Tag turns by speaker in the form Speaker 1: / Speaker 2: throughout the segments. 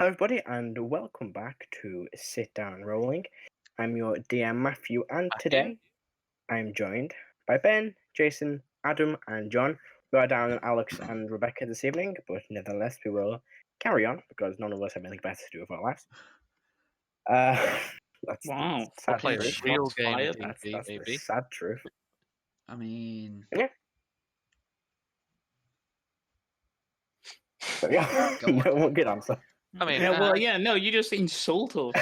Speaker 1: Hello, everybody, and welcome back to Sit Down and Rolling. I'm your DM, Matthew, and today I'm joined by Ben, Jason, Adam, and John. We are down on Alex and Rebecca this evening, but nevertheless, we will carry on because none of us have anything better to do with our lives. That's
Speaker 2: Wow.
Speaker 1: sad
Speaker 3: Play a
Speaker 1: truth.
Speaker 3: real
Speaker 2: Shots
Speaker 3: game of
Speaker 2: fired.
Speaker 3: D&D,
Speaker 1: That's the
Speaker 3: maybe.
Speaker 1: sad truth.
Speaker 4: I mean,
Speaker 1: But yeah,
Speaker 4: Go on.
Speaker 1: no, good answer.
Speaker 3: I mean,
Speaker 2: No, you just insult us.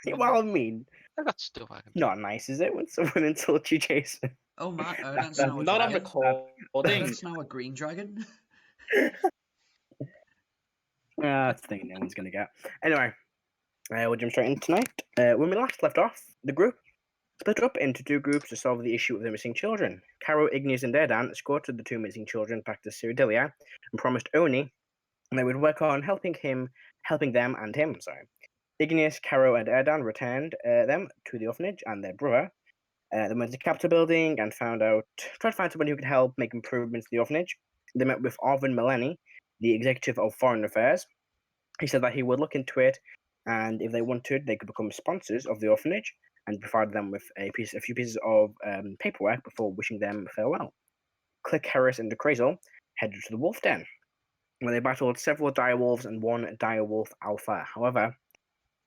Speaker 1: Well, I mean,
Speaker 3: I got stuff I can do.
Speaker 1: not nice, is it, when someone insults you, Jason?
Speaker 4: oh my, Erdan's now a
Speaker 2: Not on
Speaker 4: dragon.
Speaker 2: recording.
Speaker 4: Erdan's now a green dragon.
Speaker 1: That's the thing no one's going to get. Anyway, we'll jump straight in tonight. When we last left off, the group split up into two groups to solve the issue of the missing children. Karo, Igneous, and Erdan escorted the two missing children back to Cyrodilia and promised Oni they would work on helping them and him. Igneous, Karo, and Erdan returned them to the orphanage and their brother. They went to the Capitol building and tried to find someone who could help make improvements to the orphanage. They met with Arvin Melani, the executive of Foreign Affairs. He said that he would look into it, and if they wanted, they could become sponsors of the orphanage and provide them with a few pieces of paperwork before wishing them farewell. Click, Heris, and Crazel headed to the Wolf Den, where they battled several direwolves and one direwolf alpha. However,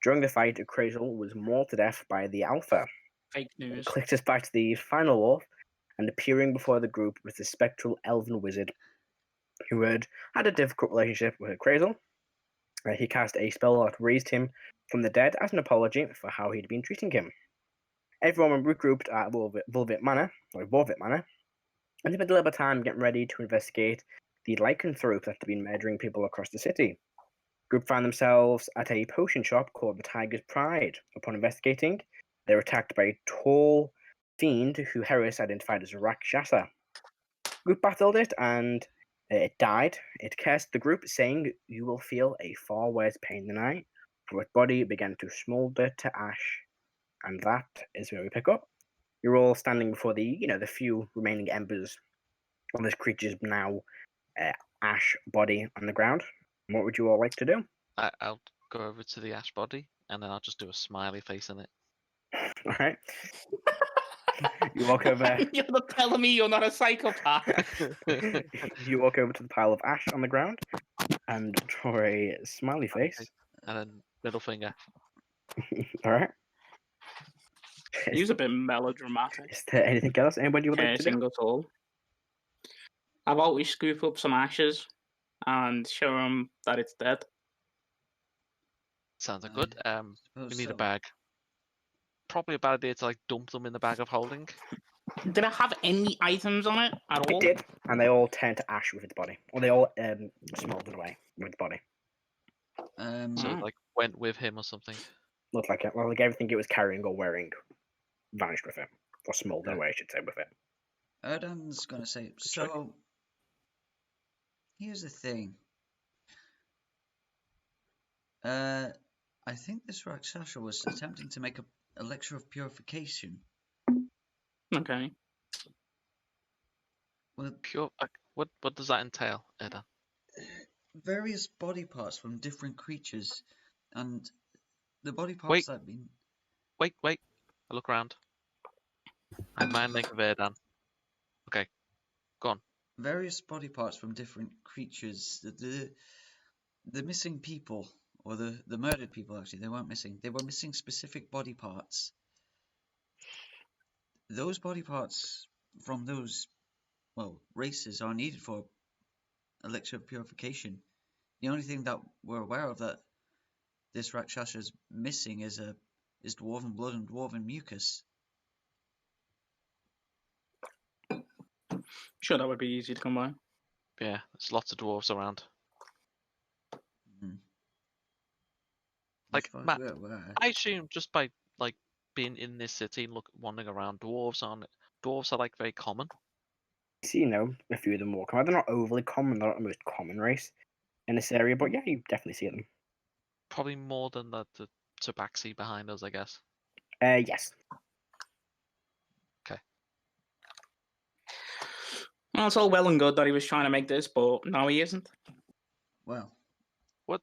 Speaker 1: during the fight, Crazel was mauled to death by the alpha.
Speaker 2: Fake news.
Speaker 1: Clicked us back to the final wolf, and appearing before the group was the spectral elven wizard, who had a difficult relationship with Crazel. He cast a spell that raised him from the dead as an apology for how he'd been treating him. Everyone regrouped at Volvit Manor, and spent a little bit of time getting ready to investigate the lycanthrope that had been murdering people across the city. The group found themselves at a potion shop called the Tiger's Pride. Upon investigating, they were attacked by a tall fiend who Heris identified as a Rakshasa. The group battled it and it died. It cursed the group, saying, "You will feel a far worse pain than I," for its body began to smolder to ash. And that is where we pick up. You're all standing before the few remaining embers of this creature's now ash body on the ground. What would you all like to do?
Speaker 3: I'll go over to the ash body, and then I'll just do a smiley face in it.
Speaker 1: All right. You walk over.
Speaker 2: You're not telling me you're not a psychopath.
Speaker 1: You walk over to the pile of ash on the ground and draw a smiley face.
Speaker 3: And then middle finger.
Speaker 1: All right.
Speaker 2: He's a bit melodramatic.
Speaker 1: Is there anything else anybody would like to do?
Speaker 2: Cursing us all. How about we scoop up some ashes and show him that it's dead?
Speaker 3: Sounds good. We need
Speaker 4: so.
Speaker 3: a bag. Probably a bad idea to dump them in the bag of holding.
Speaker 2: Did it have any items on it at all?
Speaker 1: It did, and they all turned to ash with its body, or they all smoldered away with its body.
Speaker 3: So went with him or something.
Speaker 1: Looked like it. Well, everything it was carrying or wearing vanished with it, or smoldered away, I should say, with it.
Speaker 4: Erdan's gonna say, so here's the thing. I think this Rakshasa was attempting to make a elixir of purification.
Speaker 2: Okay.
Speaker 4: Well,
Speaker 3: What does that entail, Erdan?
Speaker 4: various body parts from different creatures, and the body parts that have been...
Speaker 3: Wait. I look around. I'm minding of Erdan. Okay, go on.
Speaker 4: Various body parts from different creatures. The missing people, or the murdered people, actually, they weren't missing. They were missing specific body parts. Those body parts from those, races are needed for elixir of purification. The only thing that we're aware of that this Rakshasa is missing is dwarven blood and dwarven mucus.
Speaker 2: Sure, that would be easy to come by.
Speaker 3: Yeah, there's lots of dwarves around. Matt, I assume just by being in this city and wandering around, dwarves are very common.
Speaker 1: You see, a few of them walk around. They're not overly common. They're not the most common race in this area, but yeah, you definitely see them.
Speaker 3: Probably more than the tabaxi behind us, I guess.
Speaker 1: Yes.
Speaker 3: Okay.
Speaker 2: Well, it's all well and good that he was trying to make this, but now he isn't.
Speaker 4: Well,
Speaker 3: What?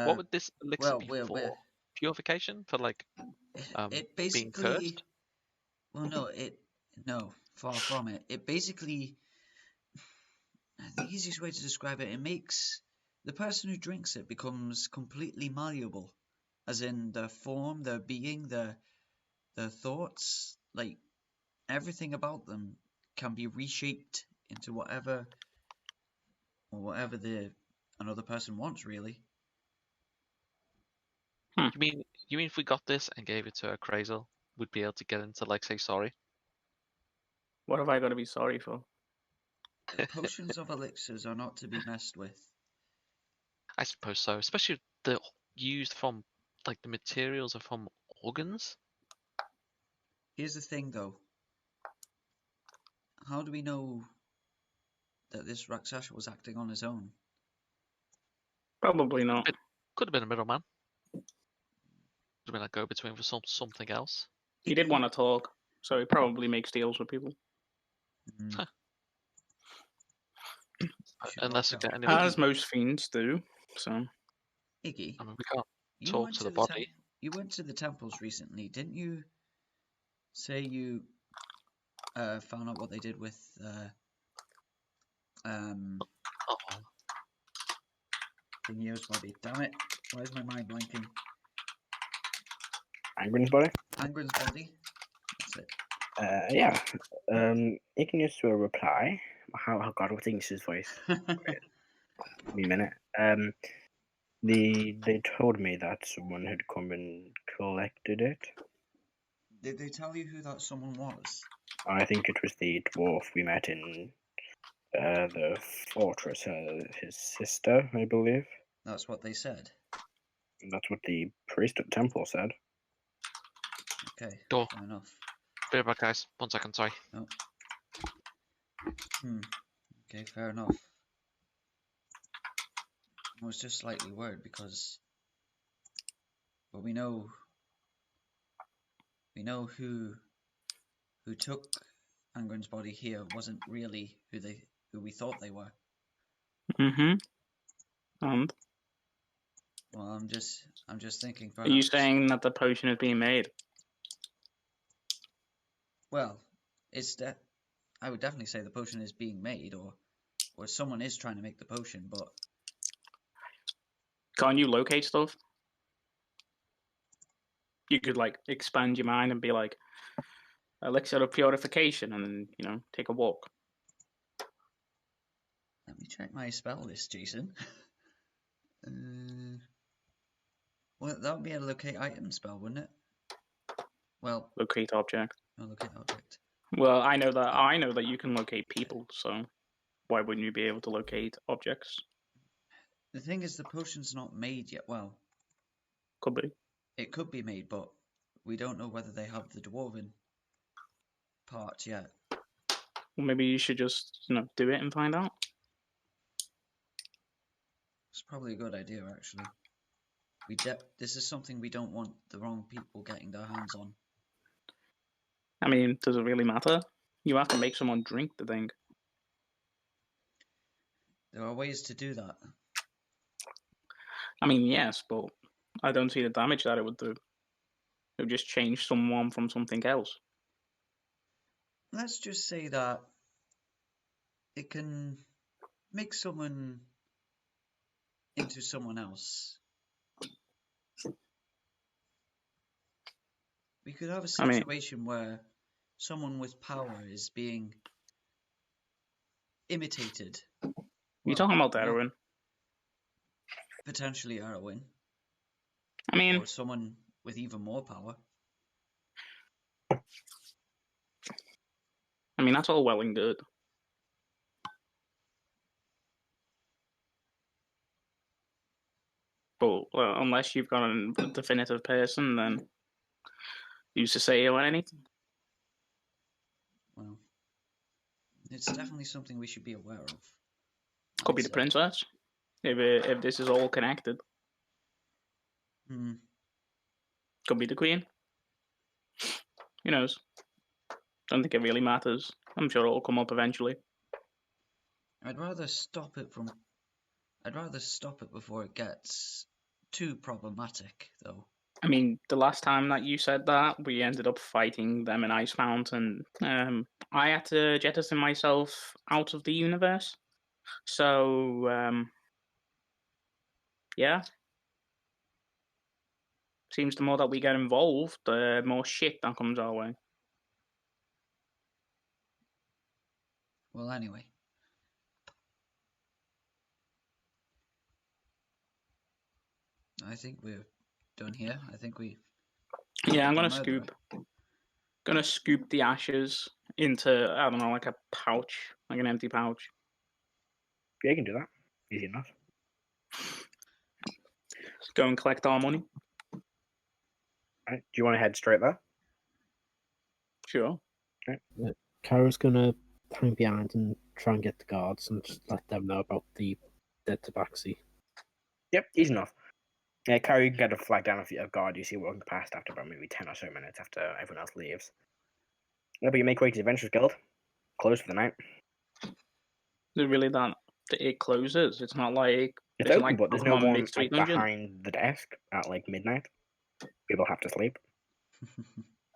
Speaker 3: What would this elixir
Speaker 4: well,
Speaker 3: be
Speaker 4: we're,
Speaker 3: for?
Speaker 4: we're,
Speaker 3: Purification? For like
Speaker 4: it
Speaker 3: being
Speaker 4: basically.
Speaker 3: cursed?
Speaker 4: Well, no, far from it. It basically, the easiest way to describe it, it makes the person who drinks it becomes completely malleable, as in their form, their being, their thoughts, like everything about them can be reshaped into whatever another person wants, really.
Speaker 3: You mean if we got this and gave it to a Crazel, we'd be able to get into like say sorry?
Speaker 2: What have I got to be sorry for?
Speaker 4: Potions of elixirs are not to be messed with.
Speaker 3: I suppose so, especially the used from like the materials are from organs.
Speaker 4: Here's the thing, though. How do we know that this Rakshasa was acting on his own?
Speaker 2: Probably not.
Speaker 3: Could have been a middleman. Could have been a go-between for something else.
Speaker 2: He did want to talk, so he probably makes deals with people.
Speaker 4: Mm.
Speaker 3: Unless
Speaker 4: watch
Speaker 3: we
Speaker 4: out.
Speaker 3: get anyone.
Speaker 2: As most fiends do, so.
Speaker 4: Iggy,
Speaker 3: I mean, we can't
Speaker 4: you
Speaker 3: talk
Speaker 4: went
Speaker 3: to the
Speaker 4: the
Speaker 3: body.
Speaker 4: you went to the temples recently, didn't you? Say you found out what they did with
Speaker 3: Oh,
Speaker 4: Igneous body. Damn it! Why is my mind blanking?
Speaker 1: Angren's body?
Speaker 4: Angren's body. That's it.
Speaker 1: Yeah. Igneous will reply. How God, what's Igneous's voice? Give me a minute. They told me that someone had come and collected it.
Speaker 4: Did they tell you who that someone was?
Speaker 1: I think it was the dwarf we met in the fortress, his sister, I believe.
Speaker 4: That's what they said.
Speaker 1: That's what the priest at the temple said.
Speaker 4: Okay,
Speaker 3: Door.
Speaker 4: fair enough.
Speaker 3: be right back, guys. 1 second, sorry.
Speaker 4: Oh. Okay, fair enough. I was just slightly worried because, but we know who took Angren's body here wasn't really who we thought they were.
Speaker 2: And
Speaker 4: Well, I'm just thinking.
Speaker 2: are you
Speaker 4: Perhaps,
Speaker 2: saying that the potion is being made?
Speaker 4: well, I would definitely say the potion is being made, or someone is trying to make the potion, but
Speaker 2: Can't you locate stuff? You could like expand your mind and be like elixir of purification, and then take a walk.
Speaker 4: let me check my spell list, Jason. Well, that would be a locate item spell, wouldn't it? Well,
Speaker 2: Locate object.
Speaker 4: no, locate object.
Speaker 2: Well, I know that you can locate people, so why wouldn't you be able to locate objects?
Speaker 4: The thing is, the potion's not made yet. Well,
Speaker 2: Could be.
Speaker 4: it could be made, but we don't know whether they have the dwarven part yet.
Speaker 2: Well, maybe you should just do it and find out.
Speaker 4: It's probably a good idea, actually. This is something we don't want the wrong people getting their hands on.
Speaker 2: I mean, does it really matter? You have to make someone drink the thing.
Speaker 4: There are ways to do that.
Speaker 2: I mean, yes, but I don't see the damage that it would do. It would just change someone from something else.
Speaker 4: Let's just say that it can make someone into someone else. We could have a situation where someone with power is being imitated.
Speaker 2: You're talking about Erdan.
Speaker 4: Potentially Erwin.
Speaker 2: I mean,
Speaker 4: or someone with even more power.
Speaker 2: That's all well and good. But unless you've got a definitive person, then use to say or anything.
Speaker 4: Well, it's definitely something we should be aware of.
Speaker 2: Could be the princess, if this is all connected. Could be the queen. Who knows? Don't think it really matters. I'm sure it'll come up eventually.
Speaker 4: I'd rather stop it before it gets too problematic, though.
Speaker 2: I mean, the last time that you said that, we ended up fighting them in Ice Mountain. I had to jettison myself out of the universe. So, yeah. Seems the more that we get involved, the more shit that comes our way.
Speaker 4: Well, anyway. I think we're done here. I think we...
Speaker 2: Yeah, I'm
Speaker 4: the
Speaker 2: gonna
Speaker 4: murderer.
Speaker 2: scoop the ashes into, I don't know, like a pouch, like an empty pouch.
Speaker 1: Yeah, you can do that. Easy enough.
Speaker 2: Go and collect our money.
Speaker 1: Right. Do you want to head straight there?
Speaker 2: Sure.
Speaker 5: Karo's gonna hang behind and try and get the guards and just let them know about the dead tabaxi.
Speaker 1: Yep, easy enough. Yeah, Karo, you can get a flag down of your guard you see walking past after about maybe 10 or so minutes after everyone else leaves. Yeah, but you make way to the Adventurers Guild. Closed for the night.
Speaker 2: Is it really that it closes? It's not like...
Speaker 1: It's
Speaker 2: isn't
Speaker 1: open,
Speaker 2: like
Speaker 1: but there's no
Speaker 2: Pokemon
Speaker 1: one
Speaker 2: Mystery
Speaker 1: like,
Speaker 2: Dungeon?
Speaker 1: behind the desk at like midnight. People have to sleep.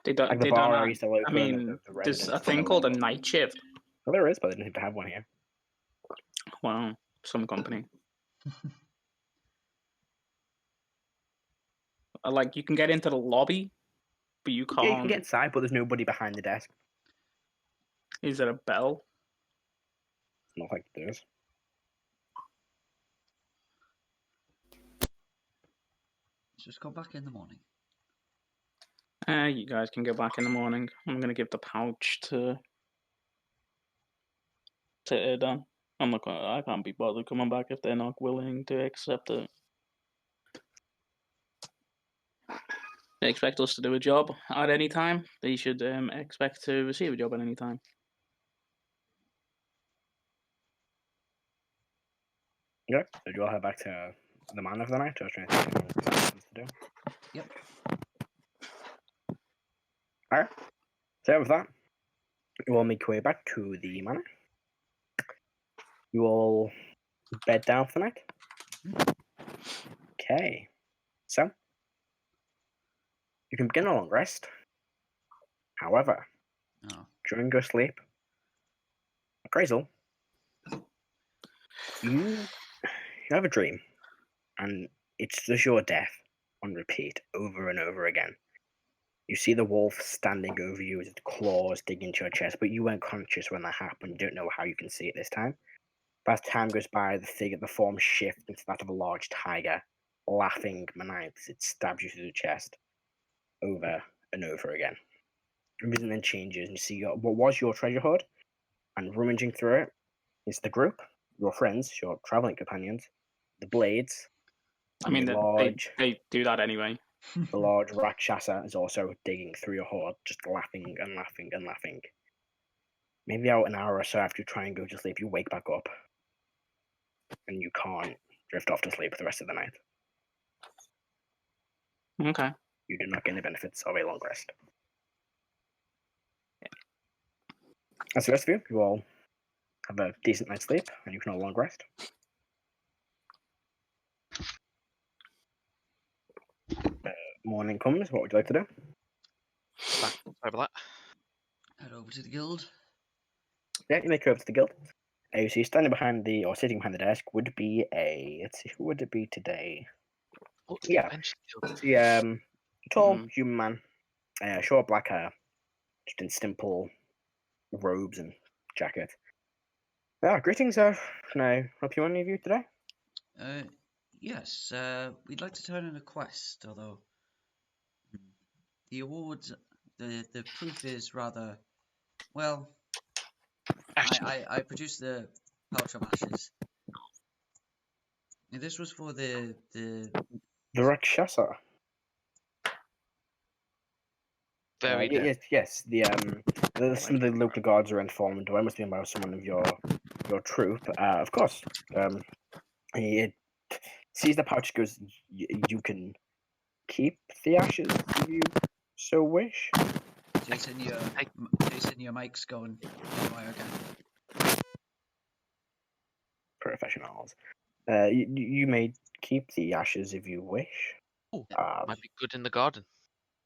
Speaker 2: They don't,
Speaker 1: Like the
Speaker 2: they
Speaker 1: bar
Speaker 2: don't
Speaker 1: area
Speaker 2: have,
Speaker 1: is still open.
Speaker 2: I
Speaker 1: and
Speaker 2: mean,
Speaker 1: the
Speaker 2: there's a
Speaker 1: residents
Speaker 2: thing
Speaker 1: still
Speaker 2: called a
Speaker 1: open.
Speaker 2: night shift.
Speaker 1: Well, there is, but they didn't have to have one here.
Speaker 2: Wow, some company. Like, you can get into the lobby, but you can't.
Speaker 1: Yeah, you can get inside, but there's nobody behind the desk.
Speaker 2: Is there a bell?
Speaker 1: It's not like there is.
Speaker 4: Let's just go back in the morning.
Speaker 2: You guys can go back in the morning. I'm gonna give the pouch to Erdan. I can't be bothered coming back if they're not willing to accept it. They expect us to do a job at any time. They should expect to receive a job at any time.
Speaker 1: Yeah. So do you all head back to the man of the night, or trying to think of anything else to do?
Speaker 4: Yep.
Speaker 1: Alright. So with that, you all make your way back to the manor. You all bed down for the night. Okay. So you can begin a long rest. However,
Speaker 4: Oh.
Speaker 1: during your sleep, Grazel, you have a dream, and it's just your death on repeat over and over again. You see the wolf standing over you with its claws digging into your chest, but you weren't conscious when that happened. You don't know how you can see it this time. But as time goes by, the form shifts into that of a large tiger, laughing maniacally as it stabs you through the chest over and over again. Everything then changes, and you see what was your treasure hoard, and rummaging through it is the group, your friends, your traveling companions, the blades.
Speaker 2: I mean,
Speaker 1: the large,
Speaker 2: they do that anyway.
Speaker 1: the large Rakshasa is also digging through your hoard, just laughing and laughing and laughing. Maybe about an hour or so after you try and go to sleep, you wake back up, and you can't drift off to sleep for the rest of the night.
Speaker 2: Okay.
Speaker 1: You do not get the benefits of a long rest. As the rest of you, you all have a decent night's sleep, and you can all long rest. Morning comes. What would you like to do?
Speaker 3: Sorry about that.
Speaker 4: Head over to the guild.
Speaker 1: Yeah, you make your way up to the guild. You see, standing behind or sitting behind the desk would be let's see, who would it be today?
Speaker 3: What's
Speaker 1: Yeah. The tall human man, short black hair, just in simple robes and jacket. Yeah, greetings. Can I help you any of you today?
Speaker 4: Yes. We'd like to turn in a quest, although the awards, the proof is rather well. I produced the pouch of ashes. This was for the
Speaker 1: Rakshasa.
Speaker 3: Very dead.
Speaker 1: Yes. Some of the local guards are informed. I must be about someone of your troop. Of course. He sees the pouch. Goes. You can keep the ashes if you so wish.
Speaker 4: Jason, your mic's going wire again.
Speaker 1: Professionals. You may keep the ashes if you wish.
Speaker 3: Ooh,
Speaker 1: Uh,
Speaker 3: might be good in the garden.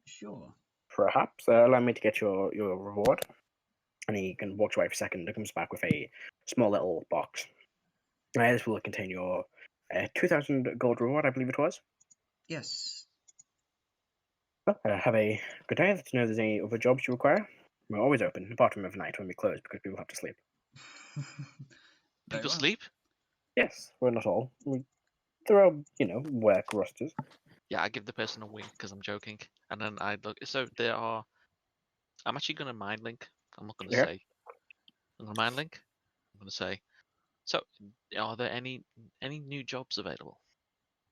Speaker 4: Sure.
Speaker 1: Perhaps. Allow me to get your reward. And he can walk away for a second and comes back with a small little box. This will contain your 2,000 gold reward, I believe it was.
Speaker 4: Yes.
Speaker 1: Well, have a good day. Let us know if there's any other jobs you require. We're always open, apart from overnight when we close because people have to sleep.
Speaker 4: Very
Speaker 3: People
Speaker 4: well.
Speaker 3: sleep?
Speaker 1: Yes, well, not all. There are, work rosters.
Speaker 3: Yeah, I give the person a wink because I'm joking. And then I look. So there are. I'm actually going to mind link. I'm not going to
Speaker 1: Yeah.
Speaker 3: say. I'm going to mind link. I'm going to say. So, are there any new jobs available?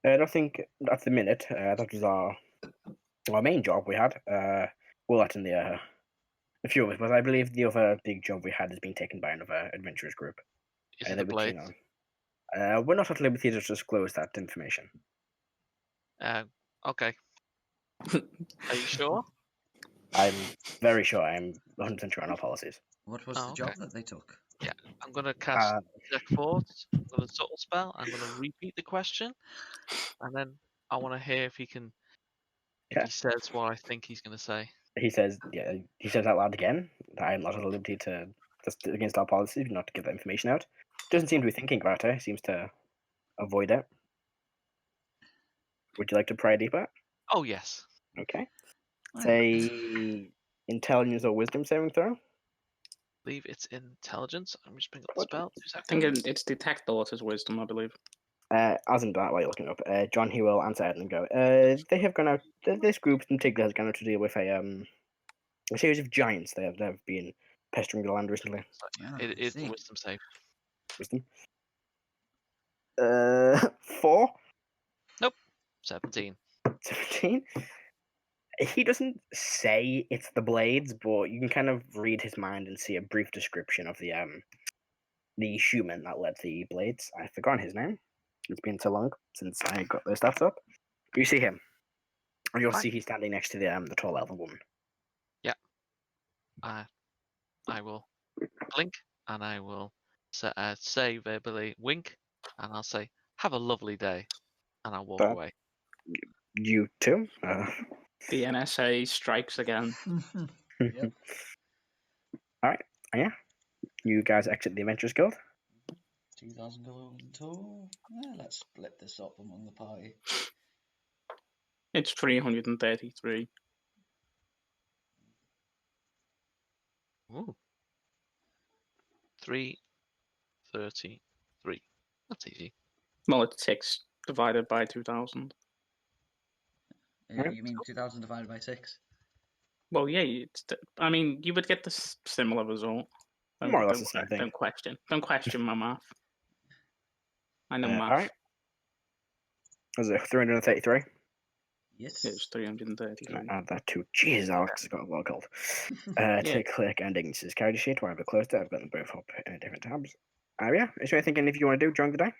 Speaker 1: I don't think at the minute that was our main job we had. Well, that in the a few of us, but I believe the other big job we had has been taken by another adventurers group.
Speaker 3: Is it
Speaker 1: They
Speaker 3: the
Speaker 1: were keen
Speaker 3: blade?
Speaker 1: on. We're not at liberty to disclose that information.
Speaker 3: Okay. Are you sure?
Speaker 1: I'm very sure. I'm 100% sure on our policies.
Speaker 4: What was
Speaker 3: Oh,
Speaker 4: the job
Speaker 3: okay.
Speaker 4: that they took?
Speaker 3: I'm going to cast
Speaker 1: Uh,
Speaker 3: Detect Thoughts. I'm going to subtle spell. I'm going to repeat the question, and then I want to hear if he can. If
Speaker 1: Yeah.
Speaker 3: he says what I think he's going to say.
Speaker 1: He says, he says out loud again that I'm not at liberty to, just against our policies, not to give that information out. Doesn't seem to be thinking about it. Seems to avoid it. Would you like to pry deeper?
Speaker 3: Oh yes.
Speaker 1: Okay.
Speaker 4: Well,
Speaker 1: Say intelligence or wisdom saving throw.
Speaker 3: Believe it's intelligence. I'm just bringing up the
Speaker 1: What?
Speaker 3: spell. 2
Speaker 2: I
Speaker 3: seconds.
Speaker 2: think it's detect thoughts as wisdom, I believe.
Speaker 1: As in that, while you're looking up, John, he will answer it and go. They have gone out. This group in particular has gone out to deal with a series of giants. They have been pestering the land recently.
Speaker 3: So
Speaker 4: Ah,
Speaker 3: it
Speaker 4: I
Speaker 3: is
Speaker 4: see.
Speaker 3: a wisdom save.
Speaker 1: Wisdom. 4,
Speaker 3: 17.
Speaker 1: 17. He doesn't say it's the blades, but you can kind of read his mind and see a brief description of the human that led the blades. I've forgotten his name. It's been so long since I got those stats up. You see him, and you'll
Speaker 3: Fine.
Speaker 1: see he's standing next to the tall elven woman.
Speaker 3: I will blink and I will say verbally wink, and I'll say have a lovely day, and I'll walk
Speaker 1: But-
Speaker 3: away.
Speaker 1: You too.
Speaker 2: The NSA strikes again.
Speaker 4: Yep.
Speaker 1: Yeah. You guys exit the Adventurers Guild.
Speaker 4: 2,000 gold in total. Let's split this up among the party.
Speaker 2: It's 333.
Speaker 3: Ooh. 333. That's easy.
Speaker 2: Well, it's 6 divided by 2,000.
Speaker 1: Yep.
Speaker 4: You mean 2,000 divided by 6?
Speaker 2: Well, yeah, I mean, you would get the similar result.
Speaker 1: More or less the same thing.
Speaker 2: Don't question my math. I know math.
Speaker 1: All right. Was it 333?
Speaker 4: Yes.
Speaker 2: It was 333.
Speaker 1: Add that to. Jesus, Alex has got a lot of gold. Take Cleric and Igneous' character sheet where I've closed it. I've got them both up in different tabs. Yeah. Is there anything any of you want to do during the day?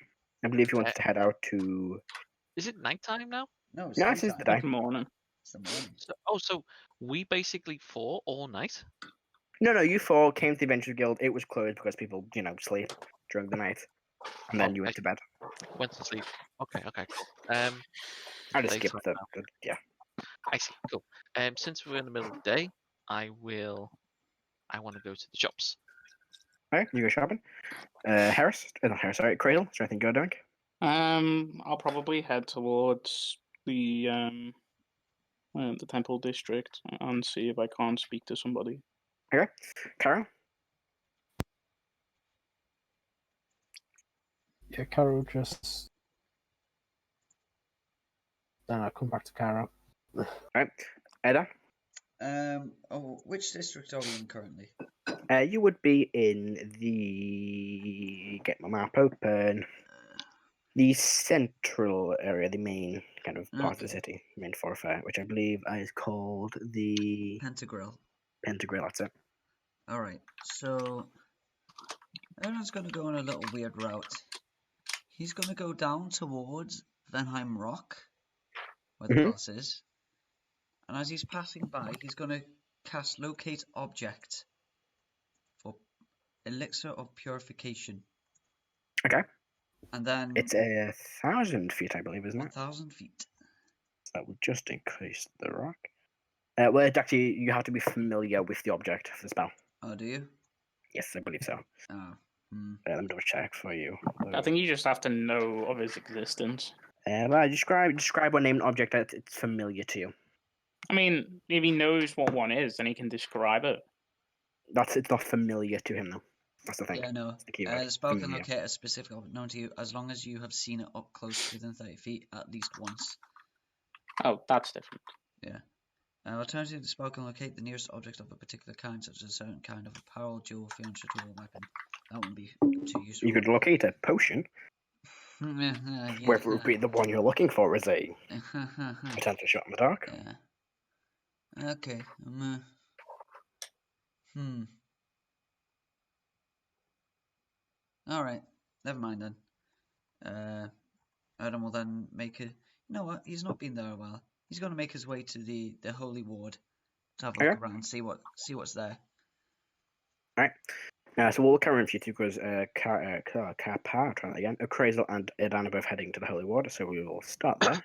Speaker 1: I believe you wanted to head out to.
Speaker 3: Is it nighttime now?
Speaker 4: No, it's
Speaker 1: No, this is the
Speaker 4: daytime.
Speaker 1: day.
Speaker 2: Morning.
Speaker 4: It's the morning.
Speaker 3: So we basically fought all night.
Speaker 1: No, you four came to the Adventurers Guild. It was closed because people, sleep during the night. And then you went to bed.
Speaker 3: Went to sleep. Okay, cool.
Speaker 1: I just
Speaker 3: daytime
Speaker 1: skipped the yeah.
Speaker 3: I see. Cool. Since we're in the middle of the day, I want to go to the shops.
Speaker 1: Alright, you go shopping. Heris? Not Heris, sorry, Cradle. Is there anything you're doing?
Speaker 2: I'll probably head towards the temple district and see if I can't speak to somebody.
Speaker 1: Okay. Karo?
Speaker 5: Yeah, Karo just. Then I'll come back to Karo.
Speaker 1: Alright. Erdan?
Speaker 4: Which district are we in currently?
Speaker 1: You would be in the. Get my map open. The central area, the main kind of part of the
Speaker 4: Okay.
Speaker 1: city, main thoroughfare, which I believe is called the
Speaker 4: Pentagrill.
Speaker 1: Pentagram. That's it.
Speaker 4: Alright, so everyone's going to go on a little weird route. He's going to go down towards Venheim Rock, where the
Speaker 1: Mhm.
Speaker 4: palace is. And as he's passing by, he's going to cast Locate Object for Elixir of Purification.
Speaker 1: Okay.
Speaker 4: And then
Speaker 1: It's 1,000 feet, I believe, isn't it?
Speaker 4: 1,000 feet.
Speaker 1: That would just increase the rock. Well, it's actually, you have to be familiar with the object for the spell.
Speaker 4: Oh, do you?
Speaker 1: Yes, I believe so.
Speaker 4: Oh.
Speaker 1: Let me double check for you.
Speaker 2: I think you just have to know of his existence.
Speaker 1: Well, describe what name and object that it's familiar to you.
Speaker 2: I mean, if he knows what one is, then he can describe it.
Speaker 1: It's not familiar to him though. That's the thing.
Speaker 4: Yeah, no.
Speaker 1: That's the keyword.
Speaker 4: The spell can
Speaker 1: Familiar.
Speaker 4: locate a specific object known to you as long as you have seen it up close within 30 feet at least once.
Speaker 2: Oh, that's different.
Speaker 4: Yeah. Alternatively, the spell can locate the nearest object of a particular kind, such as a certain kind of apparel, jewel, fiancé, tool, weapon. That wouldn't be too useful.
Speaker 1: You could locate a potion.
Speaker 4: Yeah,
Speaker 1: Whether it would be the one you're looking for is a
Speaker 4: yeah.
Speaker 1: potential shot in the dark.
Speaker 4: Yeah. Okay. Alright. Never mind then. Erdan will then make a... You know what? He's not been there a while. He's going to make his way to the Holy Ward to have a look around, see what's there.
Speaker 1: Alright. So we'll carry on for you two because try that again. Crazel and Erdan are both heading to the Holy Ward, so we will start there.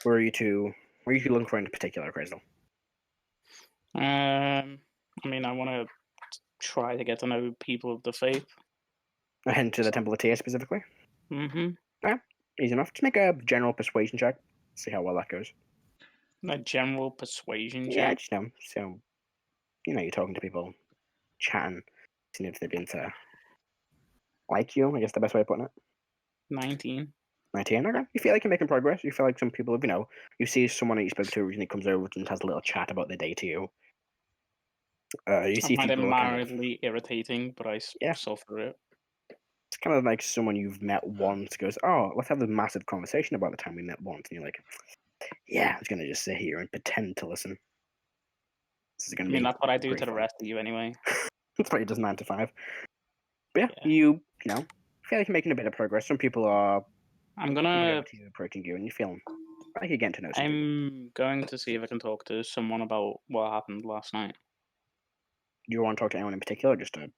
Speaker 1: Where are you two looking for in particular, Crazel?
Speaker 2: I mean, I want to try to get to know people of the faith.
Speaker 1: Heading to the Temple of Tyr specifically?
Speaker 2: Mm-hmm.
Speaker 1: Easy enough. Just make a general persuasion check. See how well that goes.
Speaker 2: A general persuasion check?
Speaker 1: Yeah, just know. So, you're talking to people, chatting, seeing if they've been to like you, I guess the best way of putting it.
Speaker 2: 19.
Speaker 1: 19, okay. You feel like you're making progress. You feel like some people, you see someone that you spoke to originally comes over and has a little chat about their day to you. You see
Speaker 2: I find it
Speaker 1: people
Speaker 2: mildly irritating, but I suffer it.
Speaker 1: It's kind of like someone you've met once goes, oh, let's have a massive conversation about the time we met once. And you're like, yeah, I was going to just sit here and pretend to listen. This is gonna be
Speaker 2: that's what I do to the
Speaker 1: fun.
Speaker 2: rest of you anyway.
Speaker 1: That's what he does 9 to 5. But yeah, you feel like you're making a bit of progress. Some people are approaching you and you feel like you're getting to know some people.
Speaker 2: I'm going to see if I can talk to someone about what happened last night.
Speaker 1: Do you want to talk to anyone in particular, or just a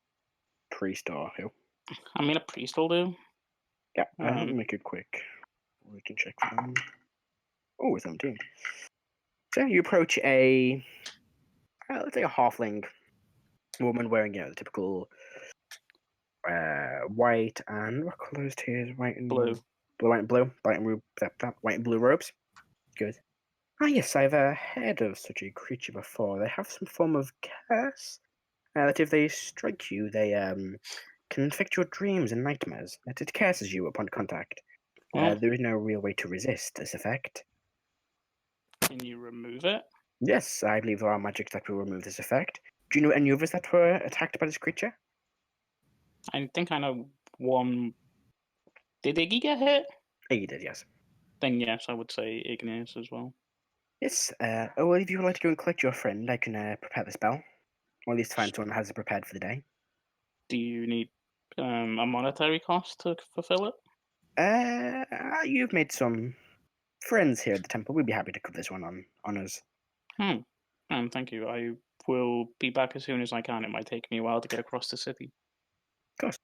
Speaker 1: priest or who?
Speaker 2: I mean, a priest will do.
Speaker 1: Yeah, make it quick. We can check for them. Oh, 17. So you approach let's say a halfling woman wearing, the typical white and what colour is tears? White and
Speaker 2: blue.
Speaker 1: White and blue. White and blue robes. Good. Ah, yes, I've heard of such a creature before. They have some form of curse. That if they strike you, they can infect your dreams and nightmares. That it curses you upon contact. There is no real way to resist this effect.
Speaker 2: Can you remove it?
Speaker 1: Yes, I believe there are magics that will remove this effect. Do you know any others that were attacked by this creature?
Speaker 2: I think I know one. Did Iggy get hit?
Speaker 1: Iggy did, yes.
Speaker 2: Then yes, I would say Igneous as well.
Speaker 1: Yes, well, if you would like to go and collect your friend, I can prepare the spell. Or at least find someone who has it prepared for the day.
Speaker 2: Do you need a monetary cost to fulfill it?
Speaker 1: You've made some friends here at the temple. We'd be happy to cover this one on us.
Speaker 2: Thank you. I will be back as soon as I can. It might take me a while to get across the city.
Speaker 1: Of course.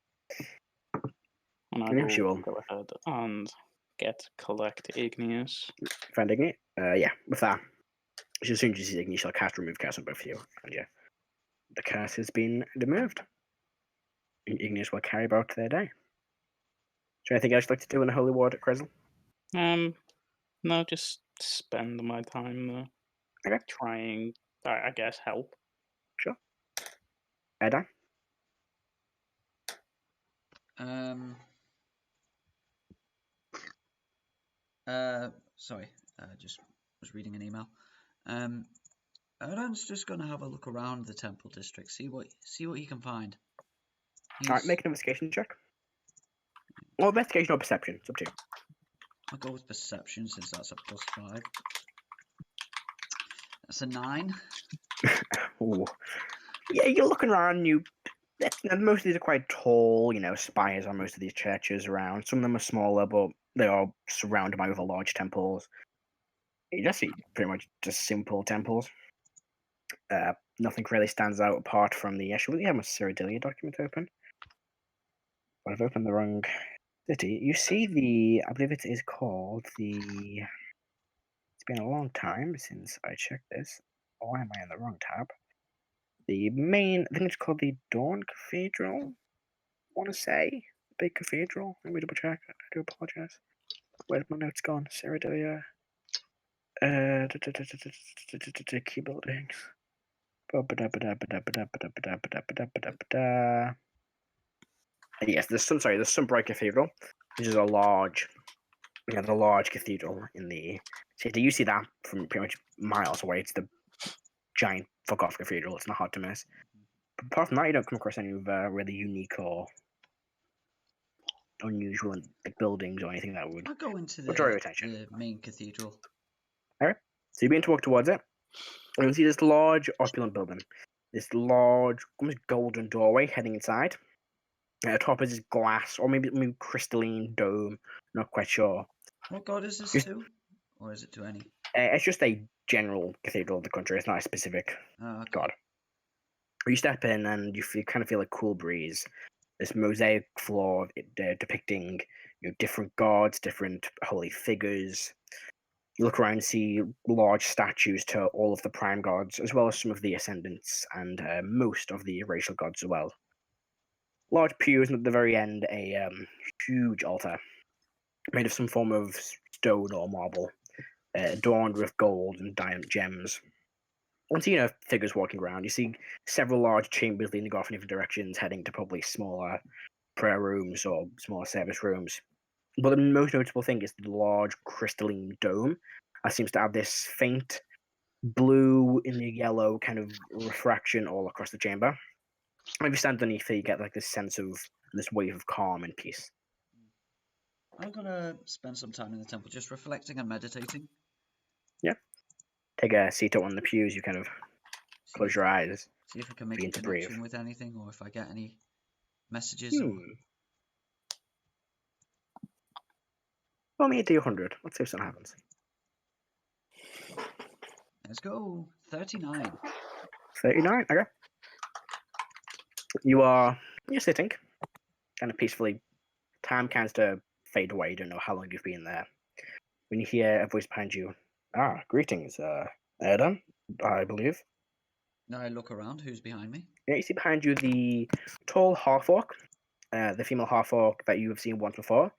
Speaker 2: And I will go ahead and collect Igneous.
Speaker 1: Find Igneous? Yeah, with that. As soon as you see Igneous, I'll cast Remove Curse on both of you. And yeah, the curse has been removed. Igneous will carry about their day. Is there anything else you'd like to do in the Holy Ward at Krezel?
Speaker 2: No, just spend my time trying, I guess, help.
Speaker 1: Sure. Erdan?
Speaker 4: Sorry, just was reading an email. Erdan's just gonna have a look around the temple district, see what he can find.
Speaker 1: Alright, make an investigation check. Or investigation or perception, it's up to you.
Speaker 4: I'll go with perception since that's a +5. That's a 9.
Speaker 1: Ooh. Yeah, you're looking around, most of these are quite tall, spires on most of these churches around. Some of them are smaller, but they are surrounded by other large temples. You just see pretty much just simple temples. Nothing really stands out apart from the actual. We have a Cyrodilia document open. I've opened the wrong city. You see I believe it is called the. It's been a long time since I checked this. Why am I in the wrong tab? The main, I think it's called the Dawn Cathedral. I want to say big cathedral. Let me double check. I do apologize. Where's my notes gone? Ceradelia. Key buildings. Yes, there's Sunbright Cathedral, which is a large, the large cathedral in the city. You see that from pretty much miles away. It's the giant fuck off cathedral. It's not hard to miss. But apart from that, you don't come across any really unique or unusual buildings or anything that would
Speaker 4: I'll go into
Speaker 1: draw your attention.
Speaker 4: the main cathedral.
Speaker 1: Alright, so you begin to walk towards it, and you see this large, opulent building. This large, almost golden doorway heading inside. At the top is this glass, or maybe crystalline dome. Not quite sure.
Speaker 4: What god is this to? Or is it to any?
Speaker 1: It's just a general cathedral of the country. It's not a specific
Speaker 4: Okay.
Speaker 1: god. You step in, and you kind of feel a cool breeze. This mosaic floor depicting different gods, different holy figures. You look around and see large statues to all of the prime gods, as well as some of the ascendants and most of the racial gods as well. Large pews, and at the very end, a huge altar made of some form of stone or marble, adorned with gold and diamond gems. Once you see figures walking around, you see several large chambers leading off in different directions, heading to probably smaller prayer rooms or smaller service rooms. But the most notable thing is the large crystalline dome that seems to have this faint blue in the yellow kind of refraction all across the chamber. And if you stand underneath it, you get like this sense of this wave of calm and peace.
Speaker 4: I'm gonna spend some time in the temple just reflecting and meditating.
Speaker 1: Yeah. Take a seat at one of the pews, you kind of close your eyes.
Speaker 4: See if I can make a
Speaker 1: begin to breathe.
Speaker 4: connection with anything, or if I get any messages. Or...
Speaker 1: Roll me a D100. Let's see if something happens.
Speaker 4: Let's go. 39.
Speaker 1: 39, okay. You're sitting, kind of peacefully. Time kind of fade away. You don't know how long you've been there. When you hear a voice behind you, greetings, Erdan, I believe.
Speaker 4: Now I look around. Who's behind me?
Speaker 1: Yeah, you see behind you the tall half-orc, the female half-orc that you have seen once before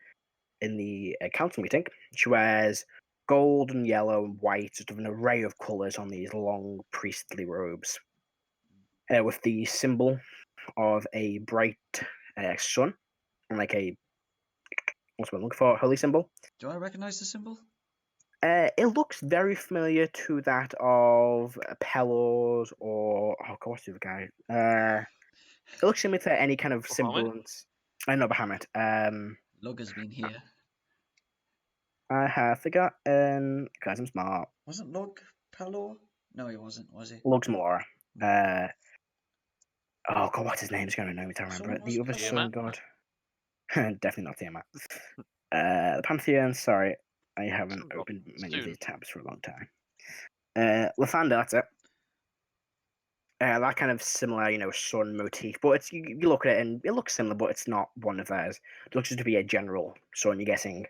Speaker 1: in the council meeting. She wears gold and yellow and white, sort of an array of colours on these long priestly robes, with the symbol of a bright sun and like a what's what I'm looking for, holy symbol.
Speaker 4: Do I recognize the symbol?
Speaker 1: It looks very familiar to that of Pelor's or what's the other guy? It looks similar to any kind of semblance. I know Bahamut.
Speaker 4: Lug has been here.
Speaker 1: I have forgotten because I'm smart.
Speaker 4: Wasn't Lug Pelor? No, he wasn't. Was he?
Speaker 1: Lug's Melora. Oh god, what's his name? It's going to know me to remember it. The other sun god. Definitely not Tiamat. The Pantheon. Sorry, I haven't opened many of these tabs for a long time. Lathander, that's it. That kind of similar, sun motif, but it's you look at it and it looks similar, but it's not one of theirs. It looks to be a general sun. You're guessing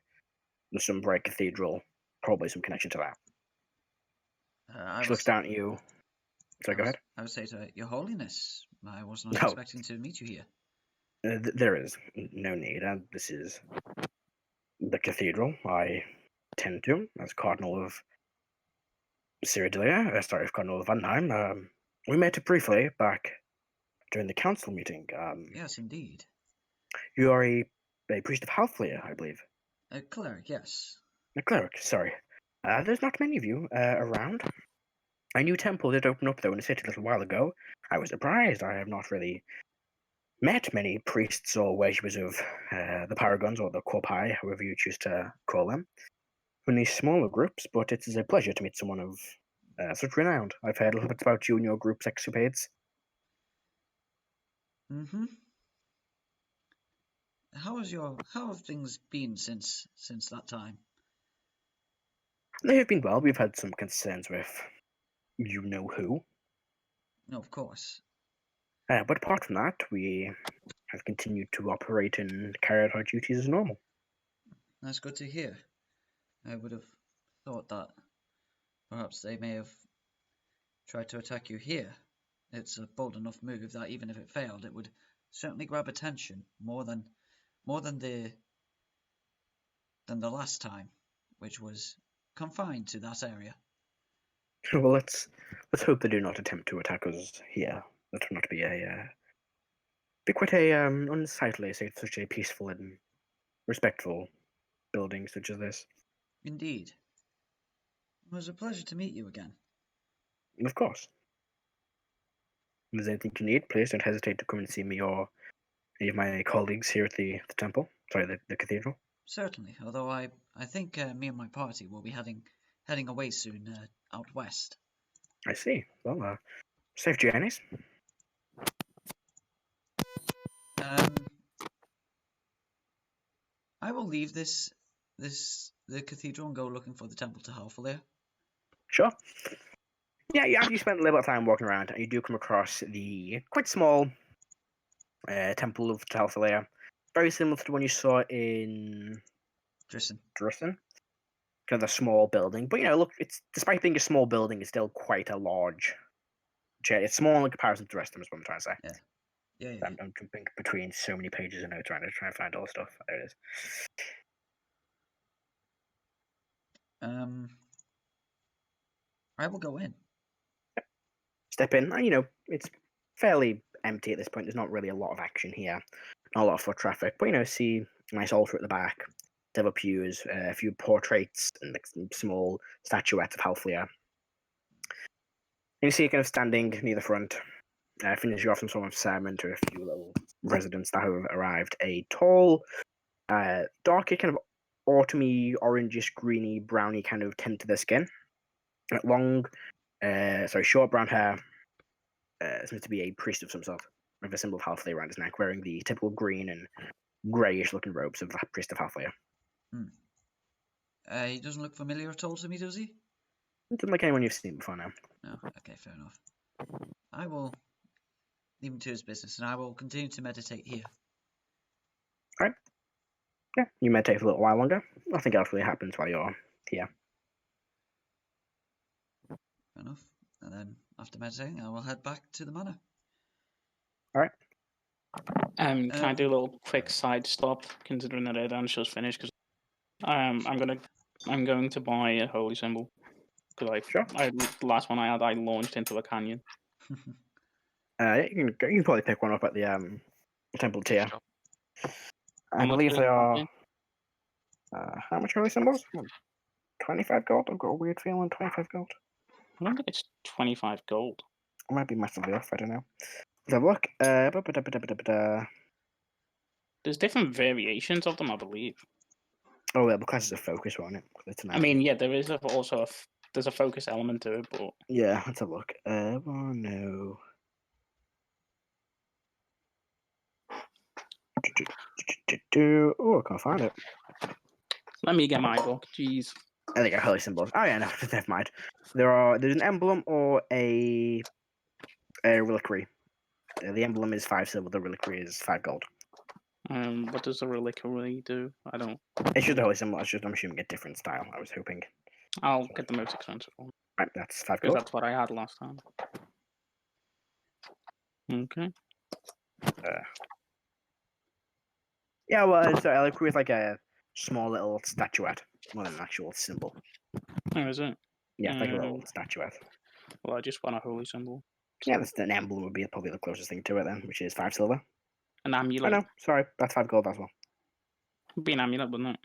Speaker 1: the Sunbright Cathedral, probably some connection to that. She looks down at you. Sorry, go ahead.
Speaker 4: I would say to her, Your Holiness, I was not expecting to meet you here.
Speaker 1: There is no need. This is the cathedral I tend to, as Cardinal of Cardinal of Vanheim. We met briefly back during the council meeting.
Speaker 4: Yes, indeed.
Speaker 1: You are a priest of Halfleer, I believe.
Speaker 4: A cleric, yes.
Speaker 1: A cleric, sorry. There's not many of you around. A new temple did open up, though, in the city a little while ago. I was surprised. I have not really met many priests or worshippers of the Paragons or the Corpi, however you choose to call them. Only smaller groups, but it is a pleasure to meet someone of such renown. I've heard a little bit about you and your group's escapades.
Speaker 4: Mm-hmm. How have things been since that time?
Speaker 1: They have been well. We've had some concerns with you-know-who.
Speaker 4: No, of course.
Speaker 1: But apart from that, we have continued to operate and carry out our duties as normal.
Speaker 4: That's good to hear. I would have thought that perhaps they may have tried to attack you here. It's a bold enough move that even if it failed, it would certainly grab attention more than the last time, which was confined to that area.
Speaker 1: Well, let's hope they do not attempt to attack us here. That would not be quite a unsightly, such a peaceful and respectful building such as this.
Speaker 4: Indeed. It was a pleasure to meet you again.
Speaker 1: Of course. If there's anything you need, please don't hesitate to come and see me or any of my colleagues here at the temple. Sorry, the cathedral.
Speaker 4: Certainly, although I think me and my party will be heading away soon out west.
Speaker 1: I see. Well, safe journeys.
Speaker 4: I will leave the cathedral and go looking for the temple to Halfway.
Speaker 1: Sure. Yeah, after you spend a little bit of time walking around, and you do come across the quite small temple of Talthalea, very similar to the one you saw in
Speaker 4: Drisson.
Speaker 1: Kind of a small building, but look, it's despite being a small building, it's still quite a large. It's small in comparison to the rest of them, is what I'm trying to say.
Speaker 4: Yeah.
Speaker 1: I'm jumping between so many pages and notes trying to find all the stuff. There it is.
Speaker 4: I will go in.
Speaker 1: Step in, and it's fairly empty at this point. There's not really a lot of action here, not a lot of foot traffic, but see a nice altar at the back, several pews, a few portraits, and some small statuettes of Halfwea. And you see it kind of standing near the front, finishing off some sort of sermon to a few little residents that have arrived. A tall, darker kind of autumny, orangish, greeny, browny kind of tint to their skin. Long, short brown hair. Seems to be a priest of some sort, with a symbol of Halfwea around his neck, wearing the typical green and greyish-looking robes of the priest of Halfwea.
Speaker 4: He doesn't look familiar at all to me, does he?
Speaker 1: Doesn't like anyone you've seen before now.
Speaker 4: No, okay, fair enough. I will leave him to his business, and I will continue to meditate here.
Speaker 1: Alright. Yeah, you meditate for a little while longer. Nothing else really happens while you're here.
Speaker 4: Fair enough. And then, after meditating, I will head back to the manor.
Speaker 1: Alright.
Speaker 2: Can I do a little quick side stop, considering that Erdan's just finished? Because I'm going to buy a holy symbol. Because the last one I had, I launched into a canyon.
Speaker 1: You can probably pick one up at the temple tier. I
Speaker 2: How
Speaker 1: believe
Speaker 2: much
Speaker 1: they
Speaker 2: is
Speaker 1: are.
Speaker 2: it?
Speaker 1: How much holy symbols? 25 gold. I've got a weird feeling 25 gold.
Speaker 2: I don't think it's 25 gold.
Speaker 1: I might be massively off. I don't know. Let's have a look.
Speaker 2: There's different variations of them, I believe.
Speaker 1: Oh, yeah, because it's a focus, won't it?
Speaker 2: I mean, yeah, there is also there's a focus element to it, but
Speaker 1: yeah, let's have a look. Oh no. Oh, I can't find it.
Speaker 2: let me get my book. Jeez.
Speaker 1: I think I holy symbols. Oh yeah, no, never mind. There's an emblem or a reliquary. The emblem is 5 silver. The reliquary is 5 gold.
Speaker 2: What does the reliquary do? I don't.
Speaker 1: It's just a holy symbol. It's just, I'm assuming, a different style. I was hoping.
Speaker 2: I'll get the most expensive one.
Speaker 1: Right, that's 5
Speaker 2: Because
Speaker 1: gold.
Speaker 2: that's what I had last time. Okay.
Speaker 1: Yeah, well, it's a reliquary with like a small little statuette, not an actual symbol.
Speaker 2: Oh, is it?
Speaker 1: Yeah, it's like a little statuette.
Speaker 2: Well, I just want a holy symbol.
Speaker 1: Yeah, that's an emblem would be probably the closest thing to it then, which is 5 silver.
Speaker 2: An amulet.
Speaker 1: Oh no, sorry, that's 5 gold as well.
Speaker 2: It'd be an amulet, wouldn't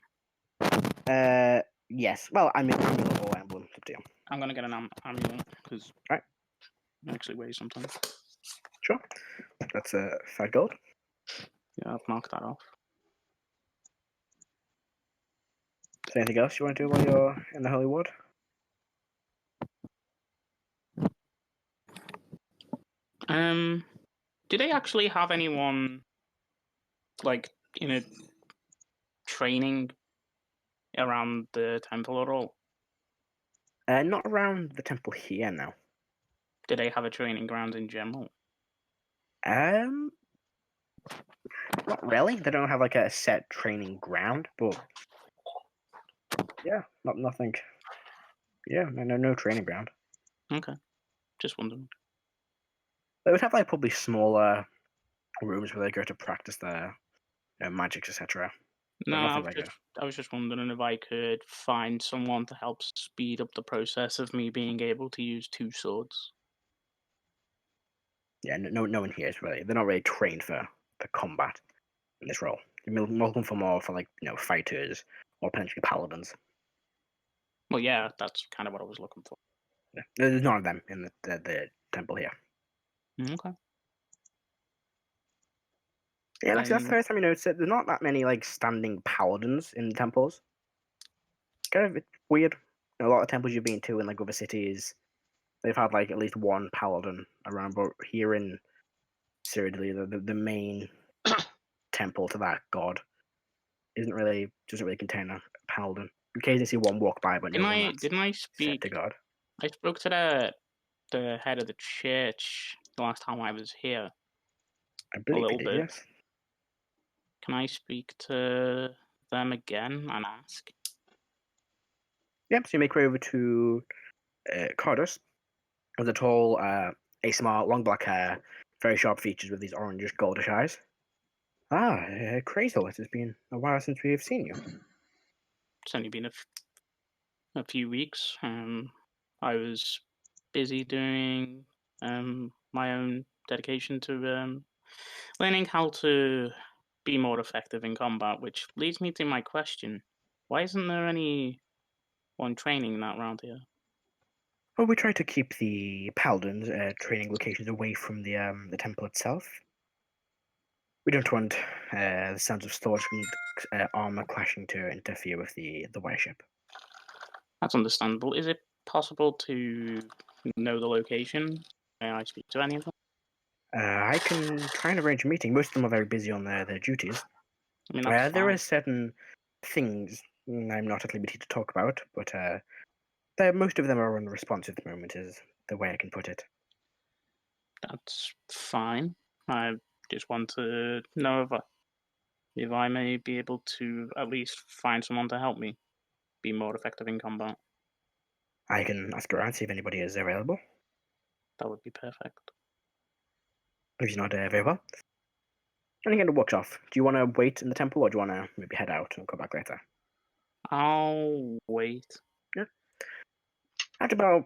Speaker 2: it?
Speaker 1: Yes. Well, I mean, amulet or emblem, up to you.
Speaker 2: I'm gonna get an amulet because
Speaker 1: Right.
Speaker 2: it actually weighs sometimes.
Speaker 1: Sure. That's 5 gold.
Speaker 2: Yeah, I've marked that off.
Speaker 1: Is there anything else you want to do while you're in the Holy Wood?
Speaker 2: Do they actually have anyone like in a training around the temple at all?
Speaker 1: Not around the temple here, no.
Speaker 2: Do they have a training ground in general?
Speaker 1: Not really. They don't have like a set training ground, but yeah, nothing. Yeah, no training ground.
Speaker 2: Okay, just wondering.
Speaker 1: They would have like probably smaller rooms where they go to practice their magics, etc.
Speaker 2: No,
Speaker 1: Nothing like
Speaker 2: I was just wondering if I could find someone to help speed up the process of me being able to use 2 swords.
Speaker 1: Yeah, no one here is really. They're not really trained for combat in this role. You're looking for more for like fighters or potentially paladins.
Speaker 2: Well, yeah, that's kind of what I was looking for.
Speaker 1: Yeah. There's none of them in the temple here.
Speaker 2: Okay.
Speaker 1: Yeah, that's the first time you notice it. There's not that many like standing paladins in the temples. Kind of weird. A lot of temples you've been to in like other cities, they've had like at least one paladin around. But here in Cyrodiil, the main temple to that god doesn't really contain a paladin. You occasionally see one walk by, but no one that's
Speaker 2: Didn't I
Speaker 1: set
Speaker 2: speak?
Speaker 1: to god.
Speaker 2: I spoke to the head of the church the last time I was here.
Speaker 1: I believe
Speaker 2: little
Speaker 1: you did,
Speaker 2: bit.
Speaker 1: yes.
Speaker 2: Can I speak to them again and ask?
Speaker 1: Yep. So you make your way over to Cardus. With a tall, smart, long black hair, very sharp features with these orangish, goldish eyes. Ah, Crazel, it has been a while since we have seen you.
Speaker 2: It's only been a few weeks. I was busy doing my own dedication to learning how to be more effective in combat, which leads me to my question. Why isn't there anyone training that around here?
Speaker 1: Well, we try to keep the paladins' training locations away from the temple itself. We don't want the sounds of swords and armor clashing to interfere with the worship.
Speaker 2: That's understandable. Is it possible to know the location? May I speak to any of them?
Speaker 1: I can try and arrange a meeting. Most of them are very busy on their duties.
Speaker 2: I mean, that's
Speaker 1: There
Speaker 2: fine.
Speaker 1: are certain things I'm not at liberty to talk about, but most of them are unresponsive at the moment, is the way I can put it.
Speaker 2: That's fine. I just want to know if I may be able to at least find someone to help me be more effective in combat.
Speaker 1: I can ask around, see if anybody is available.
Speaker 2: That would be perfect.
Speaker 1: If you're not very well. And again, the work's off. Do you want to wait in the temple, or do you want to maybe head out and come back later?
Speaker 2: I'll wait.
Speaker 1: Yeah. After about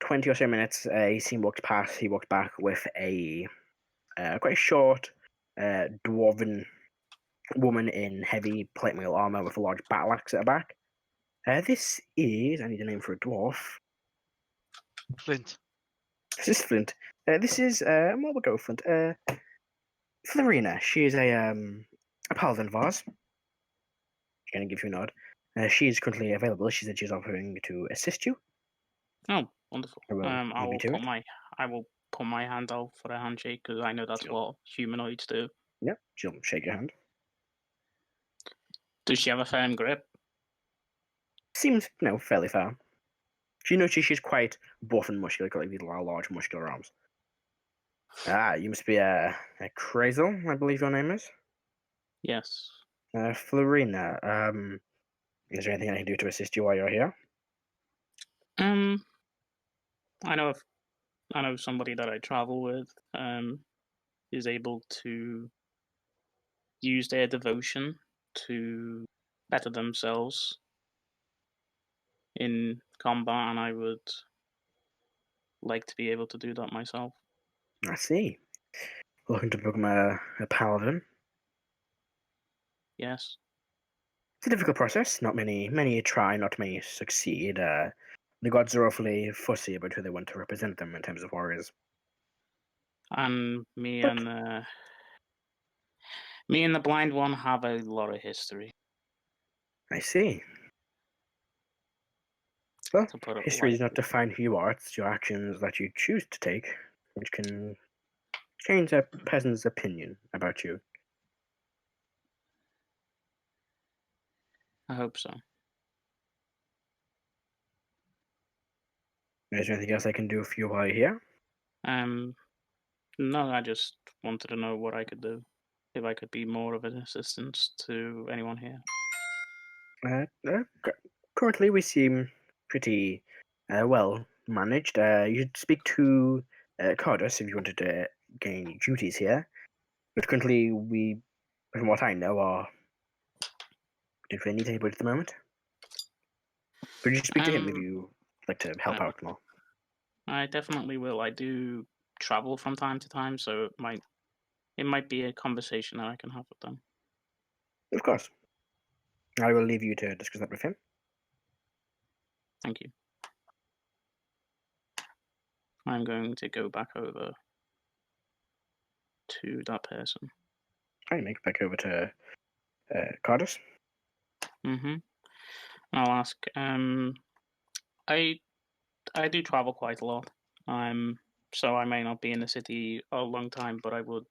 Speaker 1: 20 or so minutes, a scene walks past. He walks back with a quite short, dwarven woman in heavy plate mail armor with a large battle axe at her back. This is, I need a name for a dwarf.
Speaker 3: Flint.
Speaker 1: This is Flint. This is, what we'll go with Flint. Florina. She is a paladin of ours. She's going to give you a nod. She is currently available. She said she's offering to assist you.
Speaker 2: Oh, wonderful.
Speaker 1: I will
Speaker 2: I will put my hand out for a handshake because I know that's what humanoids do.
Speaker 1: Yeah, she'll shake your hand.
Speaker 2: Does she have a firm grip?
Speaker 1: Seems, fairly firm. She notices she's quite buff and muscular, got like these large muscular arms. Ah, you must be a Crazel, I believe your name is.
Speaker 2: Yes.
Speaker 1: Florina, is there anything I can do to assist you while you're here?
Speaker 2: I know somebody that I travel with is able to use their devotion to better themselves in combat, and I would like to be able to do that myself.
Speaker 1: I see. Looking to become a paladin.
Speaker 2: Yes.
Speaker 1: It's a difficult process. Not many try, not many succeed. The gods are awfully fussy about who they want to represent them in terms of warriors.
Speaker 2: And me and the blind one have a lot of history.
Speaker 1: I see. Well,
Speaker 2: To put it
Speaker 1: history does not
Speaker 2: lightly.
Speaker 1: define who you are. It's your actions that you choose to take, which can change a person's opinion about you.
Speaker 2: I hope so.
Speaker 1: Is there anything else I can do for you while you're here?
Speaker 2: No, I just wanted to know what I could do. if I could be more of an assistance to anyone here.
Speaker 1: Currently, we seem pretty well managed. You should speak to Cardus if you wanted to gain any duties here. But currently, we, from what I know, don't really need anybody at the moment. But you should speak to him if you like to help out more.
Speaker 2: I definitely will. I do travel from time to time, so it might be a conversation that I can have with them.
Speaker 1: Of course. I will leave you to discuss that with him.
Speaker 2: Thank you. I'm going to go back over to that person.
Speaker 1: I make it back over to Cardus.
Speaker 2: Mm-hmm. I'll ask. I do travel quite a lot. So I may not be in the city a long time, but I would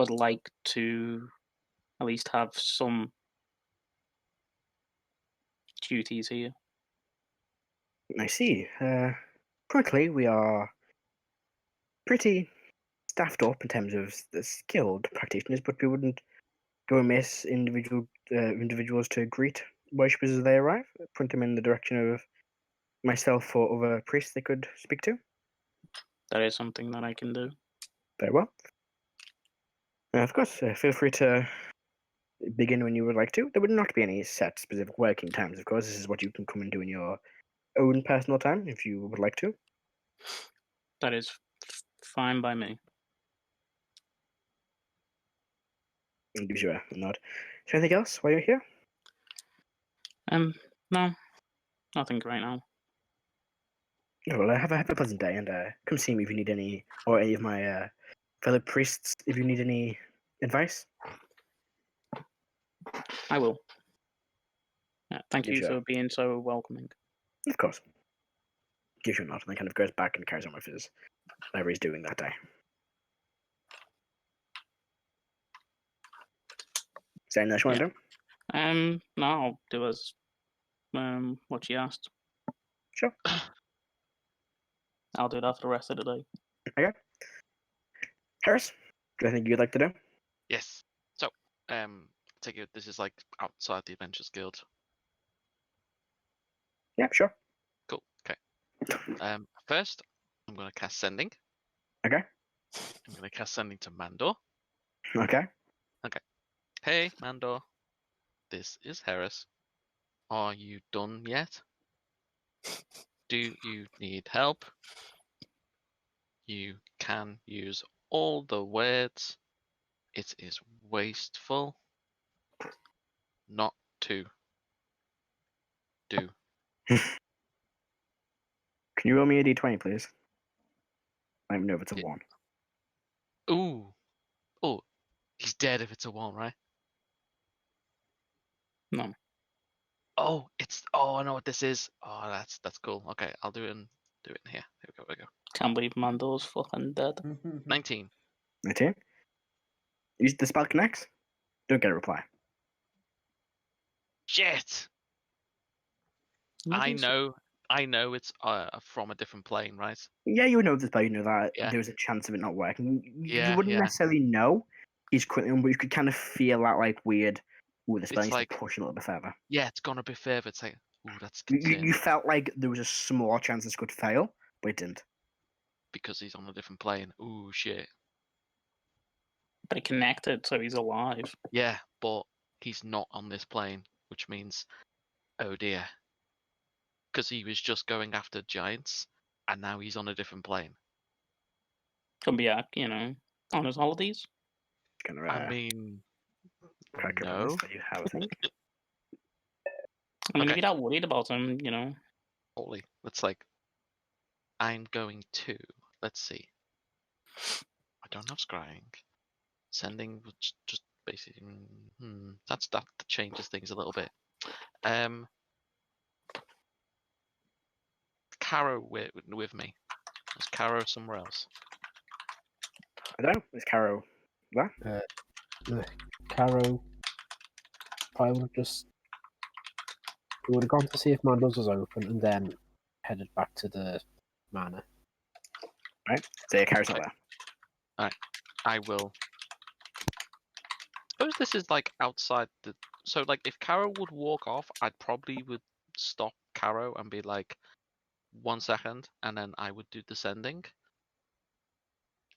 Speaker 2: like to at least have some duties here.
Speaker 1: I see. Currently, we are pretty staffed up in terms of the skilled practitioners, but we wouldn't go amiss individuals to greet worshippers as they arrive, point them in the direction of myself or other priests they could speak to.
Speaker 2: That is something that I can do.
Speaker 1: Very well. Of course, feel free to begin when you would like to. There would not be any set specific working times, of course. This is what you can come and do in your own personal time if you would like to.
Speaker 2: That is fine by me.
Speaker 1: I'll give you a nod. Is there anything else while you're here?
Speaker 2: No, nothing right now.
Speaker 1: Well, have a pleasant day, and come see me if you need any, or any of my fellow priests if you need any advice.
Speaker 2: I will. Thank you
Speaker 1: Sure.
Speaker 2: for being so welcoming.
Speaker 1: Of course. Gives you a nod, and then kind of goes back and carries on with his whatever he's doing that day. Is there anything else you want to do?
Speaker 2: No, I'll do as what she asked.
Speaker 1: Sure.
Speaker 2: I'll do that for the rest of the day.
Speaker 1: Okay. Heris, do you think you'd like to do?
Speaker 3: Yes. So, take it. This is like outside the Adventures Guild.
Speaker 1: Yeah, sure.
Speaker 3: Cool. Okay. First, I'm going to cast Sending.
Speaker 1: Okay.
Speaker 3: I'm going to cast Sending to Mandor.
Speaker 1: Okay.
Speaker 3: Hey, Mandor. This is Heris. Are you done yet? Do you need help? You can use all the words. It is wasteful not to do.
Speaker 1: Can you roll me a d20, please? I don't know if it's a 1.
Speaker 3: Ooh. Oh, he's dead if it's a 1, right?
Speaker 2: No.
Speaker 3: Oh, I know what this is. Oh, that's cool. Okay, I'll do it in here. There we go.
Speaker 2: Can't believe Mando's fucking dead.
Speaker 3: 19.
Speaker 1: 19? Use the spell connects? Don't get a reply.
Speaker 3: Shit! I know it's from a different plane, right?
Speaker 1: Yeah, you would know this, but you know that
Speaker 3: Yeah.
Speaker 1: there's a chance of it not working.
Speaker 3: Yeah,
Speaker 1: you wouldn't
Speaker 3: yeah.
Speaker 1: necessarily know he's quitting, but you could kind of feel that like weird. Ooh, the spell
Speaker 3: It's
Speaker 1: needs
Speaker 3: like-
Speaker 1: to push a little bit further.
Speaker 3: Yeah, it's gonna be further. It's like, ooh, that's
Speaker 1: You
Speaker 3: concerning
Speaker 1: felt like there was a small chance this could fail, but it didn't.
Speaker 3: because he's on a different plane. Ooh, shit.
Speaker 2: But he connected, so he's alive.
Speaker 3: Yeah, but he's not on this plane, which means, oh dear. Because he was just going after giants, and now he's on a different plane.
Speaker 2: Could be on his holidays.
Speaker 1: Kind of,
Speaker 3: I mean,
Speaker 1: crack open
Speaker 3: no.
Speaker 1: this that you have, I think.
Speaker 2: I mean, if
Speaker 3: Okay.
Speaker 2: you're not worried about him,
Speaker 3: Holy, that's like, I'm going to, let's see. I don't have scrying. Sending, which just basically, that changes things a little bit. Karo with me. Is Karo somewhere else?
Speaker 1: I don't know. Is Caro there?
Speaker 5: Caro, I would have gone to see if Mando's was open and then headed back to the manor.
Speaker 1: Right? So yeah, Caro's not there.
Speaker 3: I will. Suppose this is like outside the. So like, if Karo would walk off, I'd probably would stop Karo and be like, 1 second, and then I would do the sending.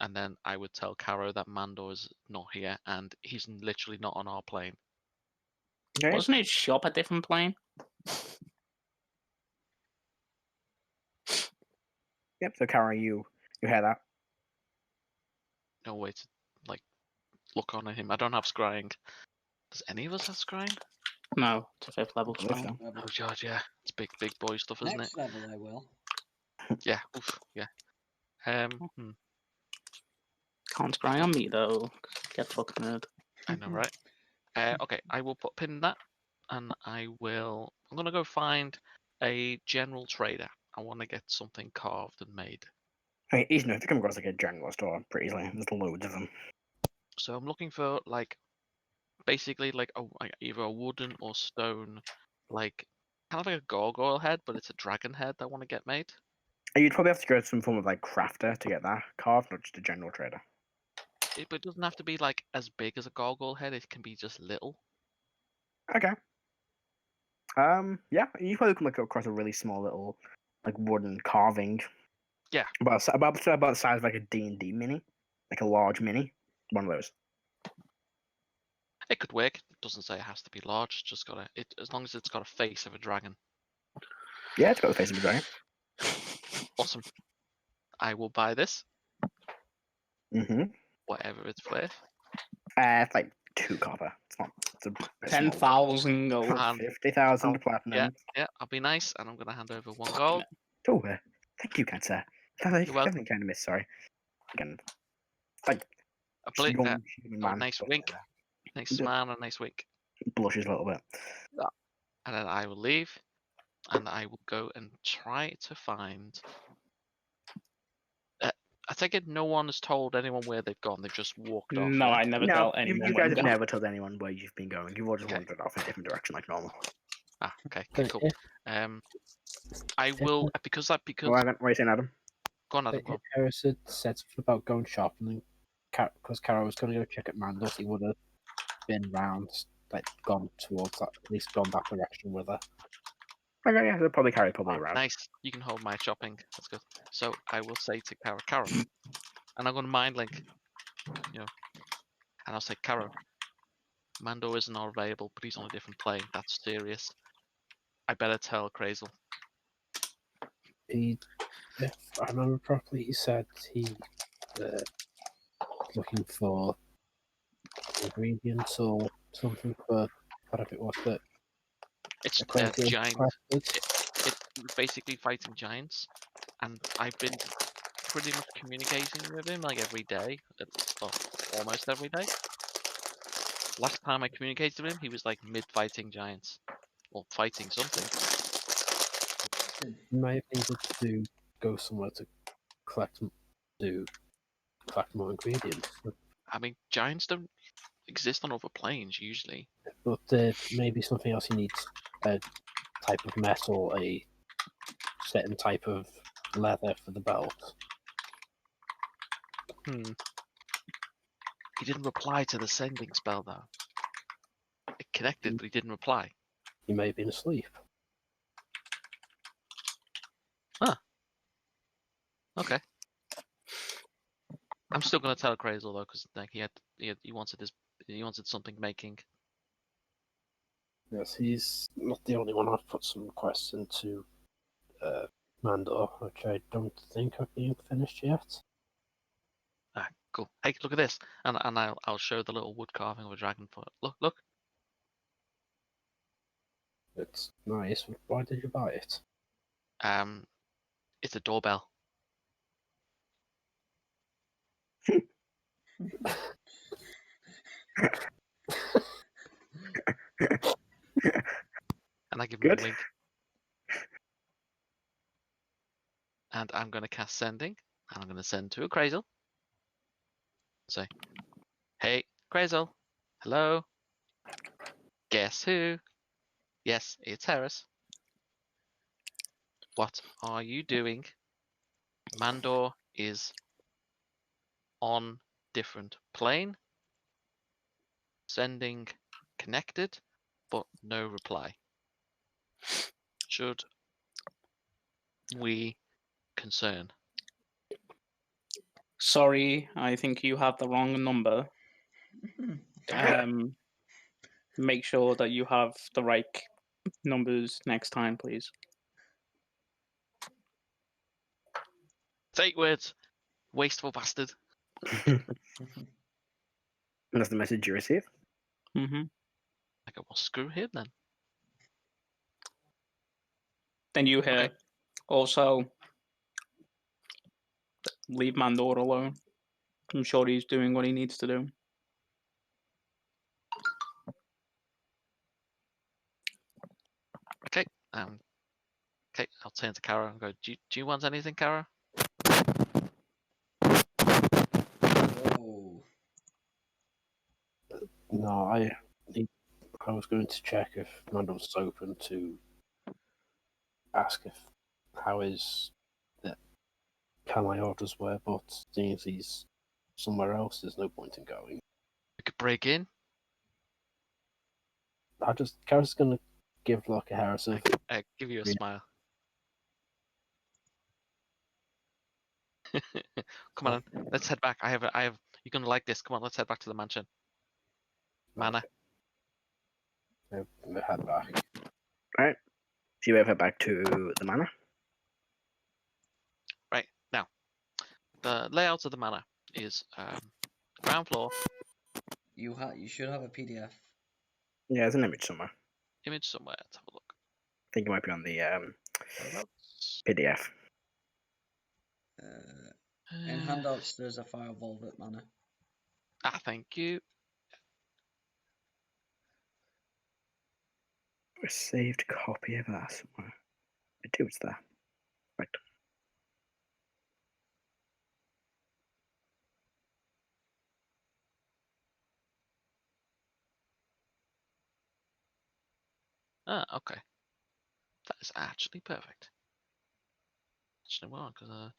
Speaker 3: And then I would tell Karo that Mandor is not here, and he's literally not on our plane.
Speaker 1: Okay.
Speaker 2: Wasn't it shop a different plane?
Speaker 1: Yep. So Kara, you hear that?
Speaker 3: No way to like look on at him. I don't have scrying. Does any of us have scrying?
Speaker 2: No, it's a 5th level
Speaker 1: I believe
Speaker 2: spell.
Speaker 1: so.
Speaker 3: Oh god, yeah. It's big boy stuff, isn't
Speaker 4: Next
Speaker 3: it?
Speaker 4: level, I will.
Speaker 3: Yeah. Oof. Yeah. Hmm.
Speaker 2: Can't scry on me though. Get fucked nerd.
Speaker 3: I know, right? Okay, I will put a pin in that, and I'm gonna go find a general trader. I want to get something carved and made.
Speaker 1: I mean, easy enough to come across like a general store pretty easily. There's loads of them.
Speaker 3: So I'm looking for like, basically like either a wooden or stone, like kind of like a gargoyle head, but it's a dragon head I want to get made.
Speaker 1: You'd probably have to go to some form of like crafter to get that carved, not just a general trader.
Speaker 3: But it doesn't have to be like as big as a gargoyle head. It can be just little.
Speaker 1: Okay. Yeah, you probably come across a really small little like wooden carving.
Speaker 3: Yeah.
Speaker 1: About the size of like a D&D mini, like a large mini, one of those.
Speaker 3: It could work. It doesn't say it has to be large. It's just gotta as long as it's got a face of a dragon.
Speaker 1: Yeah, it's got the face of a dragon.
Speaker 3: Awesome. I will buy this,
Speaker 1: Mm-hmm.
Speaker 3: whatever it's worth.
Speaker 1: It's like 2 copper. It's not. It's a bit small.
Speaker 2: 10,000 gold.
Speaker 3: And
Speaker 1: 50,000 platinum.
Speaker 3: Yeah, I'll be nice, and I'm gonna hand over 1 gold.
Speaker 1: Oh, thank you, kind sir.
Speaker 3: You're welcome.
Speaker 1: Kind of miss. Sorry. Again, like
Speaker 3: A blink.
Speaker 1: young human man.
Speaker 3: Nice wink. Nice smile and a nice wink.
Speaker 1: Blushes a little bit.
Speaker 3: And then I will leave, and I will go and try to find. I take it no one has told anyone where they've gone. They've just walked off.
Speaker 2: No,
Speaker 3: yeah?
Speaker 2: I never
Speaker 1: No,
Speaker 2: tell
Speaker 1: you
Speaker 2: anyone.
Speaker 1: guys
Speaker 2: where
Speaker 1: have
Speaker 2: I'm
Speaker 1: never told anyone where you've been going. You've all just
Speaker 3: Okay.
Speaker 1: wandered off in a different direction like normal.
Speaker 3: Ah, okay,
Speaker 5: But
Speaker 3: cool.
Speaker 5: if,
Speaker 3: I will because
Speaker 1: What are you saying, Adam?
Speaker 3: go on, Adam.
Speaker 5: if
Speaker 3: Go on.
Speaker 5: Heris had said something about going shopping, because Karo was going to go check at Mandos, he would have been round, like gone towards that, at least gone that direction with her.
Speaker 1: Okay, yeah, they'll probably carry
Speaker 3: Ah,
Speaker 1: around.
Speaker 3: nice. You can hold my shopping. That's good. So I will say to Karo, and I'm going to mind link, and I'll say, Karo, Mando isn't not available, but he's on a different plane. That's serious. I better tell Crazel.
Speaker 5: He, if I remember properly, he said he looking for ingredients or something for whatever it was that
Speaker 3: It's
Speaker 5: Cleric
Speaker 3: giant.
Speaker 5: requested.
Speaker 3: It's basically fighting giants, and I've been pretty much communicating with him like every day. Well, almost every day. Last time I communicated with him, he was like mid-fighting giants, or fighting something.
Speaker 5: He may have needed to go somewhere to collect more ingredients.
Speaker 3: I mean, giants don't exist on other planes usually.
Speaker 5: But maybe something else. He needs a type of metal, a certain type of leather for the belt.
Speaker 3: He didn't reply to the sending spell though. It connected, but he didn't reply.
Speaker 5: He may have been asleep.
Speaker 3: Okay. I'm still gonna tell Crazel though, because like he wanted something making.
Speaker 5: Yes, he's not the only one. I've put some requests into Mandor, which I don't think have been finished yet.
Speaker 3: Ah, cool. Hey, look at this, and I'll show the little wood carving of a dragon foot. Look.
Speaker 5: It's nice. Why did you buy it?
Speaker 3: It's a doorbell. And I give him
Speaker 1: Good.
Speaker 3: a wink. And I'm going to cast Sending, and I'm going to send to a Crazel. Say, hey, Crazel, hello. Guess who? Yes, it's Heris. What are you doing? Mandor is on different plane. Sending connected, but no reply. Should we concern?
Speaker 2: Sorry, I think you have the wrong number. Make sure that you have the right numbers next time, please.
Speaker 3: It's 8 words. Wasteful bastard.
Speaker 1: That's the message you receive.
Speaker 2: Mm-hmm.
Speaker 3: I go, well, screw him then.
Speaker 2: Then you hear,
Speaker 3: Okay.
Speaker 2: also, leave Mandor alone. I'm sure he's doing what he needs to do.
Speaker 3: Okay. Okay, I'll turn to Karo and go, do you want anything, Karo?
Speaker 4: Whoa.
Speaker 5: No, I was going to check if Mandor's open to ask if how is that can my orders were, but seeing as he's somewhere else, there's no point in going.
Speaker 3: We could break in.
Speaker 5: Karen's gonna give like a Heris a
Speaker 3: I give you a
Speaker 5: Yeah.
Speaker 3: smile. Come on, let's head back. I have. You're gonna like this. Come on, let's head back to the mansion. Mana.
Speaker 5: head back.
Speaker 1: Right. So you both head back to the manor.
Speaker 3: Right now, the layout of the manor is ground floor.
Speaker 4: You should have a PDF.
Speaker 1: Yeah, there's an image somewhere.
Speaker 3: Image somewhere. Let's have a look.
Speaker 1: I think it might be on the
Speaker 3: Whereabouts?
Speaker 1: PDF.
Speaker 4: In handouts, there's a file vault at Manor.
Speaker 3: Thank you.
Speaker 1: A saved copy of that somewhere. I do, it's there. Right.
Speaker 3: Okay. That is actually perfect. Actually, well, because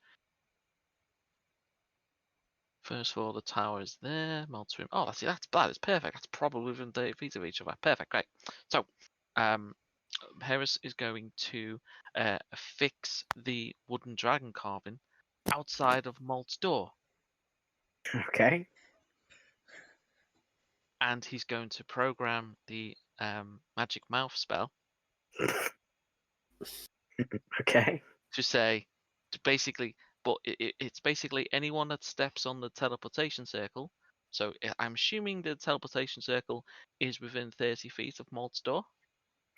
Speaker 3: first of all, the tower is there. Molt's room. Oh, that is perfect. That's probably within 30 feet of each other. Perfect, great. So, Heris is going to fix the wooden dragon carving outside of Molt's door,
Speaker 1: Okay.
Speaker 3: and he's going to program the magic mouth spell
Speaker 1: Okay.
Speaker 3: to say, to basically, but it's basically anyone that steps on the teleportation circle. So I'm assuming the teleportation circle is within 30 feet of Molt's door.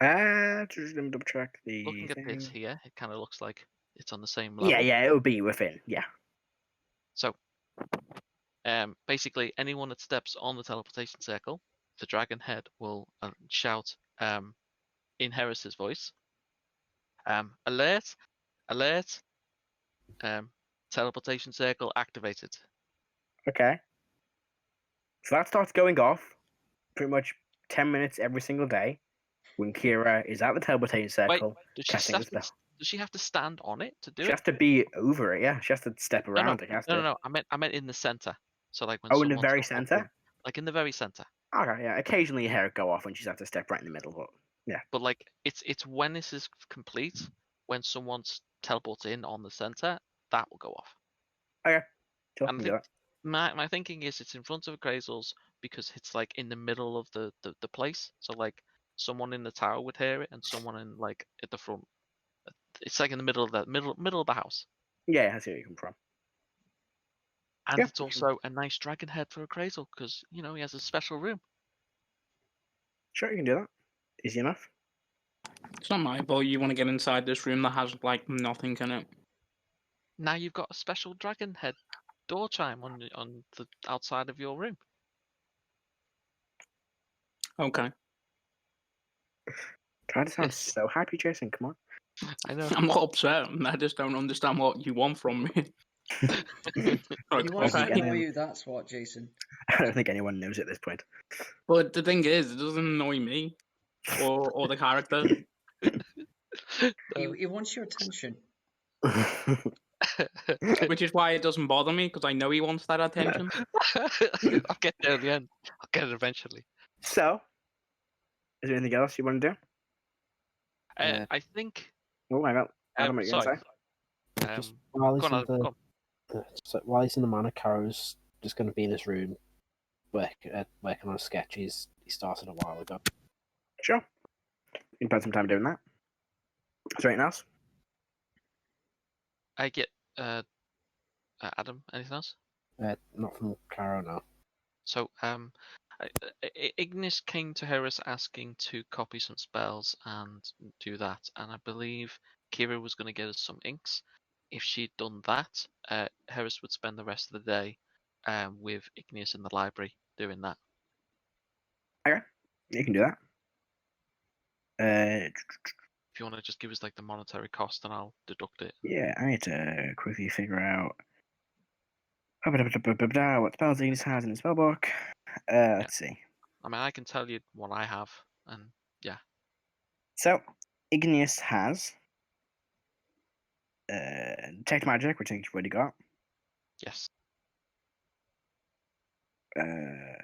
Speaker 1: Just let me double check the
Speaker 3: Looking at this
Speaker 1: thing.
Speaker 3: here, it kind of looks like it's on the same level.
Speaker 1: Yeah, it would be within. Yeah.
Speaker 3: So, basically, anyone that steps on the teleportation circle, the dragon head will shout in Heris's voice, alert, alert, teleportation circle activated.
Speaker 1: Okay. So that starts going off pretty much 10 minutes every single day when Kira is at the teleportation circle.
Speaker 3: Does
Speaker 1: casting the spell.
Speaker 3: she have to stand on it to do
Speaker 1: She
Speaker 3: it?
Speaker 1: has to be over it, yeah. She has to step around it.
Speaker 3: No. I meant in the center. So like when
Speaker 1: Oh, in the
Speaker 3: someone's
Speaker 1: very
Speaker 3: teleporting,
Speaker 1: center?
Speaker 3: like in the very center.
Speaker 1: Okay, yeah. Occasionally her hair go off when she's had to step right in the middle, but yeah.
Speaker 3: But like it's when this is complete, when someone's teleports in on the center, that will go off.
Speaker 1: Okay. Sure,
Speaker 3: And I
Speaker 1: we can do
Speaker 3: think my thinking is it's in front of Grazel's because it's like in the middle of the place. So like someone in the tower would hear it and someone in like at the front. It's like in the middle of middle of the house.
Speaker 1: Yeah, I see where you come from.
Speaker 3: And
Speaker 1: Yeah.
Speaker 3: it's also a nice dragon head for a Grazel because he has a special room.
Speaker 1: Sure, you can do that. Easy enough.
Speaker 2: It's not my fault you want to get inside this room that has, like, nothing in it.
Speaker 3: Now you've got a special dragon head door chime on the outside of your room.
Speaker 2: Okay.
Speaker 1: Try to sound so happy, Jason. Come on.
Speaker 3: I know.
Speaker 2: I'm not upset. I just don't understand what you want from me. Like,
Speaker 4: He wants to
Speaker 1: okay.
Speaker 4: annoy you, that's what, Jason.
Speaker 1: I don't think anyone knows at this point.
Speaker 2: But the thing is, it doesn't annoy me or the character.
Speaker 4: He wants your attention.
Speaker 2: Which is why it doesn't bother me, because I know he wants that attention.
Speaker 3: I'll get there in the end. I'll get it eventually.
Speaker 1: So, is there anything else you want to do?
Speaker 3: I think.
Speaker 1: Oh, I got Adam again.
Speaker 3: Sorry.
Speaker 5: Just while he's
Speaker 3: go on,
Speaker 5: in
Speaker 3: Adam,
Speaker 5: the while he's in the manor, Karo's just going to be in his room, working on a sketch he started a while ago.
Speaker 1: Sure. You can spend some time doing that. Is there anything else?
Speaker 3: I get Adam. Anything else?
Speaker 5: Not from Karo, no.
Speaker 3: So Igneous came to Heris asking to copy some spells and do that, and I believe Kira was going to get us some inks. If she'd done that, Heris would spend the rest of the day with Igneous in the library doing that.
Speaker 1: Okay, you can do that.
Speaker 3: If you want to just give us like the monetary cost, and I'll deduct it.
Speaker 1: Yeah, I need to quickly figure out what spells Igneous has in his spellbook. Let's see.
Speaker 3: I mean, I can tell you what I have, and yeah.
Speaker 1: So, Igneous has Detect Magic, which I think you've already got.
Speaker 3: Yes.
Speaker 1: Hang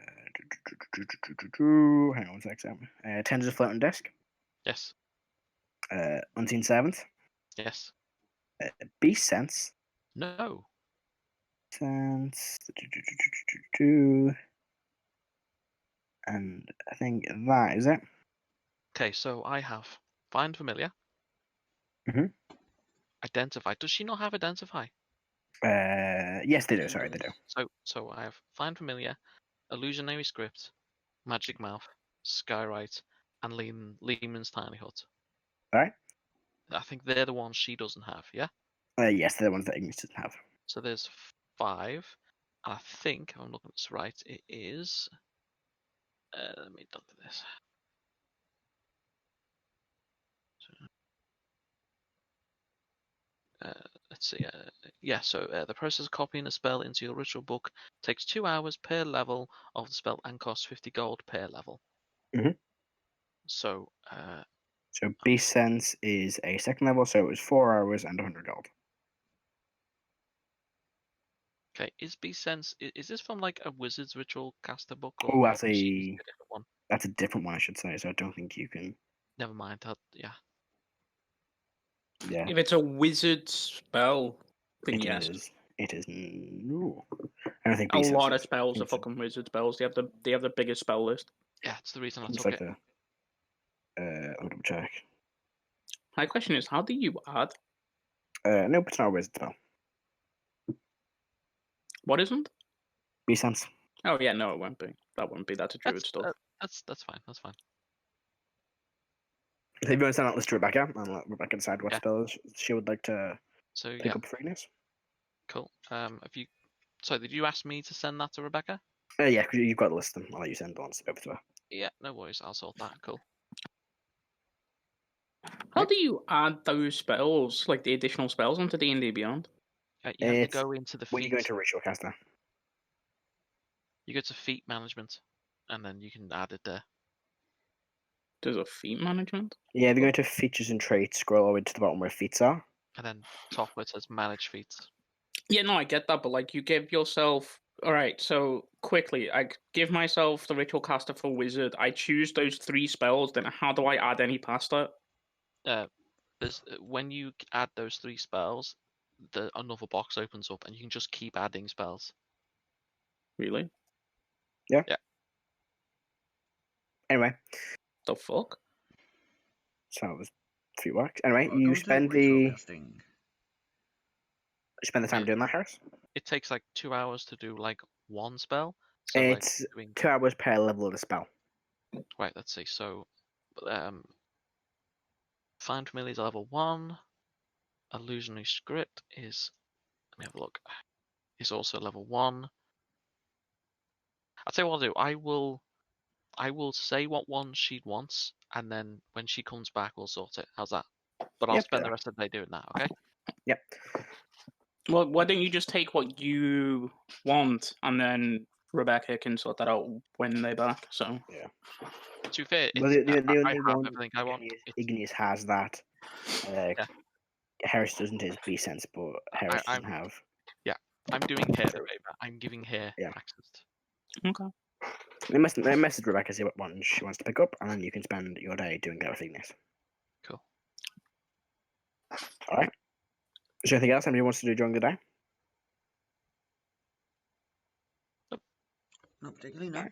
Speaker 1: on one sec, Sam. Tenders of Floating Disc.
Speaker 3: Yes.
Speaker 1: Unseen Servant.
Speaker 3: Yes.
Speaker 1: Beast Sense.
Speaker 3: No.
Speaker 1: Sense. And I think that is it.
Speaker 3: Okay, so I have Find Familiar.
Speaker 1: Mhm.
Speaker 3: Identify. Does she not have Identify?
Speaker 1: Yes, they do. Sorry, they do.
Speaker 3: So I have Find Familiar, Illusionary Script, Magic Mouth, Skywrite, and Lehman's Tiny Hut.
Speaker 1: All right.
Speaker 3: I think they're the ones she doesn't have, yeah?
Speaker 1: Yes, they're the ones that Igneous doesn't have.
Speaker 3: So there's 5. And I think, if I'm looking at this right, it is... let me look at this. Let's see. So the process of copying a spell into your ritual book takes 2 hours per level of the spell and costs 50 gold per level.
Speaker 1: Mhm.
Speaker 3: So...
Speaker 1: So Beast Sense is a second level, so it was 4 hours and 100 gold.
Speaker 3: Okay, is Beast Sense... Is this from like a wizard's ritual caster book?
Speaker 1: Oh,
Speaker 3: or
Speaker 1: that's
Speaker 3: is she
Speaker 1: a
Speaker 3: using different one?
Speaker 1: That's a different one, I should say. So I don't think you can.
Speaker 3: Never mind. Yeah.
Speaker 1: Yeah.
Speaker 2: If it's a wizard spell, then yes.
Speaker 1: It is. No. I don't think
Speaker 2: A
Speaker 1: Beast Sense
Speaker 2: lot of
Speaker 1: is.
Speaker 2: spells are fucking wizard spells. They have the biggest spell list.
Speaker 3: Yeah, it's the reason I
Speaker 1: It's
Speaker 3: took
Speaker 1: like
Speaker 3: it.
Speaker 1: I'll double check.
Speaker 2: My question is, how do you add?
Speaker 1: Nope, it's not a wizard spell.
Speaker 2: What isn't?
Speaker 1: Beast Sense.
Speaker 2: Oh yeah, no, it won't be. That won't be. That's a druid stuff.
Speaker 3: That's fine. That's fine.
Speaker 1: If you want to send that list to Rebecca, and let Rebecca decide what spells she would like to pick up for Igneous.
Speaker 3: Cool. So did you ask me to send that to Rebecca?
Speaker 1: Yeah, because you've got the list, and I'll let you send the ones over to her.
Speaker 3: Yeah, no worries. I'll sort that. Cool.
Speaker 2: How do you add those spells, like the additional spells, onto D&D Beyond?
Speaker 3: You have to go into the feat.
Speaker 1: When you go into Ritual Caster.
Speaker 3: You go to feat management, and then you can add it there.
Speaker 2: There's a feat management?
Speaker 1: Yeah, if you go into features and traits, scroll all the way to the bottom where feats are.
Speaker 3: And then top where it says manage feats.
Speaker 2: Yeah, no, I get that, but like you give yourself... Alright, so quickly, I give myself the Ritual Caster for Wizard. I choose those 3 spells, then how do I add any past that?
Speaker 3: When you add those 3 spells, another box opens up, and you can just keep adding spells.
Speaker 2: Really?
Speaker 1: Yeah.
Speaker 3: Yeah.
Speaker 1: Anyway.
Speaker 2: The fuck?
Speaker 1: So it was 3 works. Anyway,
Speaker 4: Welcome
Speaker 1: you
Speaker 4: to
Speaker 1: spend
Speaker 4: ritual casting.
Speaker 1: spend the time doing that, Heris?
Speaker 3: It takes like 2 hours to do like one spell. So
Speaker 1: it's
Speaker 3: like doing...
Speaker 1: 2 hours per level of the spell.
Speaker 3: Right, let's see. So Find Familiar is level 1. Illusionary Script is... Let me have a look. It's also level 1. I'll tell you what I'll do. I will say what one she wants, and then when she comes back, we'll sort it. How's that? But I'll spend the rest of the day doing that, okay?
Speaker 1: Yep.
Speaker 2: Well, why don't you just take what you want, and then Rebecca can sort that out when they're back, so...
Speaker 1: Yeah.
Speaker 3: To be fair,
Speaker 1: Well, the only
Speaker 3: I have
Speaker 1: one
Speaker 3: everything I want.
Speaker 1: Igneous has that Heris doesn't his be sense, but Heris doesn't have.
Speaker 3: I'm doing hair, Rebeca. I'm giving hair
Speaker 1: Yeah.
Speaker 3: access.
Speaker 2: Okay.
Speaker 1: Message Rebecca, see what one she wants to pick up, and then you can spend your day doing that with Igneous.
Speaker 3: Cool.
Speaker 1: Alright. Is there anything else anybody wants to do during the day?
Speaker 4: Not particularly, no.
Speaker 1: Right.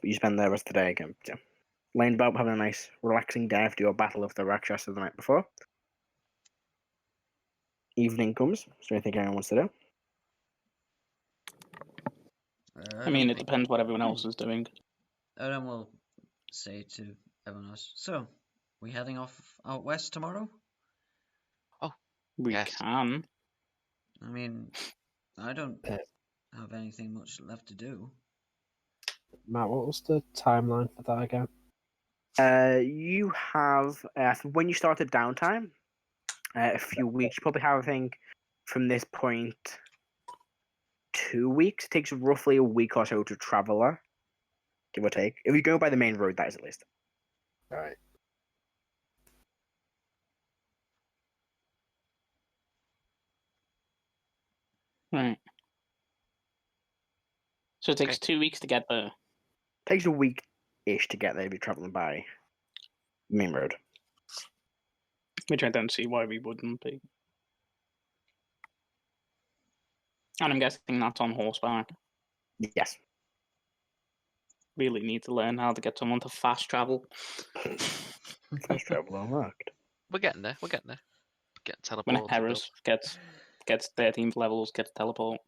Speaker 1: You spend the rest of the day again. Yeah. Laying about having a nice, relaxing day after your battle of the Rakshasa the night before. Evening comes. Is there anything anyone wants to do?
Speaker 2: I mean, it depends what everyone else is doing.
Speaker 4: Erdan will say to everyone else, so, we heading off out west tomorrow?
Speaker 2: We
Speaker 3: Yes.
Speaker 2: can.
Speaker 4: I mean, I don't have anything much left to do.
Speaker 5: Matt, what was the timeline for that again?
Speaker 1: You have, when you started downtime, a few weeks. You probably have, I think, from this point, 2 weeks. It takes roughly a week or so to travel, give or take. If you go by the main road, that is at least.
Speaker 5: Right.
Speaker 2: Right. So it takes 2 weeks to get there.
Speaker 1: Takes a week-ish to get there if you're traveling by main road.
Speaker 2: Which I don't see why we wouldn't be. And I'm guessing that's on horseback.
Speaker 1: Yes.
Speaker 2: Really need to learn how to get someone to fast travel.
Speaker 1: Fast travel unlocked.
Speaker 3: We're getting there. We're getting there. Getting
Speaker 2: When
Speaker 3: teleported.
Speaker 2: Heris gets 13th levels, gets teleport.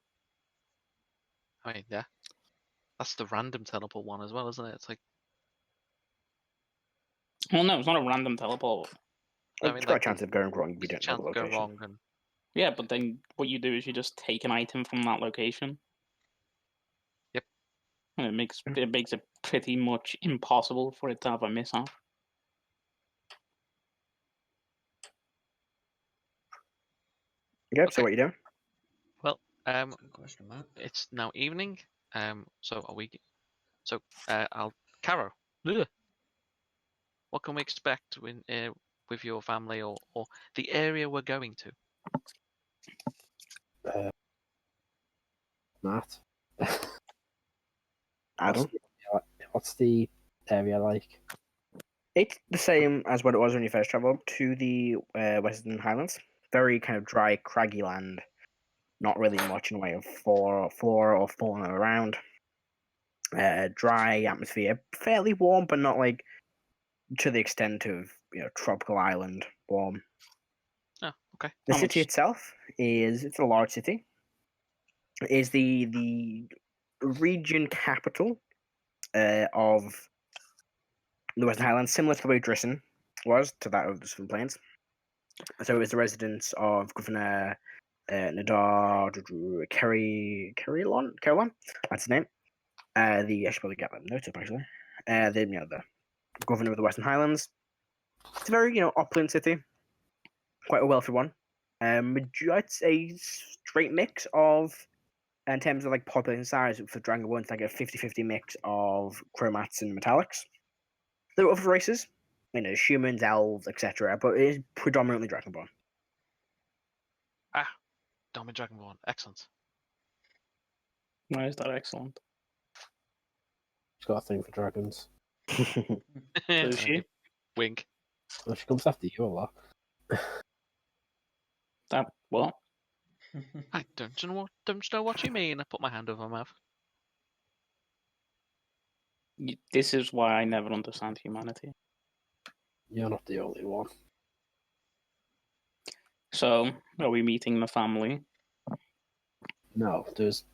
Speaker 3: I mean, yeah. That's the random teleport one as well, isn't it? It's like,
Speaker 2: Well, no, it's not a random teleport.
Speaker 3: I mean,
Speaker 1: It's got
Speaker 3: like,
Speaker 1: a chance of going wrong if you
Speaker 3: there's a
Speaker 1: don't know
Speaker 3: chance
Speaker 1: the
Speaker 3: of going
Speaker 1: location.
Speaker 3: wrong. And
Speaker 2: Yeah, but then what you do is you just take an item from that location.
Speaker 3: Yep.
Speaker 2: And it makes it pretty much impossible for it to have a mishap.
Speaker 1: Yep, so
Speaker 3: Okay.
Speaker 1: what you doing?
Speaker 3: well,
Speaker 4: Good question, Matt.
Speaker 3: it's now evening. So are we? So Karo. Ugh. What can we expect when with your family or the area we're going to?
Speaker 5: Matt?
Speaker 1: Adam?
Speaker 5: What's the area like?
Speaker 1: It's the same as what it was when you first travelled to the Western Highlands. Very kind of dry, craggy land. Not really much in the way of flora or fauna around. Dry atmosphere, fairly warm, but not like to the extent of tropical island warm.
Speaker 3: Oh, okay.
Speaker 1: The
Speaker 2: How
Speaker 1: city
Speaker 2: much-
Speaker 1: itself it's a large city. It is the region capital of the Western Highlands, similar to the way Drissen was to that of the Southern Plains. So it was the residence of Governor Nadar Carilon, that's his name. I should probably get that noted up actually. The governor of the Western Highlands. It's a very opulent city, quite a wealthy one. It's a straight mix of, in terms of like population size for Dragonborn, it's like a 50-50 mix of chromats and metallics. There are other races, humans, elves, etc., but it is predominantly Dragonborn.
Speaker 3: Dominant Dragonborn. Excellent.
Speaker 2: Why is that excellent?
Speaker 5: She's got a thing for dragons.
Speaker 2: Does she?
Speaker 3: Wink.
Speaker 5: Well, she comes after you a lot.
Speaker 2: That what?
Speaker 3: I don't know what you mean. I put my hand over my mouth.
Speaker 2: This is why I never understand humanity.
Speaker 5: You're not the only one.
Speaker 2: So, are we meeting the family?
Speaker 5: No, there's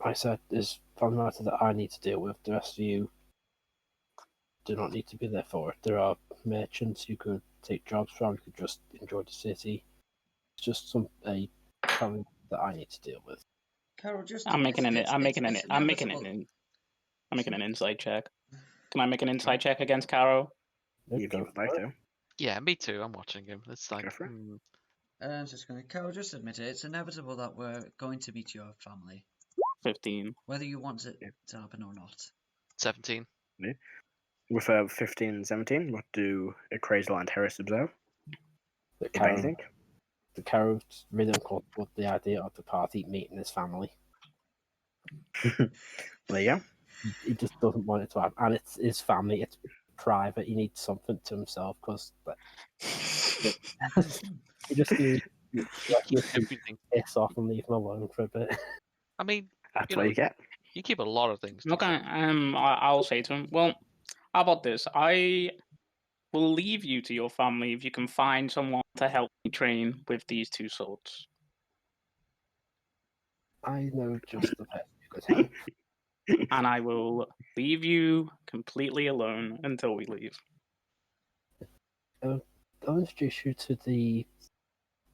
Speaker 5: family matter that I need to deal with. The rest of you do not need to be there for it. There are merchants you could take jobs from. You could just enjoy the city. It's just a family that I need to deal with.
Speaker 4: Carol, just
Speaker 2: I'm making an
Speaker 4: inevitable.
Speaker 2: insight check. Can I make an insight check against Karo?
Speaker 1: If you would like to.
Speaker 3: Yeah, me too. I'm watching him. It's like,
Speaker 1: Go for it.
Speaker 4: I'm just going to, Carol, just admit it. It's inevitable that we're going to meet your family,
Speaker 2: 15.
Speaker 4: whether you want it to happen or not.
Speaker 3: 17.
Speaker 1: With 15 and 17, what do Crazel and Heris observe?
Speaker 5: The
Speaker 1: What do you think?
Speaker 5: Karo's really uncomfortable with the idea of the party meeting his family.
Speaker 1: There you go.
Speaker 5: He just doesn't want it to happen, and it's his family. It's private. He needs something to himself because he just needs
Speaker 3: Everything.
Speaker 5: piss off and leave him alone for a bit.
Speaker 3: I mean,
Speaker 1: That's what you get.
Speaker 3: you keep a lot of things. To
Speaker 2: Okay,
Speaker 3: yourself.
Speaker 2: I'll say to him, well, how about this? I will leave you to your family if you can find someone to help me train with these two swords.
Speaker 5: I know just the best you could help.
Speaker 2: And I will leave you completely alone until we leave.
Speaker 5: I'll introduce you to the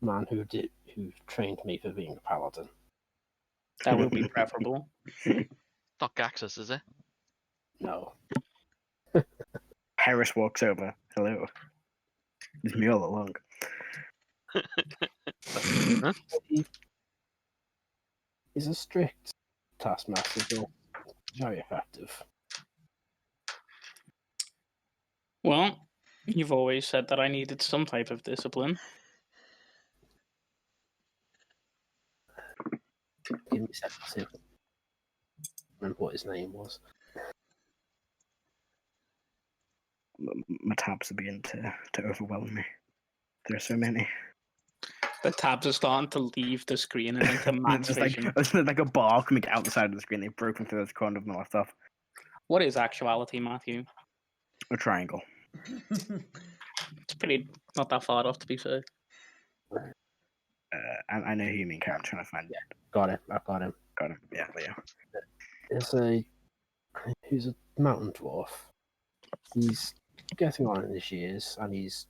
Speaker 5: man who trained me for being a paladin.
Speaker 2: That would be preferable.
Speaker 3: Not Gaxus, is it?
Speaker 5: No,
Speaker 1: Heris walks over. Hello. It's me all along.
Speaker 5: he's a strict taskmaster, but very effective.
Speaker 2: Well, you've always said that I needed some type of discipline.
Speaker 5: Give me a second to remember what his name was.
Speaker 1: My tabs are beginning to overwhelm me. There are so many.
Speaker 2: The tabs are starting to leave the screen and into Matt's
Speaker 1: It's
Speaker 2: vision.
Speaker 1: like a bar coming out the side of the screen. They've broken through the corner of my laptop.
Speaker 2: What is actuality, Matthew?
Speaker 1: A triangle.
Speaker 2: It's pretty not that far off, to be fair.
Speaker 1: I know who you mean, Karen. I'm trying to find it.
Speaker 5: Got it. I've got him.
Speaker 1: Got him. Yeah, there
Speaker 5: He's a mountain dwarf. He's getting on in his years, and he's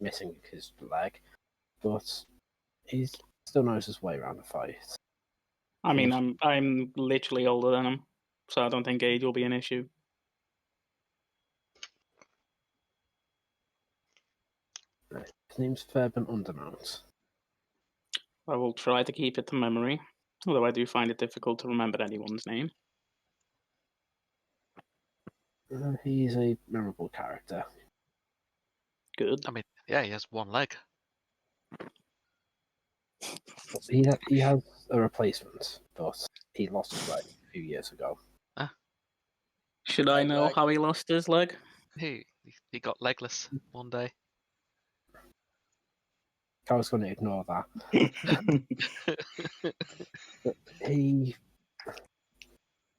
Speaker 5: missing his leg, but he still knows his way around a fight.
Speaker 2: I mean, I'm literally older than him, so I don't think age will be an issue.
Speaker 5: His name's Firblog Undermount.
Speaker 2: I will try to keep it to memory, although I do find it difficult to remember anyone's name.
Speaker 5: He's a memorable character.
Speaker 2: Good.
Speaker 3: I mean, yeah, he has one leg.
Speaker 5: He has a replacement, but he lost his leg a few years ago.
Speaker 2: Should I know
Speaker 4: Leg.
Speaker 2: how he lost his leg?
Speaker 3: He got legless one day.
Speaker 5: I was going to ignore that. But he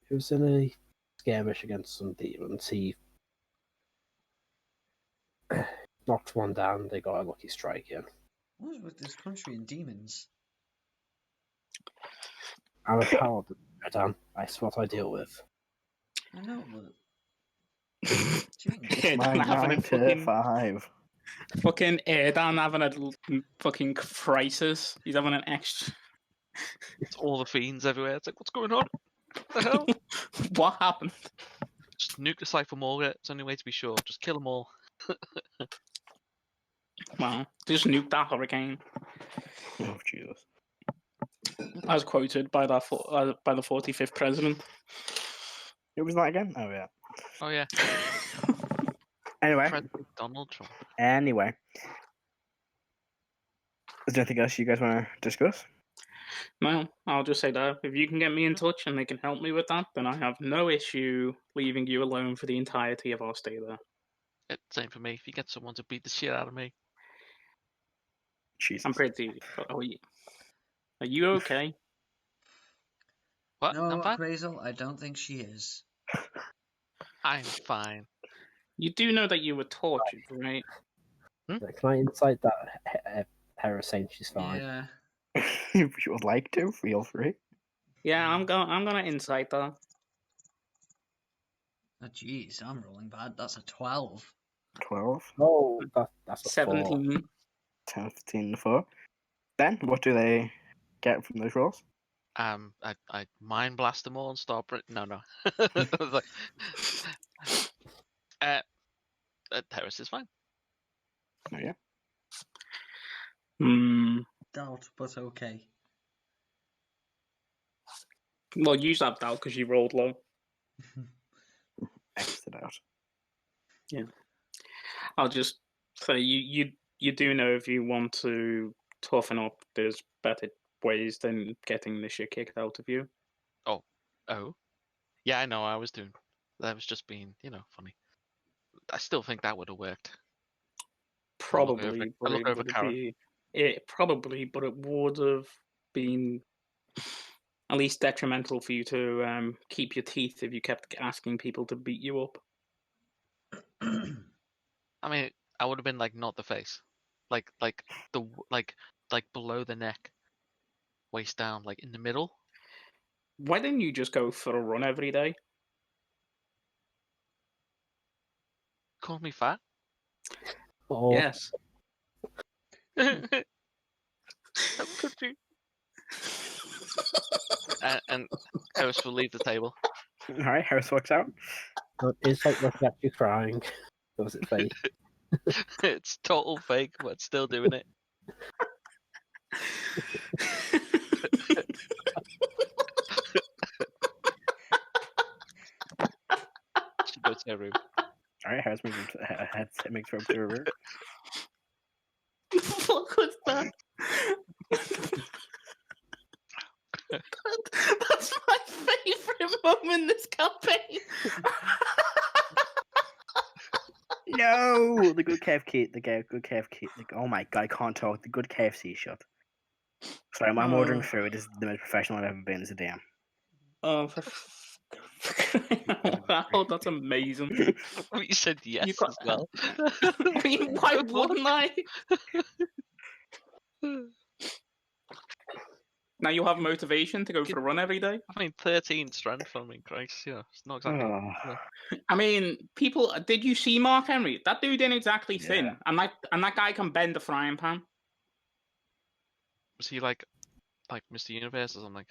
Speaker 5: was in a skirmish against some demons. He knocked one down. They got a lucky strike in.
Speaker 4: What is with this country and demons?
Speaker 5: I'm a paladin, Erdan. That's what I deal with.
Speaker 4: I know, but. Jeez.
Speaker 2: Erdan having a fucking Erdan having a fucking crisis. He's having an extra.
Speaker 3: It's all the fiends everywhere. It's like, what's going on? What the hell?
Speaker 2: What happened?
Speaker 3: Just nuke the Cypher Morgue. It's the only way to be sure. Just kill them all.
Speaker 2: Well, just nuke that hurricane.
Speaker 1: Oh, Jesus.
Speaker 2: As quoted by the 45th president.
Speaker 1: Who was that again? Oh, yeah.
Speaker 3: Oh yeah.
Speaker 1: Anyway.
Speaker 3: President Donald Trump.
Speaker 1: Anyway. Is there anything else you guys want to discuss?
Speaker 2: No, I'll just say that if you can get me in touch and they can help me with that, then I have no issue leaving you alone for the entirety of our stay there.
Speaker 3: Yeah, same for me. If you get someone to beat the shit out of me.
Speaker 1: Jesus.
Speaker 2: I'm pretty. Are you okay?
Speaker 3: What?
Speaker 4: No,
Speaker 3: I'm fine.
Speaker 4: Razel, I don't think she is.
Speaker 3: I'm fine.
Speaker 2: You do know that you were tortured, right?
Speaker 5: Can I incite that Heris saying she's fine?
Speaker 4: Yeah.
Speaker 1: If you would like to, feel free.
Speaker 2: Yeah, I'm gonna insight that.
Speaker 4: Oh, jeez, I'm rolling bad. That's a 12.
Speaker 1: 12,
Speaker 5: Oh, that's a
Speaker 2: 17.
Speaker 1: 10, 15, 4. Then, what do they get from those rolls?
Speaker 3: I mind blast them all and start. No. I was like, Heris is fine.
Speaker 1: Oh, yeah.
Speaker 4: Doubt, but okay.
Speaker 2: Well, use that doubt because you rolled low.
Speaker 1: X'd it out.
Speaker 2: Yeah. I'll just say you you do know if you want to toughen up, there's better ways than getting the shit kicked out of you.
Speaker 3: Oh, yeah, I know. I was doing. That was just being, funny. I still think that would have worked.
Speaker 2: Probably,
Speaker 3: I look over Karo.
Speaker 2: Probably, but it would have been at least detrimental for you to keep your teeth if you kept asking people to beat you up.
Speaker 3: I mean, I would have been like not the face, like below the neck, waist down, like in the middle.
Speaker 2: Why didn't you just go for a run every day?
Speaker 3: Call me fat.
Speaker 5: Oh,
Speaker 2: Yes.
Speaker 3: That could be. And Heris will leave the table.
Speaker 1: All right, Heris walks out.
Speaker 5: it's like looking at you crying. Or was it fake?
Speaker 3: It's total fake, but still doing it. She goes to her room.
Speaker 1: All right, Heris makes her up to her room.
Speaker 2: What was that? That's my favourite moment in this campaign.
Speaker 1: No, the good KFC, good KFC. Oh my god, I can't talk. The good KFC shot. Sorry, I'm ordering food. This is the most professional I've ever been as a DM.
Speaker 2: Oh, wow, that's amazing.
Speaker 3: You said yes as well.
Speaker 2: I mean, why wouldn't I? Now you have motivation to go for a run every day.
Speaker 3: I mean, 13 strength. I mean, Christ, it's not exactly.
Speaker 1: Oh.
Speaker 2: I mean, people. Did you see Mark Henry? That dude ain't exactly thin,
Speaker 1: Yeah.
Speaker 2: and that guy can bend a frying pan.
Speaker 3: Was he like Mr. Universe or something?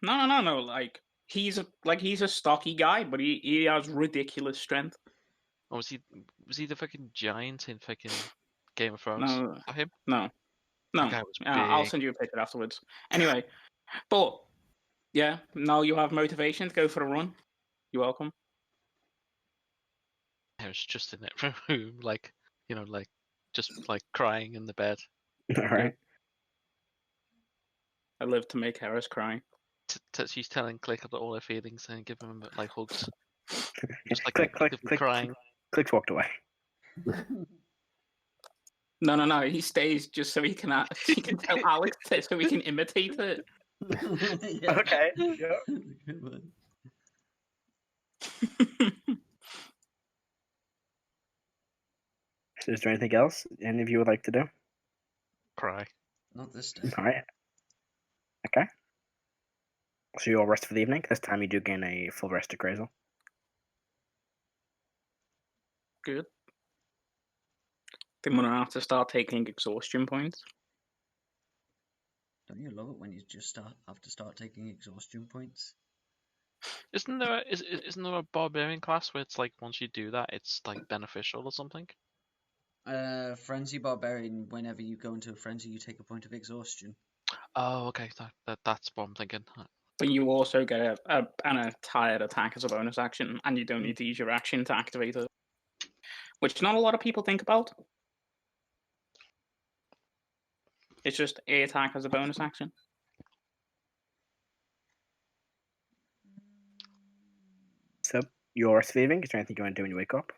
Speaker 2: No. Like he's a stocky guy, but he has ridiculous strength.
Speaker 3: Or was he the fucking giant in fucking Game of Thrones?
Speaker 2: No,
Speaker 3: Him?
Speaker 2: no.
Speaker 3: That guy was big.
Speaker 2: I'll send you a picture afterwards. Anyway, but yeah, now you have motivation to go for a run. You're welcome.
Speaker 3: I was just in that room, just crying in the bed.
Speaker 1: All right.
Speaker 2: I live to make Heris cry.
Speaker 3: She's telling Click about all her feelings and giving him hugs. Just
Speaker 1: Click,
Speaker 3: crying.
Speaker 1: Click's walked away.
Speaker 2: No. He stays just so he can tell Alex this, so we can imitate it.
Speaker 1: Okay. Yeah. So is there anything else any of you would like to do?
Speaker 3: Cry.
Speaker 4: Not this time.
Speaker 1: All right. Okay. So you'll rest for the evening. This time you do gain a full rest appraisal.
Speaker 2: Good. Then we're gonna have to start taking exhaustion points.
Speaker 4: Don't you love it when you just have to start taking exhaustion points?
Speaker 3: Isn't there a barbarian class where it's like once you do that, it's like beneficial or something?
Speaker 4: Frenzy Barbarian, whenever you go into a frenzy, you take a point of exhaustion.
Speaker 3: Oh, okay. That's what I'm thinking.
Speaker 2: But you also get an tired attack as a bonus action, and you don't need to use your action to activate it. Which not a lot of people think about. It's just a attack as a bonus action.
Speaker 1: So you're sleeping. Is there anything you want to do when you wake up?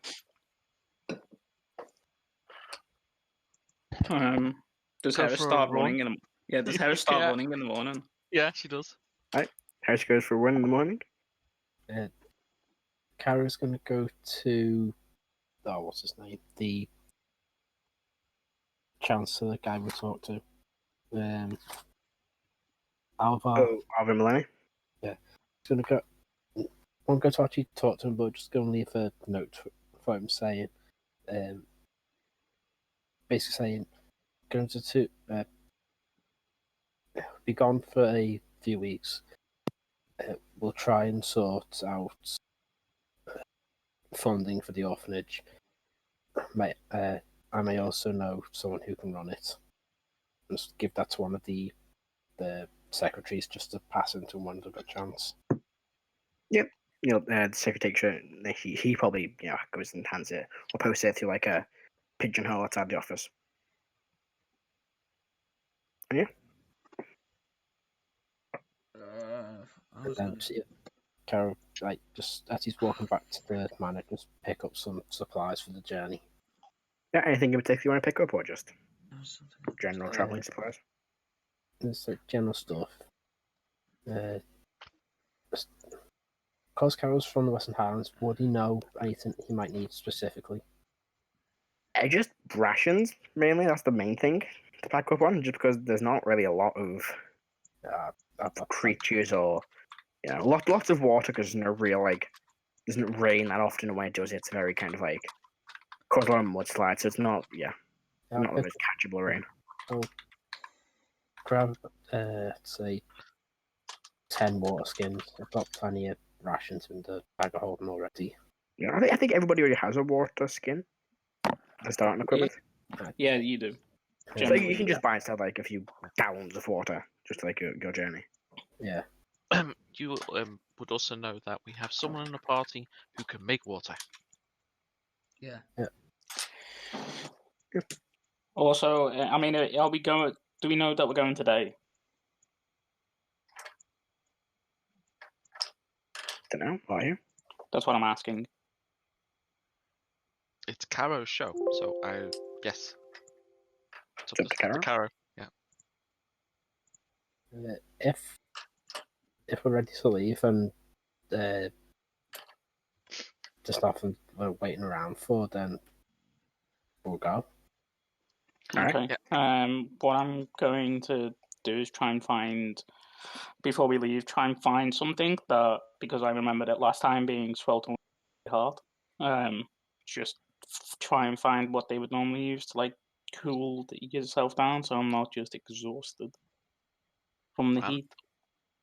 Speaker 2: Does
Speaker 3: Go
Speaker 2: Heris
Speaker 3: for a
Speaker 2: start
Speaker 3: run?
Speaker 2: running does Heris start
Speaker 3: Yeah.
Speaker 2: running in the morning?
Speaker 3: Yeah, she does.
Speaker 1: Heris goes for a run in the morning.
Speaker 5: Karo's going to go to... Oh, what's his name? The Chancellor, the guy we talked to. Alvar.
Speaker 1: Oh, Alvin Maloney.
Speaker 5: He's going to go... I won't go to actually talk to him, but just going to leave a note for him saying... basically saying... Going to be gone for a few weeks. We'll try and sort out funding for the orphanage. I may also know someone who can run it. Just give that to one of the secretaries just to pass into when they've got a chance.
Speaker 1: Yep. The secretary, he probably goes and hands it or posts it through like a pigeonhole outside the office. Yeah.
Speaker 4: I was
Speaker 5: Then
Speaker 4: gonna...
Speaker 5: see Karo, like, just as he's walking back to the manor, just pick up some supplies for the journey.
Speaker 1: Yeah, anything in particular you want to pick up, or just
Speaker 4: there was something else.
Speaker 1: general traveling supplies?
Speaker 5: There's like general stuff. Because Karo's from the Western Highlands, would he know anything he might need specifically?
Speaker 1: Just rations, mainly. That's the main thing to pack up on, just because there's not really a lot of creatures or, lots of water, because there's no real, doesn't rain that often when it does. It's very kind of cause a lot of mudslides, so it's not, not the most catchable rain.
Speaker 5: I'll grab, say, 10 water skins. I've got plenty of rations in the bag of holding already.
Speaker 1: Yeah, I think everybody already has a water skin. The starting equipment.
Speaker 2: Yeah, you do.
Speaker 1: So you
Speaker 2: Generally,
Speaker 1: can just buy stuff like a few gallons of water, just like your journey.
Speaker 5: Yeah.
Speaker 3: You would also know that we have someone in the party who can make water.
Speaker 4: Yeah.
Speaker 2: Also, I mean, are we going? Do we know that we're going today?
Speaker 1: Don't know. Are you?
Speaker 2: That's what I'm asking.
Speaker 3: It's Karo's show, so yes. It's
Speaker 1: It's up to Karo?
Speaker 3: Karo. Yeah.
Speaker 5: If we're ready to leave and just nothing we're waiting around for, then we'll go.
Speaker 2: Okay. What I'm going to do is try and find, before we leave, try and find something that, because I remember that last time being sweltering hard. Just try and find what they would normally use to cool yourself down, so I'm not just exhausted from the heat.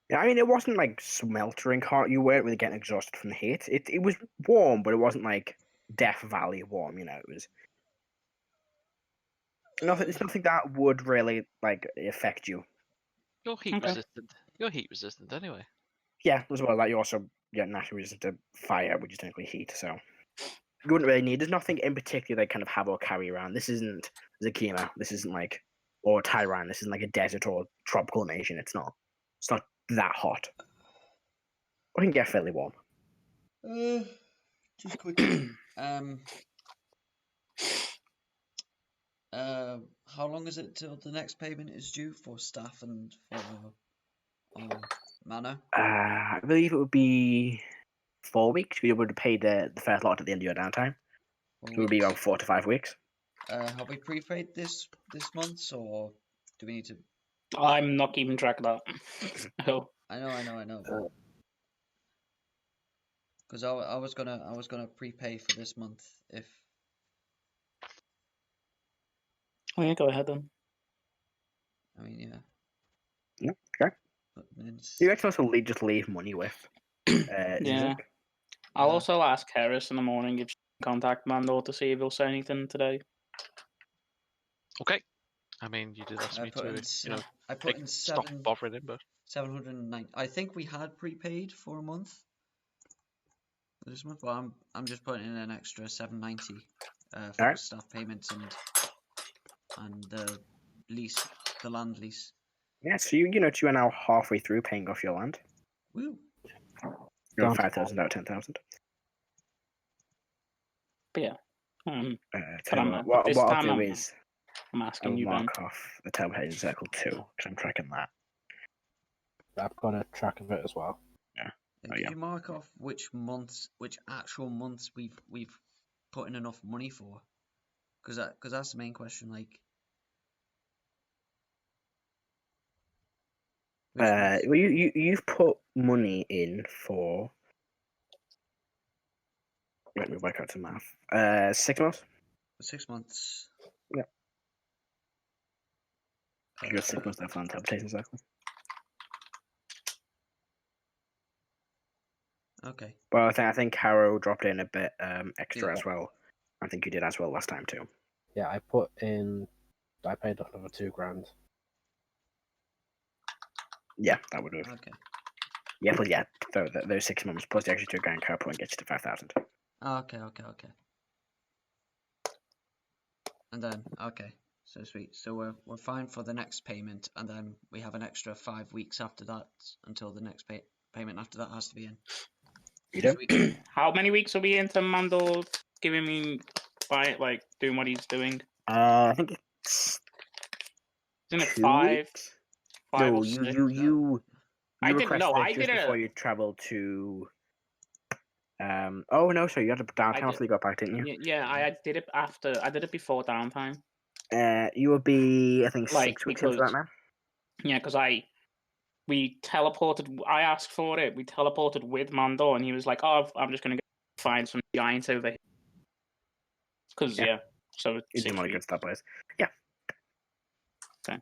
Speaker 1: Yeah, I mean, it wasn't sweltering hot. You weren't really getting exhausted from the heat. It was warm, but it wasn't Death Valley warm. It was nothing. It's nothing that would really affect you.
Speaker 3: You're heat resistant. You're heat resistant anyway.
Speaker 1: Yeah, as well. You also naturally resistant to fire, which is technically heat. So you wouldn't really need. There's nothing in particular they kind of have or carry around. This isn't Zakima. This isn't or Tyran. This isn't a desert or tropical nation. It's not. It's not that hot. But it can get fairly warm.
Speaker 4: Just quickly. How long is it till the next payment is due for staff and for mana?
Speaker 1: I believe it would be 4 weeks. We would pay the first lot at the end of your downtime. It would be about 4 to 5 weeks.
Speaker 4: Have we prepaid this month, or do we need to?
Speaker 2: I'm not keeping track of that. Oh.
Speaker 4: I know. Because I was gonna prepay for this month if.
Speaker 2: Oh yeah, go ahead then.
Speaker 4: I mean, yeah.
Speaker 1: Yeah, okay. You actually also just leave money with.
Speaker 2: Yeah.
Speaker 1: Zizek.
Speaker 2: I'll also ask Heris in the morning if she can contact Mandor to see if he'll say anything today.
Speaker 3: Okay. I mean, you did ask me to,
Speaker 4: I put in
Speaker 3: stop bothering him, but
Speaker 4: 709. I think we had prepaid for a month. For this month, well, I'm just putting in an extra 790 for staff payments and the lease, the land lease.
Speaker 1: Yeah, so you are now halfway through paying off your land.
Speaker 4: Woo!
Speaker 1: You're 5,000 out of 10,000.
Speaker 2: But yeah.
Speaker 1: What I'll do is
Speaker 2: I'm asking
Speaker 1: I'll
Speaker 2: you, Ben.
Speaker 1: mark off the teleportation circle 2 because I'm tracking that.
Speaker 5: I've got a track of it as well.
Speaker 1: Yeah.
Speaker 4: Did you mark off which actual months we've put in enough money for? Because that's the main question.
Speaker 1: Well, you've put money in for. Let me work out some math. 6 months.
Speaker 4: 6 months.
Speaker 1: Yeah. You got 6 months left on teleportation cycle.
Speaker 4: Okay.
Speaker 1: Well, I think Karo dropped in a bit extra as well. I think you did as well last time too.
Speaker 5: Yeah, I paid another $2,000.
Speaker 1: Yeah, that would have.
Speaker 4: Okay.
Speaker 1: Yeah, but yeah, those 6 months plus the extra $2,000 Karo point gets you to 5,000.
Speaker 4: Okay. And then, okay, so sweet. So we're fine for the next payment, and then we have an extra 5 weeks after that until the next payment after that has to be in.
Speaker 1: You do?
Speaker 4: Sweet.
Speaker 2: How many weeks are we into Mandel giving me doing what he's doing?
Speaker 1: I think it's
Speaker 2: Isn't it
Speaker 1: 2
Speaker 2: five?
Speaker 1: weeks.
Speaker 2: 5
Speaker 1: No,
Speaker 2: or
Speaker 1: you
Speaker 2: 6?
Speaker 1: you
Speaker 2: I didn't
Speaker 1: requested
Speaker 2: know.
Speaker 1: it
Speaker 2: I
Speaker 1: just
Speaker 2: did
Speaker 1: before
Speaker 2: it.
Speaker 1: you travelled to. Oh no, sorry, you had a downtime
Speaker 2: did-
Speaker 1: after you got back, didn't you?
Speaker 2: Yeah, I did it after. I did it before downtime.
Speaker 1: You will be, I think,
Speaker 2: Like,
Speaker 1: 6 weeks into that now.
Speaker 2: Yeah, because we teleported. I asked for it. We teleported with Mando, and he was like, "Oh, I'm just gonna go find some giants over here." Because
Speaker 1: Yeah.
Speaker 2: so
Speaker 1: You didn't want to go to that place. Yeah.
Speaker 2: Okay.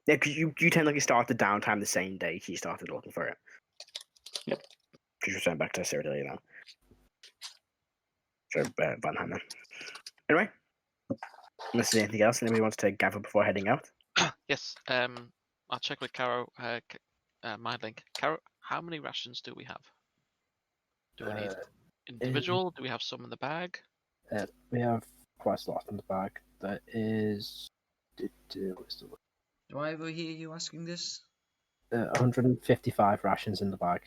Speaker 1: Yeah, because you technically started downtime the same day he started looking for it.
Speaker 2: Yep.
Speaker 1: Because you're sent back to Cyrodiil now. So, Vanheim then. Anyway, unless there's anything else anybody wants to gather before heading out.
Speaker 3: Yes. I'll check with Karo. My link. Karo, how many rations do we have? Do we need individual? Do we have some in the bag?
Speaker 5: We have quite a lot in the bag. There is. What's the
Speaker 4: Do I overhear you asking this?
Speaker 5: 155 rations in the bag.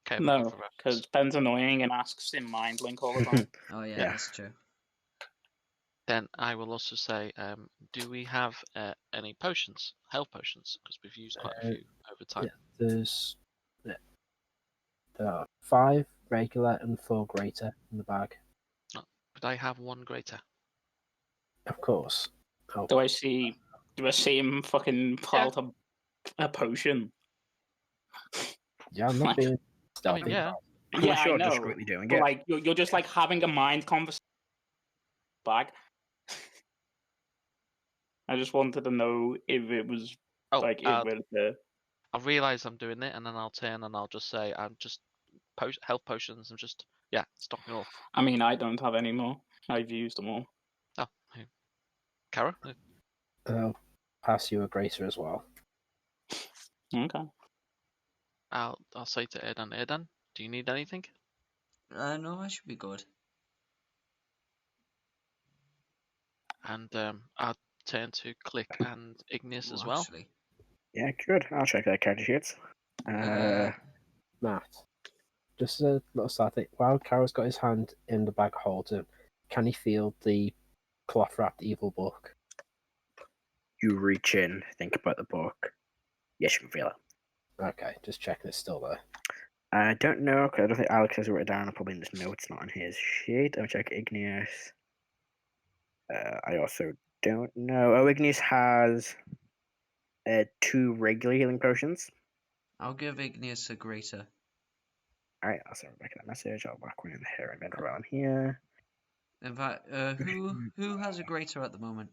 Speaker 3: Okay, we'll go
Speaker 2: no,
Speaker 3: for rations.
Speaker 2: because Ben's annoying and asks in mind link all the time.
Speaker 4: Oh yeah,
Speaker 1: Yeah.
Speaker 4: that's true.
Speaker 3: Then I will also say, do we have any potions, health potions? Because we've used quite a few over time.
Speaker 5: There are 5 regular and 4 greater in the bag.
Speaker 3: Could I have 1 greater?
Speaker 5: Of course. Oh,
Speaker 2: Do I see him fucking pull out a potion?
Speaker 5: yeah, I'm not being
Speaker 3: I
Speaker 5: stealthy.
Speaker 3: mean, yeah.
Speaker 1: Unless
Speaker 2: I
Speaker 1: you're
Speaker 2: know.
Speaker 1: discreetly doing
Speaker 2: But
Speaker 1: it.
Speaker 2: like you're just like having a mind conversation. Bag. I just wanted to know if it was
Speaker 3: Oh,
Speaker 2: like
Speaker 3: I'll realise I'm doing it, and then I'll turn and I'll just say I'm just health potions. I'm just stocking up.
Speaker 2: I mean, I don't have any more. I've used them all.
Speaker 3: Oh, Kara?
Speaker 5: I'll pass you a greater as well.
Speaker 2: Okay.
Speaker 3: I'll say to Erdan, do you need anything?
Speaker 4: No, I should be good.
Speaker 3: And I'll turn to Click and Igneous as well.
Speaker 4: Actually.
Speaker 1: Yeah, good. I'll check their character sheets.
Speaker 5: Matt, just a little side thing. While Karo's got his hand in the bag holding, can he feel the cloth-wrapped evil book?
Speaker 1: You reach in, think about the book. Yes, you can feel it.
Speaker 5: Okay, just checking it's still there.
Speaker 1: I don't know, because I don't think Alex has written it down. Probably in his notes, not on his sheet. I'll check Igneous. I also don't know. Oh, Igneous has 2 regular healing potions.
Speaker 4: I'll give Igneous a greater.
Speaker 1: Alright, I'll send Rebecca that message. I'll whack one in here and while I'm here.
Speaker 4: In fact, who has a greater at the moment?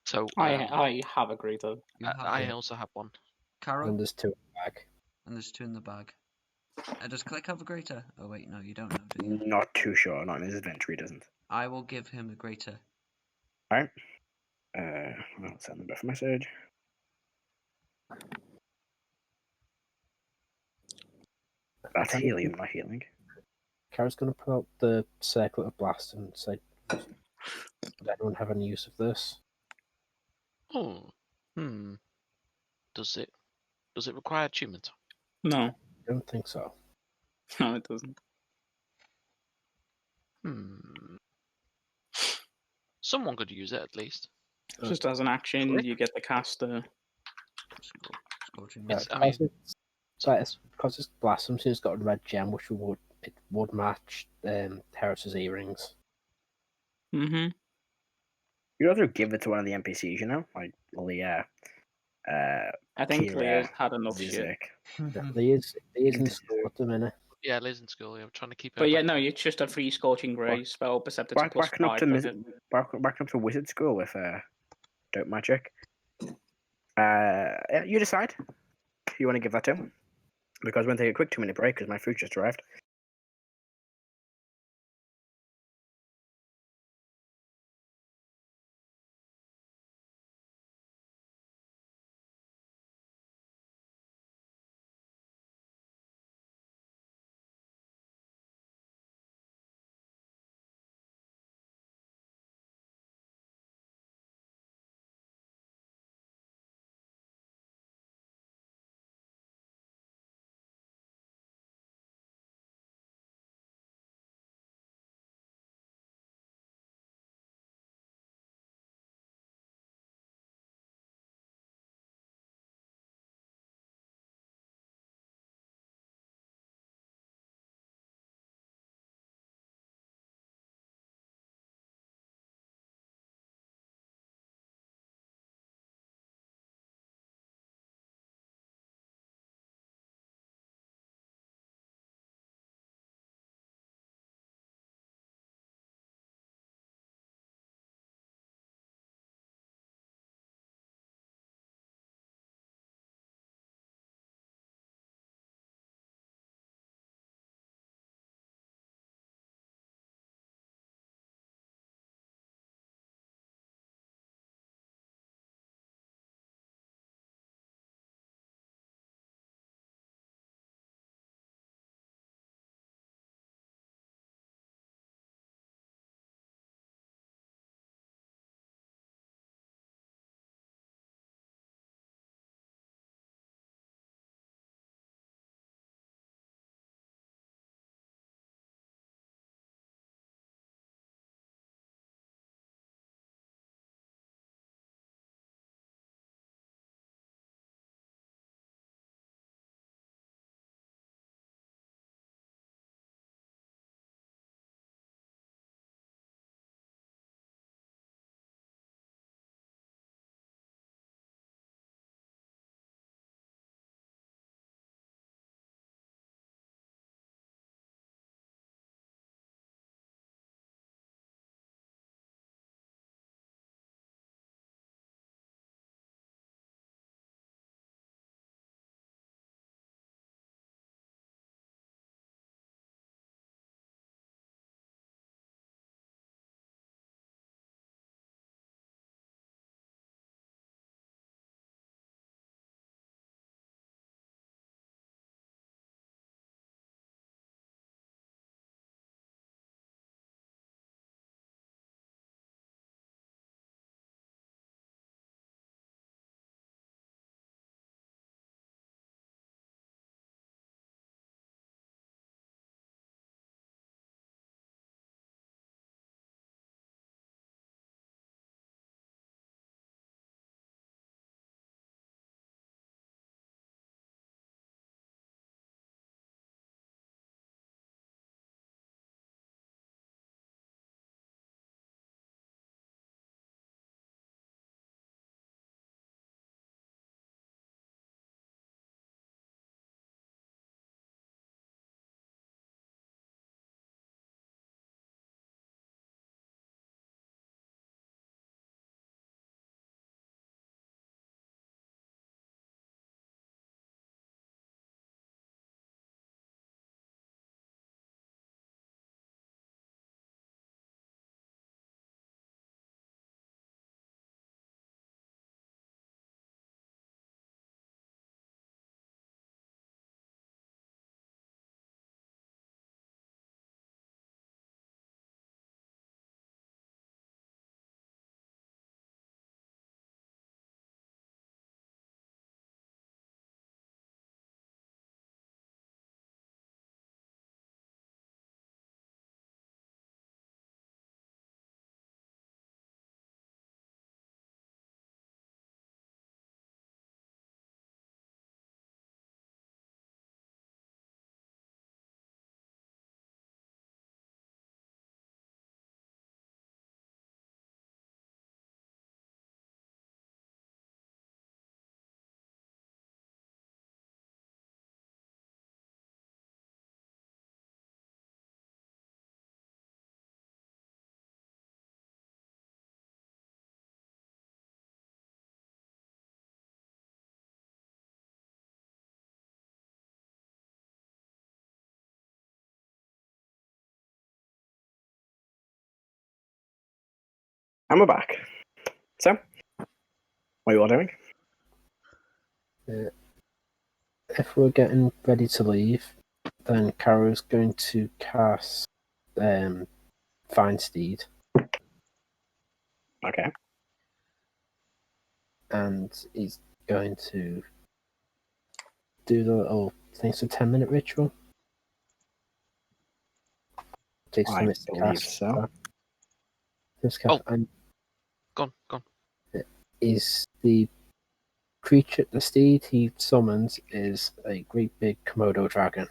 Speaker 3: So
Speaker 2: I have a greater.
Speaker 4: You have
Speaker 3: I
Speaker 4: one.
Speaker 3: also have one.
Speaker 4: Karo?
Speaker 5: And there's 2 in the bag.
Speaker 4: And there's 2 in the bag. Does Click have a greater? Oh wait, no, you don't know, do you?
Speaker 1: Not too sure. Not in his inventory, doesn't.
Speaker 4: I will give him a greater.
Speaker 1: Alright. I'll send them both a message. That's
Speaker 5: Can
Speaker 1: helium, not healing.
Speaker 5: Karo's going to pull out the circlet of blast and say, does anyone have any use of this?
Speaker 3: Oh, Does it require attunement?
Speaker 2: No,
Speaker 5: I don't think so.
Speaker 2: no, it doesn't.
Speaker 3: Someone could use it at least.
Speaker 2: Just as an action, you get the caster.
Speaker 4: Scorching
Speaker 3: It's-
Speaker 4: red.
Speaker 3: I mean-
Speaker 5: Because it's blasphemy, it's got a red gem, which would match Heris's earrings.
Speaker 2: Mm-hmm.
Speaker 1: You also give it to one of the NPCs, you know? Like Leah.
Speaker 2: I think
Speaker 1: Kira,
Speaker 2: Leah's had enough shit.
Speaker 1: Zizek.
Speaker 5: He is in school at the minute.
Speaker 3: Yeah, Liz in school. Yeah, I'm trying to keep her.
Speaker 2: But yeah,
Speaker 3: back.
Speaker 2: no, it's just a free Scorching Grey spell, Perceptive plus
Speaker 1: Backing up
Speaker 2: 5.
Speaker 1: backing up to wizard school with dope magic. Yeah, you decide who you want to give that to. Because we're going to take a quick 2-minute break because my food just arrived. And we're back. So, what are you all doing?
Speaker 5: If we're getting ready to leave, then Karo's going to cast Find Steed.
Speaker 1: Okay.
Speaker 5: And he's going to do the little, I think it's a 10-minute ritual. Takes 10 minutes to cast.
Speaker 1: So.
Speaker 5: And
Speaker 3: Go on.
Speaker 5: is the creature, the steed he summons is a great big Komodo dragon.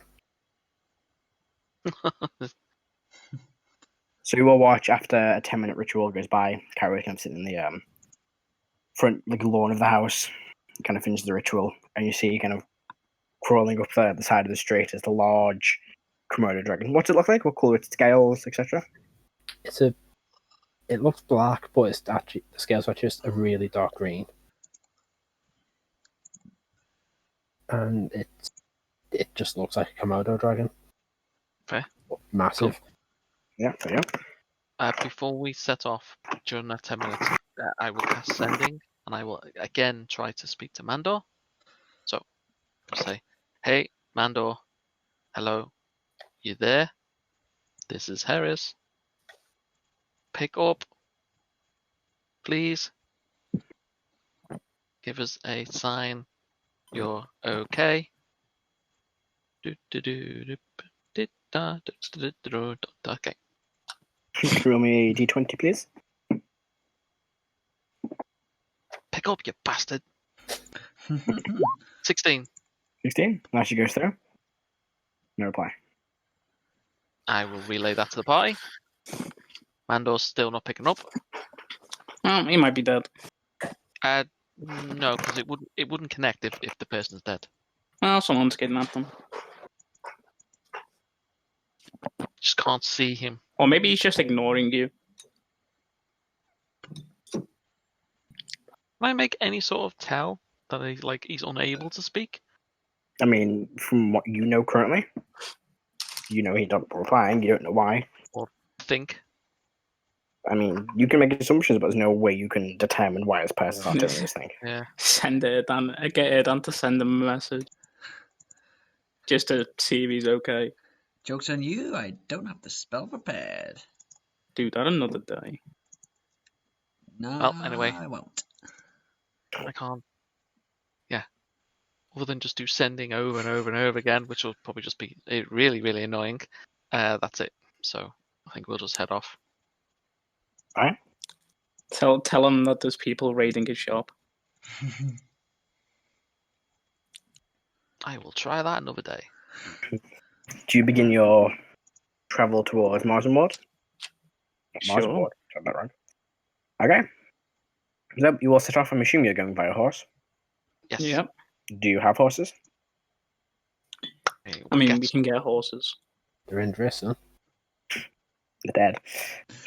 Speaker 1: So you will watch after a 10-minute ritual goes by. Karo kind of sitting in the front lawn of the house, kind of finishes the ritual, and you see kind of crawling up the side of the street is the large Komodo dragon. What's it look like? What colour? Its scales, etc.
Speaker 5: It looks black, but it's actually the scales are just a really dark green, and it just looks like a Komodo dragon.
Speaker 3: Fair.
Speaker 5: Massive.
Speaker 3: Cool.
Speaker 1: Yeah, there you go.
Speaker 3: Before we set off, during that 10 minutes, I will cast Sending, and I will again try to speak to Mandor. So, I'll say, hey, Mandor, hello, you there? This is Heris. Pick up, please. Give us a sign you're okay. Okay.
Speaker 1: Roll me a d20, please.
Speaker 3: Pick up, you bastard. 16.
Speaker 1: 16. That she goes through. No reply.
Speaker 3: I will relay that to the party. Mandor's still not picking up.
Speaker 2: He might be dead.
Speaker 3: No, because it wouldn't connect if the person's dead.
Speaker 2: Well, someone's kidnapped them.
Speaker 3: Just can't see him.
Speaker 2: Or maybe he's just ignoring you.
Speaker 3: Can I make any sort of tell that he's unable to speak?
Speaker 1: I mean, from what you know currently, you know he's not replying. You don't know why.
Speaker 3: Or think?
Speaker 1: I mean, you can make assumptions, but there's no way you can determine why this person's not doing this thing.
Speaker 3: Yeah.
Speaker 2: Send Erdan, get Erdan to send him a message. Just to see if he's okay.
Speaker 4: Joke's on you, I don't have the spell prepared.
Speaker 2: Do that another day.
Speaker 4: No,
Speaker 3: Well, anyway.
Speaker 4: I won't.
Speaker 3: I can't. Yeah. Other than just do Sending over and over and over again, which will probably just be really, really annoying. That's it. So I think we'll just head off.
Speaker 1: Alright.
Speaker 2: Tell him that there's people raiding his shop.
Speaker 3: I will try that another day.
Speaker 1: Do you begin your travel towards Marzenward?
Speaker 2: Sure.
Speaker 1: Marzenward, got that wrong. Okay. So you all set off. I'm assuming you're going by a horse.
Speaker 3: Yes.
Speaker 2: Yep.
Speaker 1: Do you have horses?
Speaker 2: I mean, we can get horses.
Speaker 5: They're in Drissa.
Speaker 1: They're dead.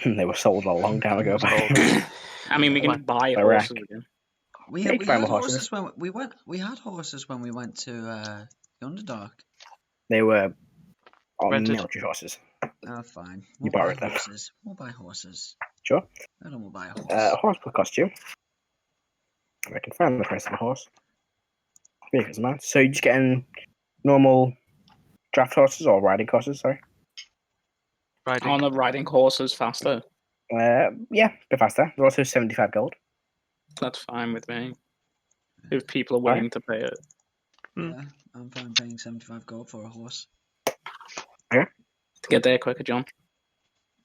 Speaker 1: They were sold a long time ago.
Speaker 2: I mean, we can buy
Speaker 1: Iraq.
Speaker 2: horses again.
Speaker 4: We
Speaker 1: Yeah, you
Speaker 4: had
Speaker 1: can find
Speaker 4: horses
Speaker 1: horses.
Speaker 4: when we went. We had horses when we went to the Underdark.
Speaker 1: They were on
Speaker 3: Rented.
Speaker 1: military horses.
Speaker 4: Oh, fine.
Speaker 1: You
Speaker 4: We'll buy
Speaker 1: borrowed them.
Speaker 4: horses. We'll buy horses.
Speaker 1: Sure.
Speaker 4: And then we'll buy a horse.
Speaker 1: A horse will cost you. I can find the price of a horse. Vehicles amount. So you're just getting normal draft horses or riding horses, sorry?
Speaker 3: Riding.
Speaker 2: On the riding horses faster.
Speaker 1: Yeah, a bit faster. They're also 75 gold.
Speaker 2: That's fine with me. If people are willing to pay it.
Speaker 4: Yeah, I'm fine paying 75 gold for a horse.
Speaker 2: To get there quicker, John.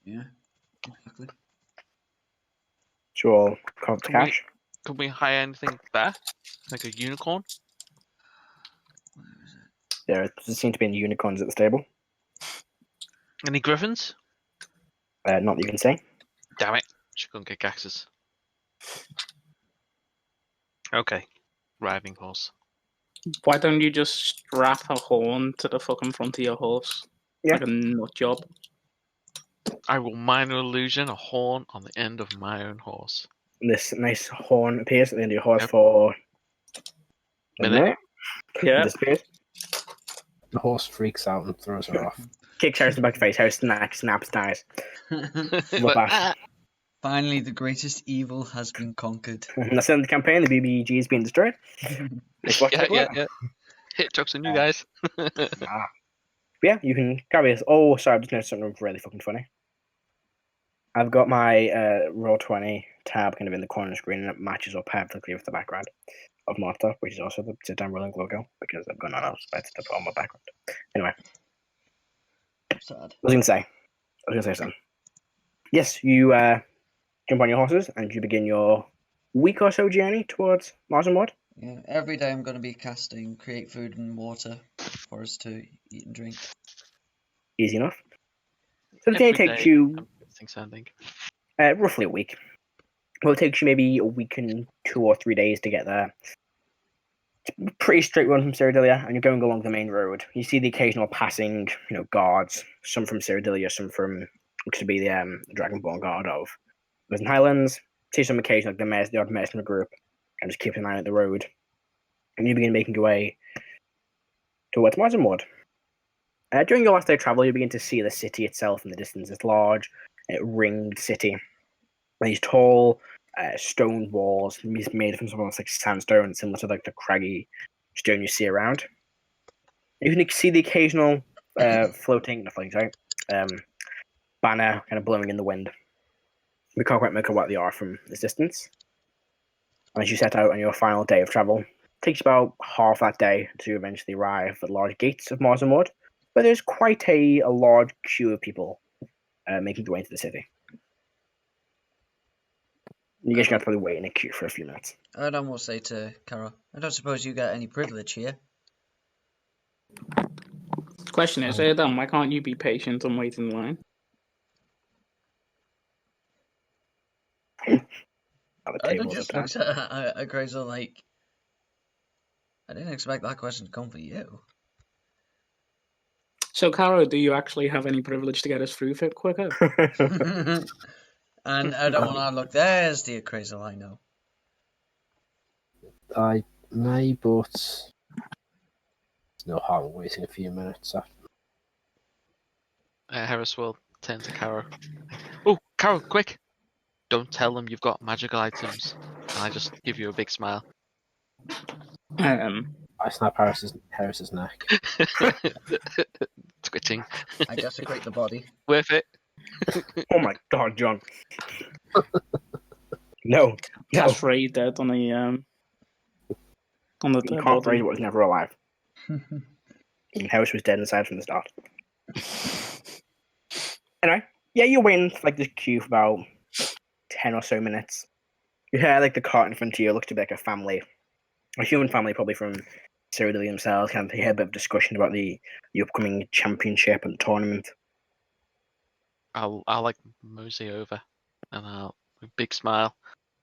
Speaker 4: Yeah, exactly.
Speaker 1: Sure, count the
Speaker 3: Can we-
Speaker 1: cash.
Speaker 3: Can we hire anything there? Like a unicorn?
Speaker 4: Where is it?
Speaker 1: There seem to be any unicorns at the stable.
Speaker 3: Any griffins?
Speaker 1: Not that you can see.
Speaker 3: Damn it. Should go and get Gaxes. Okay. Riding horse.
Speaker 2: Why don't you just strap a horn to the fucking front of your horse?
Speaker 1: Yeah.
Speaker 2: Like a nut job.
Speaker 3: I will minor illusion a horn on the end of my own horse.
Speaker 1: This nice horn appears at the end of your horse
Speaker 3: Yep.
Speaker 1: for a
Speaker 3: Minute.
Speaker 1: minute.
Speaker 2: Yeah.
Speaker 1: Disappears.
Speaker 5: The horse freaks out and throws her off.
Speaker 1: Kicks Harris in the back of the face. Harris snaps, dies.
Speaker 3: Like,
Speaker 1: back.
Speaker 3: "Ah."
Speaker 4: Finally, the greatest evil has been conquered.
Speaker 1: That's the end of the campaign. The BBG is being destroyed.
Speaker 3: Yeah. Hit jokes on you guys.
Speaker 1: Yeah, you can carry this. Oh, sorry, I've just noticed something really fucking funny. I've got my Roll20 tab kind of in the corner of the screen, and it matches up perfectly with the background of Martha, which is also the sit-down rolling logo, because I've got none else better to put on my background. Anyway.
Speaker 4: Sad.
Speaker 1: I was going to say something. Yes, you jump on your horses, and you begin your week or so journey towards Marzenward.
Speaker 4: Yeah, every day I'm going to be casting create food and water for us to eat and drink.
Speaker 1: Easy enough. So the day takes you roughly a week. Well, it takes you maybe a week and 2 or 3 days to get there. It's a pretty straight run from Cyrodilia, and you're going along the main road. You see the occasional passing, guards. Some from Cyrodilia, some from looks to be the Dragonborn guard of Western Highlands. See some occasion like the odd mercenary group, and just keep an eye on the road. And you begin making your way towards Marzenward. During your last day of travel, you begin to see the city itself in the distance. It's large, ringed city. These tall stone walls made from something like sandstone, similar to like the craggy stone you see around. You can see the occasional floating banner kind of blowing in the wind. We can't quite make out what they are from this distance. And as you set out on your final day of travel, it takes about half that day to eventually arrive at the large gates of Marzenward, where there's quite a large queue of people making their way into the city. You guys are going to probably wait in a queue for a few minutes.
Speaker 4: I'd almost say to Karo, I don't suppose you get any privilege here.
Speaker 2: The question is, Erdan, why can't you be patient and wait in line?
Speaker 4: I just looked at Grazel like, I didn't expect that question to come for you.
Speaker 2: So, Karo, do you actually have any privilege to get us through fit quicker?
Speaker 4: And I don't want to look, there's the Grazel I know.
Speaker 5: I may, but there's no harm in waiting a few minutes after.
Speaker 3: Heris will turn to Karo. Oh, Karo, quick! Don't tell them you've got magical items. And I just give you a big smile.
Speaker 5: I snap Heris's neck.
Speaker 3: Twitching.
Speaker 4: I desecrate the body.
Speaker 3: Worth it.
Speaker 1: Oh my god, John. No.
Speaker 2: That's Ray dead on the
Speaker 1: You can't raise what was never alive. Heris was dead inside from the start. Anyway, yeah, you're waiting for like this queue for about 10 or so minutes. You hear like the cart in front of you looks to be like a family. A human family, probably from Cyrodilia themselves. Kind of hear a bit of discussion about the upcoming championship and tournament.
Speaker 3: I'll like mosey over and I'll big smile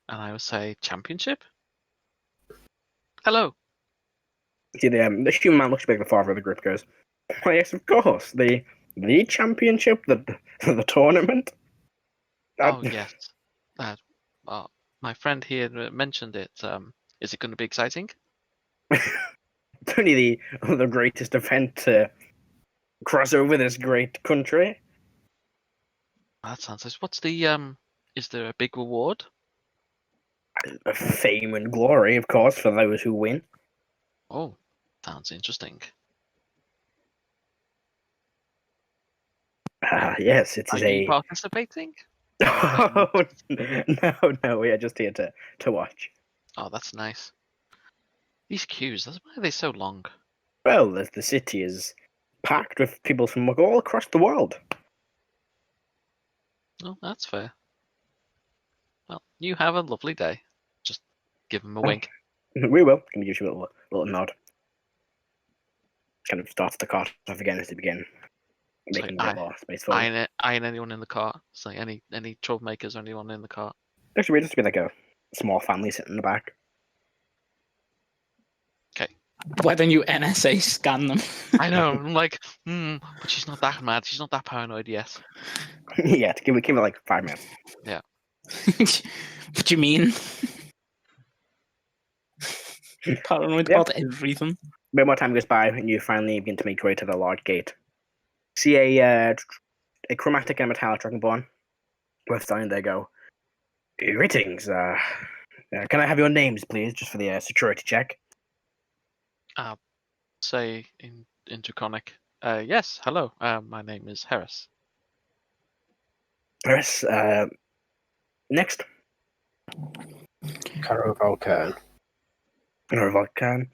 Speaker 3: and I will say, championship? Hello.
Speaker 1: See the human man looks like the father of the group goes, well, yes, of course. The championship, the tournament.
Speaker 3: Oh yes. My friend here mentioned it. Is it going to be exciting?
Speaker 1: It's only the greatest event to cross over this great country.
Speaker 3: That sounds nice. What's the is there a big reward?
Speaker 1: Fame and glory, of course, for those who win.
Speaker 3: Oh, sounds interesting.
Speaker 1: Yes, it is
Speaker 3: Are you participating?
Speaker 1: Oh, no, we are just here to watch.
Speaker 3: Oh, that's nice. These queues, why are they so long?
Speaker 1: Well, the city is packed with people from all across the world.
Speaker 3: Oh, that's fair. Well, you have a lovely day. Just give him a wink.
Speaker 1: We will. Can give you a little nod. Kind of starts the cart off again as they begin. Making space for
Speaker 3: eyeing anyone in the cart. It's like any troublemakers or anyone in the cart.
Speaker 1: Actually, we're just be like a small family sitting in the back.
Speaker 3: Okay.
Speaker 2: Why don't you NSA scan them?
Speaker 3: I know. I'm like, but she's not that mad. She's not that paranoid yet.
Speaker 1: Yeah, give it like 5 minutes.
Speaker 3: Yeah.
Speaker 2: What do you mean? Paranoid about everything.
Speaker 1: A bit more time goes by, and you finally begin to make your way to the large gate. See a chromatic and metallic Dragonborn. Both standing there go, Greetings. Can I have your names, please, just for the security check?
Speaker 3: Say in Draconic. Yes, hello. My name is Heris.
Speaker 1: Yes. Next.
Speaker 5: Karo Valkan.
Speaker 1: Rebeca.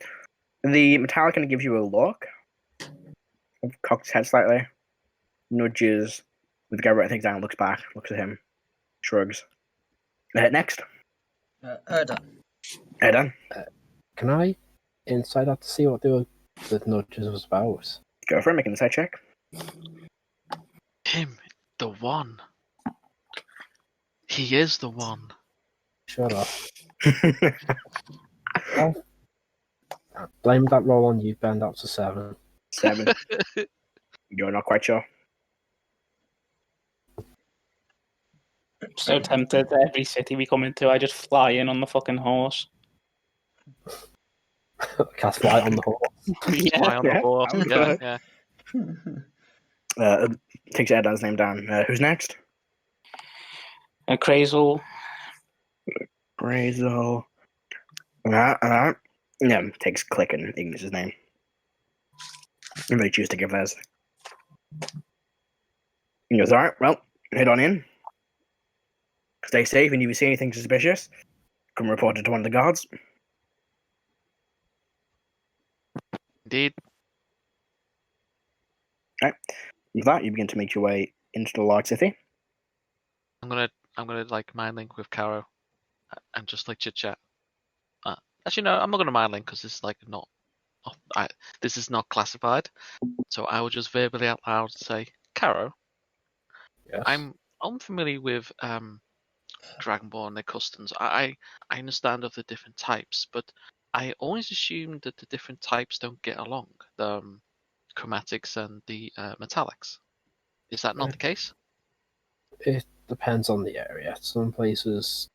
Speaker 1: The metallic kind of gives you a look. Cocks his head slightly. Nudges with the guy writing things down. Looks back. Looks at him. Shrugs. Next.
Speaker 4: Erdan.
Speaker 1: Erdan.
Speaker 5: Can I inside out to see what the nudges was about?
Speaker 1: Go for it. Make an insight check.
Speaker 3: Him, the one. He is the one.
Speaker 5: Shut up. Oh. Blame that roll on you, Ben. That's a 7.
Speaker 1: 7. You're not quite sure.
Speaker 2: So tempted. Every city we come into, I just fly in on the fucking horse.
Speaker 5: Cast flight on the horse.
Speaker 3: Fly on the horse. Yeah.
Speaker 1: Takes Erdan's name down. Who's next?
Speaker 2: Crazel.
Speaker 1: Raesokeran. Yeah, takes Click and Igneous' name. And they choose to give theirs. He goes, alright, well, head on in. Stay safe, and if you see anything suspicious, come report it to one of the guards.
Speaker 3: Indeed.
Speaker 1: With that, you begin to make your way into the large city.
Speaker 3: I'm gonna like mind link with Karo, and just like chit chat. Actually, no, I'm not gonna mind link because this is like not. This is not classified, so I will just verbally out loud say, Karo.
Speaker 5: Yes.
Speaker 3: I'm unfamiliar with Dragonborn, their customs. I understand of the different types, but I always assumed that the different types don't get along. The chromatics and the metallics. Is that not the case?
Speaker 5: It depends on the area. Some places,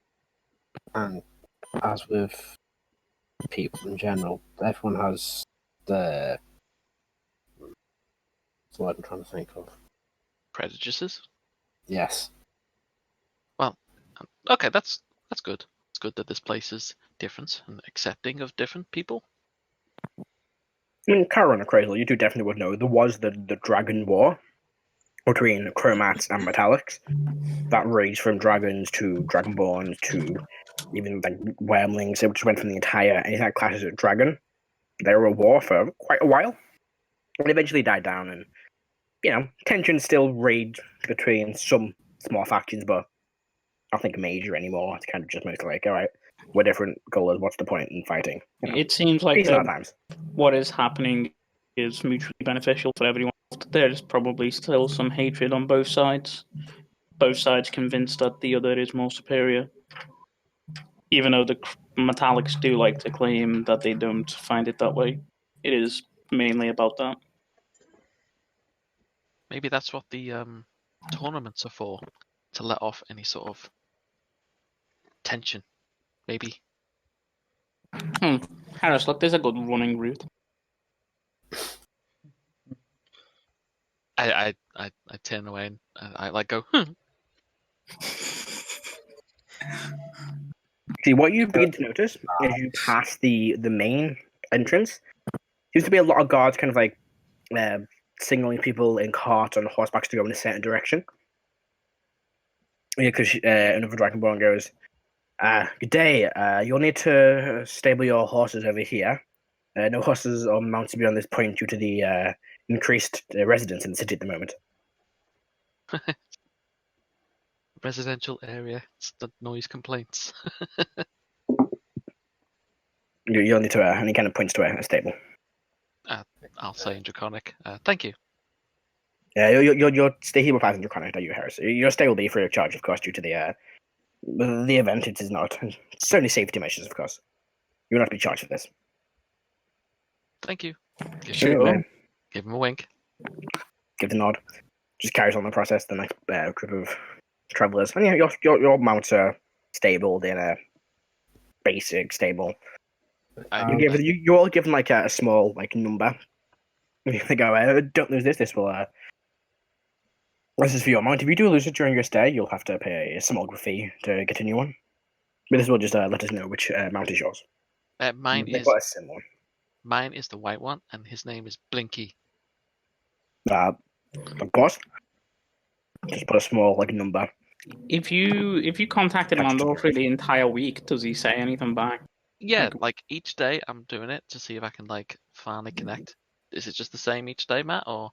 Speaker 5: and as with people in general, everyone has their. What's the word I'm trying to think of?
Speaker 3: Prejudices?
Speaker 5: Yes.
Speaker 3: Well, okay, that's good. It's good that this place is different and accepting of different people.
Speaker 1: I mean, Karo and Crazel, you two definitely would know. There was the Dragon War between chromats and metallics. That ranged from dragons to dragonborn to even like wormlings. It just went from the entire anything that classes as a dragon. They were a war for quite a while. And eventually died down, and tensions still raged between some small factions, but I don't think major anymore. It's kind of just mostly like, all right, we're different colors. What's the point in fighting?
Speaker 2: It seems like
Speaker 1: These are times.
Speaker 2: what is happening is mutually beneficial for everyone. There's probably still some hatred on both sides. Both sides convinced that the other is more superior. Even though the metallics do like to claim that they don't find it that way. It is mainly about that.
Speaker 3: Maybe that's what the tournaments are for, to let off any sort of tension. Maybe.
Speaker 2: Heris, look, there's a good running route.
Speaker 3: I turn away and I like go.
Speaker 1: See, what you begin to notice as you pass the main entrance seems to be a lot of guards kind of like signaling people in carts and horsebacks to go in a certain direction. Because another Dragonborn goes, good day, you'll need to stable your horses over here. No horses or mounts beyond this point due to the increased residents in the city at the moment.
Speaker 3: Residential area, it's the noise complaints.
Speaker 1: You'll need to, and he kind of points to a stable.
Speaker 3: I'll say in Draconic, thank you.
Speaker 1: Yeah, you're stay here with Paladin Draconic, are you, Heris? Your stay will be free of charge, of course, due to the event. It is not. It's only safety measures, of course. You will not be charged for this.
Speaker 3: Thank you.
Speaker 2: Sure.
Speaker 3: Give him a wink.
Speaker 1: Give the nod. Just carries on the process. The next group of travelers, and yeah, your mounts are stable. They're basic stable. You're all given like a small like number. They go, don't lose this. This will This is for your mount. If you do lose it during your stay, you'll have to pay a small fee to get a new one. But this will just let us know which mount is yours.
Speaker 3: Mine
Speaker 1: They're
Speaker 3: is
Speaker 1: quite similar.
Speaker 3: Mine is the white one, and his name is Blinky.
Speaker 1: Of course. Just put a small number.
Speaker 2: If you contacted Mandor for the entire week, does he say anything back?
Speaker 3: Yeah, like each day I'm doing it to see if I can finally connect. Is it just the same each day, Matt, or?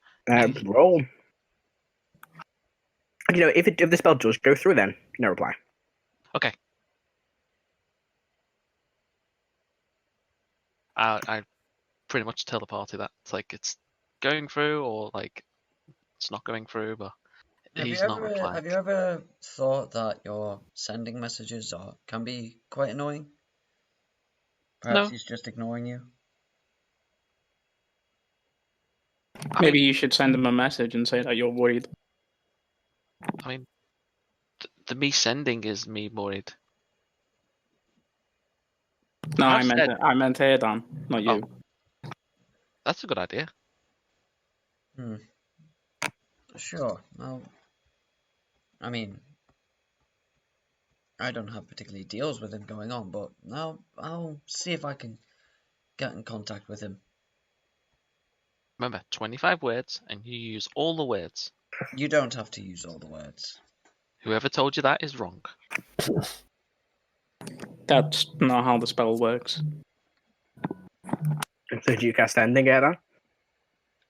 Speaker 1: Roll. If the spell does go through, then no reply.
Speaker 3: Okay. I pretty much tell the party that it's going through or it's not going through, but he's not replying.
Speaker 4: Have you ever thought that your sending messages can be quite annoying? Perhaps he's just ignoring you.
Speaker 2: Maybe you should send him a message and say that you're worried.
Speaker 3: I mean, the me sending is me worried.
Speaker 2: No, I meant Erdan, not you.
Speaker 3: Oh. That's a good idea.
Speaker 4: Sure. Well, I mean, I don't have particularly deals with him going on, but now I'll see if I can get in contact with him.
Speaker 3: Remember, 25 words, and you use all the words.
Speaker 4: You don't have to use all the words.
Speaker 3: Whoever told you that is wrong.
Speaker 2: That's not how the spell works.
Speaker 1: So do you cast Ending, Erdan?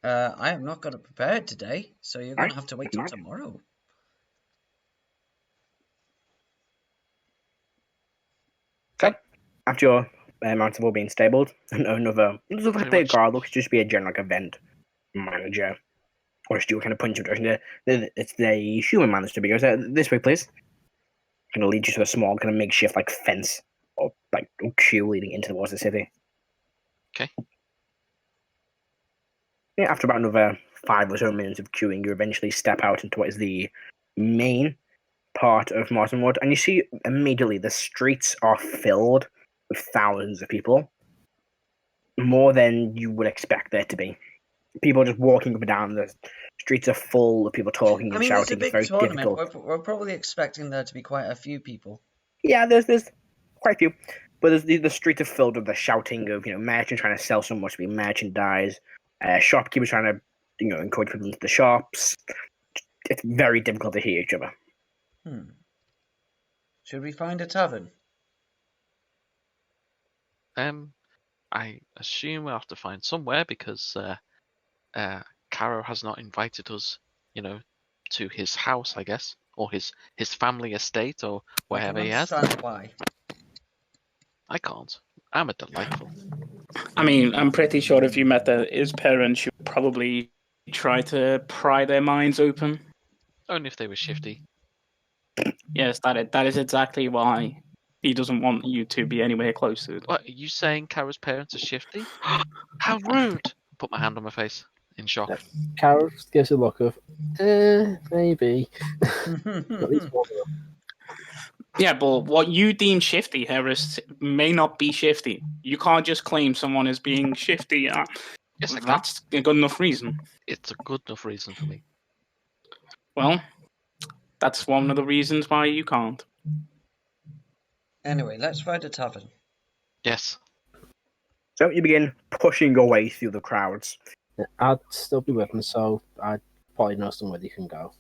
Speaker 4: I have not got it prepared today, so you're going to have to wait till tomorrow.
Speaker 1: Okay. After your mounts have all been stabled, another big guard looks to just be a general event manager. Or just do a kind of punch of direction. It's the human manager to be. Goes this way, please. Kind of lead you to a small kind of makeshift fence or queue leading into towards the city.
Speaker 3: Okay.
Speaker 1: Yeah, after about another 5 or so minutes of queuing, you eventually step out into what is the main part of Marzenward, and you see immediately the streets are filled with thousands of people, more than you would expect there to be. People just walking up and down. The streets are full of people talking and shouting.
Speaker 4: It's a big tournament.
Speaker 1: Difficult.
Speaker 4: We're probably expecting there to be quite a few people.
Speaker 1: Yeah, there's quite a few, but the streets are filled with the shouting of merchants trying to sell so much to be merchandise, shopkeepers trying to encourage people into the shops. It's very difficult to hear each other.
Speaker 4: Should we find a tavern?
Speaker 3: I assume we'll have to find somewhere because Karo has not invited us, to his house, I guess, or his family estate, or wherever he has.
Speaker 4: Why?
Speaker 3: I can't. I'm a delightful.
Speaker 2: I mean, I'm pretty sure if you met his parents, you'd probably try to pry their minds open.
Speaker 3: Only if they were shifty.
Speaker 2: Yes, that is exactly why he doesn't want you to be anywhere close to it.
Speaker 3: What, are you saying Karo's parents are shifty? How rude! Put my hand on my face in shock.
Speaker 5: Karo gives a look of, maybe. At least one of them.
Speaker 2: Yeah, but what you deem shifty, Heris, may not be shifty. You can't just claim someone as being shifty.
Speaker 3: Yes, I can.
Speaker 2: That's a good enough reason.
Speaker 3: It's a good enough reason for me.
Speaker 2: Well, that's one of the reasons why you can't.
Speaker 4: Anyway, let's find a tavern.
Speaker 3: Yes.
Speaker 1: So you begin pushing your way through the crowds.
Speaker 5: I'd still be with them, so I'd probably know somewhere you can go.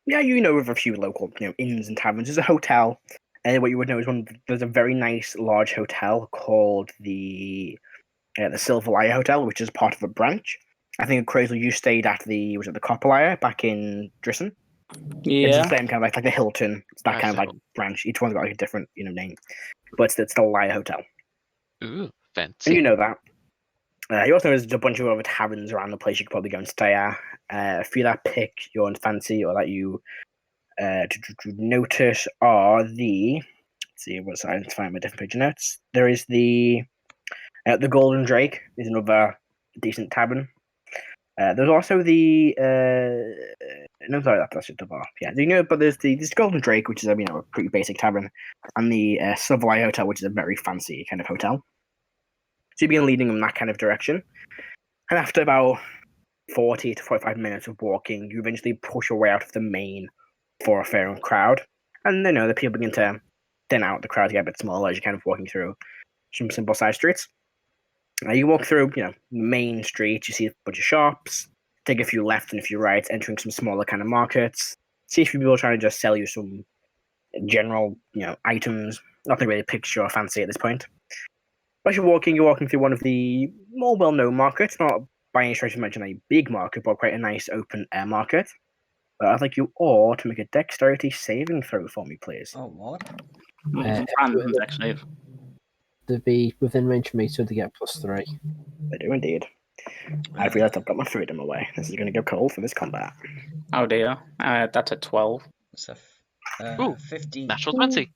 Speaker 1: Yeah, of a few local inns and taverns. There's a hotel. What you would know is there's a very nice large hotel called the Silver Lyre Hotel, which is part of a branch. I think Crazel, you stayed at the Copper Lyre back in Drisson.
Speaker 2: Yeah,
Speaker 1: it's the same kind of like the Hilton. It's that kind of branch. Each one's got a different name, but it's the Lyre Hotel.
Speaker 3: Ooh, fancy.
Speaker 1: And that. You also know there's a bunch of other taverns around the place you could probably go and stay at. A few that pick your own fancy or that you notice are the. Let's see, what's I to find my different page of notes. There is the Golden Drake is another decent tavern. There's also the no, sorry, that's just the bar. Yeah, but there's the Golden Drake, which is a pretty basic tavern, and the Silver Lyre Hotel, which is a very fancy kind of hotel. So you begin leading them that kind of direction, and after about 40 to 45 minutes of walking, you eventually push your way out of the main thoroughfare crowd. And the people begin to thin out, the crowd get a bit smaller as you're kind of walking through some simple side streets. You walk through, main streets, you see a bunch of shops, take a few left and a few right, entering some smaller kind of markets. See a few people trying to just sell you some general, items. Nothing really picture or fancy at this point. As you're walking through one of the more well-known markets, not by any stretch of mention a big market, but quite a nice open air market. But I'd like you all to make a dexterity saving throw for me, please.
Speaker 4: Oh, what?
Speaker 2: Random dex save.
Speaker 5: To be within range of me, so they get +3.
Speaker 1: They do indeed. I've realised I've got my freedom away. This is going to go cold for this combat.
Speaker 2: Oh dear. That's a 12.
Speaker 4: That's a 15.
Speaker 3: Natural 20.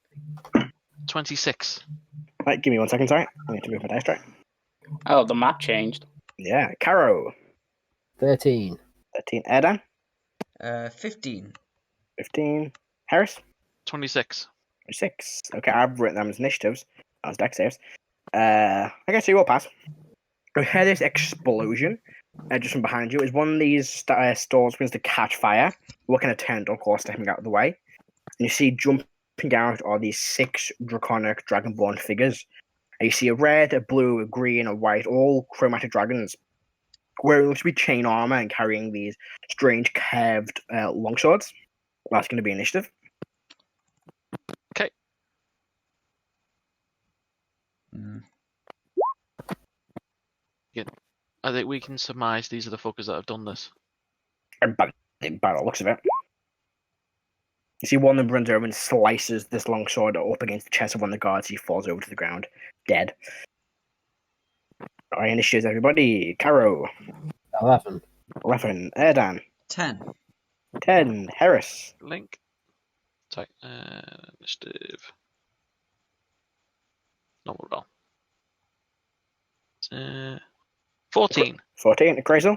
Speaker 3: 26.
Speaker 1: Right, give me 1 second, sorry. I need to move my dice tray.
Speaker 2: Oh, the map changed.
Speaker 1: Yeah, Karo.
Speaker 5: 13.
Speaker 1: 13. Erdan.
Speaker 4: 15.
Speaker 1: 15. Heris.
Speaker 3: 26.
Speaker 1: 6. Okay, I've written them as initiatives. As dex saves. I guess you will pass. You hear this explosion just from behind you. Is one of these stores begins to catch fire. You're kind of turned, of course, stepping out of the way. And you see jumping out are these 6 draconic Dragonborn figures. And you see a red, a blue, a green, a white, all chromatic dragons wearing looks to be chain armor and carrying these strange curved longswords. That's going to be initiative.
Speaker 3: Okay. I think we can surmise these are the fuckers that have done this.
Speaker 1: By the looks of it. You see one of them runs over and slices this longsword up against the chest of one of the guards. He falls over to the ground, dead. Alright, initiatives, everybody. Karo.
Speaker 5: 11.
Speaker 1: 11. Erdan.
Speaker 4: 10.
Speaker 1: 10. Heris.
Speaker 3: Link. Sorry. Initiative. Normal roll. 14.
Speaker 1: 14. Crazel.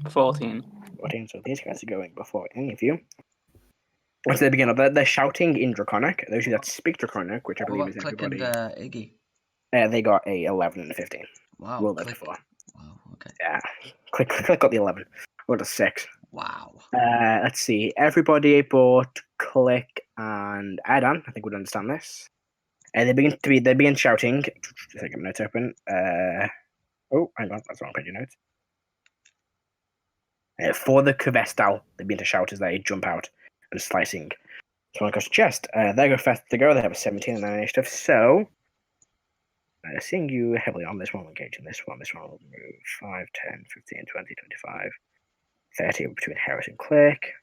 Speaker 2: 14.
Speaker 1: 14. So these guys are going before any of you. Once they begin, they're shouting in Draconic. Those of you that speak Draconic, which I believe is
Speaker 4: Click
Speaker 1: everybody.
Speaker 4: and Iggy.
Speaker 1: They got a 11 and a 15.
Speaker 4: Wow.
Speaker 1: Rolled that before.
Speaker 4: Wow, okay.
Speaker 1: Yeah. Click got the 11. Rolled a 6.
Speaker 4: Wow.
Speaker 1: Let's see. Everybody but Click and Erdan, I think would understand this. They begin shouting. Just get my notes open. Oh, hang on, that's the wrong page of notes. For the Kvestal, they begin to shout as they jump out and slicing someone across the chest. They go fast to go. They have a 17 and 9 initiative. So, seeing you heavily on this one, we'll engage in this one. This one will move 5, 10, 15, 20, 25, 30 between Heris and Click.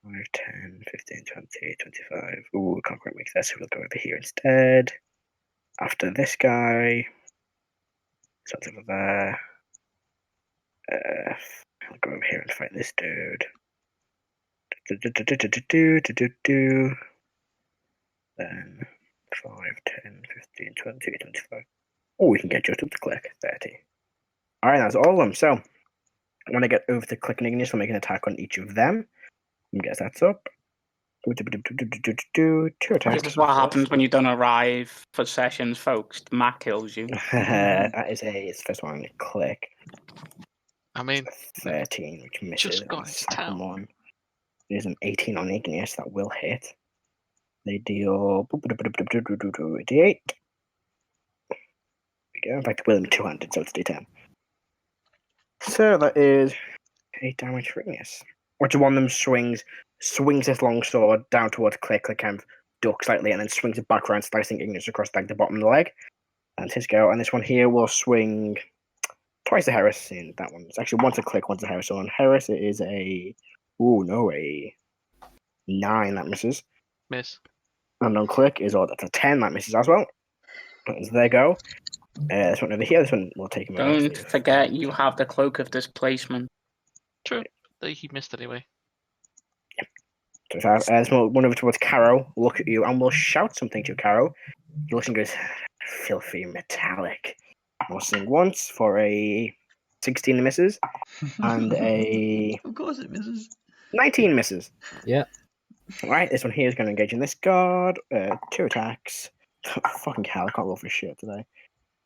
Speaker 1: 5, 10, 15, 20, 25. Ooh, can't quite make that, so we'll go over here instead. After this guy. So it's over there. I'll go over here and fight this dude. Then 5, 10, 15, 20, 25. Oh, we can get just up to Click. 30. Alright, that's all of them. So, when I get over to Click and Igneous, I'll make an attack on each of them. And guess that's up. 2 attacks.
Speaker 2: This is what happens when you don't arrive for sessions, folks. Matt kills you.
Speaker 1: That is it's the first one. Click.
Speaker 3: I mean,
Speaker 1: 13, which misses.
Speaker 3: just got his
Speaker 1: Second
Speaker 3: town.
Speaker 1: one. There's an 18 on Igneous that will hit. They deal 88. There we go. In fact, William 200, so it's D10. So that is 8 damage for Igneous. Which one of them swings this longsword down towards Click, kind of ducks slightly, and then swings it back around, slicing Igneous across like the bottom of the leg. And his go. And this one here will swing twice to Heris. In that one, it's actually once a Click, once a Heris. So on Heris, it is a 9 that misses.
Speaker 3: Miss.
Speaker 1: And on Click is that's a 10 that misses as well. So there go. This one over here. This one will take him.
Speaker 2: Don't forget you have the Cloak of Displacement.
Speaker 3: True. He missed anyway.
Speaker 1: So this one over towards Karo. Look at you, and we'll shout something to Karo. You listen, goes filthy metallic. We'll sing once for a 16 misses, and a
Speaker 4: Of course it misses.
Speaker 1: 19 misses.
Speaker 5: Yeah.
Speaker 1: Alright, this one here is going to engage in this guard. 2 attacks. Fucking hell, I can't roll for shit today.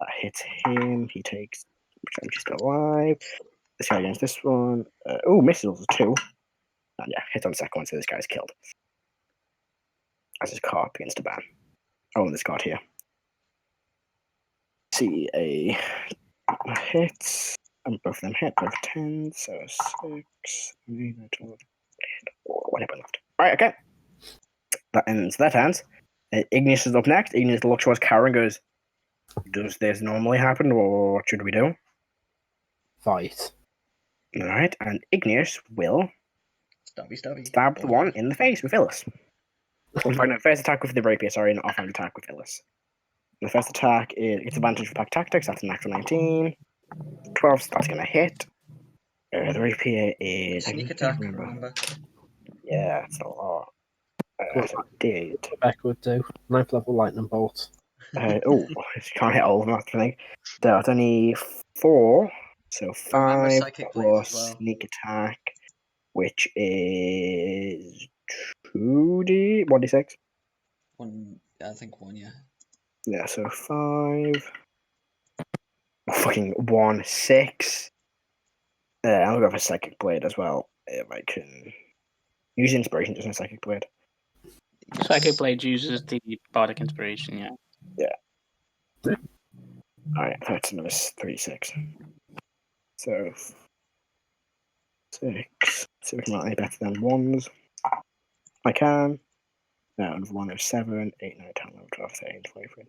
Speaker 1: That hits him. He takes. I'm just alive. Let's go against this one. Oh, missiles 2. And yeah, hit on the second one, so this guy's killed. As his card begins to ban. Oh, and this card here. See a hit. And both of them hit, both 10, so 6, 9, 12, 1 hit left. Alright, okay. That ends that hand. Igneous is up next. Igneous looks towards Karo and goes, does this normally happen, or what should we do?
Speaker 5: Fight.
Speaker 1: Alright, and Igneous will
Speaker 4: Stabby.
Speaker 1: stab the one in the face with Phyllis. No, first attack with the rapier, sorry, and offhand attack with Phyllis. The first attack is it's advantage for pack tactics, that's a natural 19. 12, so that's going to hit. The rapier is...
Speaker 4: Sneak attack, remember.
Speaker 1: Yeah, it's a lot. So it did.
Speaker 5: Rebeca would do. 9th level lightning bolt.
Speaker 1: You can't hit all of them, that's the thing. That's only 4, so 5
Speaker 4: psychic blades
Speaker 1: plus
Speaker 4: as well.
Speaker 1: sneak attack, which is 2d, 1d6.
Speaker 4: I think 1, yeah.
Speaker 1: Yeah, so 5. Fucking 1, 6. I'll go for Psychic Blade as well, if I can. Use Inspiration, doesn't Psychic Blade?
Speaker 4: Yes.
Speaker 2: Psychic Blade uses the Bardic Inspiration, yeah.
Speaker 1: Yeah. Alright, that's another 3, 6. So 6. See if we can get any better than 1s. I can. No, another 1 of 7, 8, 9, 10, 11, 12, 13, 23,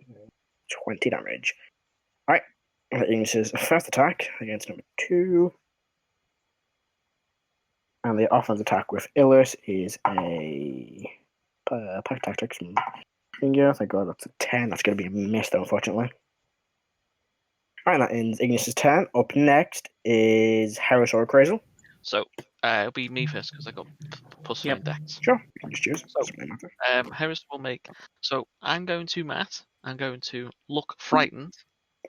Speaker 1: 20 damage. Alright. Igneous' first attack against number 2. And the offense attack with Illus is a pack tactics from Finger. Thank God, that's a 10. That's going to be a miss, though, unfortunately. Alright, that ends Igneous' turn. Up next is Heris or Crazel.
Speaker 3: So it'll be me first because I got plus 3 in dex.
Speaker 1: Sure, you can just choose.
Speaker 3: So,
Speaker 1: Doesn't really matter.
Speaker 3: Harris will make. So I'm going to Matt. I'm going to look frightened.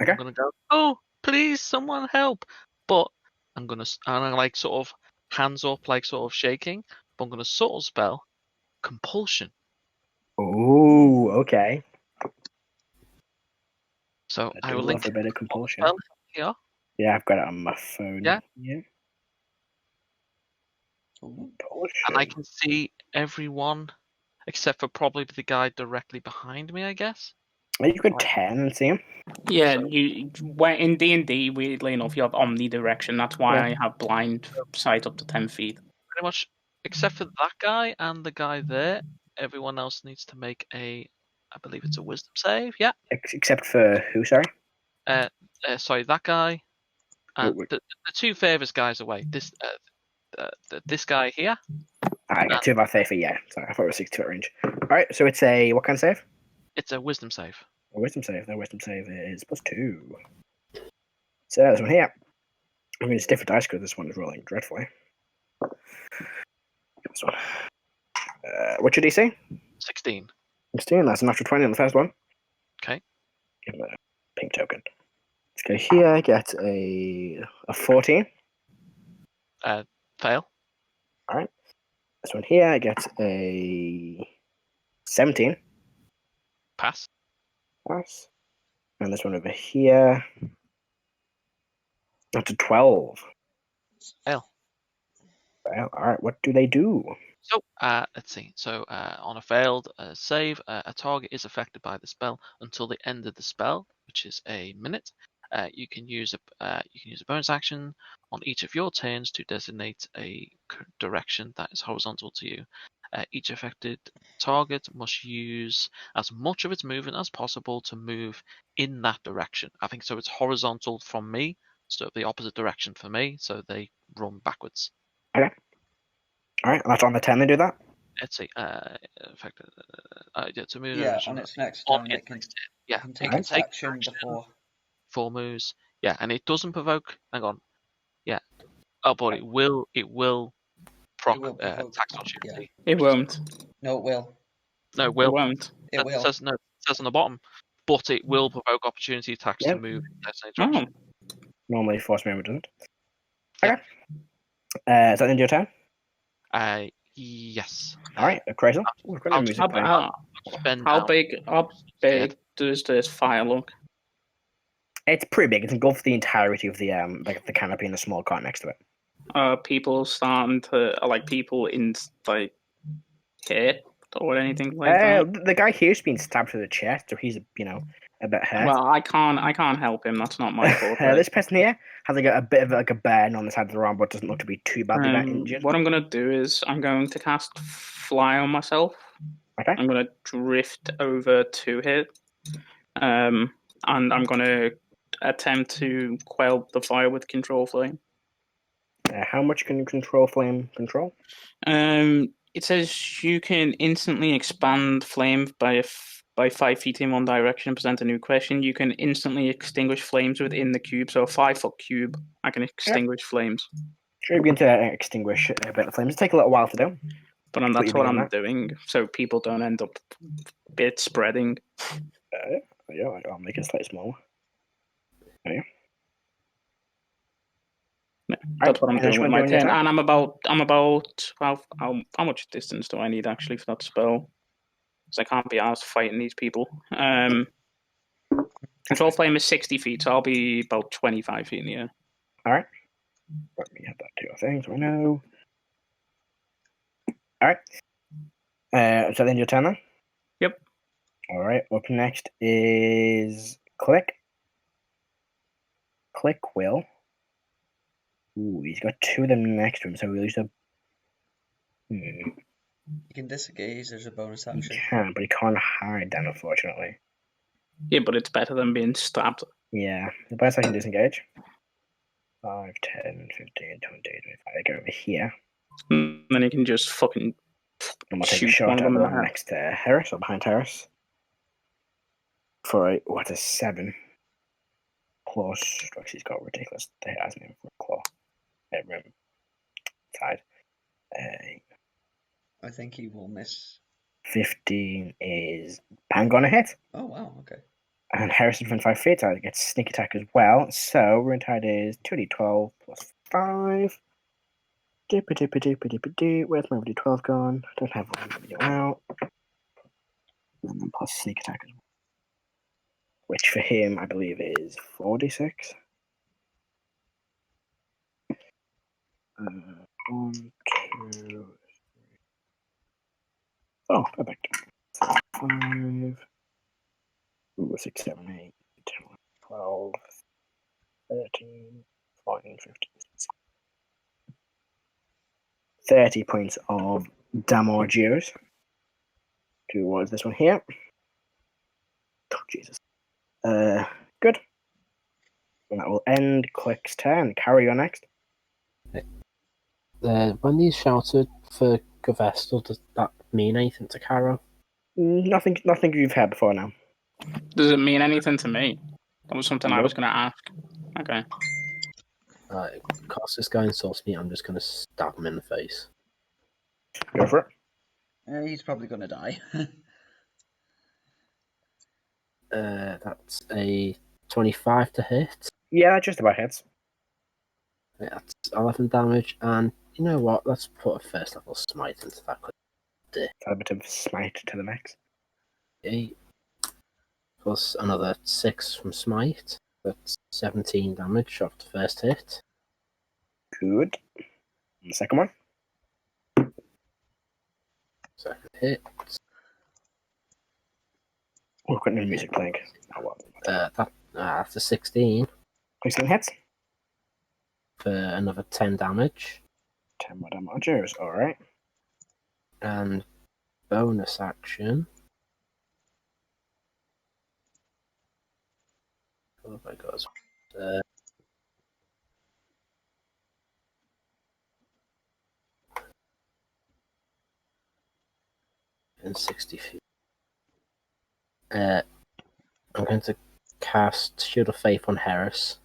Speaker 1: Okay.
Speaker 3: I'm going to go, oh, please, someone help. But I'm going to like sort of hands up, like sort of shaking. But I'm going to subtle spell compulsion.
Speaker 1: Ooh, okay.
Speaker 3: So I
Speaker 1: do
Speaker 3: will
Speaker 1: love
Speaker 3: link
Speaker 1: a bit of compulsion.
Speaker 3: spell here.
Speaker 1: Yeah, I've got it on my phone.
Speaker 3: Yeah.
Speaker 1: Compulsion.
Speaker 3: And I can see everyone except for probably the guy directly behind me, I guess.
Speaker 1: You could 10 and see him.
Speaker 2: Yeah,
Speaker 3: So-
Speaker 2: in D&D, weirdly enough, you have omnidirection. That's why I have blind sight up to 10 feet.
Speaker 3: Pretty much, except for that guy and the guy there, everyone else needs to make I believe it's a wisdom save. Yeah.
Speaker 1: Except for who, sorry?
Speaker 3: Sorry, that guy. And
Speaker 1: Wait.
Speaker 3: the two furthest guys away. This guy here.
Speaker 1: I got 2 of our favor, yeah. Sorry, I thought it was 6 to range. Alright, so it's a, what kind of save?
Speaker 3: It's a wisdom save.
Speaker 1: A wisdom save. Their wisdom save is +2. So this one here. I mean, it's different dice because this one is rolling dreadfully. This one. What's your DC?
Speaker 3: 16.
Speaker 1: 16, that's a natural 20 on the first one.
Speaker 3: Okay.
Speaker 1: Give him a pink token. Let's go here, get a 14.
Speaker 3: Fail.
Speaker 1: Alright. This one here gets a 17.
Speaker 3: Pass.
Speaker 1: Pass. And this one over here. That's a 12.
Speaker 3: Fail.
Speaker 1: Well, alright, what do they do?
Speaker 3: So, let's see. So, on a failed save, a target is affected by the spell until the end of the spell, which is a minute. You can use a bonus action on each of your turns to designate a direction that is horizontal to you. Each affected target must use as much of its movement as possible to move in that direction. I think so. It's horizontal from me, so the opposite direction for me. So they run backwards.
Speaker 1: Okay. All right, that's on the 10 they do that?
Speaker 3: Let's see. Affected. To move.
Speaker 4: Yeah, on its next
Speaker 3: on
Speaker 4: turn,
Speaker 3: its
Speaker 4: it can,
Speaker 3: next turn. Yeah,
Speaker 4: can
Speaker 3: it
Speaker 4: take
Speaker 3: can
Speaker 4: its
Speaker 3: take
Speaker 4: action
Speaker 3: action.
Speaker 4: before.
Speaker 3: 4 moves. Yeah, and it doesn't provoke. Hang on. Yeah. Oh, but it will. It will proc
Speaker 4: will provoke,
Speaker 3: tax opportunity.
Speaker 2: It won't.
Speaker 4: No, it will.
Speaker 3: No, it
Speaker 2: It
Speaker 3: will.
Speaker 2: won't.
Speaker 4: It will.
Speaker 3: Says no. It says on the bottom, but it will provoke opportunity attacks
Speaker 1: Yeah.
Speaker 3: to move in that same
Speaker 2: Oh,
Speaker 3: direction.
Speaker 1: Normally force member doesn't.
Speaker 3: Yeah.
Speaker 1: Okay. Is that the end of your turn?
Speaker 3: Yes.
Speaker 1: All right, Crazel.
Speaker 3: I'll
Speaker 1: Music
Speaker 2: how,
Speaker 1: playing.
Speaker 2: how,
Speaker 3: Spend
Speaker 2: how
Speaker 3: down.
Speaker 2: big does this fire look?
Speaker 1: It's pretty big. It's engulfed the entirety of the like the canopy and the small cart next to it.
Speaker 2: People starting to people in like hit or anything like that.
Speaker 1: The guy here's been stabbed through the chest, so he's a bit hurt.
Speaker 2: Well, I can't help him. That's not my fault.
Speaker 1: This person here has a bit of a burn on the side of the arm, but doesn't look to be too badly injured.
Speaker 2: What I'm gonna do is I'm going to cast Fly on myself.
Speaker 1: Okay.
Speaker 2: I'm gonna drift over to hit, and I'm gonna attempt to quell the fire with Control Flame.
Speaker 1: How much can you control flame control?
Speaker 2: It says you can instantly expand flame by 5 feet in one direction. Present a new question. You can instantly extinguish flames within the cube. So a 5-foot cube, I can extinguish flames.
Speaker 1: Sure, you're going to extinguish a bit of flames. It'll take a little while to do.
Speaker 2: But that's what I'm doing, so people don't end up bit spreading.
Speaker 1: Yeah, I'll make it slightly smaller. Yeah.
Speaker 2: Yeah, that's what I'm doing with my turn, and I'm about well, how much distance do I need actually for that spell? Because I can't be asked fighting these people. Control flame is 60 feet, so I'll be about 25 feet in the air.
Speaker 1: All right. Let me have that two things. So I know. All right. So then your turn then?
Speaker 2: Yep.
Speaker 1: All right. Up next is Click. Click will. Ooh, he's got two of them next to him, so we'll use a.
Speaker 4: You can disengage. There's a bonus action.
Speaker 1: He can, but he can't hide then, unfortunately.
Speaker 2: Yeah, but it's better than being stabbed.
Speaker 1: Yeah, the best I can disengage. 5, 10, 15, 20, 25. I go over here.
Speaker 2: And then you can just fucking
Speaker 1: I'm gonna take a
Speaker 2: shoot
Speaker 1: shot
Speaker 2: one
Speaker 1: at
Speaker 2: of
Speaker 1: the
Speaker 2: them
Speaker 1: one next to Heris or behind Heris. For a 7. Plus, he's got ridiculous. He has me for a claw. Side.
Speaker 4: I think he will miss.
Speaker 1: 15 is bang on a hit.
Speaker 4: Oh wow, okay.
Speaker 1: And Heris is 25 feet, so I get sneak attack as well. So Rune Tide is 2d12 plus 5. Where's my d12 gone? I don't have one video out. And then plus sneak attack as well. Which for him, I believe, is 4d6. 1, 2, 3. Oh, perfect. 5. 6, 7, 8, 10, 12, 13, 14, 15, 16. 30 points of damage towards this one here. Oh, Jesus. Good. And that will end Click's turn. Karo, you're next.
Speaker 5: When he's shouted for Gavestal, does that mean anything to Karo?
Speaker 1: Nothing you've heard before now.
Speaker 2: Does it mean anything to me? That was something I was going to ask. Okay.
Speaker 5: Because this guy insults me, I'm just going to stab him in the face.
Speaker 1: Go for it.
Speaker 4: He's probably going to die.
Speaker 5: That's a 25 to hit.
Speaker 1: Yeah, that just about hits.
Speaker 5: Yeah, that's 11 damage, and you know what? Let's put a first level smite into that.
Speaker 1: A bit of smite to the max.
Speaker 5: 8 plus another 6 from smite. That's 17 damage off the first hit.
Speaker 1: Good. And the second one.
Speaker 5: Second hit.
Speaker 1: Oh, I've got no music playing. Oh, well.
Speaker 5: That's a 16.
Speaker 1: 16 hits.
Speaker 5: For another 10 damage.
Speaker 1: 10 more damage. Alright.
Speaker 5: And bonus action. Oh my god. In 60 feet. I'm going to cast Shield of Faith on Heris.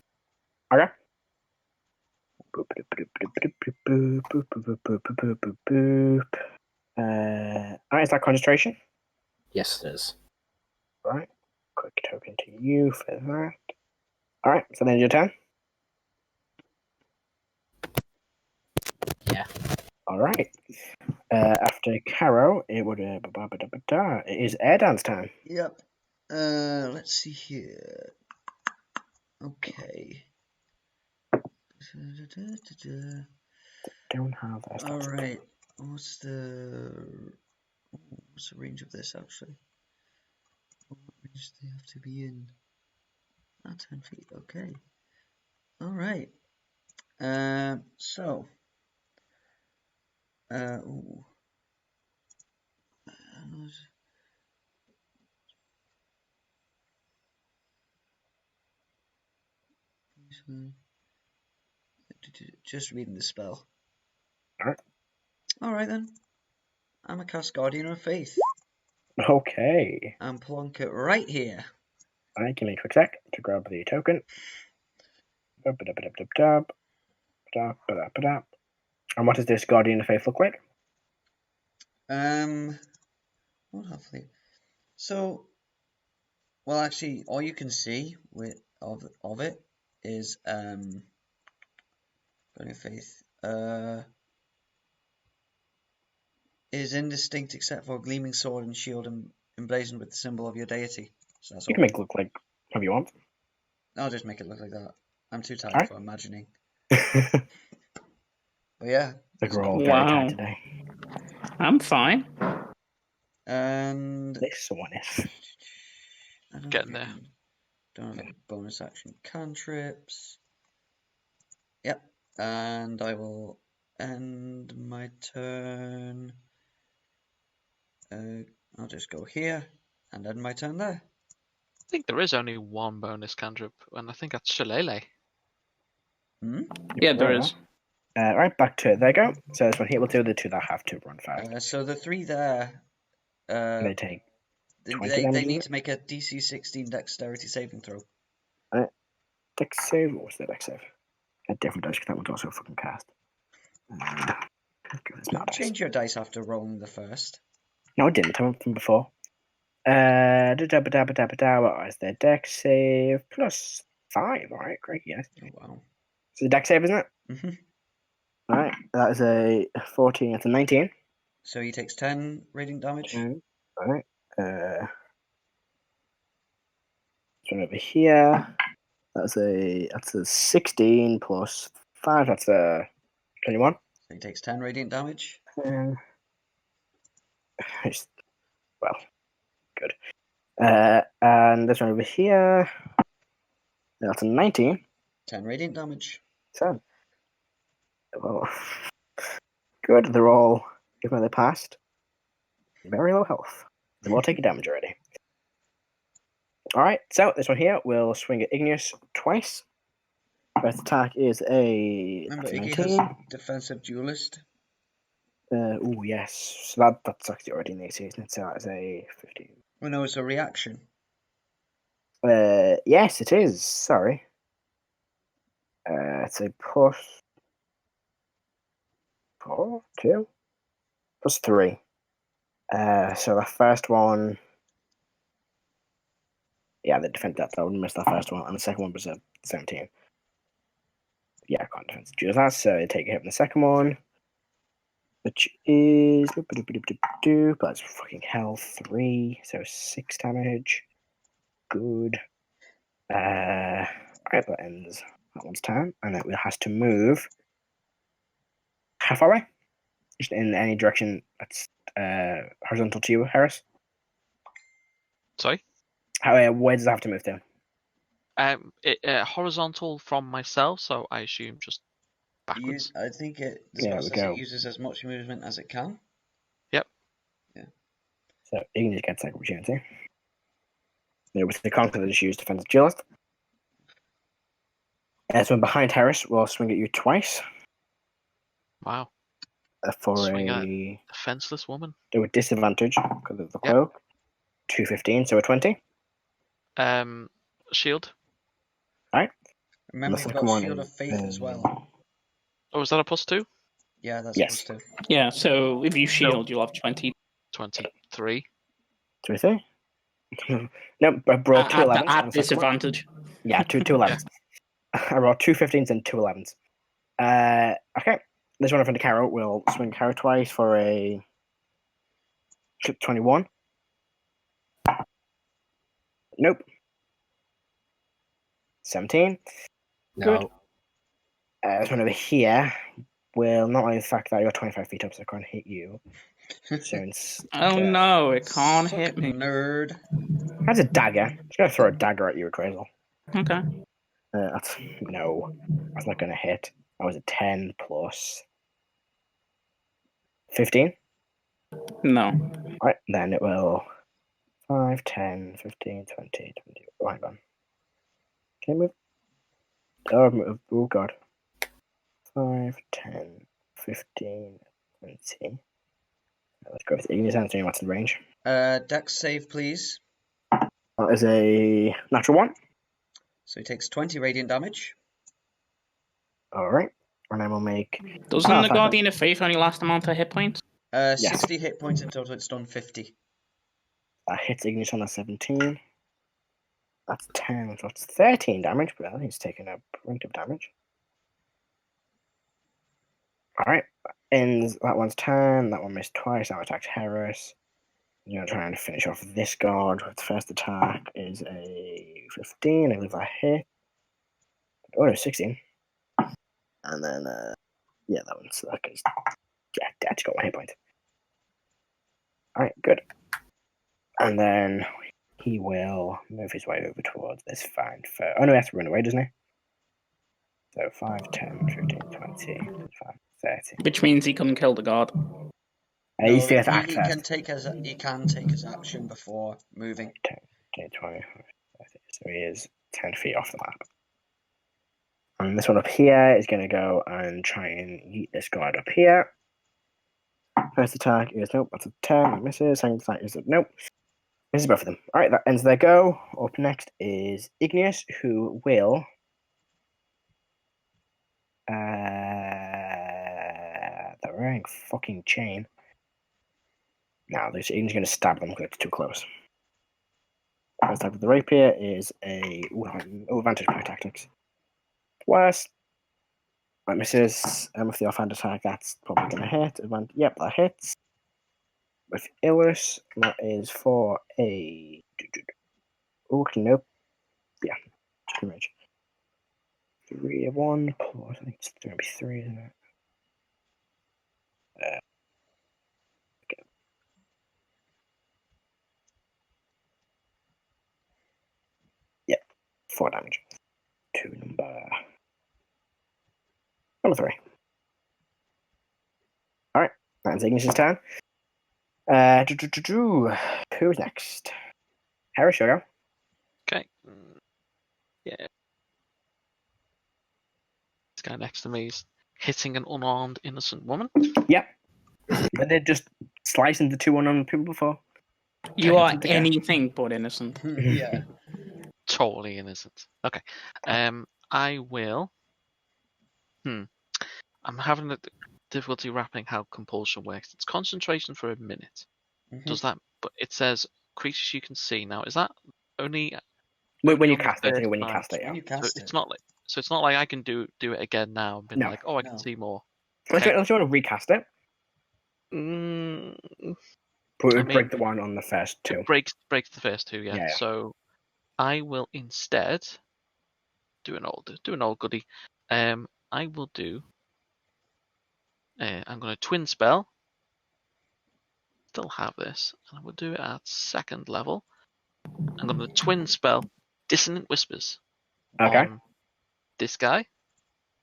Speaker 1: Okay. Alright, is that concentration?
Speaker 5: Yes, it is.
Speaker 1: Alright. Quick token to you for that. Alright, so then your turn?
Speaker 5: Yeah.
Speaker 1: Alright. After Karo, it would it is Erdan's turn.
Speaker 4: Yep. Let's see here. Okay.
Speaker 1: Don't have that.
Speaker 4: All right. What's the range of this actually? What range do they have to be in? 10 feet. Okay. All right. So. Ooh. Just reading the spell. Alright then. I'm a cast Guardian of Faith.
Speaker 1: Okay.
Speaker 4: And plonk it right here.
Speaker 1: Alright, give me a quick sec to grab the token. And what does this Guardian of Faith look like?
Speaker 4: What hopefully. So, well, actually, all you can see of it is Guardian of Faith. Is indistinct except for a gleaming sword and shield emblazoned with the symbol of your deity. So that's
Speaker 1: You
Speaker 4: all.
Speaker 1: can make it look like whatever you want.
Speaker 4: I'll just make it look like that. I'm too tired for imagining.
Speaker 1: Like
Speaker 4: But yeah.
Speaker 1: we're all very tired today.
Speaker 2: I'm fine.
Speaker 4: And
Speaker 1: This one is.
Speaker 3: Getting there.
Speaker 4: Don't have any bonus action cantrips. Yep. And I will end my turn. I'll just go here and end my turn there.
Speaker 3: I think there is only one bonus cantrip, and I think that's Shillelagh.
Speaker 2: Yeah, there is.
Speaker 1: Right, back to there you go. So this one here will do the two that have to run fast.
Speaker 4: So the three there.
Speaker 1: They take.
Speaker 4: They need to make a DC 16 Dexterity saving throw.
Speaker 1: Dex save. What was the Dex save? A different dice because that one's also fucking cast.
Speaker 4: Don't change your dice after rolling the first.
Speaker 1: No, I didn't. I went from before. What was their Dex save? +5. Alright, great, yes.
Speaker 4: Oh, wow.
Speaker 1: So the Dex save, isn't it?
Speaker 4: Mm-hmm.
Speaker 1: Alright, that is a 14. That's a 19.
Speaker 4: So he takes 10 radiant damage.
Speaker 1: Alright. This one over here. That's a 16 plus 5. That's a 21.
Speaker 4: So he takes 10 radiant damage.
Speaker 1: Well, good. And this one over here. That's a 19.
Speaker 4: 10 radiant damage.
Speaker 1: 10. Well, good. They're all, even though they passed, very low health. They've all taken damage already. Alright, so this one here will swing at Igneous twice. First attack is a
Speaker 4: Remember,
Speaker 1: 19.
Speaker 4: Iggy has defensive duelist.
Speaker 1: Oh yes. So that's actually already in the AC, isn't it? So that is a 15.
Speaker 4: Well, no, it's a reaction.
Speaker 1: Yes, it is. Sorry. It's a +4, 2, +3. So the first one. Yeah, the defense that would miss that first one, and the second one was a 17. Yeah, I can't defense do that, so I take a hit from the second one, which is that's fucking hell 3, so 6 damage. Good. Alright, that ends that one's turn, and it has to move how far away? Just in any direction that's horizontal to you, Heris.
Speaker 3: Sorry?
Speaker 1: Where does it have to move to?
Speaker 3: Horizontal from myself, so I assume just backwards.
Speaker 4: I think the
Speaker 1: There
Speaker 4: spell
Speaker 1: we
Speaker 4: says
Speaker 1: go.
Speaker 4: it uses as much movement as it can.
Speaker 3: Yep.
Speaker 4: Yeah.
Speaker 1: So Igneous gets that opportunity. With the conquer that is used defensive duelist. So behind Heris will swing at you twice.
Speaker 3: Wow.
Speaker 1: For
Speaker 3: Swing at
Speaker 1: a
Speaker 3: defenseless woman.
Speaker 1: with disadvantage because of the cloak. 215, so a 20.
Speaker 3: Shield.
Speaker 1: Alright.
Speaker 4: Remember,
Speaker 1: The
Speaker 4: you've
Speaker 1: second
Speaker 4: got
Speaker 1: one
Speaker 4: Shield
Speaker 1: is,
Speaker 4: of Faith as well.
Speaker 3: Oh, is that a +2?
Speaker 4: Yeah, that's
Speaker 1: Yes.
Speaker 4: supposed to.
Speaker 2: Yeah, so if you shield, you'll have 20.
Speaker 3: 23.
Speaker 1: 23? No, I brought 2 11s.
Speaker 2: At disadvantage.
Speaker 1: Yeah, two 11s. I rolled 2 15s and 2 11s. Okay. This one in front of Karo will swing Karo twice for a 21. Nope. 17.
Speaker 2: Good.
Speaker 1: This one over here will not only the fact that you're 25 feet up, so I can't hit you. So
Speaker 2: Oh no, it can't hit me.
Speaker 4: Nerd.
Speaker 1: That's a dagger. I'm just gonna throw a dagger at you, Crazel.
Speaker 2: Okay.
Speaker 1: That's not gonna hit. That was a 10 plus 15.
Speaker 2: No.
Speaker 1: Right, then it will 5, 10, 15, 20, 20. Oh, hang on. Can I move? Oh god. 5, 10, 15, 20. Let's go with Igneous answering what's in range.
Speaker 4: Dex save, please.
Speaker 1: That is a natural 1.
Speaker 4: So he takes 20 radiant damage.
Speaker 1: Alright. And then we'll make.
Speaker 2: Doesn't the Guardian of Faith only last amount of hit points?
Speaker 4: 60 hit points in total. It's done 50.
Speaker 1: That hits Igneous on a 17. That's 10, so it's 13 damage, but I think he's taking a point of damage. Alright. Ends. That one's 10. That one missed twice. Now attacks Heris. I'm going to try and finish off this guard. Its first attack is a 15. I believe that hit. Oh, no, 16. And then, yeah, that one's okay. Yeah, Dad's got 1 hit point. Alright, good. And then he will move his way over towards this find for. Oh, no, he has to run away, doesn't he? So 5, 10, 15, 20, 25, 30.
Speaker 2: Which means he couldn't kill the guard.
Speaker 1: He still has to act
Speaker 4: he
Speaker 1: first.
Speaker 4: can take his action before moving.
Speaker 1: 10, 20, 30. So he is 10 feet off the map. And this one up here is going to go and try and yeet this guard up here. First attack is nope, that's a 10, that misses. Second attack is nope. Misses both of them. Alright, that ends their go. Up next is Igneous, who will. They're wearing fucking chain. Now, this Igneous going to stab them because it's too close. First attack with the rapier is a advantage by tactics. Worse. That misses. With the offhand attack, that's probably going to hit. Yep, that hits. With Illus, that is for a. Oh, nope. Yeah, just range. 3 of 1 plus. I think it's going to be 3, isn't it? Okay. Yeah, 4 damage. To number 3. Alright, that's Igneous' turn. Who's next? Heris, you go.
Speaker 3: Okay. Yeah. This guy next to me is hitting an unarmed innocent woman.
Speaker 1: Yep. But they're just slicing the 2 unarmed people before.
Speaker 2: You are anything but innocent.
Speaker 4: Yeah.
Speaker 3: Totally innocent. Okay. I will. I'm having a difficulty wrapping how compulsion works. It's concentration for a minute.
Speaker 4: Mhm.
Speaker 3: Does that? But it says creatures you can see. Now, is that only
Speaker 1: When you
Speaker 3: on the
Speaker 1: cast it,
Speaker 3: first
Speaker 1: when you
Speaker 3: time?
Speaker 1: cast it, yeah.
Speaker 4: When you
Speaker 3: So
Speaker 4: cast
Speaker 3: it's not like I can do it again now and be
Speaker 1: No.
Speaker 3: like, oh, I can
Speaker 4: No.
Speaker 3: see more.
Speaker 1: Unless you want to recast it,
Speaker 3: Mm,
Speaker 1: but it
Speaker 3: I
Speaker 1: would
Speaker 3: mean,
Speaker 1: break the one on the first 2.
Speaker 3: it breaks the first 2, yeah.
Speaker 1: Yeah.
Speaker 3: So I will instead do an old goodie. I will do. I'm going to twin spell. Still have this, and I will do it at 2nd level. I'm going to twin spell Dissonant Whispers.
Speaker 1: Okay.
Speaker 3: On this guy.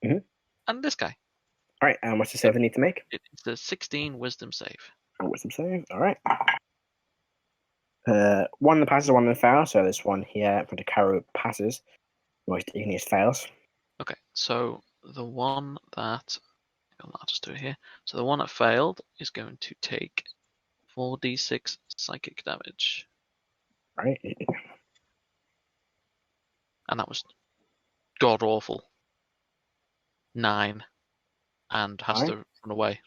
Speaker 1: Mhm.
Speaker 3: And this guy.
Speaker 1: Alright, and what's the save I need to make?
Speaker 3: It's a 16 Wisdom save.
Speaker 1: Wisdom save, alright. One that passes, one that fails, so this one here in front of Karo passes. Most Igneous fails.
Speaker 3: Okay, so the one that I'll just do it here. So the one that failed is going to take 4d6 psychic damage.
Speaker 1: Right.
Speaker 3: And that was god awful. 9. And has to run away.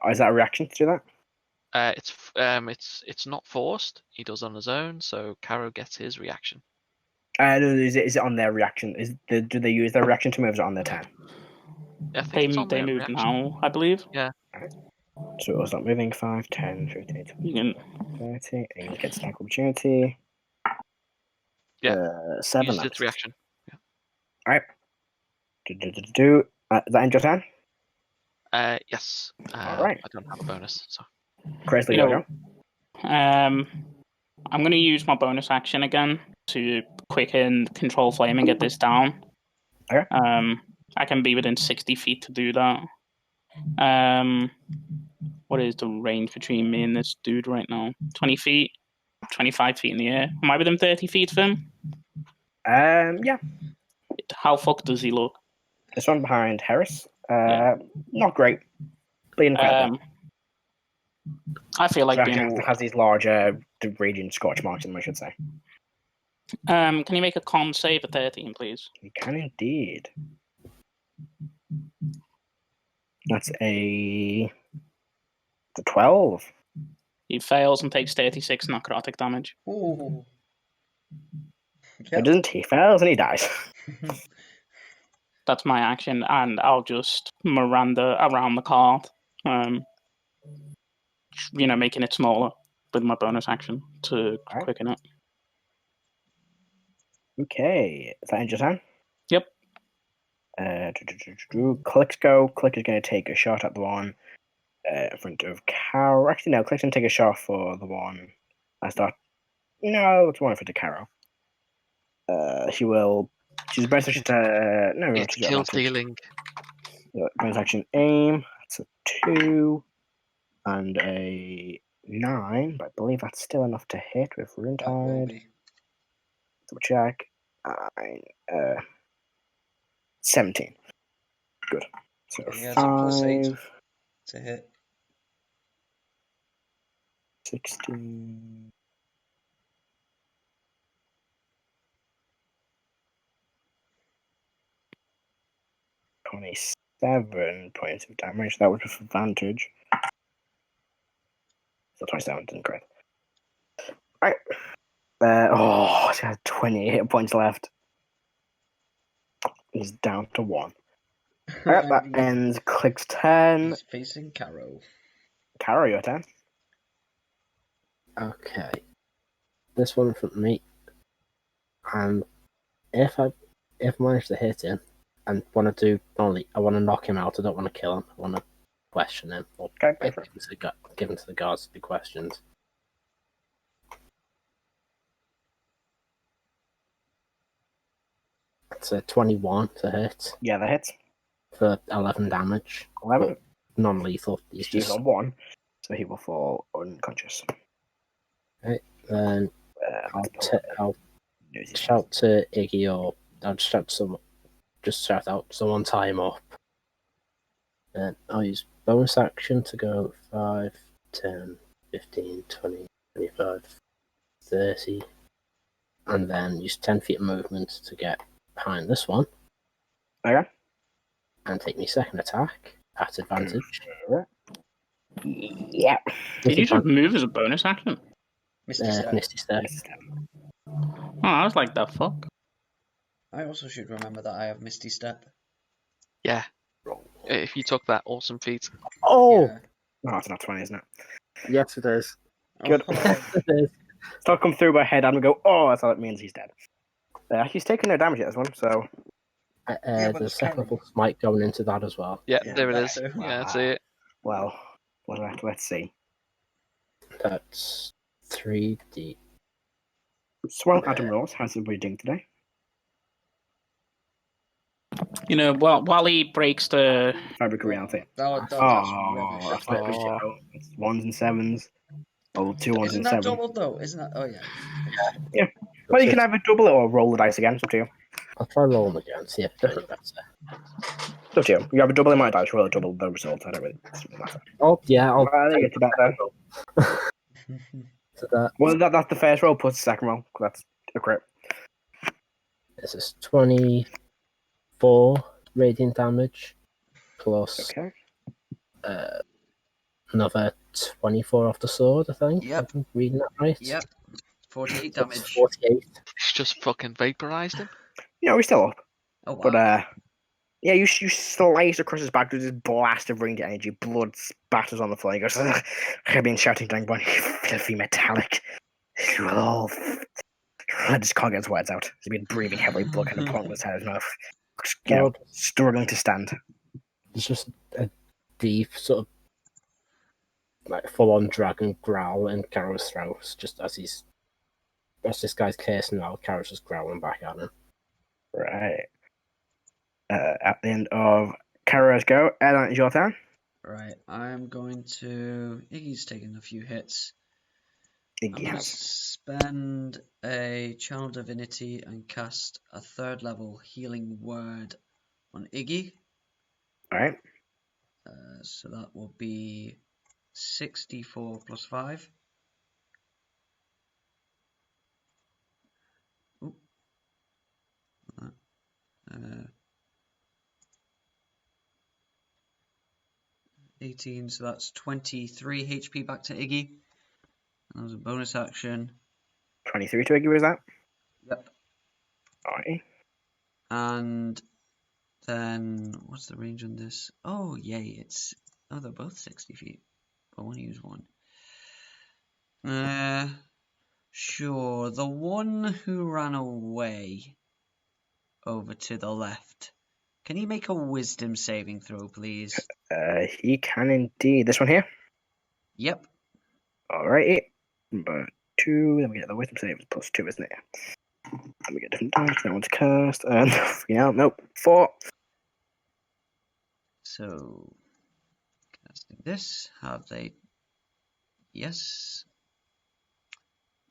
Speaker 1: Is that a reaction to do that?
Speaker 3: It's not forced. He does on his own, so Karo gets his reaction.
Speaker 1: No, is it on their reaction? Do they use their reaction to move? Is it on their turn?
Speaker 3: I think it's on
Speaker 2: They
Speaker 3: their
Speaker 2: move
Speaker 3: reaction.
Speaker 2: now, I believe.
Speaker 3: Yeah.
Speaker 1: So it'll start moving 5, 10, 15, 20, 30. And you get snack opportunity.
Speaker 3: Yeah.
Speaker 1: 7.
Speaker 3: Use its reaction. Yeah.
Speaker 1: All right. That end your turn?
Speaker 3: Yes.
Speaker 1: All right.
Speaker 3: I don't have a bonus, so.
Speaker 1: Crazy,
Speaker 2: You know, I'm going to use my bonus action again to quicken control flame and get this down.
Speaker 1: Okay.
Speaker 2: I can be within 60 feet to do that. What is the range between me and this dude right now? 20 feet? 25 feet in the air. Am I within 30 feet of him?
Speaker 1: Yeah.
Speaker 2: How fucked does he look?
Speaker 1: This one behind Heris.
Speaker 2: Yeah.
Speaker 1: Not great. Bleeding quite a bit.
Speaker 2: I feel like being
Speaker 1: has these large radiant scorch marks in them, I should say.
Speaker 2: Can you make a con save at 13, please?
Speaker 1: You can indeed. That's a 12.
Speaker 2: He fails and takes 36 necrotic damage.
Speaker 4: Ooh.
Speaker 1: It doesn't. He fails and he dies.
Speaker 2: That's my action, and I'll just Miranda around the cart. Making it smaller with my bonus action to quicken it.
Speaker 1: Okay, is that end your turn?
Speaker 2: Yep.
Speaker 1: Clicks go. Click is going to take a shot at the one in front of Karo. Actually, no, Click's going to take a shot for the one. No, it's one in front of Karo. She will. She's bonus action to. No,
Speaker 3: It's kill stealing.
Speaker 1: Bonus action aim. That's a 2 and a 9, but I believe that's still enough to hit with Runtide. Double check. 17. Good. So
Speaker 4: Yeah,
Speaker 1: 5
Speaker 4: to hit.
Speaker 1: 16. $27 points of damage. That was with advantage. So 27 didn't correct. Right. She has 28 hit points left. He's down to 1. Alright, that ends Click's turn.
Speaker 4: He's facing Karo.
Speaker 1: Karo, your turn.
Speaker 5: Okay. This one in front of me. And if I manage to hit him, and want to I want to knock him out. I don't want to kill him. I want to question him or give him to the guards to be questioned. It's a 21 to hit.
Speaker 1: Yeah, that hits.
Speaker 5: For 11 damage.
Speaker 1: 11?
Speaker 5: Non-lethal.
Speaker 1: He's on 1, so he will fall unconscious.
Speaker 5: Right, then I'll shout to Iggy, or I'll shout out someone tie him up. Then I'll use bonus action to go 5, 10, 15, 20, 25, 30, and then use 10 feet of movement to get behind this one.
Speaker 1: Okay.
Speaker 5: And take me second attack at advantage.
Speaker 1: Yeah.
Speaker 2: Did you just move as a bonus action?
Speaker 4: Misty Step.
Speaker 5: Misty Step.
Speaker 2: Oh, I was like, the fuck?
Speaker 4: I also should remember that I have Misty Step.
Speaker 3: Yeah. If you took that awesome feat.
Speaker 5: Oh!
Speaker 4: Yeah.
Speaker 1: Oh, it's not 20, isn't it?
Speaker 5: Yes, it is.
Speaker 1: Good.
Speaker 4: Oh.
Speaker 5: It is.
Speaker 1: So I'll come through my head and go, oh, that's all it means he's dead. He's taking no damage yet, this one, so.
Speaker 5: There's Second Smite going into that as well.
Speaker 3: Yeah,
Speaker 4: Yeah,
Speaker 3: there it
Speaker 4: that
Speaker 3: is.
Speaker 4: too.
Speaker 3: Yeah, that's it.
Speaker 1: Well, let's see.
Speaker 5: That's 3D.
Speaker 1: Swell Adam Ross, how's everybody doing today?
Speaker 2: While he breaks the...
Speaker 1: Fabric of reality.
Speaker 4: That's
Speaker 1: It's 1s and 7s. Oh, 2 1s
Speaker 4: Isn't
Speaker 1: and
Speaker 4: that
Speaker 1: 7.
Speaker 4: doubled though? Isn't that? Oh yeah.
Speaker 1: Yeah. Well, you can either double it or roll the dice again. It's up to you.
Speaker 5: I'll try rolling again, see if it's better.
Speaker 1: It's up to you. You have a double amount of dice, roll a double the result. I don't really matter.
Speaker 5: Oh, yeah, I'll
Speaker 1: get to that then. Well, that's the first roll plus the second roll. That's a crit.
Speaker 5: This is 24 radiant damage plus another 24 off the sword, I think.
Speaker 4: Yep.
Speaker 5: I'm reading that right?
Speaker 4: Yep. 48 damage.
Speaker 5: 48.
Speaker 3: It's just fucking vaporized him.
Speaker 1: Yeah, we're still up.
Speaker 4: Oh wow.
Speaker 1: But, yeah, you slice across his back with this blast of radiant energy. Blood spatters on the floor. He goes, I've been shouting Dragonborn, you filthy metallic. You will all I just can't get his words out. He's been breathing heavily, blood kind of pouring his head his mouth. Struggling to stand.
Speaker 5: It's just a deep sort of like full-on dragon growl in Karo's throat, just as this guy's cursing out, Karo's just growling back at him.
Speaker 1: Right. At the end of Karo's go, Erdan, it's your turn.
Speaker 4: Right, I'm going to... Iggy's taking a few hits. I'm going to spend a Channel Divinity and cast a 3rd level healing word on Iggy.
Speaker 1: Alright.
Speaker 4: So that will be 64 plus 5. Ooh. 18, so that's 23 HP back to Iggy. And that was a bonus action.
Speaker 1: 23 to Iggy, was that?
Speaker 4: Yep.
Speaker 1: Alright.
Speaker 4: And then, what's the range on this? Oh, yay, it's... Oh, they're both 60 feet. I want to use one. Sure, the one who ran away over to the left. Can he make a wisdom saving throw, please?
Speaker 1: He can indeed. This one here?
Speaker 4: Yep.
Speaker 1: Alrighty. Number 2, then we get the wisdom save plus 2, isn't it? Let me get different dice. That one's cast. And nope. 4.
Speaker 4: So, casting this. Have they... Yes.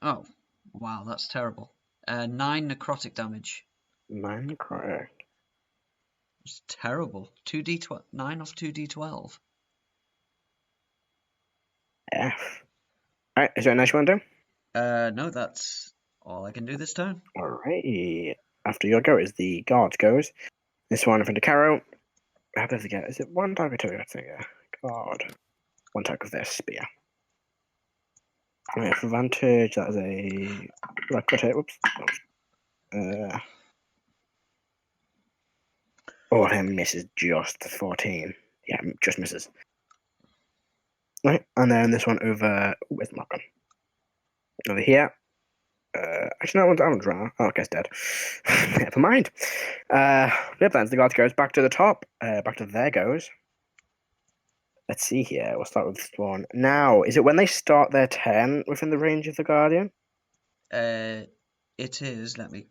Speaker 4: Oh, wow, that's terrible. 9 necrotic damage.
Speaker 1: 9 necrotic.
Speaker 4: It's terrible. 2d12. 9 off 2d12.
Speaker 1: F. Alright, is there anything else you want to do?
Speaker 4: No, that's all I can do this turn.
Speaker 1: Alrighty. After your go is the guard goes. This one in front of Karo. How does it get? Is it 1 target or 2? I think, yeah. Guard. 1 target with their spear. Right, for advantage, that is a... Right, cut it, whoops. Oh, him misses just 14. Yeah, just misses. Right, and then this one over... Where's the mark gone? Over here. Actually, that one's drawn. Oh, okay, it's dead. Never mind. Yep, then the guard goes back to the top. Back to there goes. Let's see here. We'll start with this one. Now, is it when they start their turn within the range of the Guardian?
Speaker 4: It is. Let me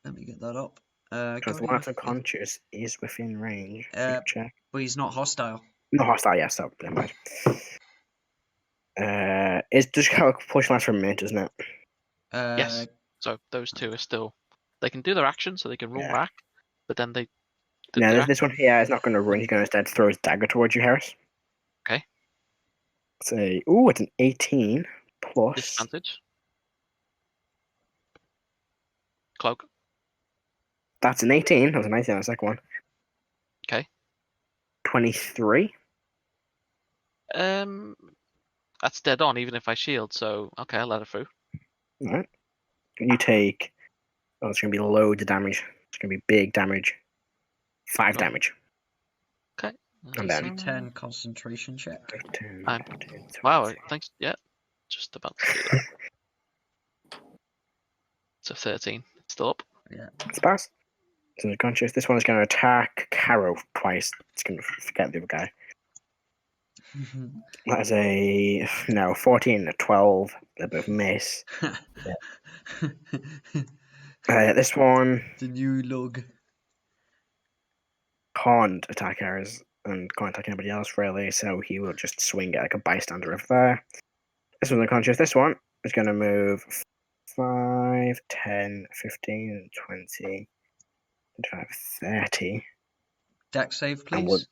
Speaker 4: get that up.
Speaker 1: Because the one that's unconscious is within range. Check.
Speaker 4: But he's not hostile.
Speaker 1: Not hostile, yes. So, never mind. It's just kind of push last for a minute, isn't it?
Speaker 3: Yes. So those two are still... They can do their action, so they can roll back, but then they...
Speaker 1: No, this one here is not going to run. He's going to instead throw his dagger towards you, Heris.
Speaker 3: Okay.
Speaker 1: Say, ooh, it's an 18 plus...
Speaker 3: Disadvantage. Cloak.
Speaker 1: That's an 18. That was a 19 on the second one.
Speaker 3: Okay.
Speaker 1: 23.
Speaker 3: That's dead on, even if I shield, so... Okay, I'll let it through.
Speaker 1: Alright. You take... Oh, it's going to be loads of damage. It's going to be big damage. 5 damage.
Speaker 3: Okay.
Speaker 1: And then...
Speaker 4: 10 concentration check.
Speaker 1: 10,
Speaker 3: wow, thanks. Yeah, just about to do that. So 13. Still up.
Speaker 4: Yeah.
Speaker 1: It's pass. So unconscious. This one is going to attack Karo twice. It's going to forget the other guy. That is a... No, 14 and a 12. They both miss. This one...
Speaker 4: The new log.
Speaker 1: Can't attack Heris and can't attack anybody else really, so he will just swing it like a bystander over there. This one's unconscious. This one is going to move 5, 10, 15, 20, 25, 30.
Speaker 4: Dex save, please.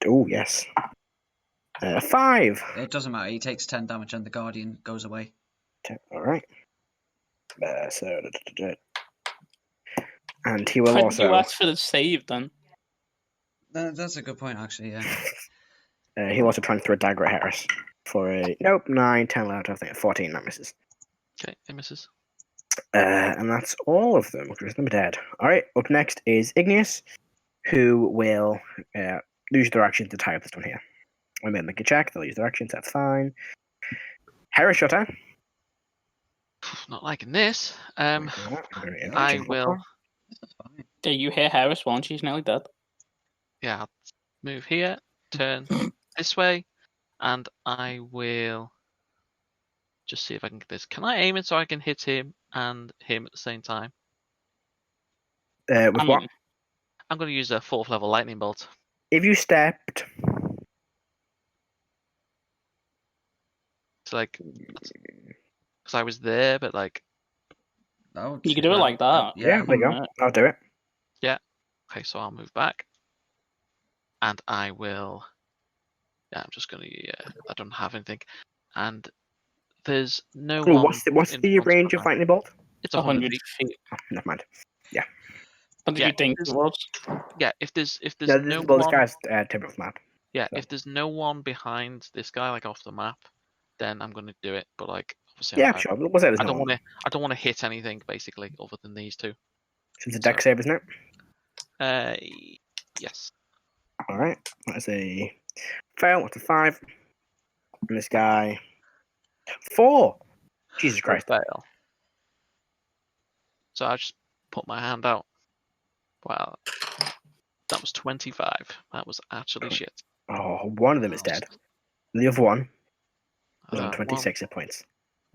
Speaker 1: Oh, yes. 5!
Speaker 4: It doesn't matter. He takes 10 damage and the Guardian goes away.
Speaker 1: Alright. And he will also...
Speaker 2: You ask for the save then?
Speaker 4: That's a good point, actually, yeah.
Speaker 1: He'll also try and throw a dagger at Heris for a... Nope, 9, 10, 11, I think 14, that misses.
Speaker 3: Okay, it misses.
Speaker 1: And that's all of them, because them are dead. Alright, up next is Igneous, who will use their action to tie up this one here. When they make a check, they'll use their actions, that's fine. Heris, your turn.
Speaker 3: Not liking this.
Speaker 1: Very
Speaker 3: I
Speaker 1: interesting.
Speaker 3: will.
Speaker 4: Fine.
Speaker 2: Yeah, you hear Heris once, she's nearly dead.
Speaker 3: Yeah, I'll move here, turn this way, and I will just see if I can get this. Can I aim it so I can hit him and him at the same time?
Speaker 1: With
Speaker 2: I
Speaker 1: what?
Speaker 2: mean,
Speaker 3: I'm going to use a 4th level lightning bolt.
Speaker 1: If you stepped,
Speaker 3: So like, because I was there, but like,
Speaker 4: That would
Speaker 2: you could do it like that.
Speaker 1: yeah, there you go. I'll do it.
Speaker 3: okay, so I'll move back, and I will. Yeah, I'm just going to. I don't have anything, and there's no
Speaker 1: Oh,
Speaker 3: one.
Speaker 1: what's
Speaker 3: in
Speaker 1: the
Speaker 3: front of
Speaker 1: range of
Speaker 3: mine.
Speaker 1: lightning bolt?
Speaker 3: It's 100
Speaker 2: 100
Speaker 3: feet.
Speaker 2: feet.
Speaker 1: Oh, never mind.
Speaker 2: What did
Speaker 3: Yeah,
Speaker 2: you think it was?
Speaker 3: Yeah, if there's
Speaker 1: No,
Speaker 3: no
Speaker 1: well, this
Speaker 3: one.
Speaker 1: guy's tip of the map.
Speaker 3: Yeah,
Speaker 1: So.
Speaker 3: if there's no one behind this guy, like off the map, then I'm gonna do it. But like, obviously,
Speaker 1: Yeah, sure. We'll say there's
Speaker 3: I
Speaker 1: no
Speaker 3: don't
Speaker 1: one.
Speaker 3: want to. I don't want to hit anything basically, other than these two.
Speaker 1: It's a deck save, isn't it?
Speaker 3: Yes.
Speaker 1: All right. That's a fail. What's a 5? And this guy 4. Jesus Christ.
Speaker 3: Fail. So I just put my hand out. Wow, that was 25. That was actually shit.
Speaker 1: Oh, one of them is dead. The other one is on
Speaker 3: One,
Speaker 1: 26 hit points.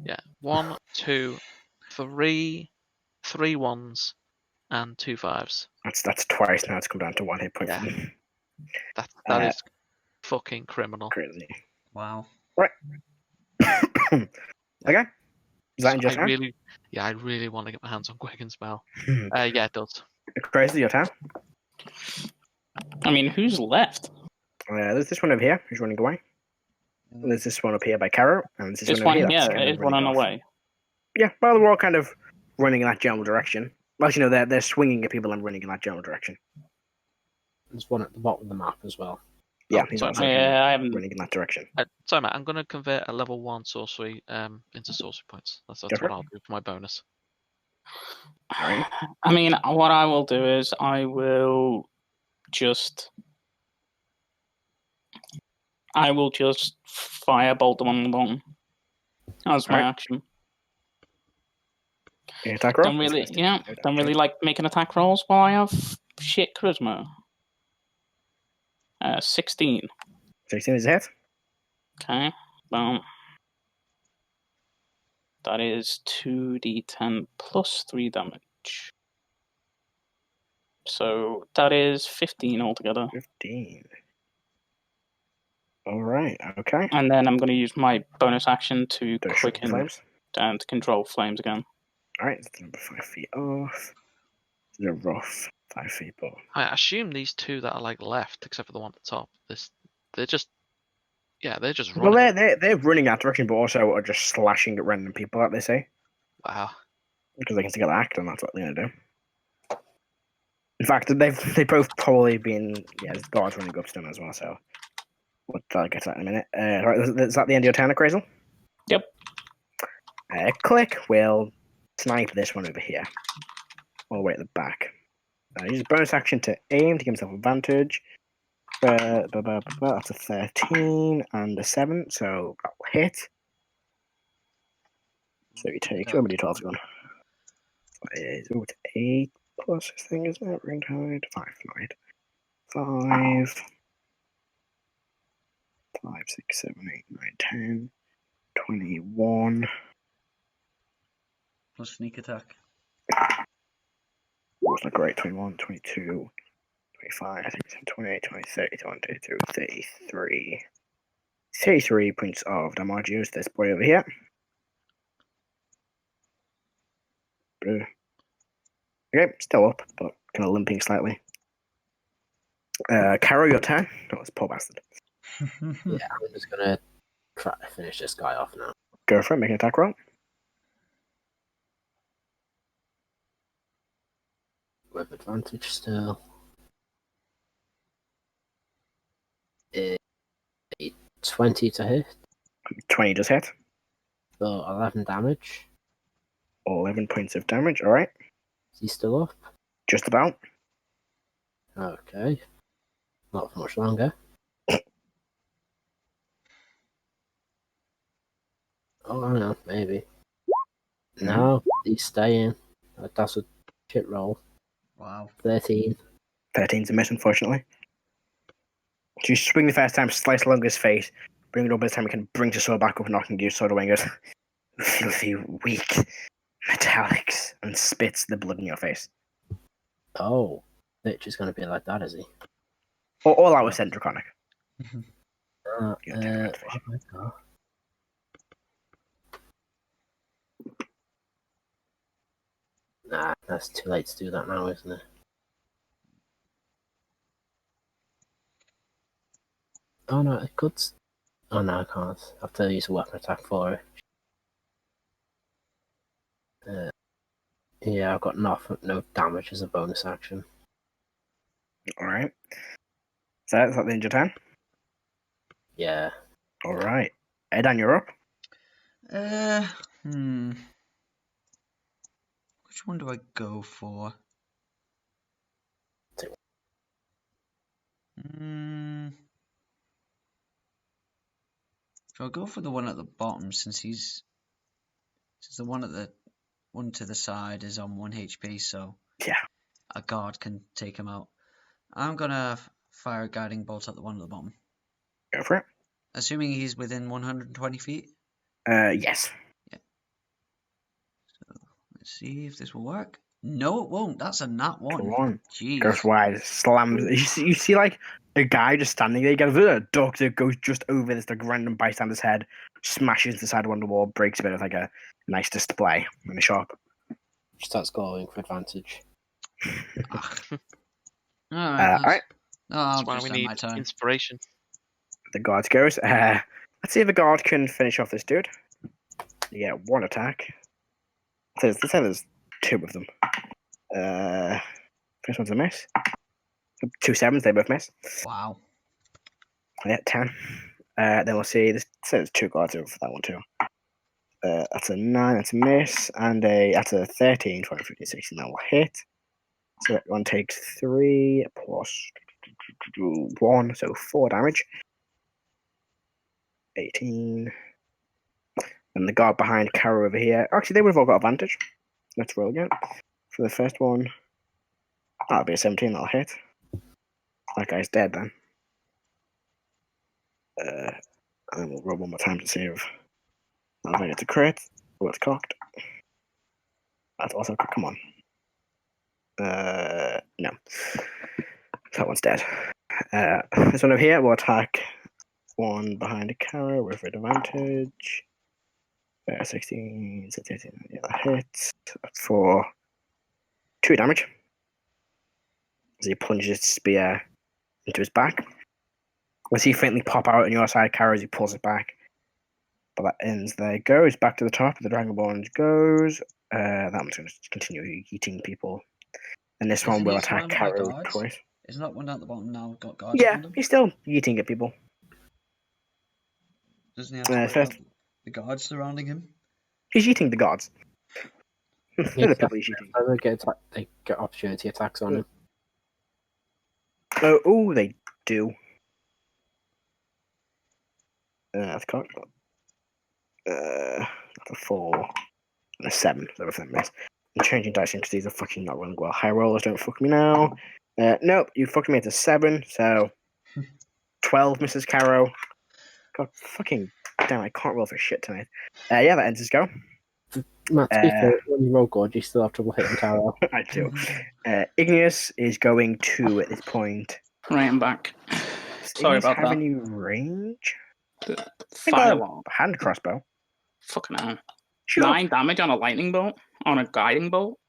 Speaker 3: yeah, 1, 2, 3, 3 ones, and 2 5s.
Speaker 1: That's twice now. It's come down to 1 hit point.
Speaker 3: Yeah. That
Speaker 1: Uh,
Speaker 3: is fucking criminal.
Speaker 1: Crazy.
Speaker 4: Wow.
Speaker 1: Right. Okay. Is that in your
Speaker 3: I
Speaker 1: turn?
Speaker 3: really want to get my hands on Quicken Spell.
Speaker 1: Hmm.
Speaker 3: Yeah, it does.
Speaker 1: Crazy, your turn.
Speaker 2: I mean, who's left?
Speaker 1: There's this one over here who's running away. There's this one up here by Karo, and there's
Speaker 2: This
Speaker 1: one
Speaker 2: one
Speaker 1: over
Speaker 2: here
Speaker 1: here. That's kind
Speaker 2: is
Speaker 1: of
Speaker 2: running
Speaker 1: running off.
Speaker 2: away.
Speaker 1: Yeah, well, they're all kind of running in that general direction. Well, you know, they're swinging at people and running in that general direction.
Speaker 5: There's one at the bottom of the map as well.
Speaker 1: Yeah,
Speaker 3: Oh,
Speaker 1: he's
Speaker 3: sorry,
Speaker 1: also
Speaker 3: mate.
Speaker 1: kind of
Speaker 2: Yeah, I haven't.
Speaker 1: running in that direction.
Speaker 3: Sorry, Matt. I'm going to convert a level 1 sorcery into sorcery points. That's
Speaker 1: Go
Speaker 3: what
Speaker 1: for it.
Speaker 3: I'll do for my bonus.
Speaker 1: Alright.
Speaker 2: I mean, what I will do is I will just firebolt them on the bottom. That's my
Speaker 1: Alright.
Speaker 2: action.
Speaker 1: Attack roll.
Speaker 2: Don't really like making attack rolls while I have shit charisma. 16.
Speaker 1: 16 is a hit.
Speaker 2: Okay, well, that is 2d10 plus 3 damage. So that is 15 altogether.
Speaker 1: 15. Alright, okay.
Speaker 2: And then I'm going to use my bonus action to
Speaker 1: Don't shoot the
Speaker 2: quicken
Speaker 1: flames.
Speaker 2: and control flames again.
Speaker 1: Alright, it's number 5 feet off. They're rough. 5 feet off.
Speaker 3: I assume these two that are like left, except for the one at the top, they're just running.
Speaker 1: Well, they're running that direction, but also are just slashing at random people, like they say.
Speaker 3: Wow.
Speaker 1: Because they can still act, and that's what they're going to do. In fact, they've both probably been... Yeah, there's guards running up stone as well, so... I'll get to that in a minute. Right, is that the end of your turn, Crazel?
Speaker 2: Yep.
Speaker 1: Click will snipe this one over here. All the way at the back. Use bonus action to aim to give himself advantage. That's a 13 and a 7, so that will hit. So you take... How many 12's gone? It's 8 plus this thing, isn't it? Ring tide. 5, right. 5, 6, 7, 8, 9, 10, 21.
Speaker 4: Plus sneak attack.
Speaker 1: That's not great. 21, 22, 25, 26, 28, 28, 30, 21, 22, 33. 33 points of damage used. This boy over here. Okay, still up, but kind of limping slightly. Karo, your turn. Oh, it's poor bastard.
Speaker 5: Yeah, I'm just gonna try to finish this guy off now.
Speaker 1: Go for it, make an attack roll.
Speaker 5: With advantage still. 20 to hit,
Speaker 1: 20 does hit.
Speaker 5: so 11 damage.
Speaker 1: 11 points of damage, alright.
Speaker 5: Is he still up?
Speaker 1: Just about.
Speaker 5: Okay. Not for much longer. Oh, I don't know, maybe. No, he's staying. That's a shit roll.
Speaker 4: Wow.
Speaker 5: 13.
Speaker 1: 13's a miss, unfortunately. So you swing the first time, slice along his face, bring it up this time, he can bring the sword back up, knocking you sword away and goes, filthy, weak metallics, and spits the blood in your face.
Speaker 5: Oh, bitch is going to be like that, is he?
Speaker 1: All out with Sent Draconic.
Speaker 5: What have I got? Nah, that's too late to do that now, isn't it? Oh no, it could. Oh no, I can't. I have to use a weapon attack for it. Yeah, I've got no damage as a bonus action.
Speaker 1: Alright. So that's that the end of your turn?
Speaker 5: Yeah.
Speaker 1: Alright. Erdan, you're up.
Speaker 4: Which one do I go for? So I'll go for the one at the bottom since the one to the side is on 1 HP, so
Speaker 1: Yeah.
Speaker 4: a guard can take him out. I'm gonna fire a guiding bolt at the one at the bottom.
Speaker 1: Go for it.
Speaker 4: Assuming he's within 120 feet.
Speaker 1: Yes.
Speaker 4: Yeah. So let's see if this will work. No, it won't. That's a nat 1.
Speaker 1: Go on.
Speaker 4: Jeez.
Speaker 1: Goes wide, slams. You see like a guy just standing there, you get a duck that goes just over this like random bystander's head, smashes the side of one of the wall, breaks a bit of like a nice display in the shop.
Speaker 5: Starts going for advantage.
Speaker 1: Alright.
Speaker 4: I'll
Speaker 3: That's why
Speaker 4: just
Speaker 3: we
Speaker 4: end
Speaker 3: need
Speaker 4: my turn.
Speaker 3: inspiration.
Speaker 1: The guard goes. Let's see if the guard can finish off this dude. You get 1 attack. Let's say there's 2 of them. First one's a miss. 2 7s, they both miss.
Speaker 4: Wow.
Speaker 1: Yeah, 10. Then we'll see. There's 2 guards over for that one too. That's a 9, that's a miss, and that's a 13, 20, 15, 16, that will hit. So that one takes 3 plus 1, so 4 damage. 18. And the guard behind Karo over here. Actually, they would have all got advantage. Let's roll again. For the first one, that'll be a 17, that'll hit. That guy's dead then. And then we'll roll one more time to see if I think it's a crit. Oh, it's cocked. That's also cocked. Come on. No. That one's dead. This one over here will attack one behind a Karo with advantage. 16, 17, yeah, that hits. That's for 2 damage. As he plunges his spear into his back. We see faintly pop out on your side, Karo, as he pulls it back. But that ends there. Goes back to the top. The Dragonborn goes. That one's going to continue eating people. And this one will attack Karo twice.
Speaker 4: Isn't that one at the bottom now got guards
Speaker 1: Yeah,
Speaker 4: around him?
Speaker 1: he's still eating at people.
Speaker 4: Doesn't he have to worry about the guards surrounding him?
Speaker 1: He's eating the gods. They're the people he's eating.
Speaker 5: They get opportunity attacks on him.
Speaker 1: Oh, they do. That's cocked. That's a 4 and a 7. So everything miss. I'm changing dice because these are fucking not rolling well. High rollers don't fuck me now. Nope, you fucked me at a 7, so 12 misses Karo. God fucking damn, I can't roll for shit tonight. Yeah, that ends his go.
Speaker 5: Matt, to be fair, when you roll good, you still have trouble hitting Karo.
Speaker 1: I do. Igneous is going to, at this point...
Speaker 2: Right, I'm back. Sorry about
Speaker 1: have
Speaker 2: that.
Speaker 1: any range?
Speaker 2: Firelong.
Speaker 1: Hand crossbow.
Speaker 2: Fucking hell.
Speaker 1: Sure.
Speaker 2: 9 damage on a lightning bolt? On a guiding bolt?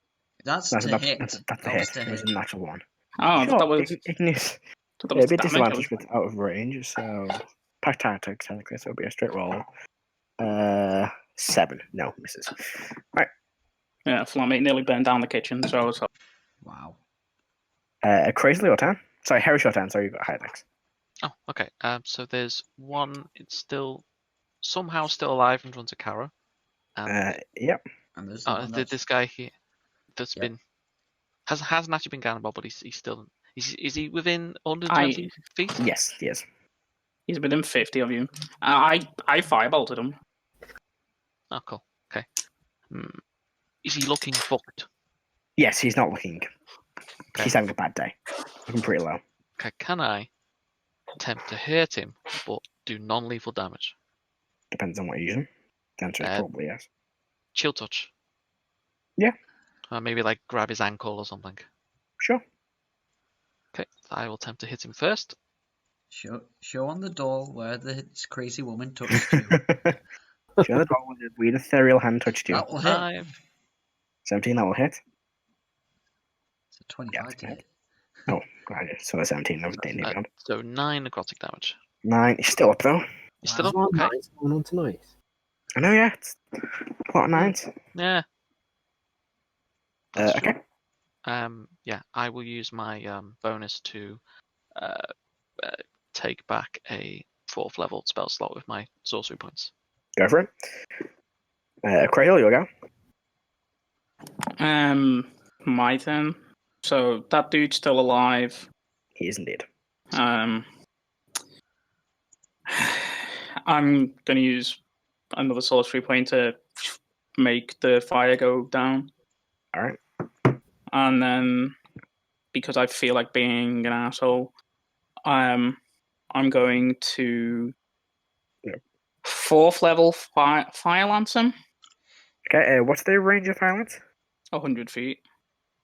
Speaker 4: That's
Speaker 1: That's
Speaker 4: to hit.
Speaker 1: That's a
Speaker 4: That
Speaker 1: hit.
Speaker 4: was to
Speaker 1: It was
Speaker 4: hit.
Speaker 1: a natural 1.
Speaker 2: Oh, I
Speaker 1: Sure,
Speaker 2: thought that was,
Speaker 1: Igneous.
Speaker 2: thought that
Speaker 1: Yeah,
Speaker 2: was
Speaker 1: a bit
Speaker 2: damage.
Speaker 1: disadvantaged with out of range, so pack tactics technically, so it'll be a straight roll. 7. No, misses. Right.
Speaker 2: Yeah, Flammy nearly burned down the kitchen, so I was like,
Speaker 4: Wow.
Speaker 1: Crazily your turn? Sorry, Heris your turn, sorry, you've got high next.
Speaker 3: Oh, okay. So there's one. It's somehow still alive in front of Karo.
Speaker 1: Yep.
Speaker 4: And there's the one that's...
Speaker 3: this guy here that's
Speaker 4: Yep.
Speaker 3: hasn't actually been gambled, but he's still. Is he within 120 feet?
Speaker 1: Yes, he is.
Speaker 2: he's within 50 of you. I firebolted him.
Speaker 3: Oh, cool. Okay. Is he looking fucked?
Speaker 1: Yes, he's not looking.
Speaker 3: Okay.
Speaker 1: He's having a bad day. Looking pretty low.
Speaker 3: Okay, can I attempt to hurt him, but do non-lethal damage?
Speaker 1: Depends on what you're using. The answer is probably yes.
Speaker 3: Chill touch.
Speaker 1: Yeah.
Speaker 3: Maybe like grab his ankle or something.
Speaker 1: Sure.
Speaker 3: Okay, so I will attempt to hit him first.
Speaker 4: Show on the door where this crazy woman touched you.
Speaker 1: Show the door where the weird ethereal hand touched you.
Speaker 4: That will hit.
Speaker 1: 17, that will hit.
Speaker 4: It's a 25 to hit.
Speaker 1: Oh, right. So a 17. No,
Speaker 3: so 9 necrotic damage.
Speaker 1: 9. He's still up though.
Speaker 3: He's still up.
Speaker 5: Wow.
Speaker 3: Okay.
Speaker 5: Nice going on tonight.
Speaker 1: I know, yeah. It's a lot of 9s.
Speaker 3: Yeah.
Speaker 1: Okay.
Speaker 3: Yeah, I will use my bonus to take back a 4th level spell slot with my sorcery points.
Speaker 1: Go for it. Crail, you'll go.
Speaker 2: My turn. So that dude's still alive.
Speaker 1: He is indeed.
Speaker 2: I'm gonna use another sorcery point to make the fire go down.
Speaker 1: All right.
Speaker 2: And then, because I feel like being an asshole, I'm going to 4th level fire lance him.
Speaker 1: Okay. What's the range of violence?
Speaker 2: 100 feet.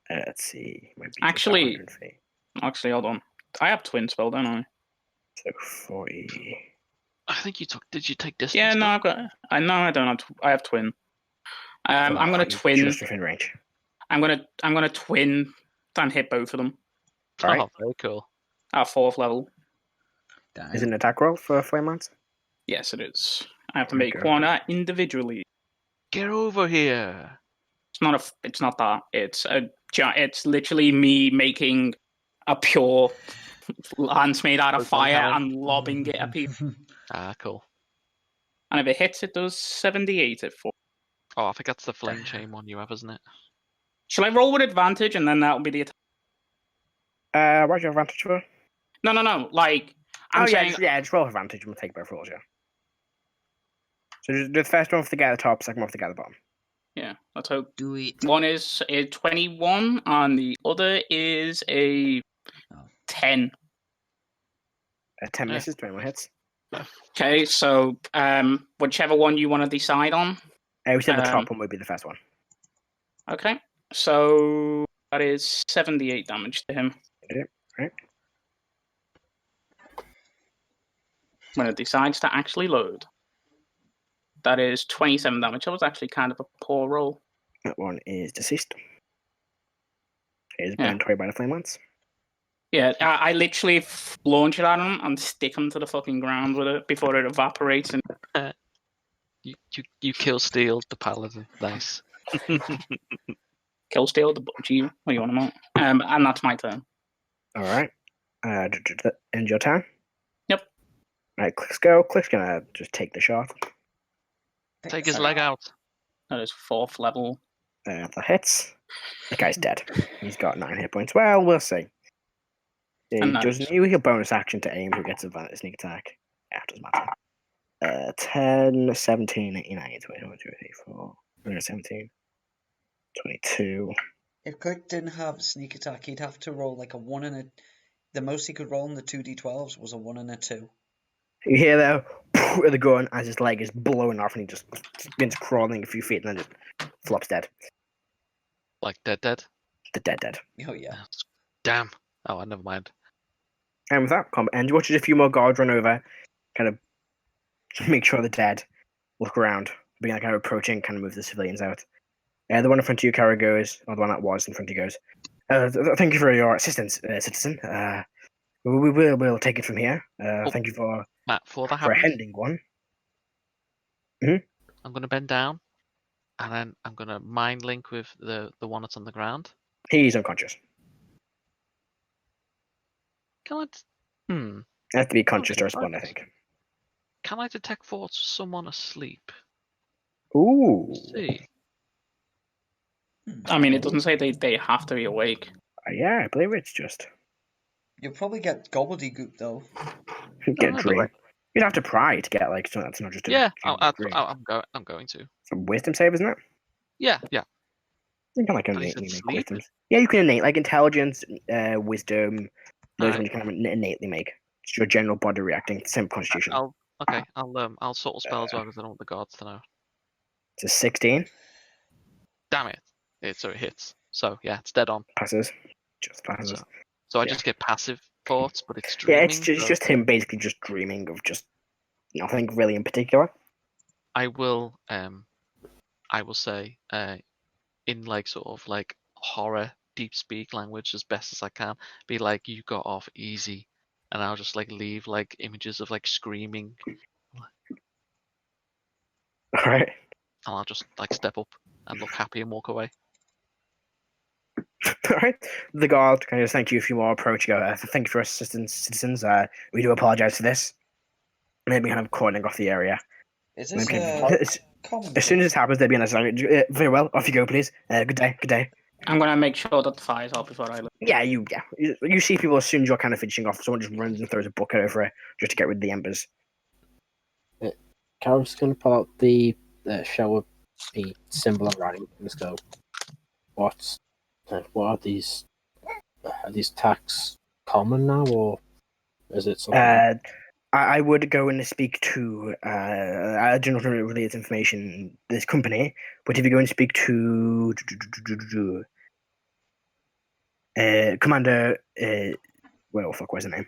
Speaker 1: Let's see.
Speaker 2: Actually,
Speaker 1: 100 feet.
Speaker 2: hold on. I have twin spell, don't I?
Speaker 1: So 40.
Speaker 3: I think you took. Did you take distance?
Speaker 2: Yeah, no, I've got. I don't have. I have twin. I'm gonna twin.
Speaker 1: Just within range.
Speaker 2: I'm gonna twin and hit both of them.
Speaker 3: Oh,
Speaker 1: Right.
Speaker 3: very cool.
Speaker 2: At 4th level.
Speaker 4: Damn.
Speaker 1: Is it an attack roll for Flame Lance?
Speaker 2: Yes, it is. I have to make
Speaker 1: Okay.
Speaker 2: one individually.
Speaker 3: Get over here.
Speaker 2: It's not that. It's literally me making a pure lance made out of fire and lobbing it at people.
Speaker 3: Cool.
Speaker 2: And if it hits, it does 78 at 4.
Speaker 3: Oh, I think that's the flame chain one you have, isn't it?
Speaker 2: Shall I roll with advantage and then that'll be the attack?
Speaker 1: What's your advantage for?
Speaker 2: No. Like, I'm saying.
Speaker 1: Just roll advantage and we'll take both rolls, yeah. So just do the first one off the guy at the top, second one off the guy at the bottom.
Speaker 2: Yeah, let's hope.
Speaker 4: Do it.
Speaker 2: One is a 21 and the other is a 10.
Speaker 1: 10 misses, 21 hits.
Speaker 2: Okay, so whichever one you want to decide on.
Speaker 1: We said the top one would be the first one.
Speaker 2: Okay, so that is 78 damage to him.
Speaker 1: Yeah, right.
Speaker 2: When it decides to actually load. That is 27 damage. That was actually kind of a poor roll.
Speaker 1: That one is deceased. He is burned away by the Flame Lance.
Speaker 2: Yeah, I literally launch it at him and stick him to the fucking ground with it before it evaporates. And
Speaker 3: You kill Steel, the Paladin. Nice.
Speaker 2: kill steal the budgie. What do you want him on? And that's my turn.
Speaker 1: All right. End your turn.
Speaker 2: Yep.
Speaker 1: All right, Click's go. Click's gonna just take the shot.
Speaker 3: Take his leg out.
Speaker 2: That is 4th level.
Speaker 1: That hits. The guy's dead. He's got 9 hit points. Well, we'll see. He doesn't use your bonus action to aim, who gets advantage sneak attack. Yeah, it doesn't matter. 10, 17, 18, 19, 20, 21, 22, 17, 22.
Speaker 4: If Kirk didn't have sneak attack, he'd have to roll like a 1 and a. The most he could roll in the 2d12s was a 1 and a 2.
Speaker 1: You hear that at the gun as his leg is blowing off and he just begins crawling a few feet and then just flops dead.
Speaker 3: Like dead?
Speaker 1: The dead.
Speaker 4: Oh, yeah.
Speaker 3: Damn. Oh, never mind.
Speaker 1: And with that, combat ends. You watch as a few more guards run over, kind of make sure they're dead, look around, begin kind of approaching, kind of move the civilians out. The one in front of you, Karo, goes, or the one that was in front of you goes, thank you for your assistance, citizen. We'll take it from here. Thank you for
Speaker 3: Matt, for
Speaker 1: handing one.
Speaker 3: I'm going to bend down, and then I'm going to mind link with the one that's on the ground.
Speaker 1: He's unconscious.
Speaker 3: Can I?
Speaker 1: You have to be conscious to respond, I think.
Speaker 3: Can I detect thoughts of someone asleep?
Speaker 1: Ooh.
Speaker 3: Let's see.
Speaker 2: I mean, it doesn't say they have to be awake.
Speaker 1: Yeah, I believe it's just.
Speaker 4: You'll probably get gobbledygook though.
Speaker 1: Get a dream. You'd have to pry to get like something that's not just a
Speaker 3: Yeah,
Speaker 1: dream.
Speaker 3: I'm going to.
Speaker 1: It's a wisdom save, isn't it?
Speaker 3: Yeah.
Speaker 1: You can like
Speaker 3: But he said
Speaker 1: innately make
Speaker 3: sleep?
Speaker 1: wisdoms. Yeah, you can innate like intelligence, wisdom. Those
Speaker 3: Alright.
Speaker 1: ones you can innately make. It's your general body reacting. Same constitution.
Speaker 3: I'll sort of spell as well because I don't want the gods to know.
Speaker 1: It's a 16.
Speaker 3: Damn it! So it hits. So yeah, it's dead on.
Speaker 1: Passes. Just passes.
Speaker 3: So I
Speaker 1: Yeah.
Speaker 3: just get passive thoughts, but it's
Speaker 1: Yeah,
Speaker 3: dreaming.
Speaker 1: it's just him basically just dreaming of just nothing really in particular.
Speaker 3: I will say in like sort of like horror deep speak language as best as I can, be like, you got off easy, and I'll just like leave like images of like screaming,
Speaker 1: All right.
Speaker 3: and I'll just like step up and look happy and walk away.
Speaker 1: All right. The guard kind of thank you if you are approaching. Thank you for your assistance, citizens. We do apologize for this. Maybe kind of cordoning off the area.
Speaker 4: Is this common?
Speaker 1: As soon as this happens, they'll be like, very well, off you go, please. Good day, good day.
Speaker 2: I'm gonna make sure that the fire's out before I leave.
Speaker 1: Yeah, you see people as soon as you're kind of finishing off, someone just runs and throws a bucket over it just to get rid of the embers.
Speaker 5: Karo's going to pull out the show a symbol of writing. Let's go. What are these? Are these attacks common now, or is it something?
Speaker 1: I would go and speak to I do not relay this information this company, but if you go and speak to Commander what's her name?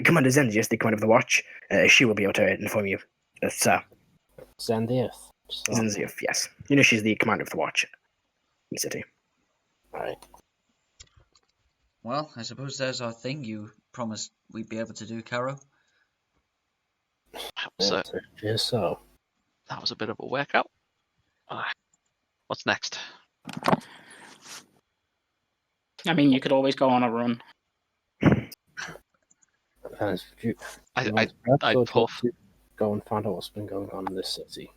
Speaker 1: Commander Zenzius, the commander of the watch, she will be able to inform you.
Speaker 5: Zenzius.
Speaker 1: Zenzius, yes. You know she's the commander of the watch in the city.
Speaker 5: Right.
Speaker 4: Well, I suppose there's our thing you promised we'd be able to do, Karo.
Speaker 3: So
Speaker 5: So
Speaker 3: that was a bit of a workout. What's next?
Speaker 2: I mean, you could always go on a run.
Speaker 3: I'd puff.
Speaker 5: Go and find out what's been going on in this city.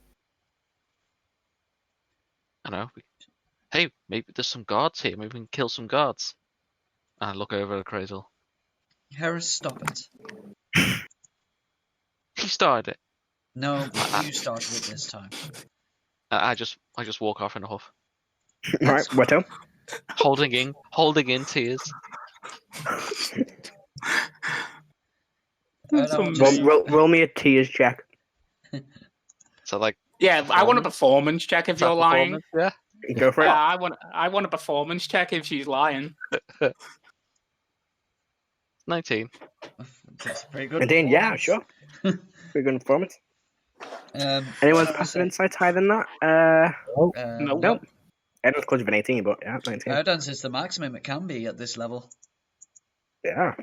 Speaker 3: I know. Hey, maybe there's some guards here. Maybe we can kill some guards. And I look over at Cradle.
Speaker 4: Heris, stop it.
Speaker 3: He started it.
Speaker 4: No, you started it this time.
Speaker 3: I just walk off in a huff,
Speaker 1: Right, what else?
Speaker 3: holding in tears.
Speaker 1: Roll me a tears check.
Speaker 3: So like,
Speaker 2: Yeah, I want a performance check if
Speaker 3: is that
Speaker 2: you're lying.
Speaker 3: performance? Yeah.
Speaker 1: Go for it.
Speaker 2: Yeah, I want a performance check if she's lying.
Speaker 3: 19.
Speaker 4: That's a pretty good.
Speaker 1: And then, yeah,
Speaker 4: performance.
Speaker 1: sure. Pretty good performance. Anyone's
Speaker 4: I will
Speaker 1: passive
Speaker 4: say-
Speaker 1: insight higher than that?
Speaker 2: Nope.
Speaker 1: Nope. Edward's closer to an 18, but yeah, 19.
Speaker 4: Erdan's is the maximum it can be at this level.
Speaker 1: Yeah.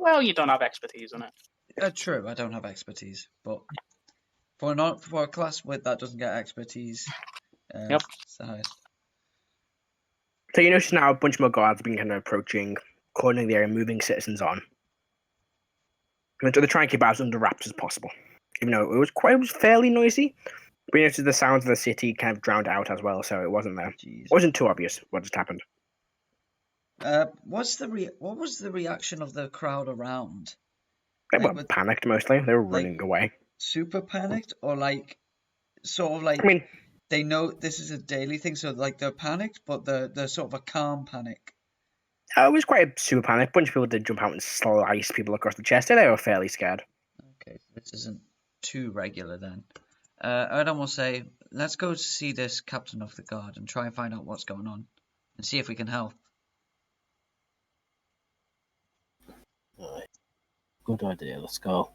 Speaker 2: Well, you don't have expertise in it.
Speaker 4: True, I don't have expertise, but for a class with that doesn't get expertise,
Speaker 2: Yep.
Speaker 4: it's the highest.
Speaker 1: So you notice now a bunch more guards have been kind of approaching, cordoning the area, moving citizens on. They're trying to keep it as under wraps as possible. Even though it was fairly noisy, but you notice the sounds of the city kind of drowned out as well, so it wasn't there.
Speaker 4: Jeez.
Speaker 1: It wasn't too obvious what just happened.
Speaker 4: What was the reaction of the crowd around?
Speaker 1: They
Speaker 4: Like
Speaker 1: were
Speaker 4: with-
Speaker 1: panicked mostly. They were running away.
Speaker 4: Super panicked, or like sort of like
Speaker 1: I mean,
Speaker 4: they know this is a daily thing, so like they're panicked, but they're sort of a calm panic.
Speaker 1: it was quite a super panic. A bunch of people did jump out and slice people across the chest. They were fairly scared.
Speaker 4: Okay, this isn't too regular then. Erdan will say, let's go see this captain of the guard and try and find out what's going on and see if we can help.
Speaker 5: Right. Good idea. Let's go.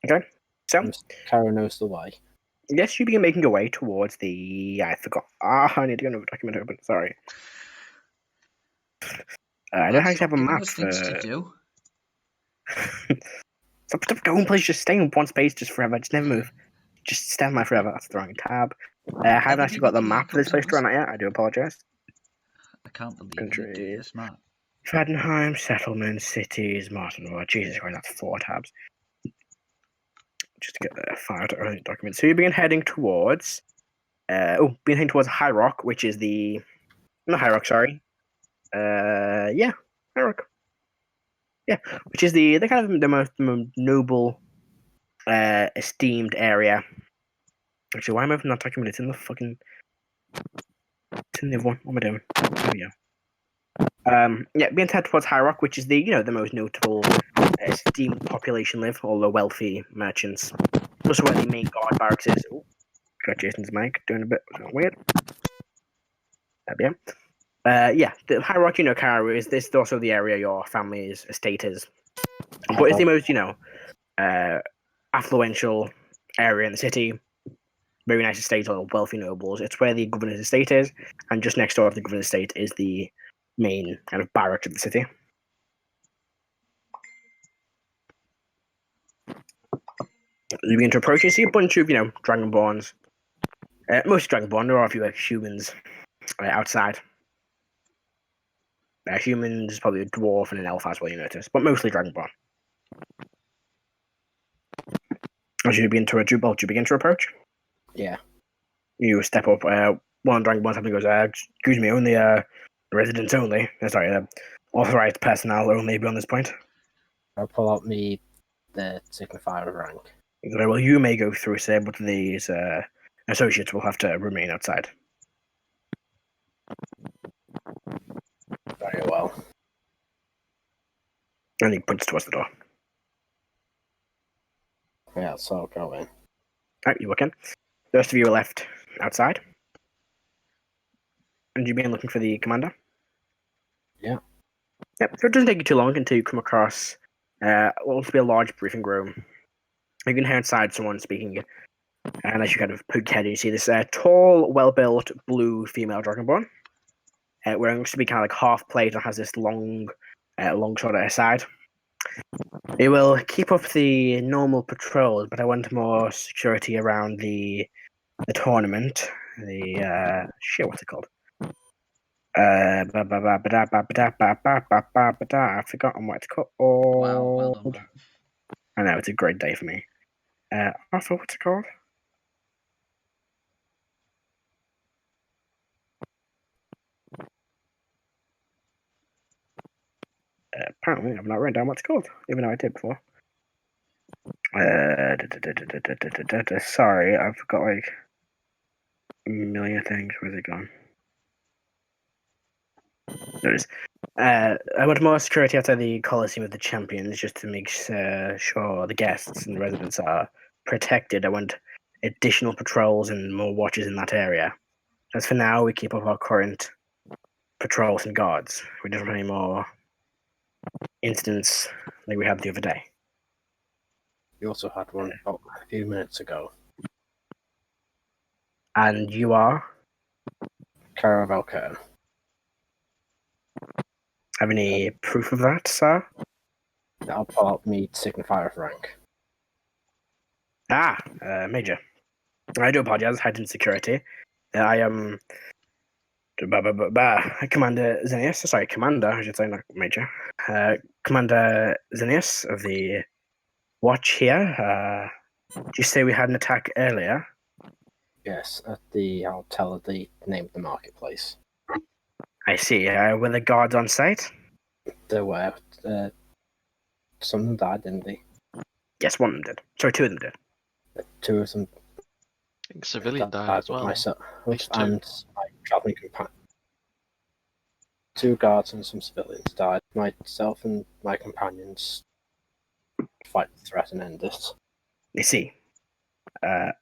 Speaker 1: Okay. So,
Speaker 5: Karo knows the way.
Speaker 1: yes, you begin making your way towards the. I forgot. I need to go into the document open. Sorry. I don't actually have a map.
Speaker 4: Things to do.
Speaker 1: Stop going places. Just stay in one space just forever. Just never move. Just stand there forever. That's the wrong tab. I haven't actually got the map for this place to run out yet. I do apologize.
Speaker 4: I can't believe you
Speaker 1: Countries.
Speaker 4: do this map.
Speaker 1: Fadenheim, settlements, cities, Marzenward. Jesus Christ, that's 4 tabs. Just to get the file document. So you begin heading towards. Heading towards High Rock, which is the. Not High Rock, sorry. Yeah, High Rock. Yeah, which is the kind of the most noble, esteemed area. Actually, why am I opening that document? It's in the fucking. It's selecting the other one. What am I doing? There we go. Being head towards High Rock, which is the most notable esteemed population live, all the wealthy merchants. Also where the main guard barracks is. Oh, got Jason's mic doing a bit weird. There we go. The High Rock, Karo, is this also the area your family's estate is. But it's the most, affluential area in the city. Very nice estate, all wealthy nobles. It's where the governor's estate is, and just next door to the governor's estate is the main kind of barracks of the city. You begin to approach, you see a bunch of, Dragonborns. Mostly Dragonborn, there are a few humans outside. Humans, probably a dwarf and an elf as well, you notice, but mostly Dragonborn. As you begin to approach?
Speaker 5: Yeah.
Speaker 1: You step up. One Dragonborn suddenly goes, excuse me, only residents only. Authorized personnel only beyond this point.
Speaker 5: I'll pull out the signifier of rank.
Speaker 1: Very well, you may go through, sir, but these associates will have to remain outside.
Speaker 5: Very well.
Speaker 1: And he points towards the door.
Speaker 5: Yeah, so I'll go in.
Speaker 1: Alright, you walk in. The rest of you are left outside. And you begin looking for the commander?
Speaker 5: Yeah.
Speaker 1: Yep, so it doesn't take you too long until you come across what will be a large briefing room. You can hear inside someone speaking, and as you kind of poke your head, you see this tall, well-built, blue female Dragonborn, wearing looks to be kind of like half plate and has this long sword at her side. It will keep up the normal patrols, but I want more security around the tournament. What's it called? I've forgotten what it's called.
Speaker 4: Wow, well done, Bert.
Speaker 1: I know, it's a great day for me. Arthur, what's it called? Apparently, I've not written down what it's called, even though I did before. Sorry, I've got like a million things. Where's it gone? There it is. I want more security outside the Coliseum of the Champions just to make sure the guests and residents are protected. I want additional patrols and more watches in that area. As for now, we keep up our current patrols and guards. We don't have any more incidents like we had the other day.
Speaker 5: You also had one about a few minutes ago.
Speaker 1: And you are?
Speaker 5: Raesokeran.
Speaker 1: Have any proof of that, sir?
Speaker 5: I'll pull out me signifier of rank.
Speaker 1: Major. I do apologize, heightened security. I am Commander Xenius. Sorry, Commander, I should say, not Major. Commander Xenius of the Watch here. Did you say we had an attack earlier?
Speaker 5: Yes, I'll tell her the name of the marketplace.
Speaker 1: I see. Were the guards on site?
Speaker 5: There were. Some of them died, didn't they?
Speaker 1: Yes, one of them did. Sorry, two of them did.
Speaker 5: Two of them
Speaker 3: I think civilian died as well.
Speaker 5: Myself
Speaker 3: least two.
Speaker 5: and my traveling companion. 2 guards and some civilians died. Myself and my companions fight the threat and end it.
Speaker 1: I see. I've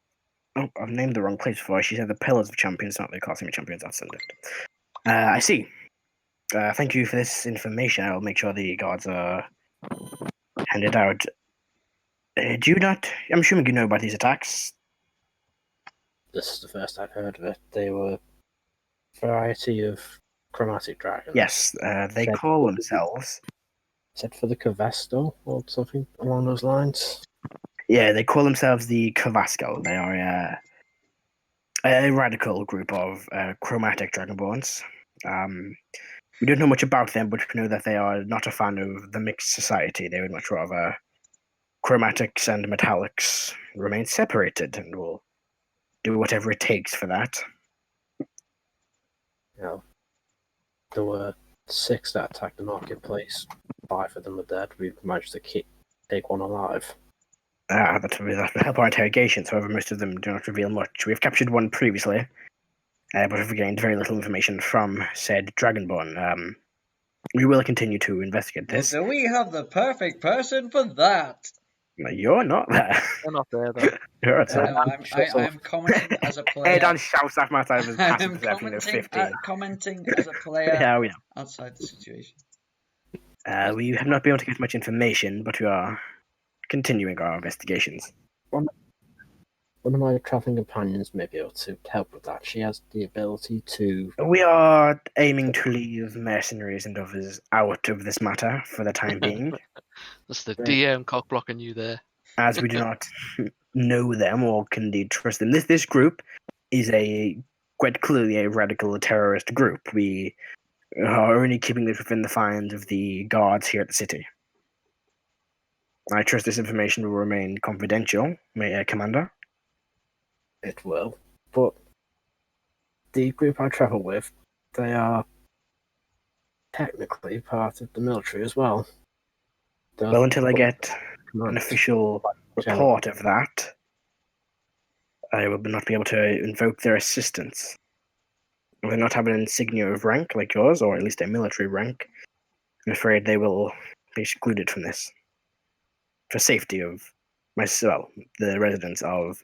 Speaker 1: named the wrong place before. She said the Pillars of Champions, not the Coliseum of Champions. That's it. I see. Thank you for this information. I will make sure the guards are handed out. Do you not? I'm assuming you know about these attacks.
Speaker 5: This is the first I've heard of it. They were a variety of chromatic dragons.
Speaker 1: Yes, they call themselves.
Speaker 5: Said for the Cavesto or something along those lines.
Speaker 1: Yeah, they call themselves the Cavasco. They are a radical group of chromatic dragonborns. We don't know much about them, but we know that they are not a fan of the mixed society. They would much rather chromatics and metallics remain separated, and will do whatever it takes for that.
Speaker 5: There were 6 that attacked the marketplace. 5 of them are dead. We've managed to take one alive.
Speaker 1: That will help our interrogations. However, most of them do not reveal much. We have captured one previously, but have gained very little information from said Dragonborn. We will continue to investigate this.
Speaker 4: Well, do we have the perfect person for that?
Speaker 1: No, you're not there.
Speaker 3: We're not there though.
Speaker 1: You're at
Speaker 4: No, I'm commenting as a player.
Speaker 1: Erdan shouts that matter of his passive
Speaker 4: I'm
Speaker 1: perception of 15.
Speaker 4: commenting as a player
Speaker 1: Yeah, we know.
Speaker 4: outside the situation.
Speaker 1: We have not been able to get much information, but we are continuing our investigations.
Speaker 5: One of my travelling companions may be able to help with that. She has the ability to.
Speaker 1: We are aiming to leave mercenaries and others out of this matter for the time being,
Speaker 3: That's the DM cock blocking you there.
Speaker 1: as we do not know them or can indeed trust them. This group is quite clearly a radical terrorist group. We are only keeping this within the fines of the guards here at the city. I trust this information will remain confidential, Commander.
Speaker 5: It will. But the group I travel with, they are technically part of the military as well.
Speaker 1: Well, until I get an official report of that, I will not be able to invoke their assistance. If they not have an insignia of rank like yours, or at least a military rank, I'm afraid they will be excluded from this. For safety of the residents of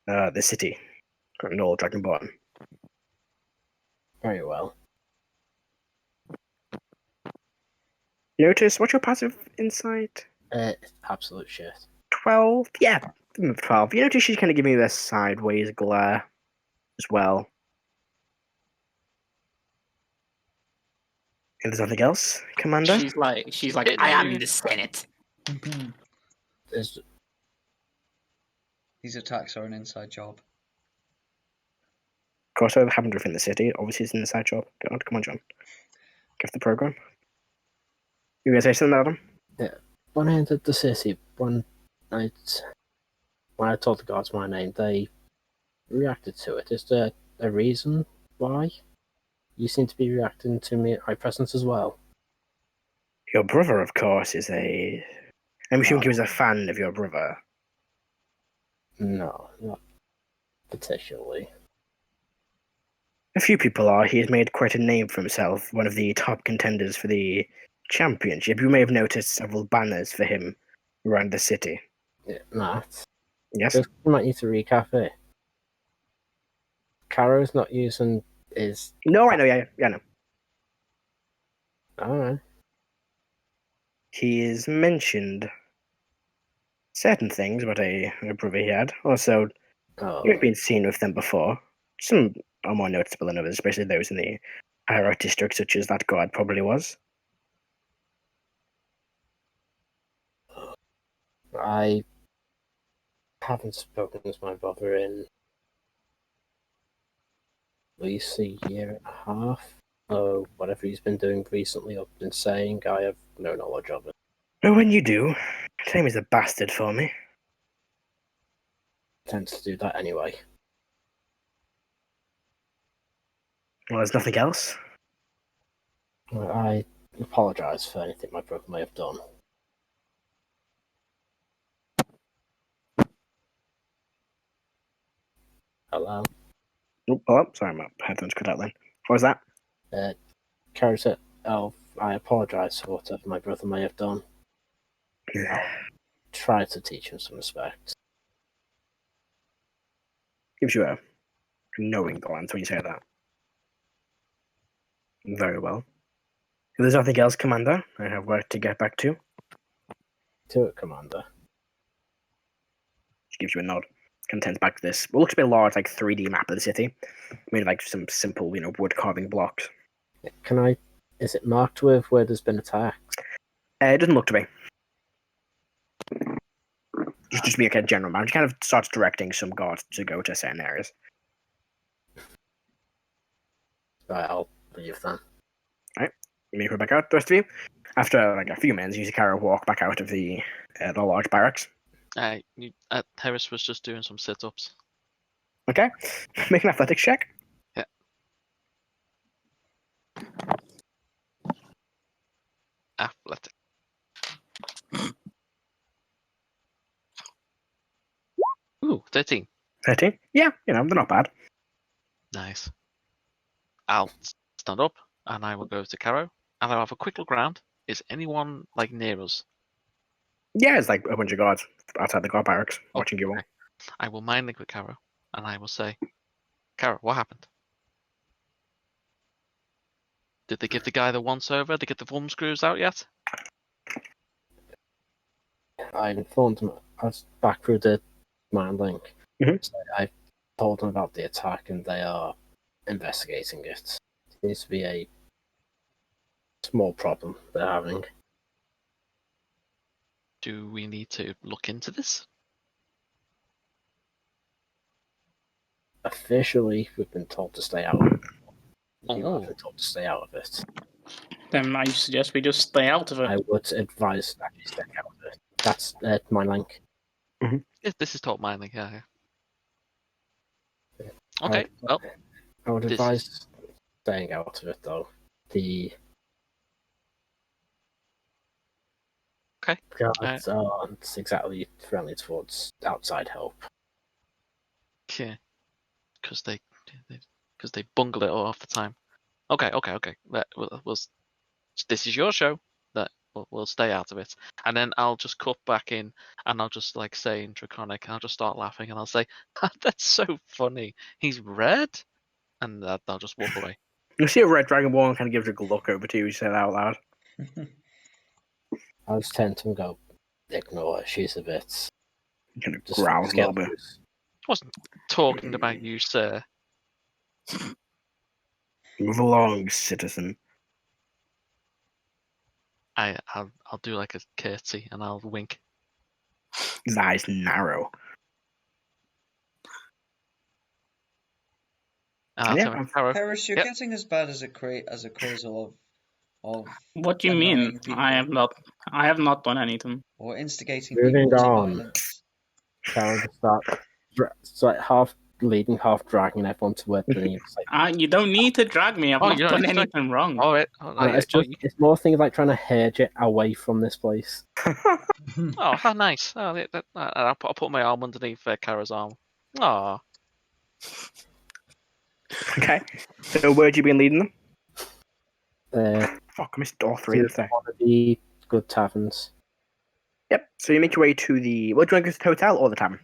Speaker 1: the city and all Dragonborn.
Speaker 5: Very well.
Speaker 1: Notice, what's your passive insight?
Speaker 5: Absolute shit.
Speaker 1: 12? Yeah, 12. You notice she's kind of giving me this sideways glare as well. And there's nothing else, Commander?
Speaker 2: She's like, I am the Senate.
Speaker 5: There's
Speaker 4: These attacks are an inside job.
Speaker 1: Of course, I haven't within the city. Obviously, it's an inside job. Come on, John. Give the program. You gonna say something, Adam?
Speaker 5: Yeah. When I entered the city, when I told the guards my name, they reacted to it. Is there a reason why? You seem to be reacting to my presence as well.
Speaker 1: Your brother, of course, is a... I'm assuming he was a fan of your brother.
Speaker 5: No, not particularly.
Speaker 1: A few people are. He has made quite a name for himself, one of the top contenders for the championship. You may have noticed several banners for him around the city.
Speaker 5: Yeah, Matt.
Speaker 1: Yes?
Speaker 5: Just might need to recap it. Karo's not using his...
Speaker 1: No, I know, yeah, I know.
Speaker 5: Alright.
Speaker 1: He has mentioned certain things about a brother he had. Also, you've been seen with them before. Some are more noticeable than others, especially those in the higher district, such as that guard probably was.
Speaker 5: I haven't spoken to my brother in at least a year and a half. So whatever he's been doing recently or been saying, I have no knowledge of it.
Speaker 1: But when you do, his name is a bastard for me.
Speaker 5: Tends to do that anyway.
Speaker 1: Well, there's nothing else.
Speaker 5: I apologise for anything my brother may have done. Hello?
Speaker 1: Oh, hello? Sorry, my headphones cut out then. What was that?
Speaker 5: Karo said, I apologise for whatever my brother may have done. Try to teach him some respect.
Speaker 1: Gives you a knowing glance when you say that. Very well. If there's nothing else, Commander, I have work to get back to.
Speaker 5: To it, Commander.
Speaker 1: She gives you a nod. Contents back to this. What looks to be a large, 3D map of the city. Made of, some simple, wood carving blocks.
Speaker 5: Is it marked with where there's been attacks?
Speaker 1: It doesn't look to be. Just be a general map. It kind of starts directing some guards to go to certain areas.
Speaker 5: Right, I'll leave then.
Speaker 1: Alright. You may go back out, the rest of you. After a few minutes, you see Karo walk back out of the large barracks.
Speaker 3: Heris was just doing some sit-ups.
Speaker 1: Okay. Make an athletics check.
Speaker 3: Yeah. Athletic. Ooh, 13.
Speaker 1: 13? Yeah, they're not bad.
Speaker 3: Nice. I'll stand up and I will go to Karo and I'll have a quick look around. Is anyone like near us?
Speaker 1: Yeah, it's like a bunch of guards outside the guard barracks watching you all.
Speaker 3: Okay. I will mind link with Karo and I will say, Karo, what happened? Did they give the guy the once over? Did they get the thumb screws out yet?
Speaker 5: I informed them. I was back through the mind link.
Speaker 1: Mhm.
Speaker 5: So I told them about the attack, and they are investigating it. It seems to be a small problem they're having.
Speaker 3: Do we need to look into this?
Speaker 5: Officially, we've been told to stay out of it. You
Speaker 3: Oh.
Speaker 5: have been told to stay out of it.
Speaker 2: Then I suggest we just stay out of it.
Speaker 5: I would advise that you stay out of it. That's my link.
Speaker 3: This is top mining, yeah. Okay, well,
Speaker 5: I would
Speaker 3: this
Speaker 5: advise staying out of it, though. The
Speaker 3: Okay.
Speaker 5: guards aren't exactly friendly towards outside help.
Speaker 3: yeah, because they bungle it all half the time. Okay. This is your show. That we'll stay out of it, and then I'll just cut back in, and I'll just like say in Draconic, and I'll just start laughing, and I'll say, "That's so funny. He's red," and I'll just walk away.
Speaker 1: You see a red Dragonborn kind of gives a good look over to you. You say that out loud.
Speaker 5: I just tend to go, ignore her. She's a bit.
Speaker 1: You kind of
Speaker 5: Just
Speaker 1: growls a little bit.
Speaker 3: I wasn't talking about you, sir.
Speaker 1: Move along, citizen.
Speaker 3: I'll do like a curtsy and I'll wink.
Speaker 1: His eyes narrow.
Speaker 3: And I'll
Speaker 1: Yeah,
Speaker 3: tell him, Karo,
Speaker 4: Heris, you're
Speaker 3: Yep.
Speaker 4: getting as bad as a crazle of
Speaker 2: What do you
Speaker 4: annoying
Speaker 2: mean?
Speaker 4: people.
Speaker 2: I have not done anything.
Speaker 4: or instigating
Speaker 5: Moving
Speaker 4: people to
Speaker 5: on.
Speaker 4: violence.
Speaker 5: Carol just start half leading, half dragging everyone to where they need.
Speaker 2: You don't need to drag me. I've
Speaker 3: Oh,
Speaker 2: not
Speaker 3: you don't
Speaker 2: done
Speaker 3: need to drag-
Speaker 2: anything wrong.
Speaker 3: all right.
Speaker 5: It's more things like trying to hedge it away from this place.
Speaker 3: Oh, how nice. Oh, I'll put my arm underneath Kara's arm. Aw.
Speaker 1: Okay. So where'd you been leading them?
Speaker 5: Fuck,
Speaker 1: I missed all three of them.
Speaker 5: One of the good taverns.
Speaker 1: Yep. So you make your way to the. What do you want to go to the hotel or the tavern?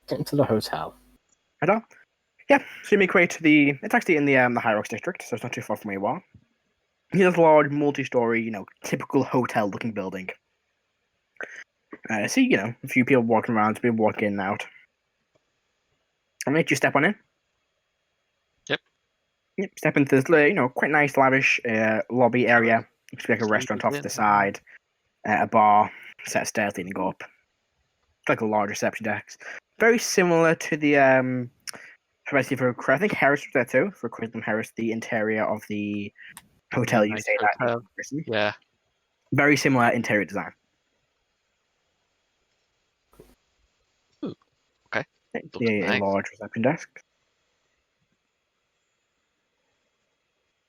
Speaker 5: Get into the hotel.
Speaker 1: Hotel. Yeah. So you make your way to the. It's actually in the High Rocks district, so it's not too far from where you are. Here's a large, multi-story, typical hotel-looking building. See, a few people walking around, people walking in and out. I'll make you step on in. Yep, step into this, quite nice, lavish lobby area. Looks like a restaurant off to the side, a bar, set of stairs leading up. It's like a large reception desk. Very similar to the I think Heris was there too, for Christmas Heris, the interior of the hotel you
Speaker 3: Nice
Speaker 1: stayed at.
Speaker 3: hotel. Yeah.
Speaker 1: Very similar interior design.
Speaker 3: Ooh, okay.
Speaker 1: Yeah, a large reception desk.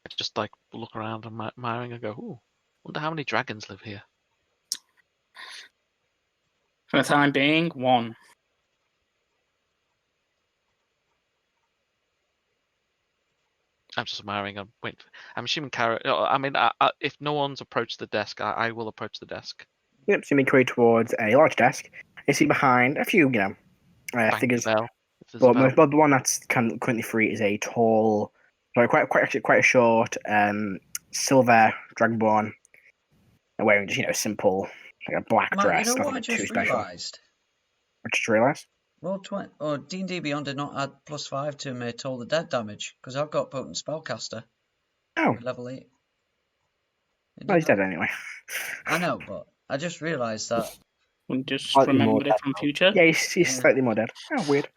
Speaker 3: I just like look around and admiring and go, ooh, wonder how many dragons live here.
Speaker 2: For the time being, one.
Speaker 3: I'm just admiring and wait. I'm assuming Karo. I mean, if no one's approached the desk, I will approach the desk.
Speaker 1: Yep, so you make your way towards a large desk. You see behind a few,
Speaker 3: Bang
Speaker 1: figures.
Speaker 3: the bell. If there's a bell.
Speaker 1: But the one that's currently free is a tall, quite a short, silver Dragonborn, wearing just simple, like a black
Speaker 4: Matt,
Speaker 1: dress.
Speaker 4: you know what I
Speaker 1: Nothing too
Speaker 4: just
Speaker 1: special.
Speaker 4: realised?
Speaker 1: What did you realise?
Speaker 4: Roll D&D Beyond did not add +5 to my Toll the Dead damage, because I've got Potent Spellcaster.
Speaker 1: Oh.
Speaker 4: At level 8.
Speaker 1: Well, he's dead anyway.
Speaker 4: I know, but I just realised that.
Speaker 2: We just
Speaker 5: Slightly more
Speaker 2: remembered it from
Speaker 5: dead.
Speaker 2: future.
Speaker 1: Yeah, he's slightly more dead. Oh, weird.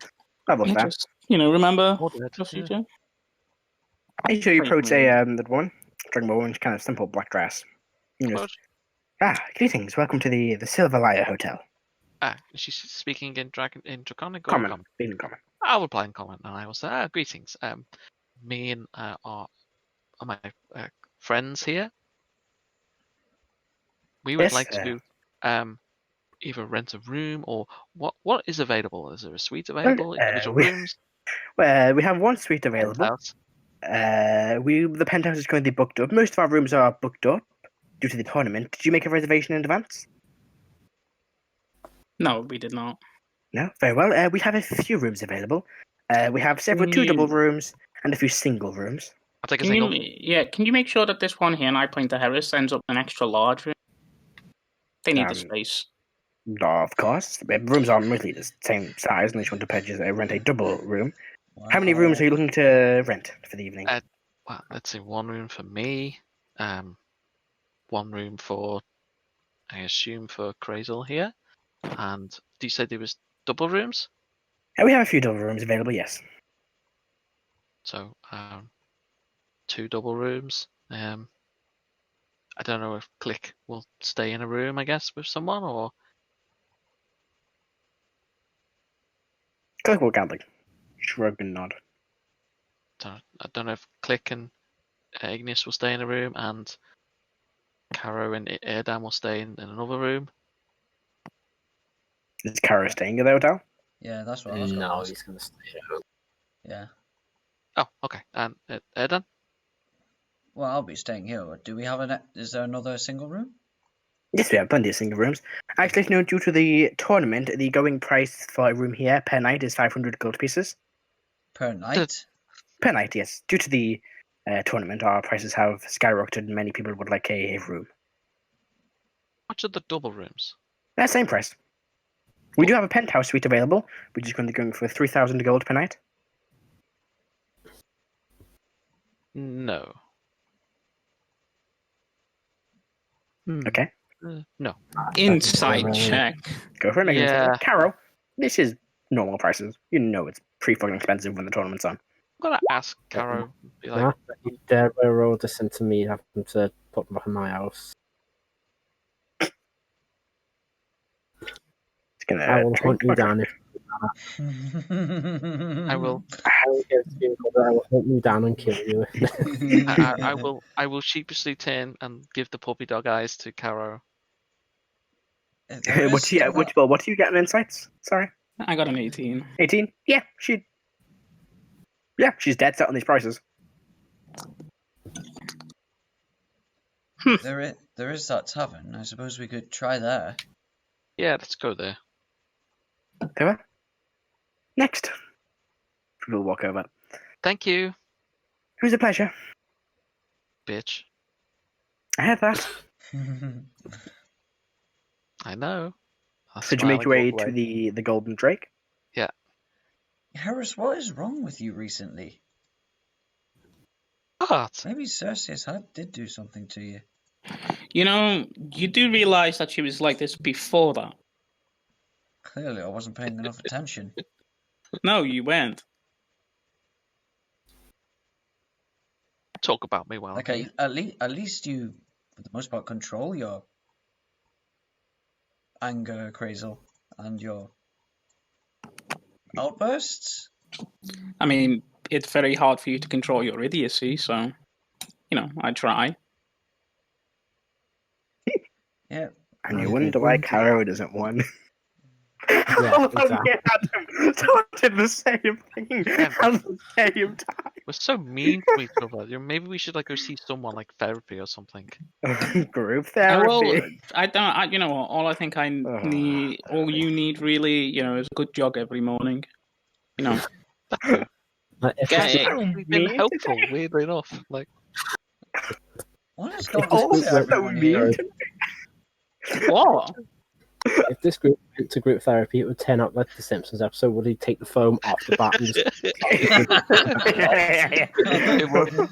Speaker 1: Level that.
Speaker 2: Just, remember
Speaker 3: More dead,
Speaker 2: the
Speaker 3: yeah.
Speaker 2: future.
Speaker 1: So you approach
Speaker 2: Pretty
Speaker 1: the woman, Dragonborn, kind of simple black dress. He goes,
Speaker 3: Approach.
Speaker 1: greetings. Welcome to the Silver Lyre Hotel.
Speaker 3: She's speaking in Draconic or
Speaker 1: Common. Being in common.
Speaker 3: I'll reply in comment, and I will say, greetings. Me and my friends here. We would
Speaker 1: Yes,
Speaker 3: like to either rent a room or what is available? Is there a suite available? Individual
Speaker 1: we-
Speaker 3: rooms?
Speaker 1: Well, we have one suite available.
Speaker 3: Penthouse?
Speaker 1: The penthouse is currently booked up. Most of our rooms are booked up due to the tournament. Did you make a reservation in advance?
Speaker 2: No, we did not.
Speaker 1: No, very well. We have a few rooms available. We have several two double rooms and a few single rooms.
Speaker 3: I'll take a
Speaker 2: Can
Speaker 3: single.
Speaker 2: you make sure that this one here, and I point to Heris, ends up an extra large room? They need the space.
Speaker 1: Of course. Rooms are mostly the same size unless you want to rent a double room. Wow. How many rooms are you looking to rent for the evening?
Speaker 3: Well, let's say one room for me, one room for, I assume, for Crazel here. And do you say there was double rooms?
Speaker 1: We have a few double rooms available, yes.
Speaker 3: So, 2 double rooms. I don't know if Click will stay in a room, I guess, with someone, or...
Speaker 1: Click will gambling. Shrug and nod.
Speaker 3: I don't know if Click and Igneous will stay in a room, and Karo and Erdan will stay in another room.
Speaker 1: Is Karo staying in the hotel?
Speaker 4: Yeah, that's what I was going to ask.
Speaker 5: No, he's going to stay at home.
Speaker 4: Yeah.
Speaker 3: Oh, okay. And Erdan?
Speaker 4: Well, I'll be staying here. Do we have is there another single room?
Speaker 1: Yes, we have plenty of single rooms. Actually, due to the tournament, the going price for a room here per night is 500 gold pieces.
Speaker 4: Per night?
Speaker 1: Per night, yes. Due to the tournament, our prices have skyrocketed and many people would like a room.
Speaker 3: How much are the double rooms?
Speaker 1: Same price. We do have a penthouse suite available, which is currently going for 3,000 gold per night.
Speaker 3: No.
Speaker 1: Okay.
Speaker 3: No.
Speaker 2: Insight check.
Speaker 1: Go for it, Megan.
Speaker 3: Yeah.
Speaker 1: Karo, this is normal prices. You know it's pretty fucking expensive when the tournament's on.
Speaker 3: I'm gonna ask Karo. Be like,
Speaker 5: you dare roll this into me having to put them back in my house. I will hunt you down if
Speaker 3: I will.
Speaker 5: I will hunt you down and kill you.
Speaker 3: I will sheepishly turn and give the puppy dog eyes to Karo.
Speaker 1: What do you get in insights? Sorry.
Speaker 2: I got an 18.
Speaker 1: 18? Yeah, she's dead set on these prices.
Speaker 4: There is that tavern. I suppose we could try there.
Speaker 3: Yeah, let's go there.
Speaker 1: Okay. Next. We'll walk over.
Speaker 3: Thank you.
Speaker 1: It was a pleasure.
Speaker 3: Bitch.
Speaker 1: I had that.
Speaker 3: I know.
Speaker 1: Did you make your way to the Golden Drake?
Speaker 3: Yeah.
Speaker 4: Heris, what is wrong with you recently?
Speaker 3: What?
Speaker 4: Maybe Sorcerer did do something to you.
Speaker 2: You know, you do realise that she was like this before that.
Speaker 4: Clearly, I wasn't paying enough attention.
Speaker 2: No, you weren't.
Speaker 3: Talk about me while
Speaker 4: Okay, at least you, for the most part, control your anger, Crazel, and your outbursts.
Speaker 2: I mean, it's very hard for you to control your idiocy, so, I try.
Speaker 4: Yeah.
Speaker 1: And you wonder why Karo doesn't win.
Speaker 5: Yeah, exactly.
Speaker 1: Someone did the same thing at the same time.
Speaker 3: We're so mean to each other. Maybe we should go see someone like therapy or something.
Speaker 1: Group therapy.
Speaker 2: Well, I don't. You know what? All I think I need, all you need really, is a good jog every morning.
Speaker 3: That's actually been helpful, weirdly enough. Like,
Speaker 4: what is going on with everyone here?
Speaker 2: What?
Speaker 5: If this group went to group therapy, it would turn out like the Simpsons episode. Would he take the foam off the bat and just?
Speaker 3: It would.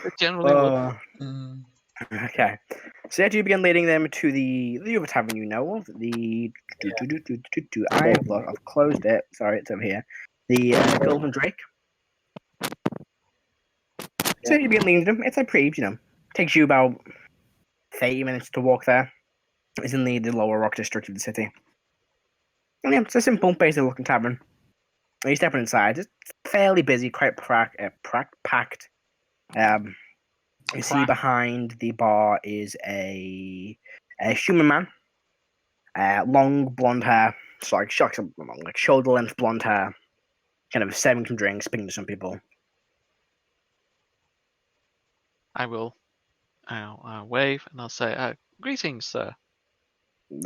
Speaker 3: It generally would.
Speaker 1: Okay. So as you begin leading them to the other tavern you know of, I've closed it. Sorry, it's over here. The Golden Drake. So you begin leading them. It's a pretty, takes you about 30 minutes to walk there. It's in the lower rock district of the city. And yeah, it's a simple, basic looking tavern. You step inside, it's fairly busy, quite packed. You see behind the bar is a human man. Long blonde hair, like shoulder length blonde hair, kind of serving some drinks, speaking to some people.
Speaker 3: I'll wave and I'll say, greetings, sir.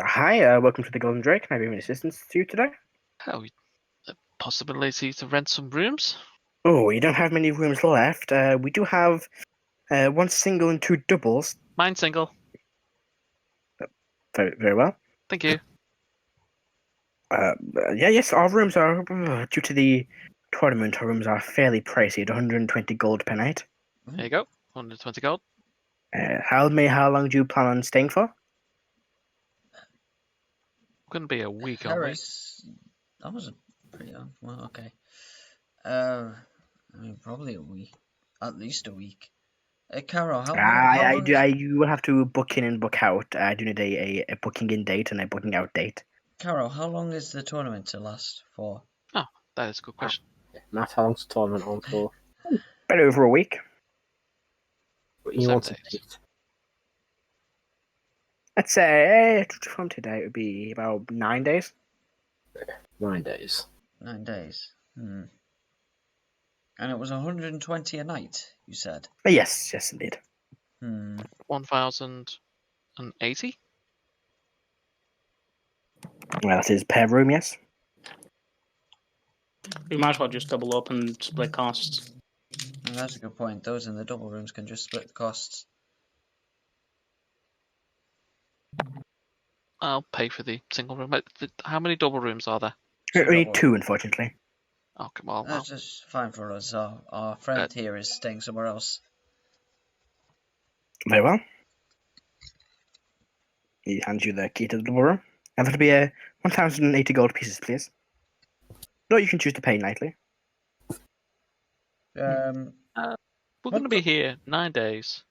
Speaker 1: Hi, welcome to the Golden Drake. Can I be of any assistance to you today?
Speaker 3: Oh, possibility to rent some rooms?
Speaker 1: Oh, we don't have many rooms left. We do have one single and two doubles.
Speaker 3: Mine single.
Speaker 1: Very, very well.
Speaker 3: Thank you.
Speaker 1: Yes, our rooms are, due to the tournament, our rooms are fairly pricey at 120 gold per night.
Speaker 3: There you go. 120 gold.
Speaker 1: How long do you plan on staying for?
Speaker 3: Gonna be a week, aren't we?
Speaker 4: Heris, that wasn't pretty long. Well, okay. I mean, probably a week. At least a week. Karo, how long
Speaker 1: You will have to book in and book out. I do need a booking in date and a booking out date.
Speaker 4: Karo, how long is the tournament to last for?
Speaker 3: Oh, that is a good question.
Speaker 5: Matt, how long's the tournament on for?
Speaker 1: About over a week.
Speaker 5: What you
Speaker 3: 7
Speaker 5: want to
Speaker 3: days.
Speaker 5: date?
Speaker 1: Let's say from today it would be about 9 days.
Speaker 5: 9 days.
Speaker 4: 9 days. And it was 120 a night, you said?
Speaker 1: Yes, indeed.
Speaker 3: 1,080?
Speaker 1: Well, that is per room, yes.
Speaker 2: We might as well just double up and split costs.
Speaker 4: That's a good point. Those in the double rooms can just split the costs.
Speaker 3: I'll pay for the single room. How many double rooms are there?
Speaker 1: Only
Speaker 4: double.
Speaker 1: 2, unfortunately.
Speaker 3: Oh, come on.
Speaker 4: That's just fine for us. Our friend here is staying somewhere else.
Speaker 1: Very well. He hands you the key to the double room. And that'll be 1,080 gold pieces, please. No, you can choose to pay nightly.
Speaker 3: We're going to be here 9 days.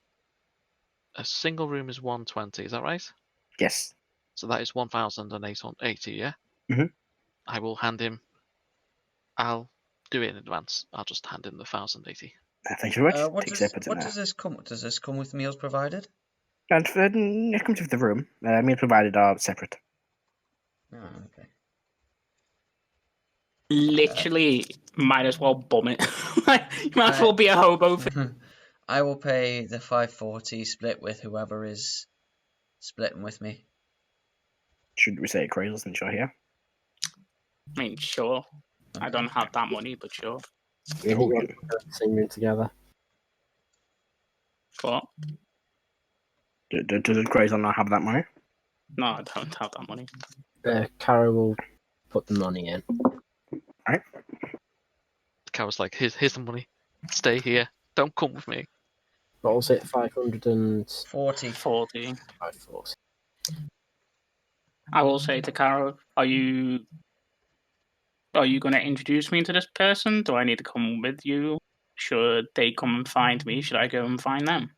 Speaker 3: A single room is 120, is that right?
Speaker 1: Yes.
Speaker 3: So that is 1,880, yeah?
Speaker 1: Mhm.
Speaker 3: I will hand him. I'll do it in advance. I'll just hand him the 1,080.
Speaker 1: Thank you very much.
Speaker 4: What does this come? Does this come with meals provided?
Speaker 1: And it comes with the room. Meals provided are separate.
Speaker 4: Oh, okay.
Speaker 2: Literally, might as well bum it. You might as well be a hobo.
Speaker 4: I will pay the 540 split with whoever is splitting with me.
Speaker 1: Should we say Crazel since you're here?
Speaker 2: I mean, sure. I don't have that money, but sure.
Speaker 5: We think we're in the same room together.
Speaker 2: What?
Speaker 1: Does Crazel not have that money?
Speaker 2: No, I don't have that money.
Speaker 5: Karo will put the money in.
Speaker 1: Alright.
Speaker 3: Karo's like, here's the money. Stay here. Don't come with me.
Speaker 5: What was it? 540.
Speaker 4: 40.
Speaker 5: 540.
Speaker 2: I will say to Karo, are you going to introduce me to this person? Do I need to come with you? Should they come and find me? Should I go and find them?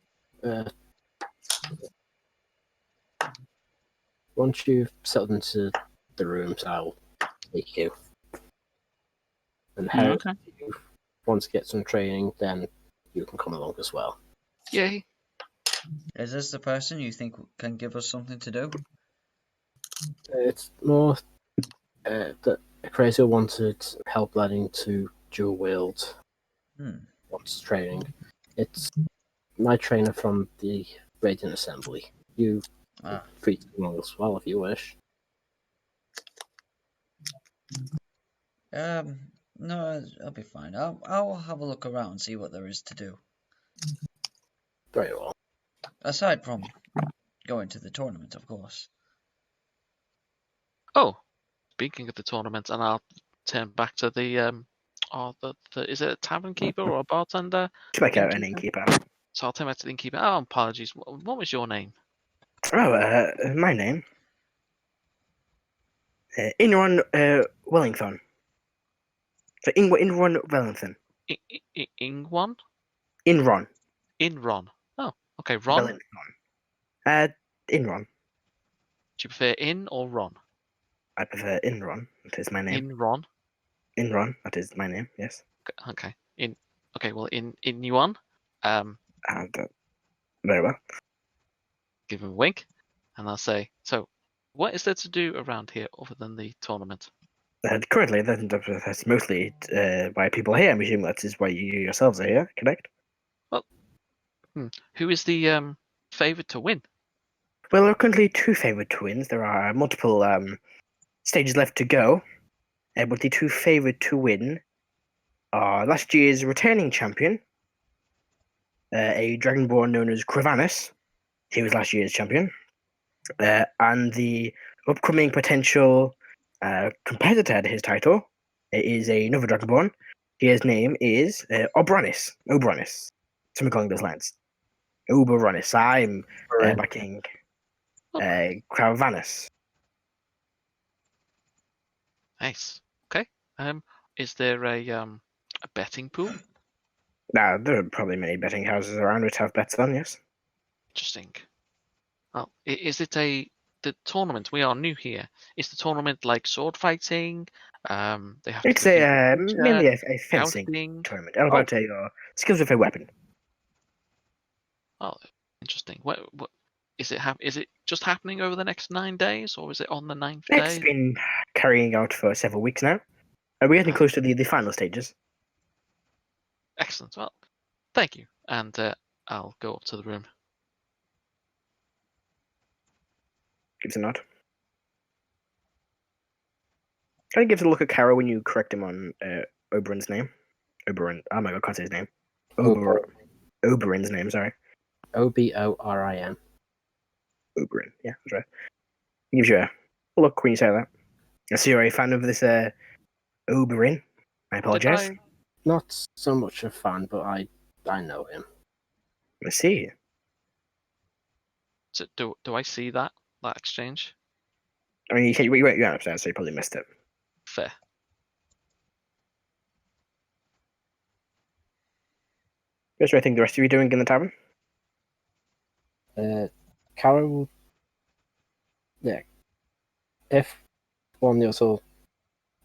Speaker 5: Once you've settled into the rooms, I'll take you. And if you want to get some training, then you can come along as well.
Speaker 3: Yay.
Speaker 4: Is this the person you think can give us something to do?
Speaker 5: It's more that Crazy wanted help learning to dual wield. Wants training. It's my trainer from the Radiant Assembly. You free to come along as well if you wish.
Speaker 4: No, I'll be fine. I'll have a look around and see what there is to do.
Speaker 5: Very well.
Speaker 4: Aside from going to the tournament, of course.
Speaker 3: Oh, speaking of the tournament, and I'll turn back to the is it a tavern keeper or a bartender?
Speaker 1: To make out an innkeeper.
Speaker 3: So I'll turn back to the innkeeper. Oh, apologies. What was your name?
Speaker 1: Oh, my name? Inron Wellington. So Inron Wellington.
Speaker 3: Ingwan?
Speaker 1: Inron.
Speaker 3: Inron. Oh, okay. Ron?
Speaker 1: Wellington. Inron.
Speaker 3: Do you prefer In or Ron?
Speaker 1: I prefer Inron. That is my name.
Speaker 3: Inron?
Speaker 1: Inron. That is my name, yes.
Speaker 3: Okay. Okay, well, in Yuan.
Speaker 1: Very well.
Speaker 3: Give him a wink, and I'll say, so, what is there to do around here other than the tournament?
Speaker 1: Currently, that's mostly why people are here. I'm assuming that is why you yourselves are here, correct?
Speaker 3: Well, Who is the favourite to win?
Speaker 1: Well, there are currently 2 favourite to wins. There are multiple stages left to go. But the 2 favourite to win are last year's returning champion, a Dragonborn known as Canis. He was last year's champion. And the upcoming potential competitor to his title is another Dragonborn. His name is Obranis. Something along those lines. Obranis. I'm backing Cravanis.
Speaker 3: Nice. Okay. Is there a betting pool?
Speaker 1: Now, there are probably many betting houses around which have bets on, yes.
Speaker 3: Interesting. Well, is it the tournament? We are new here. Is the tournament like sword fighting? They have
Speaker 1: it's
Speaker 3: to
Speaker 1: mainly a fencing
Speaker 3: jousting?
Speaker 1: tournament. All about your skills with a weapon.
Speaker 3: Oh, interesting. What is it? Is it just happening over the next 9 days, or is it on the 9th day?
Speaker 1: It's been carrying out for several weeks now. We're getting close to the final stages.
Speaker 3: Excellent. Well, thank you, and I'll go up to the room.
Speaker 1: Gives a nod. Kind of gives a look at Karo when you correct him on Oberon's name. Oberon. Oh my god, I can't say his name. Oberon's name, sorry.
Speaker 5: Oborin.
Speaker 1: Oberon, yeah, that's right. He gives you a look when you say that. I see you're a fan of this Oberon. I apologize.
Speaker 5: Not so much a fan, but I know him.
Speaker 1: I see.
Speaker 3: So do I see that exchange?
Speaker 1: I mean, you went upstairs, so you probably missed it.
Speaker 3: Fair.
Speaker 1: What's what I think the rest of you doing in the tavern?
Speaker 5: Karo, yeah. If one of the other,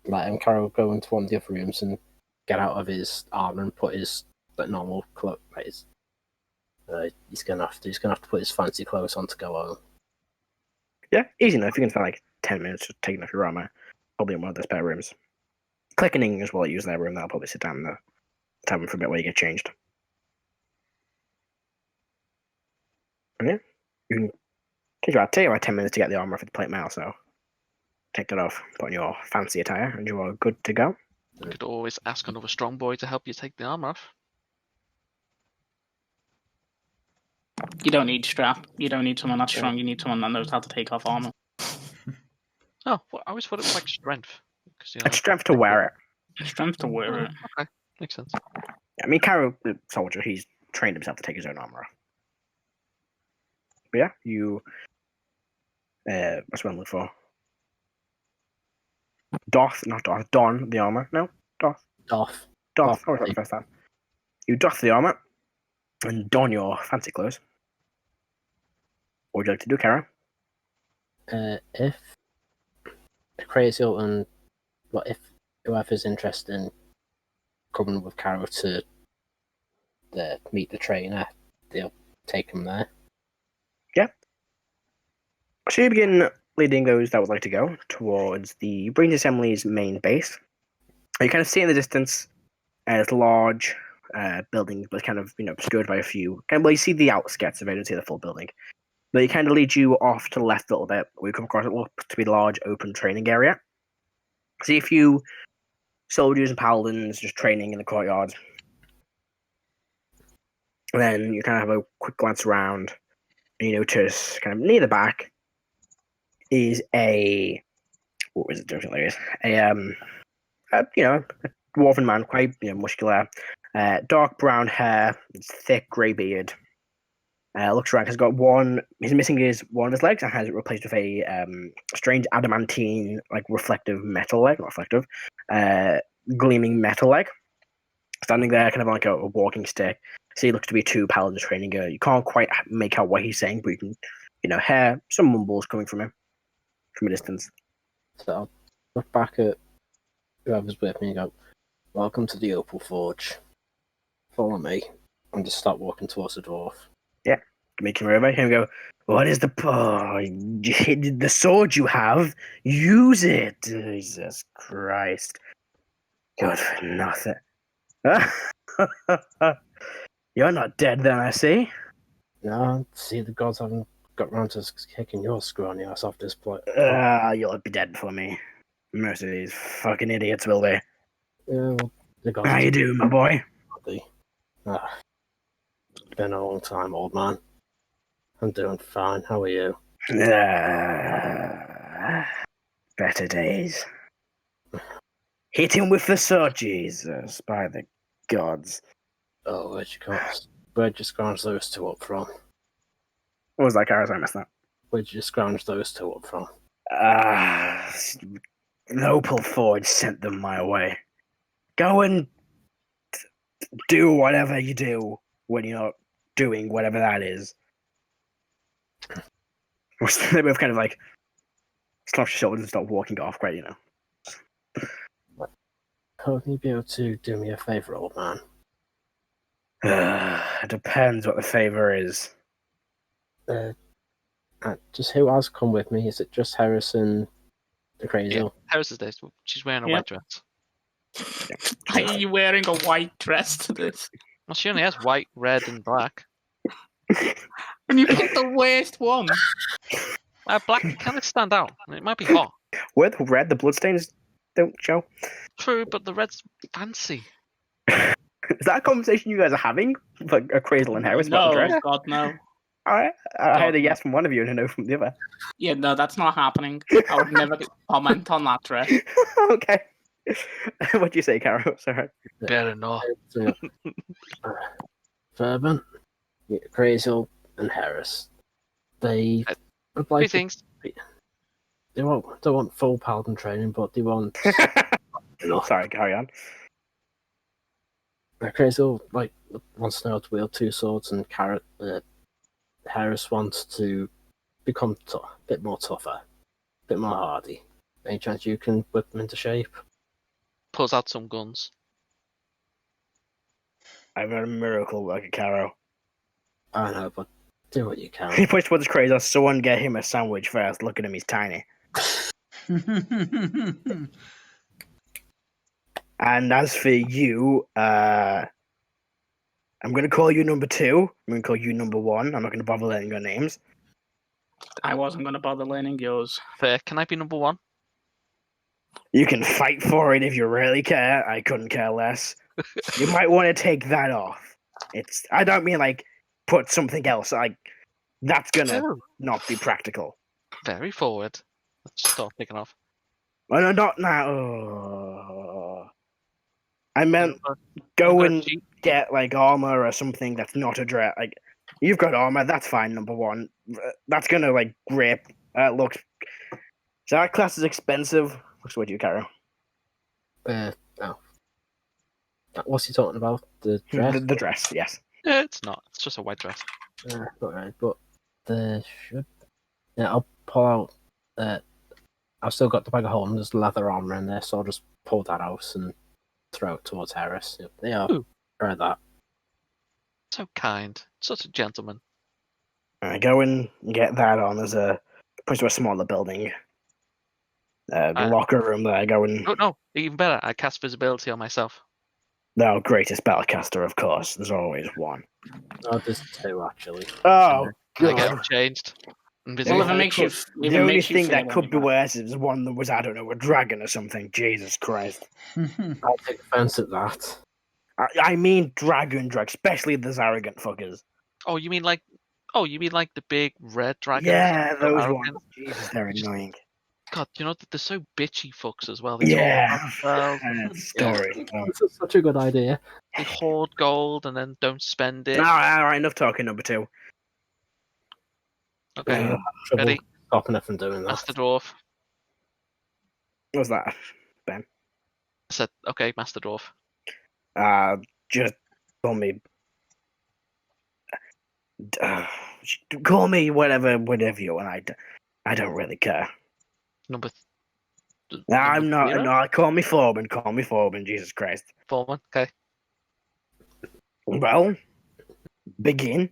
Speaker 5: let him Karo go into one of the other rooms and get out of his armor and put his normal clothes. He's gonna have to put his fancy clothes on to go home.
Speaker 1: Yeah, easy enough. You can spend like 10 minutes just taking off your armor. Probably in one of the spare rooms. Clicking as well, use their room. That'll probably sit down in the tavern for a bit while you get changed. And yeah, you can take about 10 minutes to get the armor off the plate mail. So take that off, put on your fancy attire, and you are good to go.
Speaker 3: You could always ask another strong boy to help you take the armor off.
Speaker 2: You don't need strap. You don't need someone that's strong. You need someone that knows how to take off armor.
Speaker 3: Oh, well, I always thought it was like strength.
Speaker 1: It's strength to wear it.
Speaker 2: Strength to wear it.
Speaker 3: Okay, makes sense.
Speaker 1: I mean, Karo, the soldier, he's trained himself to take his own armor off. But yeah, you. What's what I'm looking for? Don the armor. No, Doth.
Speaker 5: Doff.
Speaker 1: Oh, sorry, the first time. You doff the armor and don your fancy clothes. What would you like to do, Karo?
Speaker 5: If Crazy and if whoever's interested in coming with Karo to meet the trainer, they'll take him there.
Speaker 1: Yeah. So you begin leading those that would like to go towards the Brains Assembly's main base. You kind of see in the distance as large building, but kind of obscured by a few. You see the outskirts of it, you don't see the full building. But it kind of leads you off to the left a little bit. We come across what looks to be a large open training area. See a few soldiers and paladins just training in the courtyard. And then you kind of have a quick glance around, and you notice kind of near the back is a dwarven man, quite muscular, dark brown hair, thick grey beard. Looks around, has got he's missing one of his legs and has it replaced with a strange adamantine, like reflective metal leg, not reflective, gleaming metal leg. Standing there, kind of like a walking stick. So he looks to be 2 paladins training her. You can't quite make out what he's saying, but you can, hear some mumbles coming from him from a distance.
Speaker 5: So I'll look back at whoever's with me and go, "Welcome to the Opal Forge. Follow me," and just start walking towards the dwarf.
Speaker 1: Yeah, make him over. Him go, "What is the sword you have? Use it." Jesus Christ. Good for nothing. You're not dead then, I see.
Speaker 5: No, see, the gods haven't got round to kicking your scrawny ass off this plot.
Speaker 1: You'll be dead before me. Most of these fucking idiots will be.
Speaker 5: Yeah, well, the gods.
Speaker 1: How you doing, my boy?
Speaker 5: Been a long time, old man. I'm doing fine. How are you?
Speaker 1: Better days. Hit him with the sword, Jesus, by the gods.
Speaker 5: Oh, where'd you scrounge those two up from?
Speaker 1: What was that, Karo? I missed that.
Speaker 5: Where'd you scrounge those two up from?
Speaker 1: Noble Forge sent them my way. Go and do whatever you do when you're not doing whatever that is. They both kind of like slap your shoulders and start walking off, great, you know.
Speaker 5: Would you be able to do me a favour, old man?
Speaker 1: It depends what the favour is.
Speaker 5: Just who has come with me? Is it just Heris and the crazy?
Speaker 3: Yeah, Heris is there. She's wearing a white dress.
Speaker 2: Are you wearing a white dress to this?
Speaker 3: Well, she only has white, red, and black.
Speaker 2: And you picked the worst one.
Speaker 3: Black can stand out. It might be hot.
Speaker 1: With red, the bloodstains don't show.
Speaker 3: True, but the red's fancy.
Speaker 1: Is that a conversation you guys are having? Like a Crazel and Heris about the
Speaker 2: No,
Speaker 1: dress?
Speaker 2: God, no.
Speaker 1: Alright, I heard a yes from one of you and a no from the other.
Speaker 2: Yeah, no, that's not happening. I would never comment on that dress.
Speaker 1: Okay. What do you say, Karo? Sorry.
Speaker 3: Better not.
Speaker 5: Fervent, Crazel, and Heris. They would like
Speaker 3: Two things.
Speaker 5: They don't want full Paladin training, but they want.
Speaker 1: Sorry, carry on.
Speaker 5: Crazel wants to know how to wield two swords, and Heris wants to become a bit more tougher, a bit more hardy. Any chance you can whip them into shape?
Speaker 3: Pulls out some guns.
Speaker 1: I've got a miracle like a Karo.
Speaker 5: I know, but do what you
Speaker 1: He
Speaker 5: can.
Speaker 1: pushed towards Crazel. Someone get him a sandwich first. Look at him, he's tiny. And as for you, I'm going to call you number 2. I'm going to call you number 1. I'm not going to bother learning your names.
Speaker 2: I wasn't going to bother learning yours.
Speaker 3: Fair. Can I be number 1?
Speaker 1: You can fight for it if you really care. I couldn't care less. You might want to take that off. I don't mean put something else. That's going to not be practical.
Speaker 3: Very forward. Let's start picking off.
Speaker 1: Well, no, not now. Oh. I meant go and get armor or something that's not a dress. You've got armor, that's fine. Number 1, that's gonna grip. Looks. So that class is expensive. Which way do you, Karo?
Speaker 5: No. What's he talking about? The dress?
Speaker 1: The dress, yes.
Speaker 3: It's not. It's just a white dress.
Speaker 5: Not right, but there should. Yeah, I'll pull out. I've still got the bag of holding. There's leather armor in there, so I'll just pull that out and throw it towards Heris. Yeah, try that.
Speaker 3: So kind. Such a gentleman.
Speaker 1: I go and get that on. There's a push to a smaller building. The locker room there. I go and.
Speaker 3: Oh no! Even better. I cast visibility on myself.
Speaker 1: No, greatest spellcaster, of course. There's always one.
Speaker 5: Oh, there's 2 actually.
Speaker 1: Oh,
Speaker 3: I get
Speaker 1: God.
Speaker 3: them changed.
Speaker 2: Well, if it makes you,
Speaker 1: The only thing that could be worse is one that was, I don't know, a dragon or something. Jesus Christ.
Speaker 5: I'll take offense at that.
Speaker 1: I mean dragon, especially those arrogant fuckers.
Speaker 3: Oh, you mean the big red dragons?
Speaker 1: Yeah,
Speaker 3: So
Speaker 1: those
Speaker 3: arrogant?
Speaker 1: ones. Jesus, they're annoying.
Speaker 3: God, they're so bitchy fucks as well. They
Speaker 1: Yeah.
Speaker 3: talk about themselves,
Speaker 1: Story.
Speaker 5: This is such a good idea.
Speaker 3: they hoard gold and then don't spend it.
Speaker 1: All right, enough talking, number 2.
Speaker 3: Okay,
Speaker 5: Trouble
Speaker 3: ready?
Speaker 5: stopping it from doing that.
Speaker 3: Master Dwarf.
Speaker 1: What was that?
Speaker 3: I said, okay, Master Dwarf.
Speaker 1: Just call me. Call me whatever you want. I don't really care.
Speaker 3: Number.
Speaker 1: I'm not.
Speaker 3: 0?
Speaker 1: No, call me Foreman. Call me Foreman. Jesus Christ.
Speaker 3: Foreman. Okay.
Speaker 1: Well, begin.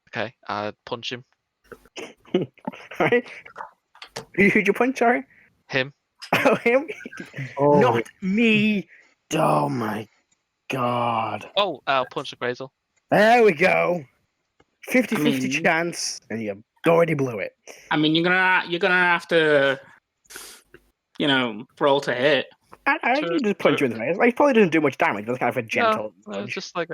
Speaker 3: Okay. I punch him.
Speaker 1: Right? Who'd you punch? Sorry.
Speaker 3: Him.
Speaker 1: Oh, him.
Speaker 5: Oh,
Speaker 1: Not me. Oh my God.
Speaker 3: Oh, I'll punch the Crazel.
Speaker 1: There we go. 50-50 chance, and you already blew it.
Speaker 2: I mean, you're gonna have to, roll to hit.
Speaker 1: I think you just punch you in the face. Like, he probably doesn't do much damage, but it's kind of a gentle.
Speaker 3: No, it's just like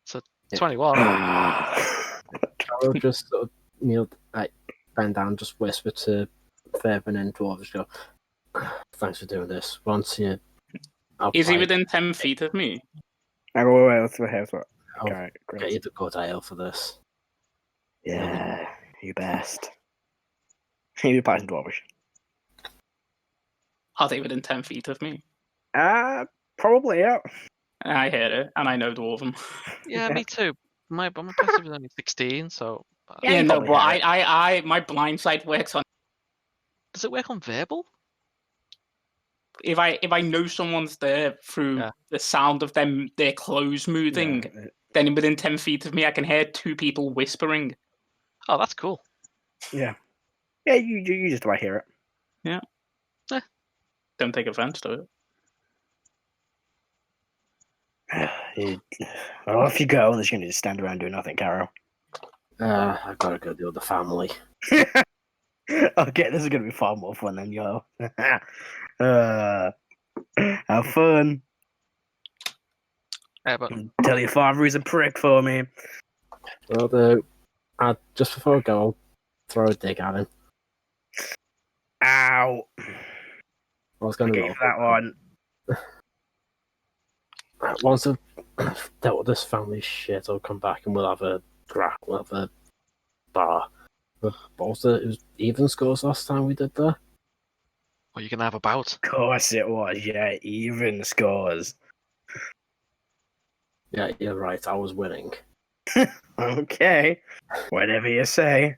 Speaker 3: it's a 21.
Speaker 5: Karo just sort of, bend down, just whisper to Fairburn and Dwarves, go, thanks for doing this. Once you...
Speaker 2: Is he within 10 feet of me?
Speaker 1: I go, wait, let's what?
Speaker 5: Okay, great. Get you the good ale for this.
Speaker 1: Yeah, you best. You passing Dwarvish.
Speaker 2: Are they within 10 feet of me?
Speaker 1: Probably, yeah.
Speaker 2: I hear it, and I know Dwarven.
Speaker 3: Yeah, me too. My passive is only 16, so...
Speaker 2: Yeah, no, but my blind sight works on...
Speaker 3: Does it work on verbal?
Speaker 2: If I know someone's there through the sound of their clothes moving, then within 10 feet of me, I can hear two people whispering.
Speaker 3: Oh, that's cool.
Speaker 1: Yeah. Yeah, you just about hear it.
Speaker 2: Yeah. Don't take offense to
Speaker 1: it. Well, off you go, unless you're going to just stand around doing nothing, Karo.
Speaker 5: I've got to go deal with the family.
Speaker 1: Okay, this is going to be far more fun than yo. Have fun.
Speaker 3: Yeah, but...
Speaker 1: Tell your father he's a prick for me.
Speaker 5: Well, just before I go, I'll throw a dig at him.
Speaker 1: Ow.
Speaker 5: I was going to
Speaker 1: go for that one.
Speaker 5: Once I've dealt with this family shit, I'll come back and we'll have a bar. But also, it was even scores last time we did that.
Speaker 3: Well, you can have a bout.
Speaker 1: Of course it was, yeah, even scores.
Speaker 5: Yeah, you're right, I was winning.
Speaker 1: Okay, whatever you say.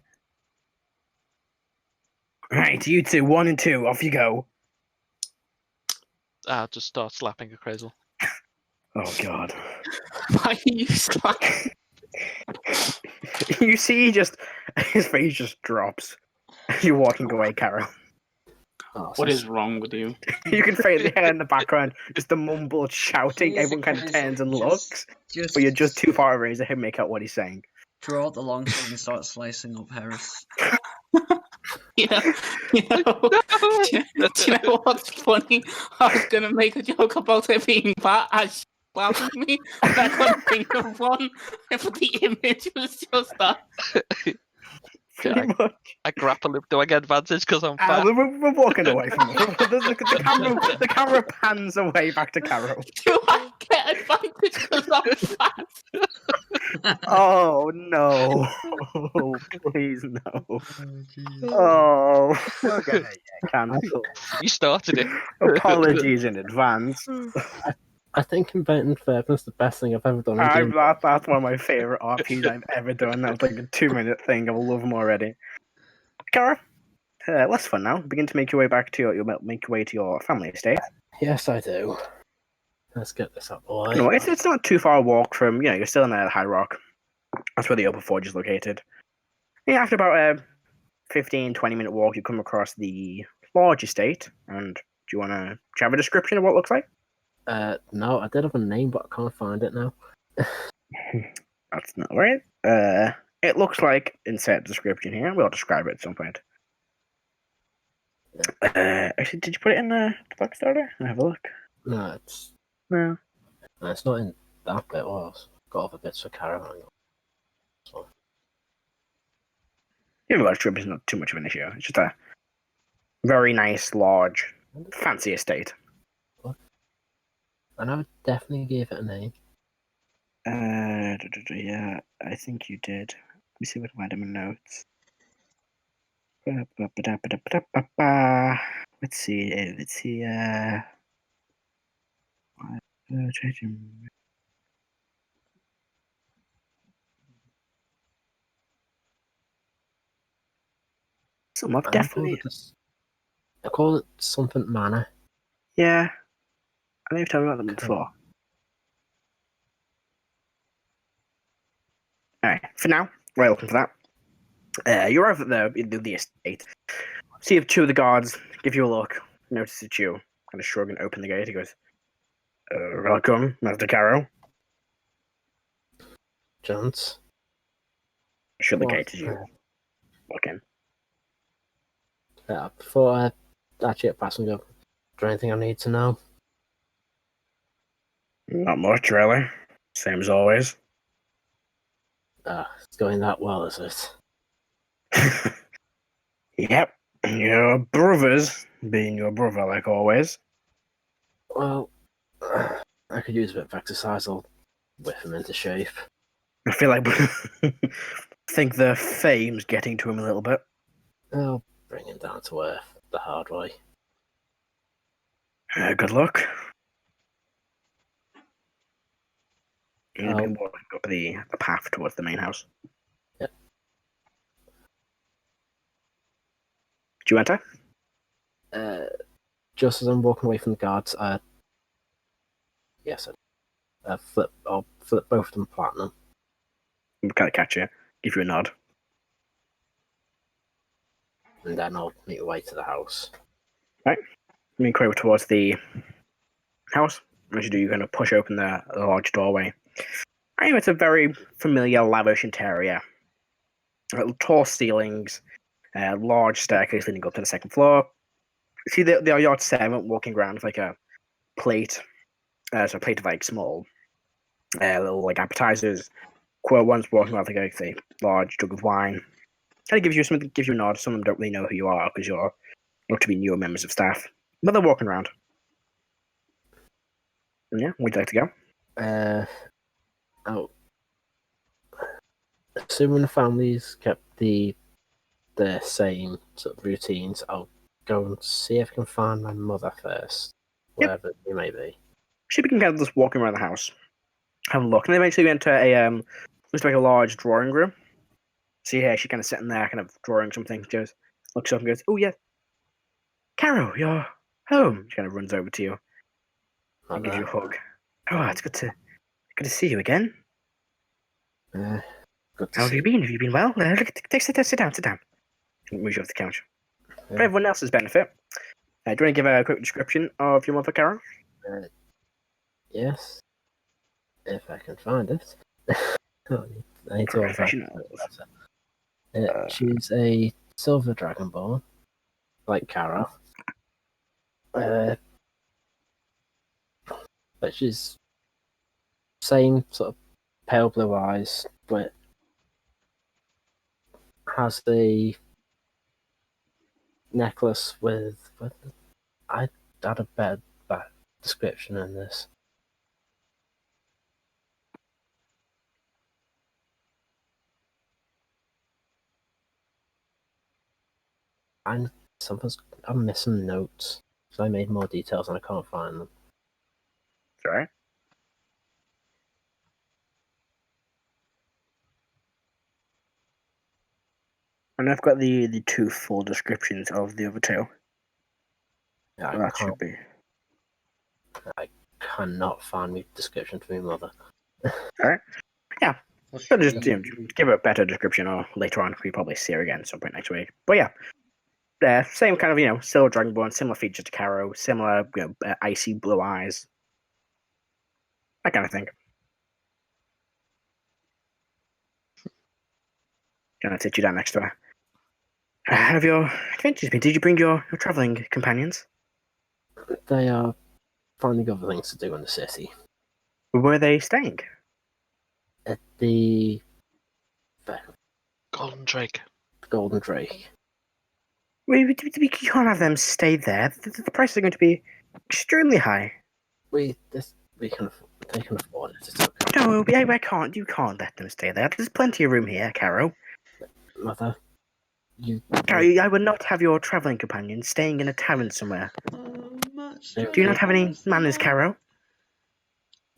Speaker 1: Right, you two, 1 and 2, off you go.
Speaker 3: Just start slapping a Crazel.
Speaker 1: Oh, God.
Speaker 2: Why are you slapping?
Speaker 1: You see, his face just drops. You're walking away, Karo.
Speaker 2: What is wrong with you?
Speaker 1: You can faintly hear in the background just the mumbled shouting. Everyone kind of turns and looks, but you're just too far away to make out what he's saying.
Speaker 4: Draw out the longsword and start slicing up Heris.
Speaker 2: Do you know what's funny? I was going to make a joke about it being fat as slapping me, but I couldn't think of one. But the image was just that.
Speaker 3: I grapple him. Do I get advantage because I'm fat?
Speaker 1: We're walking away from it. The camera pans away back to Karo.
Speaker 2: Do I get advantage because I'm fat?
Speaker 1: Oh, no. Oh, please, no. Oh, okay. Yeah, cancel.
Speaker 3: You started it.
Speaker 1: Apologies in advance.
Speaker 5: I think inventing Fairburn is the best thing I've ever done.
Speaker 1: That's one of my favourite RPs I've ever done. That was like a 2-minute thing. I love them already. Kara, less fun now. Begin to make your way back to your family estate.
Speaker 5: Yes, I do. Let's get this up, boy.
Speaker 1: No, it's not too far a walk from. You're still in High Rock. That's where the Upper Forge is located. Yeah, after about a 15-20-minute walk, you come across the large estate. And do you want to have a description of what it looks like?
Speaker 5: No, I did have a name, but I can't find it now.
Speaker 1: That's not right. It looks like, insert description here, we'll describe it at some point. Actually, did you put it in the box starter? I'll have a look.
Speaker 5: No,
Speaker 1: No.
Speaker 5: It's not in that bit. Well, I've got other bits for Caravan. So.
Speaker 1: The other strip is not too much of an issue. It's just a very nice, large, fancy estate.
Speaker 5: And I would definitely give it a name.
Speaker 1: Yeah, I think you did. Let me see what I had in my notes. Let's see, some up, definitely.
Speaker 5: I call it something manor.
Speaker 1: Yeah. I know you've told me about them before. Alright, for now, we're looking for that. You arrive at the estate. See if two of the guards give you a look. Notice it's you. Kind of shrug and open the gate. He goes, welcome, Master Karo.
Speaker 5: Gents.
Speaker 1: shut the gate as you walk in.
Speaker 5: Before I actually get past and go, is there anything I need to know?
Speaker 1: Not much, really. Same as always.
Speaker 5: It's going that well, is it?
Speaker 1: Yep. Your brother's being your brother, like always.
Speaker 5: Well, I could use a bit of exercise. I'll whip him into shape.
Speaker 1: I feel like think the fame's getting to him a little bit.
Speaker 5: I'll bring him down to earth the hard way.
Speaker 1: Good luck. He's been walking up the path towards the main house.
Speaker 5: Yep.
Speaker 1: Do you enter?
Speaker 5: Just as I'm walking away from the guards, yes, I'll flip both of them platinum.
Speaker 1: I'll kind of catch you, give you a nod.
Speaker 5: And then I'll make my way to the house.
Speaker 1: Right. You make your way towards the house. As you do, you're going to push open the large doorway. Anyway, it's a very familiar, lavish interior. Tall ceilings, large staircase leading up to the second floor. See the yard servant walking around with like a plate, a plate of like small, little like appetizers. One's walking around with like a large jug of wine. Kind of gives you something, gives you a nod. Some of them don't really know who you are because you're look to be newer members of staff. But they're walking around. Yeah, would you like to go?
Speaker 5: Assuming the families kept the same sort of routines, I'll go and see if I can find my mother first, wherever you may be.
Speaker 1: She began kind of just walking around the house, have a look, and eventually we enter looks like a large drawing room. See here, she kind of sitting there, kind of drawing something. She looks up and goes, "Oh yeah, Karo, you're home." She kind of runs over to you and gives you a hug. Oh, it's good to see you again.
Speaker 5: Good to
Speaker 1: How have you been? Have you been well? Sit down. She moves you off the couch. For everyone else's benefit, do you want to give a quick description of your mother, Karo?
Speaker 5: Yes, if I can find it. I need to she's a silver Dragonborn, like Karo. But she's same sort of pale blue eyes, but has the necklace with I had a better description in this. I'm missing notes, so I made more details and I can't find them.
Speaker 1: Sorry. And I've got the two full descriptions of the other two.
Speaker 5: Yeah,
Speaker 1: Well, that should be.
Speaker 5: I cannot find my description for my mother.
Speaker 1: Alright. Yeah. So just give her a better description or later on. We probably see her again at some point next week. But yeah. Same kind of, silver Dragonborn, similar features to Karo, similar, icy blue eyes. That kind of thing. Gonna sit you down next to her. How have your adventures been? Did you bring your travelling companions?
Speaker 5: They are finding other things to do in the city.
Speaker 1: Where were they staying?
Speaker 5: At the
Speaker 3: Golden Drake.
Speaker 5: Golden Drake.
Speaker 1: We can't have them stay there. The prices are going to be extremely high.
Speaker 5: They can afford it. It's okay.
Speaker 1: No, you can't let them stay there. There's plenty of room here, Karo.
Speaker 5: Mother,
Speaker 1: Karo, I would not have your travelling companions staying in a tavern somewhere. Do you not have any manners, Karo?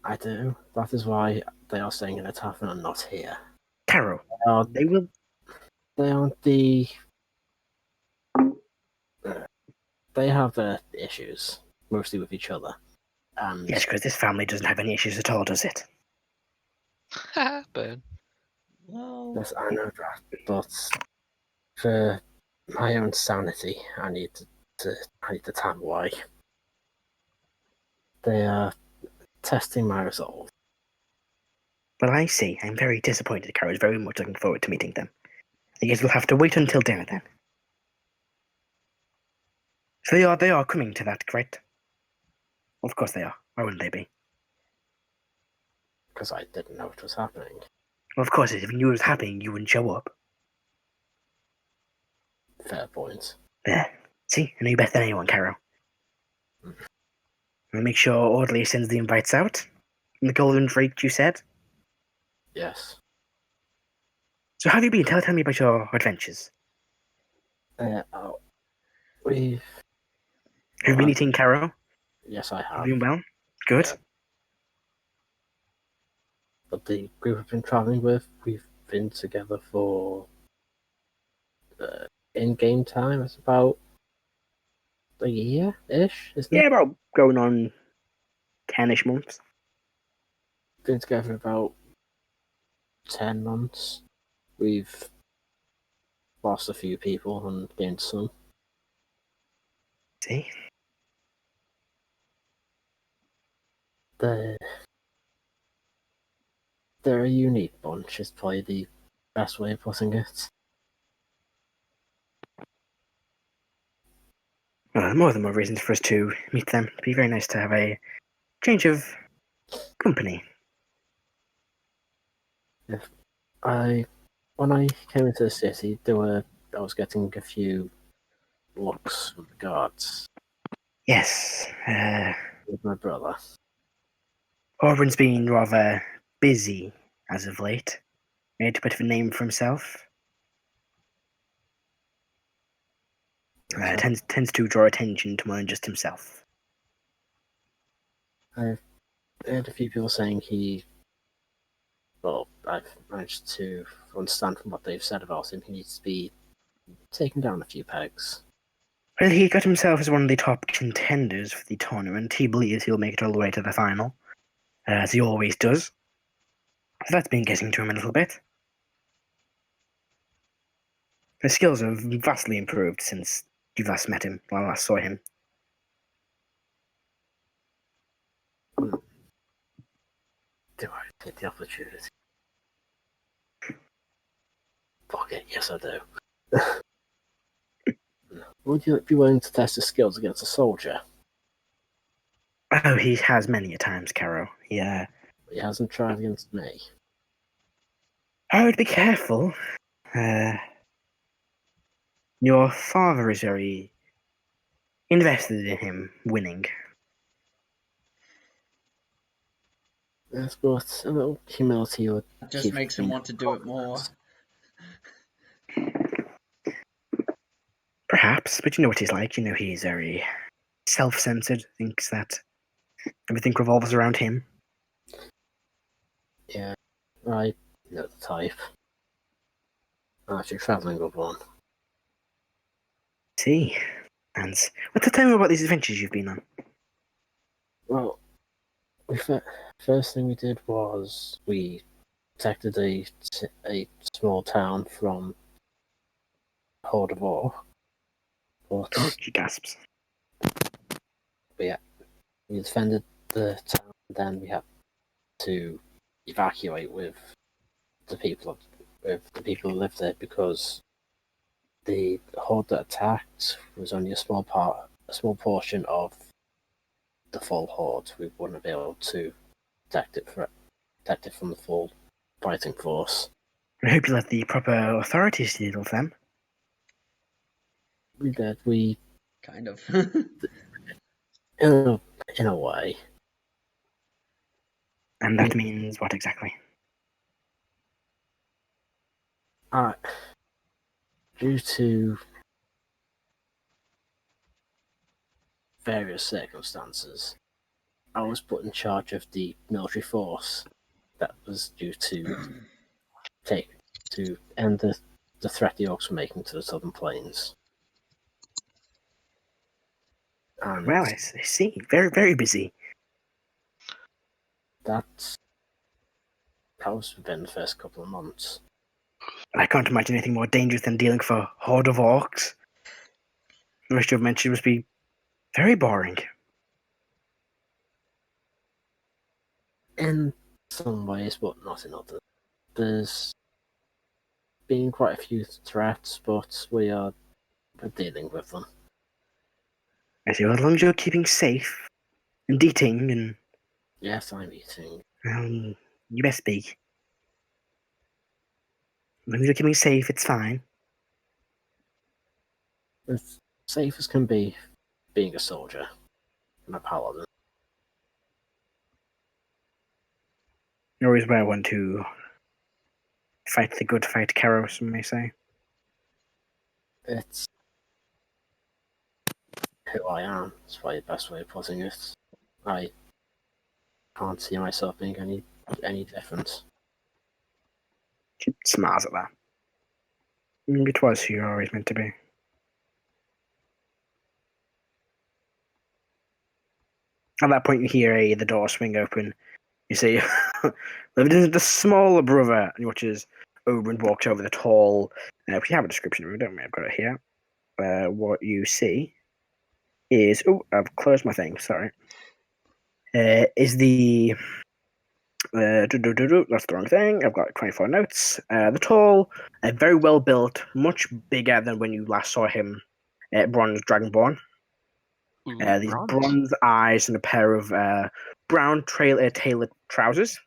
Speaker 5: I do. That is why they are staying in a tavern and not here.
Speaker 1: Karo,
Speaker 5: They aren't the. They have their issues, mostly with each other.
Speaker 1: Yes, because this family doesn't have any issues at all, does it?
Speaker 3: Burn.
Speaker 4: Well,
Speaker 5: Yes, I know that, but for my own sanity, I need to time away. They are testing my resolve.
Speaker 1: Well, I see. I'm very disappointed. Karo is very much looking forward to meeting them. I guess we'll have to wait until dinner then. So they are coming to that, correct? Of course they are. Why wouldn't they be?
Speaker 5: Because I didn't know it was happening.
Speaker 1: Well, of course, if you knew it was happening, you wouldn't show up.
Speaker 5: Fair point.
Speaker 1: There. See? I know you better than anyone, Karo. We'll make sure Orderly sends the invites out. And the Golden Drake, you said?
Speaker 5: Yes.
Speaker 1: So how have you been? Tell me about your adventures.
Speaker 5: We've...
Speaker 1: Have you been eating Karo?
Speaker 5: Yes, I have.
Speaker 1: Have you been well? Good.
Speaker 5: Yeah. But the group I've been travelling with, we've been together for... in-game time, it's about a year-ish, isn't it?
Speaker 1: Yeah, about going on 10-ish months.
Speaker 5: Been together about 10 months. We've lost a few people and gained some.
Speaker 1: See?
Speaker 5: They're a unique bunch, is probably the best way of putting it.
Speaker 1: Well, more than more reasons for us to meet them. It'd be very nice to have a change of company.
Speaker 5: When I came into the city, I was getting a few looks from the guards
Speaker 1: Yes,
Speaker 5: with my brother.
Speaker 1: Orbran's been rather busy as of late. Made a bit of a name for himself. Tends to draw attention to more than just himself.
Speaker 5: I've heard a few people saying I've managed to understand from what they've said about him, he needs to be taken down a few pegs.
Speaker 1: Well, he got himself as one of the top contenders for the tournament. He believes he'll make it all the way to the final, as he always does. So that's been getting to him a little bit. His skills have vastly improved since you last met him, or last saw him.
Speaker 5: Do I take the opportunity? Fuck it, yes I do. Would you be willing to test his skills against a soldier?
Speaker 1: Oh, he has many a times, Karo. Yeah.
Speaker 5: He hasn't tried against me.
Speaker 1: I would be careful. Your father is very invested in him winning.
Speaker 5: Yes, but a little humility would
Speaker 4: That just
Speaker 5: keep
Speaker 4: makes him want to do it more.
Speaker 1: Perhaps, but you know what he's like. You know he's very self-centered, thinks that everything revolves around him.
Speaker 5: Yeah, I know the type. I'm actually travelling with one.
Speaker 1: See? And tell me about these adventures you've been on.
Speaker 5: Well, first thing we did was we protected a small town from a horde of orc. But
Speaker 1: She gasps.
Speaker 5: yeah, we defended the town, and then we had to evacuate with the people who lived there because the horde that attacked was only a small portion of the full horde. We wouldn't be able to protect it from the full fighting force.
Speaker 1: I hope you let the proper authorities deal with them.
Speaker 5: We did. We
Speaker 4: Kind of.
Speaker 5: in a way.
Speaker 1: And that means what exactly?
Speaker 5: Due to various circumstances, I was put in charge of the military force that was due to end the threat the orcs were making to the southern plains. And
Speaker 1: Well, I see. Very, very busy.
Speaker 5: that was within the first couple of months.
Speaker 1: I can't imagine anything more dangerous than dealing with a horde of orcs. The rest you've mentioned must be very boring.
Speaker 5: In some ways, but not in others. There's been quite a few threats, but we're dealing with them.
Speaker 1: I see. Well, as long as you're keeping safe and eating, and
Speaker 5: Yes, I'm eating.
Speaker 1: you best be. As long as you're keeping safe, it's fine.
Speaker 5: As safe as can be, being a soldier and a paladin.
Speaker 1: You always wear one to fight the good fight, Karo, some may say.
Speaker 5: It's who I am. That's probably the best way of putting it. I can't see myself being any different.
Speaker 1: She smiles at that. Maybe it was who you're always meant to be. At that point, you hear the door swing open. You see the smaller brother, and he watches Oberyn walks over the tall. If you have a description, we don't. I've got it here. What you see is I've closed my thing. Sorry. Is the that's the wrong thing. I've got 24 notes. The tall, very well built, much bigger than when you last saw him at Bronze Dragonborn. These bronze eyes and a pair of brown tailored trousers,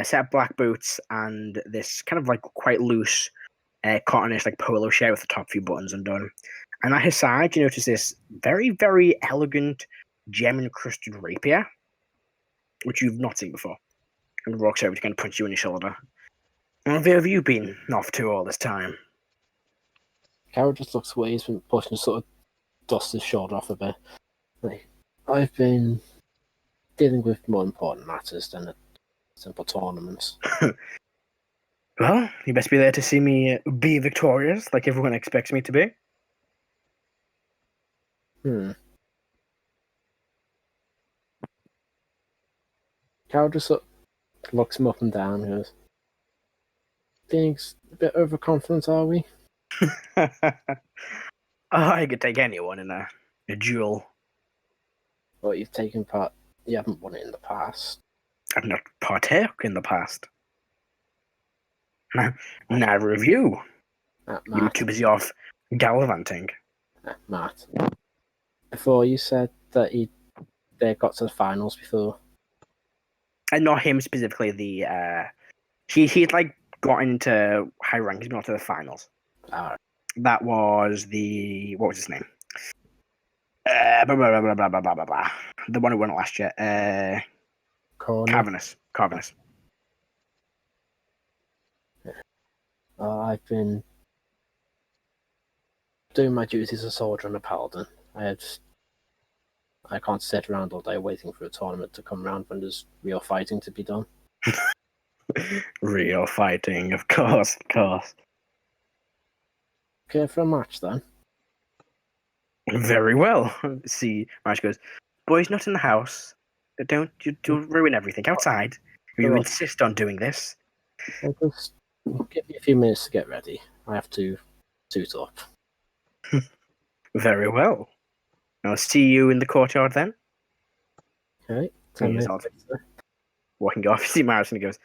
Speaker 1: set of black boots, and this kind of like quite loose cottonish like polo shirt with the top few buttons undone. And at his side, you notice this very, very elegant gem-encrusted rapier, which you've not seen before. And he walks over to kind of punch you in the shoulder. And where have you been off to all this time?
Speaker 5: Karo just looks away. He's been pushing, sort of dust his shoulder off a bit. Like, I've been dealing with more important matters than a simple tournament.
Speaker 1: Well, you best be there to see me be victorious, like everyone expects me to be.
Speaker 5: Karo just sort of looks him up and down and goes, being a bit overconfident, are we?
Speaker 1: I could take anyone in a duel.
Speaker 5: Well, you've taken part. You haven't won it in the past.
Speaker 1: I've not partaken in the past. Neither of you.
Speaker 5: Matt,
Speaker 1: You were too busy off gallivanting.
Speaker 5: Matt. Before you said that they got to the finals before.
Speaker 1: And not him specifically. He'd like got into high rank. He's been on to the finals. That was what was his name? Blah, blah, blah, blah, blah, blah, blah, blah. The one who won it last year. Canis.
Speaker 5: I've been doing my duties as a soldier and a paladin. I can't sit around all day waiting for a tournament to come around when there's real fighting to be done.
Speaker 1: Real fighting, of course.
Speaker 5: Okay, for a match then.
Speaker 1: Very well. See, Marsh goes, boys not in the house. Don't ruin everything outside. You insist on doing this.
Speaker 5: Just give me a few minutes to get ready. I have to suit up.
Speaker 1: Very well. I'll see you in the courtyard then.
Speaker 5: Okay.
Speaker 1: Walking off, you see Marsh and he goes,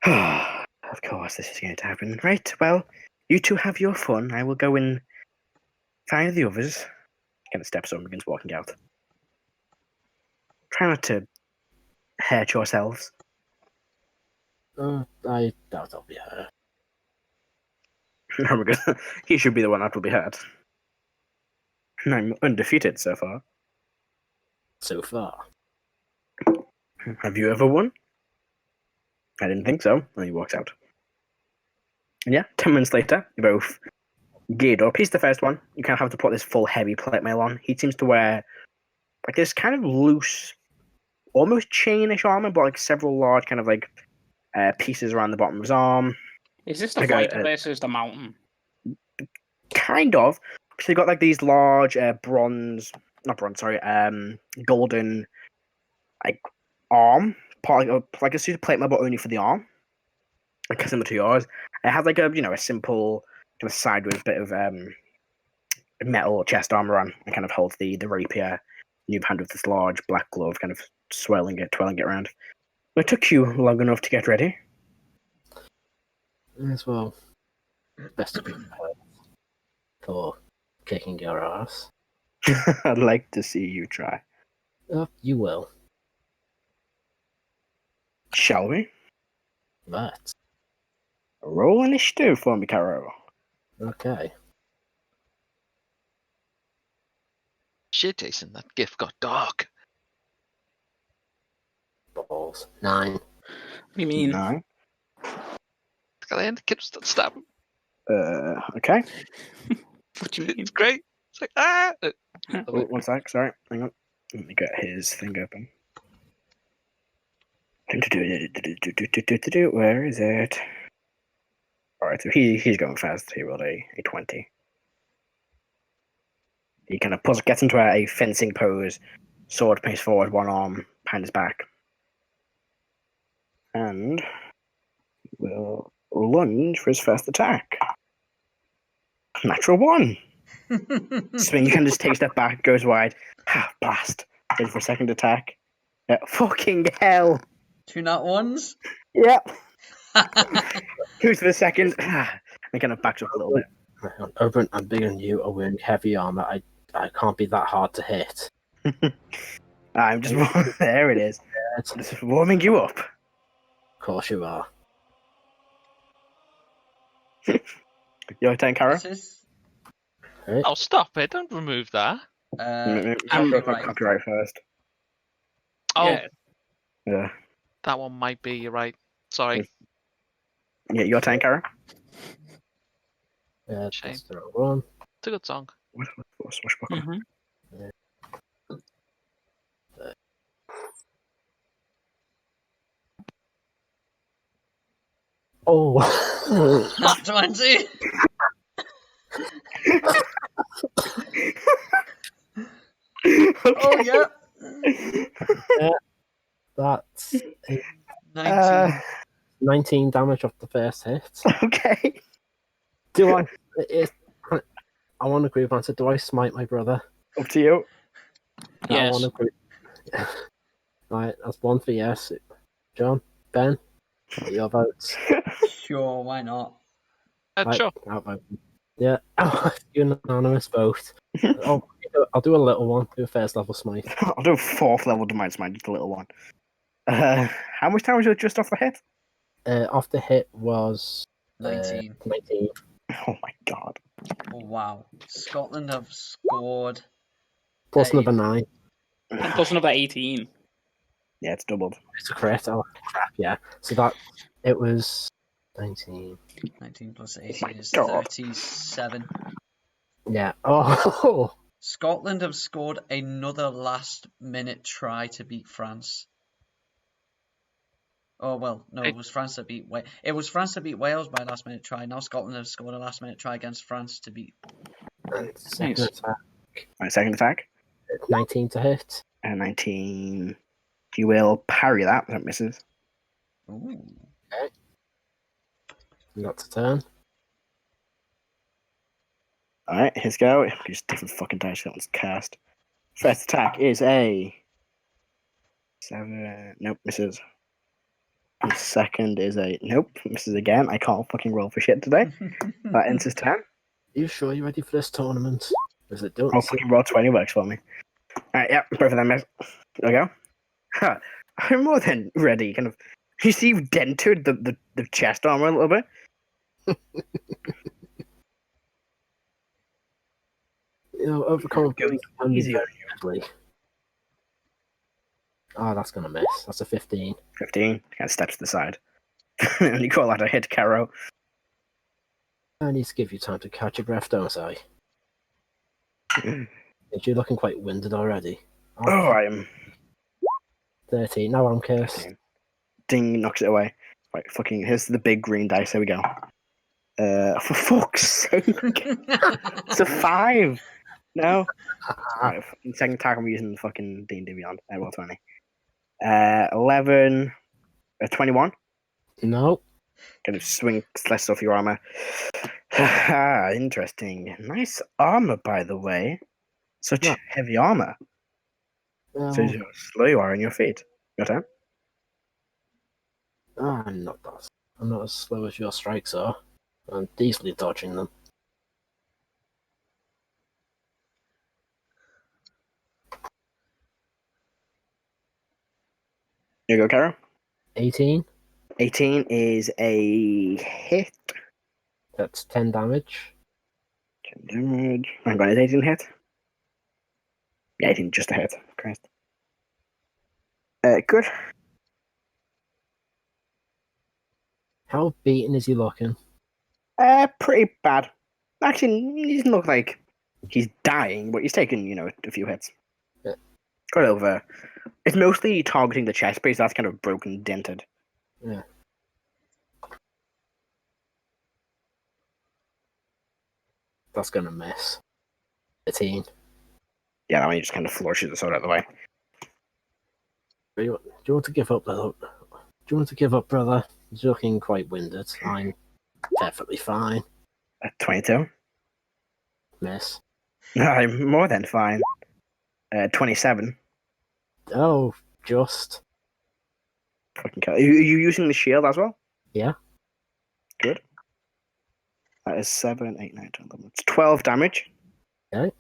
Speaker 1: of course this is going to happen. Right, well, you two have your fun. I will go and find the others. Kind of steps up and begins walking out. Try not to hurt yourselves.
Speaker 5: I doubt I'll be hurt.
Speaker 1: No, because he should be the one that will be hurt. I'm undefeated so far.
Speaker 5: So far.
Speaker 1: Have you ever won? I didn't think so. And he walks out. And yeah, 10 minutes later, you both geared up. He's the first one. You kind of have to put this full heavy plate mail on. He seems to wear like this kind of loose, almost chainish armor, but like several large kind of like pieces around the bottom of his arm.
Speaker 2: Is this the fighter versus the mountain?
Speaker 1: Kind of. So you've got like these large golden like arm, part like a suit of plate mail, but only for the arm. Like similar to yours. It has like a simple kind of sideways bit of metal chest armor on, and kind of holds the rapier in your hand with this large black glove, kind of twirling it around. It took you long enough to get ready.
Speaker 5: As well. Best to be prepared for kicking your ass.
Speaker 1: I'd like to see you try.
Speaker 5: Oh, you will.
Speaker 1: Shall we?
Speaker 5: But
Speaker 1: Roll initiative for me, Karo.
Speaker 5: okay.
Speaker 3: Shit, Jason, that gift got dark.
Speaker 5: Balls. 9.
Speaker 2: What do you mean?
Speaker 1: 9.
Speaker 3: Look at the end, the kid was still stabbing.
Speaker 1: Okay.
Speaker 2: What do you mean?
Speaker 3: It's great. It's like, ah!
Speaker 1: Oh, one sec, sorry. Hang on. Let me get his thing open. Where is it? Alright, so he's going fast. He rolled a 20. He kind of gets into a fencing pose, sword pace forward, one arm behind his back. And will lunge for his first attack. Natural 1! Swing kind of just takes a step back, goes wide. Blast. Ready for a second attack. Yeah, fucking hell!
Speaker 4: 2 nat 1s?
Speaker 1: Yep. Who's the second? And kind of backs up a little bit.
Speaker 5: Open, I'm bigger than you. Are wearing heavy armor. I can't be that hard to hit.
Speaker 1: I'm just there. It is. Just warming you up.
Speaker 5: Of course you are.
Speaker 1: Your turn, Karo.
Speaker 4: This is
Speaker 3: Oh, stop it. Don't remove that.
Speaker 1: Copyright first.
Speaker 3: Oh,
Speaker 2: Yeah.
Speaker 1: Yeah.
Speaker 3: that one might be, you're right. Sorry.
Speaker 1: Yeah, your turn, Karo.
Speaker 5: Yeah,
Speaker 3: Shame.
Speaker 5: that's the wrong one.
Speaker 3: It's a good song.
Speaker 1: Swashbuckler.
Speaker 2: Mhm.
Speaker 5: Oh.
Speaker 4: nat 20. Oh, yeah.
Speaker 5: That's
Speaker 4: 19.
Speaker 5: 19 damage off the first hit.
Speaker 1: Okay.
Speaker 5: Do I? I want a group answer. Do I smite my brother?
Speaker 1: Up to you.
Speaker 5: I
Speaker 2: Yes.
Speaker 5: want a group. Right, that's 1 for yes. John, Ben, what are your votes?
Speaker 4: Sure, why not?
Speaker 5: Right,
Speaker 3: Sure.
Speaker 5: outvote. Yeah, unanimous vote. I'll do a little one. Do a first level smite.
Speaker 1: I'll do a 4th level Divine Smite, just a little one. How much damage was it just off the hit?
Speaker 5: Off the hit was
Speaker 4: 19.
Speaker 5: 19.
Speaker 1: Oh my god.
Speaker 4: Oh, wow. Scotland have scored.
Speaker 5: Plus
Speaker 4: Hey.
Speaker 5: another 9.
Speaker 2: And plus another 18.
Speaker 1: Yeah, it's doubled.
Speaker 5: It's a crit. Oh crap! Yeah. So it was 19.
Speaker 4: 19 plus
Speaker 1: my
Speaker 4: 18 is
Speaker 1: God.
Speaker 4: 37.
Speaker 5: Yeah. Oh.
Speaker 4: Scotland have scored another last-minute try to beat France. Oh well, no, it was France that beat Wales. It was France that beat Wales by a last-minute try. Now Scotland have scored a last-minute try against France to beat.
Speaker 5: Second
Speaker 2: Nice.
Speaker 5: attack.
Speaker 1: Right, second attack.
Speaker 5: 19 to hit.
Speaker 1: And 19. You will parry that. That misses.
Speaker 4: Ooh.
Speaker 5: That's a turn.
Speaker 1: Alright, here's go. Just different fucking dice. That one's cast. First attack is a 7. Nope, misses. And second is a nope, misses again. I can't fucking roll for shit today. That ends his turn.
Speaker 5: Are you sure you're ready for this tournament? Is it don't
Speaker 1: I'll
Speaker 5: seem-
Speaker 1: fucking roll 20 works for me. Alright, yeah, both of them miss. There we go. Huh. I'm more than ready. Kind of. You see, you've dented the chest armor a little bit.
Speaker 5: overcome
Speaker 1: Going
Speaker 5: can be
Speaker 1: easy
Speaker 5: very
Speaker 1: on you.
Speaker 5: deadly. Oh, that's gonna miss. That's a 15.
Speaker 1: 15. Kind of steps to the side. And you call out a hit, Karo.
Speaker 5: I need to give you time to catch your breath, don't I? You're looking quite winded already.
Speaker 1: Oh, I am.
Speaker 5: 13. Now I'm cursed.
Speaker 1: 15. Ding, knocks it away. Right, fucking, here's the big green dice. Here we go. For fuck's sake. It's a 5. No. Right, second attack, I'm using the fucking D&D Beyond. I roll 20. 11. 21.
Speaker 5: No.
Speaker 1: Kind of swing less off your armor. Interesting. Nice armor, by the way. Such
Speaker 5: Yeah.
Speaker 1: heavy armor.
Speaker 5: Well,
Speaker 1: So how slow you are on your feet. Your turn.
Speaker 5: I'm not that. I'm not as slow as your strikes are. I'm easily dodging them.
Speaker 1: You go, Karo.
Speaker 5: 18.
Speaker 1: 18 is a hit.
Speaker 5: That's 10 damage.
Speaker 1: 10 damage. Hang on, is 18 a hit? Yeah, 18 just a hit. Christ. Good.
Speaker 5: How beaten is he looking?
Speaker 1: Pretty bad. Actually, he doesn't look like he's dying, but he's taken, a few hits.
Speaker 5: Yeah.
Speaker 1: Got over. It's mostly targeting the chest piece. That's kind of broken, dented.
Speaker 5: Yeah. That's gonna miss. 13.
Speaker 1: Yeah, that one he just kind of flourishes the sword out of the way.
Speaker 5: Do you want to give up, brother? Do you want to give up, brother? He's looking quite winded. I'm perfectly fine.
Speaker 1: 22.
Speaker 5: Miss.
Speaker 1: I'm more than fine. 27.
Speaker 5: Oh, just.
Speaker 1: Fucking kill. Are you using the shield as well?
Speaker 5: Yeah.
Speaker 1: Good. That is 7, 8, 9, 10, 11. It's 12 damage.
Speaker 5: Okay.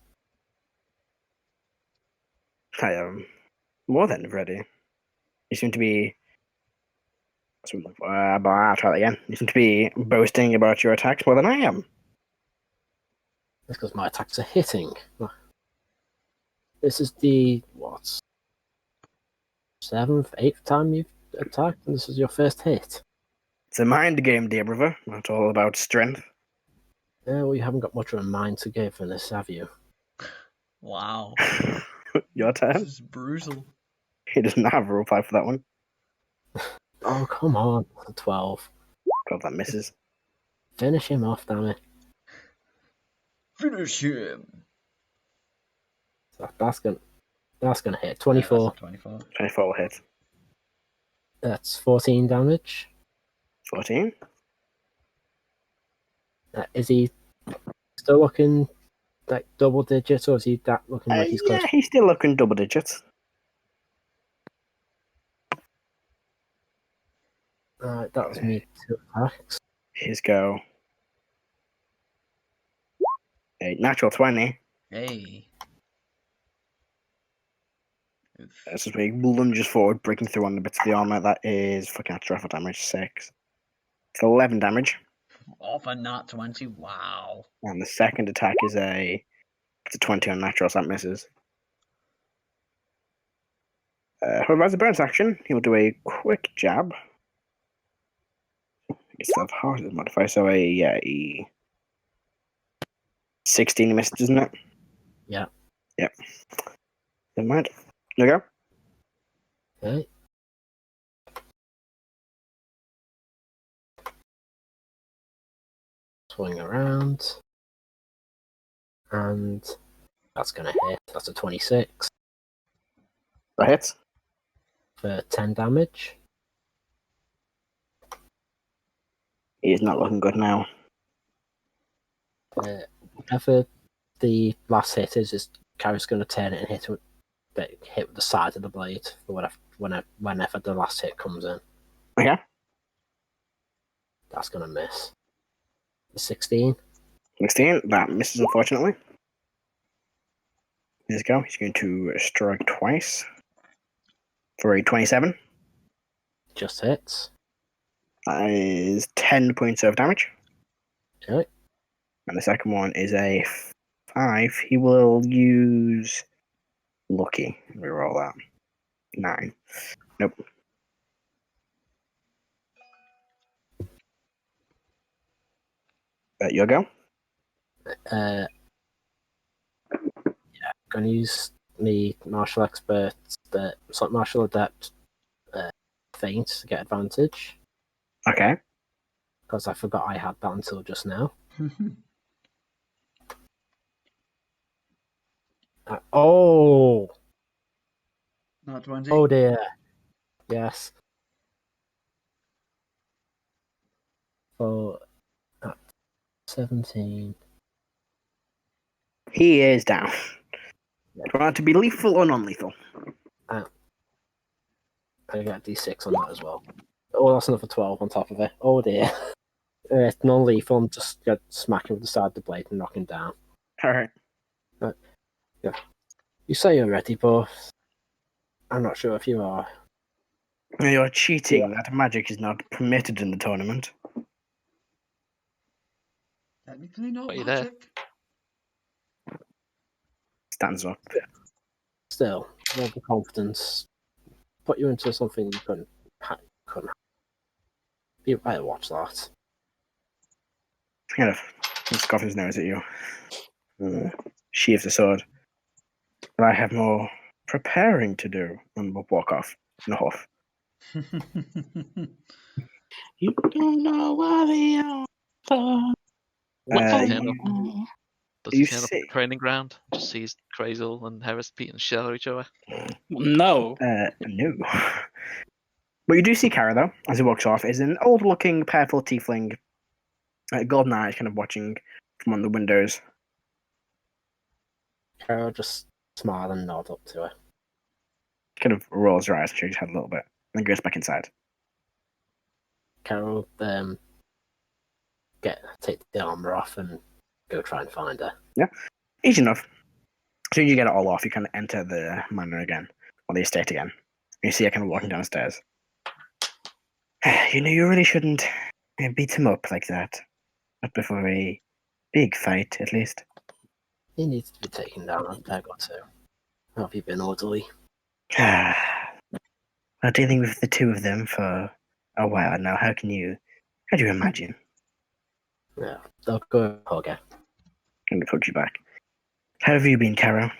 Speaker 1: I am more than ready. You seem to be. I'll try that again. You seem to be boasting about your attacks more than I am.
Speaker 5: That's because my attacks are hitting. This is the, what? 7th, 8th time you've attacked, and this is your first hit.
Speaker 1: It's a mind game, dear brother. It's all about strength.
Speaker 5: Yeah, well, you haven't got much of a mind to give in this, have you?
Speaker 4: Wow.
Speaker 1: Your turn.
Speaker 4: This is brutal.
Speaker 1: He doesn't have a reply for that one.
Speaker 5: Oh, come on. 12.
Speaker 1: God, that misses.
Speaker 5: Finish him off, damn it.
Speaker 4: Finish him.
Speaker 5: So that's gonna hit. 24.
Speaker 4: Yeah, that's a 24.
Speaker 1: 24 will hit.
Speaker 5: That's 14 damage.
Speaker 1: 14.
Speaker 5: Is he still looking like double digits, or is he that looking like he's close?
Speaker 1: Yeah, he's still looking double digits.
Speaker 5: Alright, that was me 2 attacks.
Speaker 1: Here's go. A natural 20.
Speaker 4: Hey. Oof.
Speaker 1: This is where he lunges forward, breaking through on the bits of the armor. That is fucking extra damage. 6. It's 11 damage.
Speaker 4: Off a nat 20. Wow.
Speaker 1: And the second attack is it's a 20 on natural, so that misses. However, as a bonus action, he will do a quick jab. It's that hard to modify, so a 16 misses, isn't it?
Speaker 5: Yeah.
Speaker 1: Yep. Never mind. There you go.
Speaker 5: Okay. Swing around. And that's gonna hit. That's a 26.
Speaker 1: That hits.
Speaker 5: For 10 damage.
Speaker 1: He is not looking good now.
Speaker 5: Whatever the last hit is Karo's going to turn it and hit with the side of the blade for whenever the last hit comes in.
Speaker 1: Okay.
Speaker 5: That's going to miss. 16.
Speaker 1: 16. That misses, unfortunately. Let's go. He's going to strike twice. For a 27.
Speaker 5: Just hits.
Speaker 1: That is 10 points of damage.
Speaker 5: Okay.
Speaker 1: And the second one is a 5. He will use Lucky. Reroll that. 9. Nope. Your go?
Speaker 5: Yeah, I'm going to use me martial expert, martial adept feint to get advantage.
Speaker 1: Okay.
Speaker 5: Because I forgot I had that until just now. Oh!
Speaker 4: Not 20.
Speaker 5: Oh dear. Yes. For 17.
Speaker 1: He is down. Do you want it to be lethal or non-lethal?
Speaker 5: I get a d6 on that as well. Oh, that's another 12 on top of it. Oh dear. It's non-lethal and just smack him with the side of the blade and knock him down.
Speaker 1: Alright.
Speaker 5: Yeah. You say you're ready, but I'm not sure if you are.
Speaker 1: You're cheating.
Speaker 5: Yeah.
Speaker 1: That magic is not permitted in the tournament.
Speaker 4: Technically not
Speaker 3: Are you there?
Speaker 4: magic.
Speaker 1: Stands up.
Speaker 5: Still, all the confidence put you into something you couldn't. You better watch that.
Speaker 1: Kind of scoff his nose at you. Sheaves the sword. But I have more preparing to do, and will walk off in a huff.
Speaker 2: You don't know what the author.
Speaker 3: Does he
Speaker 1: you-
Speaker 3: turn up? Does
Speaker 1: you
Speaker 3: he turn up at
Speaker 1: see-
Speaker 3: the training ground? Just sees Crazel and Heris beating the shit out of each other.
Speaker 2: No.
Speaker 1: No. But you do see Kara, though, as he walks off, is an old-looking, purple tiefling, golden eyes, kind of watching from one of the windows.
Speaker 5: Karo just smile and nod up to her.
Speaker 1: Kind of rolls her eyes and shakes her head a little bit, and then goes back inside.
Speaker 5: Karo take the armor off and go try and find her.
Speaker 1: Easy enough. As soon as you get it all off, you kind of enter the manor again, or the estate again. You see her kind of walking downstairs. You know, you really shouldn't beat him up like that. Not before a big fight, at least.
Speaker 5: He needs to be taken down a peg or two. Have you been orderly?
Speaker 1: Well, dealing with the two of them for a while now, how do you imagine?
Speaker 5: Yeah, they'll go hug her.
Speaker 1: And it puts you back. How have you been, Karo?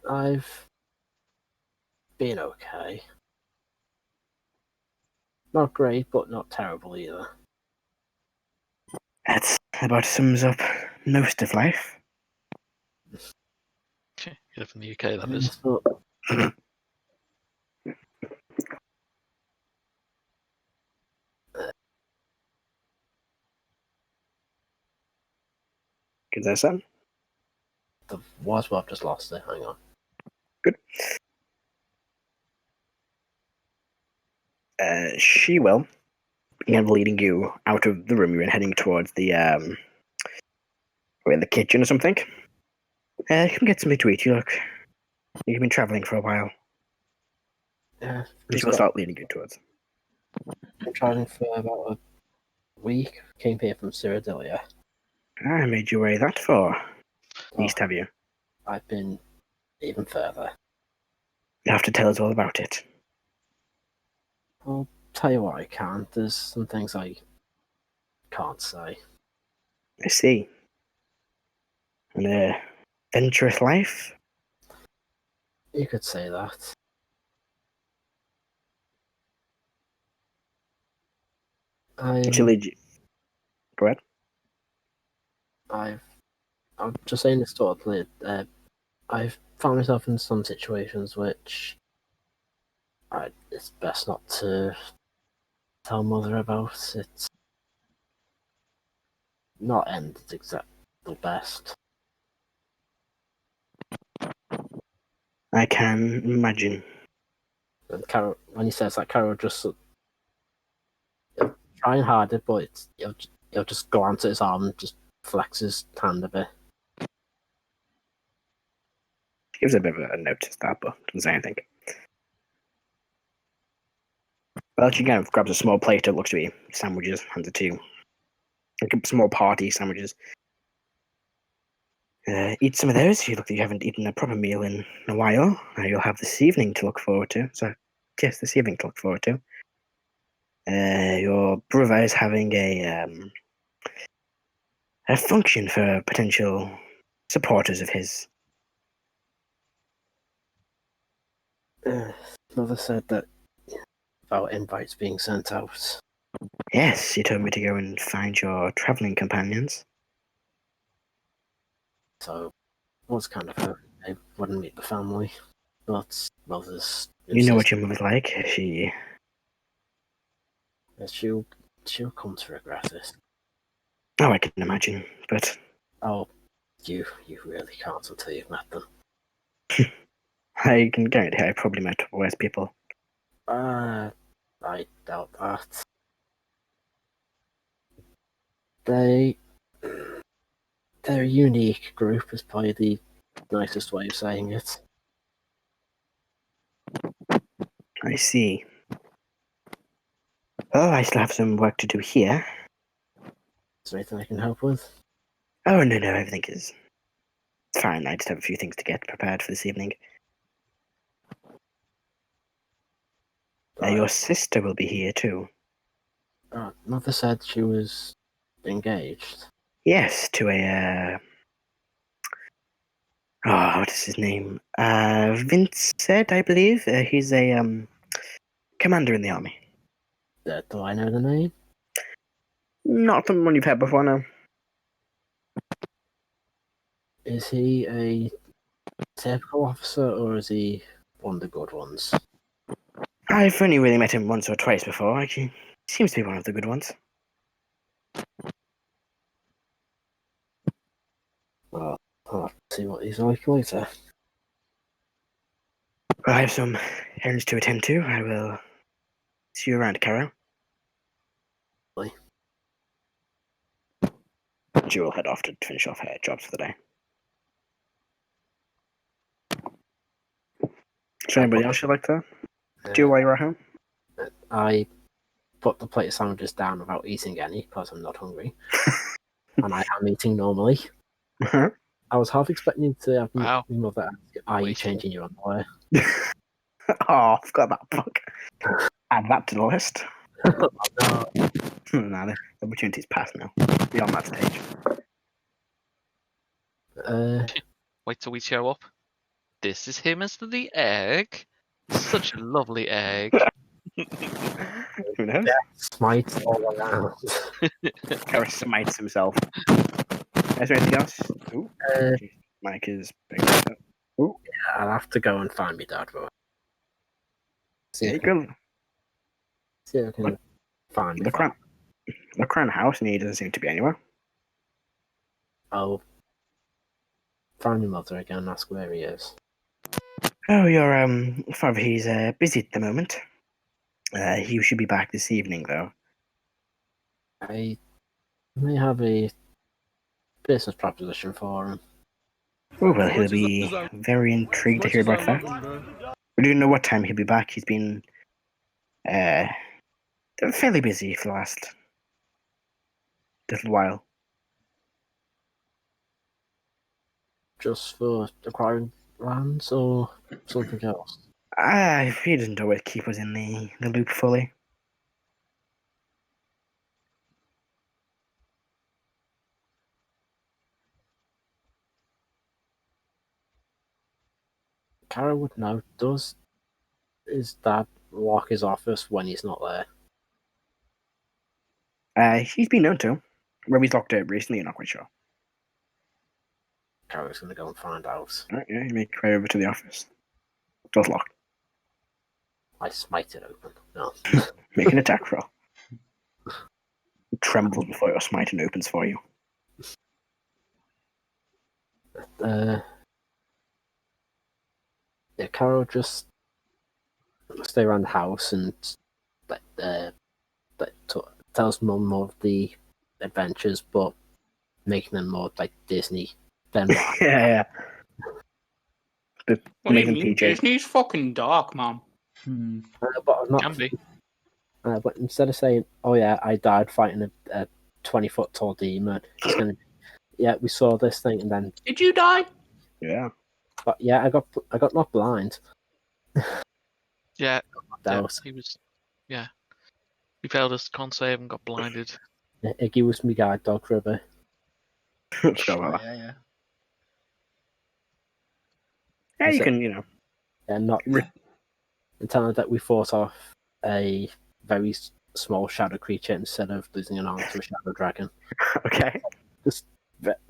Speaker 5: I've been okay. Not great, but not terrible either.
Speaker 1: That about sums up most of life.
Speaker 3: Okay, you live in the UK, that is.
Speaker 5: But
Speaker 1: Is that something?
Speaker 5: the I've just lost it. Hang on.
Speaker 1: Good. She will. Kind of leading you out of the room you're in, heading towards the or in the kitchen or something. Come get something to eat. You look. You've been travelling for a while.
Speaker 5: Yeah,
Speaker 1: She will start leading you towards.
Speaker 5: been traveling for about a week. Came here from Cyrodilia.
Speaker 1: I made your way that far. East, have you?
Speaker 5: I've been even further.
Speaker 1: You have to tell us all about it.
Speaker 5: I'll tell you what I can. There's some things I can't say.
Speaker 1: I see. An adventurous life?
Speaker 5: You could say that.
Speaker 1: She'll lead you. Go ahead.
Speaker 5: I'm just saying this totally. I've found myself in some situations which it's best not to tell Mother about. It's not ended exactly the best.
Speaker 1: I can imagine.
Speaker 5: And Carol, when he says that, Carol just he'll trying harder, but he'll just glance at his arm and just flex his hand a bit.
Speaker 1: Gives a bit of a notice that, but doesn't say anything. Well, she kind of grabs a small plate that looks to be sandwiches, hands it to you. Like small party sandwiches. Eat some of those. You look like you haven't eaten a proper meal in a while. You'll have this evening to look forward to. So, yes, this evening to look forward to. Your brother is having a function for potential supporters of his.
Speaker 5: Mother said that about invites being sent out.
Speaker 1: Yes, he told me to go and find your travelling companions.
Speaker 5: So I was kind of hoping I wouldn't meet the family, but Mother's.
Speaker 1: You know what your mother's like.
Speaker 5: She'll come to regret it.
Speaker 1: Oh, I can imagine, but
Speaker 5: Oh, you really can't until you've met them.
Speaker 1: I can guarantee I probably met worse people.
Speaker 5: I doubt that. They're a unique group, is probably the nicest way of saying it.
Speaker 1: I see. Oh, I still have some work to do here.
Speaker 5: Is there anything I can help with?
Speaker 1: Oh, no, everything is fine. I just have a few things to get prepared for this evening. Your sister will be here too.
Speaker 5: Mother said she was engaged.
Speaker 1: Yes, to a what is his name? Vincent, I believe. He's a commander in the army.
Speaker 5: Do I know the name?
Speaker 1: Not someone you've had before, no.
Speaker 5: Is he a typical officer, or is he one of the good ones?
Speaker 1: I've only really met him once or twice before. He seems to be one of the good ones.
Speaker 5: Well, I'll have to see what he's like later.
Speaker 1: Well, I have some errands to attend to. I will see you around, Karo.
Speaker 5: Bye.
Speaker 1: She will head off to finish off her jobs for the day. Is there anybody else you'd like to do while you're at home?
Speaker 5: I put the plate of sandwiches down without eating any because I'm not hungry. And I am eating normally.
Speaker 1: Uh-huh.
Speaker 5: I was half expecting you to have
Speaker 3: Wow.
Speaker 5: my mother ask, are you
Speaker 3: Wait.
Speaker 5: changing your underwear?
Speaker 1: Oh, I forgot that book. Add that to the list.
Speaker 5: No.
Speaker 1: Nah, the opportunity's passed now. Beyond that stage.
Speaker 3: Wait till we show up. This is him as the egg. Such a lovely egg.
Speaker 1: Who knows?
Speaker 5: Smite all around.
Speaker 1: Karo smites himself. Is there anything else? Ooh. Mike is big. Ooh.
Speaker 5: Yeah, I'll have to go and find my dad. But
Speaker 1: There you go.
Speaker 5: see if I can find me.
Speaker 1: Look around the house and he doesn't seem to be anywhere.
Speaker 5: I'll find my mother again and ask where he is.
Speaker 1: Oh, your father, he's busy at the moment. He should be back this evening, though.
Speaker 5: I may have a business proposition for him.
Speaker 1: Oh, well, he'll be very intrigued to hear about that. We don't know what time he'll be back. He's been fairly busy for the last little while.
Speaker 5: Just for acquiring lands or something else?
Speaker 1: He doesn't always keep us in the loop fully.
Speaker 5: Karo would know. Does his dad lock his office when he's not there?
Speaker 1: He's been known to. Where he's locked it recently, you're not quite sure.
Speaker 5: Karo's going to go and find out.
Speaker 1: Alright, yeah, you make your way over to the office. Door's locked.
Speaker 5: I smite it open. No.
Speaker 1: Make an attack roll. It trembles before your smite and opens for you.
Speaker 5: Yeah, Karo just stay around the house and tells Mum more of the adventures, but making them more like Disney than what
Speaker 1: yeah. But
Speaker 2: What do you
Speaker 1: make them
Speaker 2: mean?
Speaker 1: PG.
Speaker 2: Disney's fucking dark, man.
Speaker 5: but I'm not.
Speaker 3: Can be.
Speaker 5: But instead of saying, "Oh yeah, I died fighting a 20-foot tall demon," it's gonna be, "Yeah, we saw this thing, and then
Speaker 2: Did you die?
Speaker 1: Yeah.
Speaker 5: but yeah, I got knocked blind."
Speaker 3: Yeah.
Speaker 5: That was,
Speaker 3: He was. Yeah. He failed his con save and got blinded.
Speaker 5: Iggy was my guide dog, Ribby.
Speaker 1: Let's go with that.
Speaker 4: Yeah.
Speaker 1: Yeah, you can,
Speaker 5: And not and tell her that we fought off a very small shadow creature instead of losing an arm to a shadow dragon.
Speaker 1: Okay.
Speaker 5: Just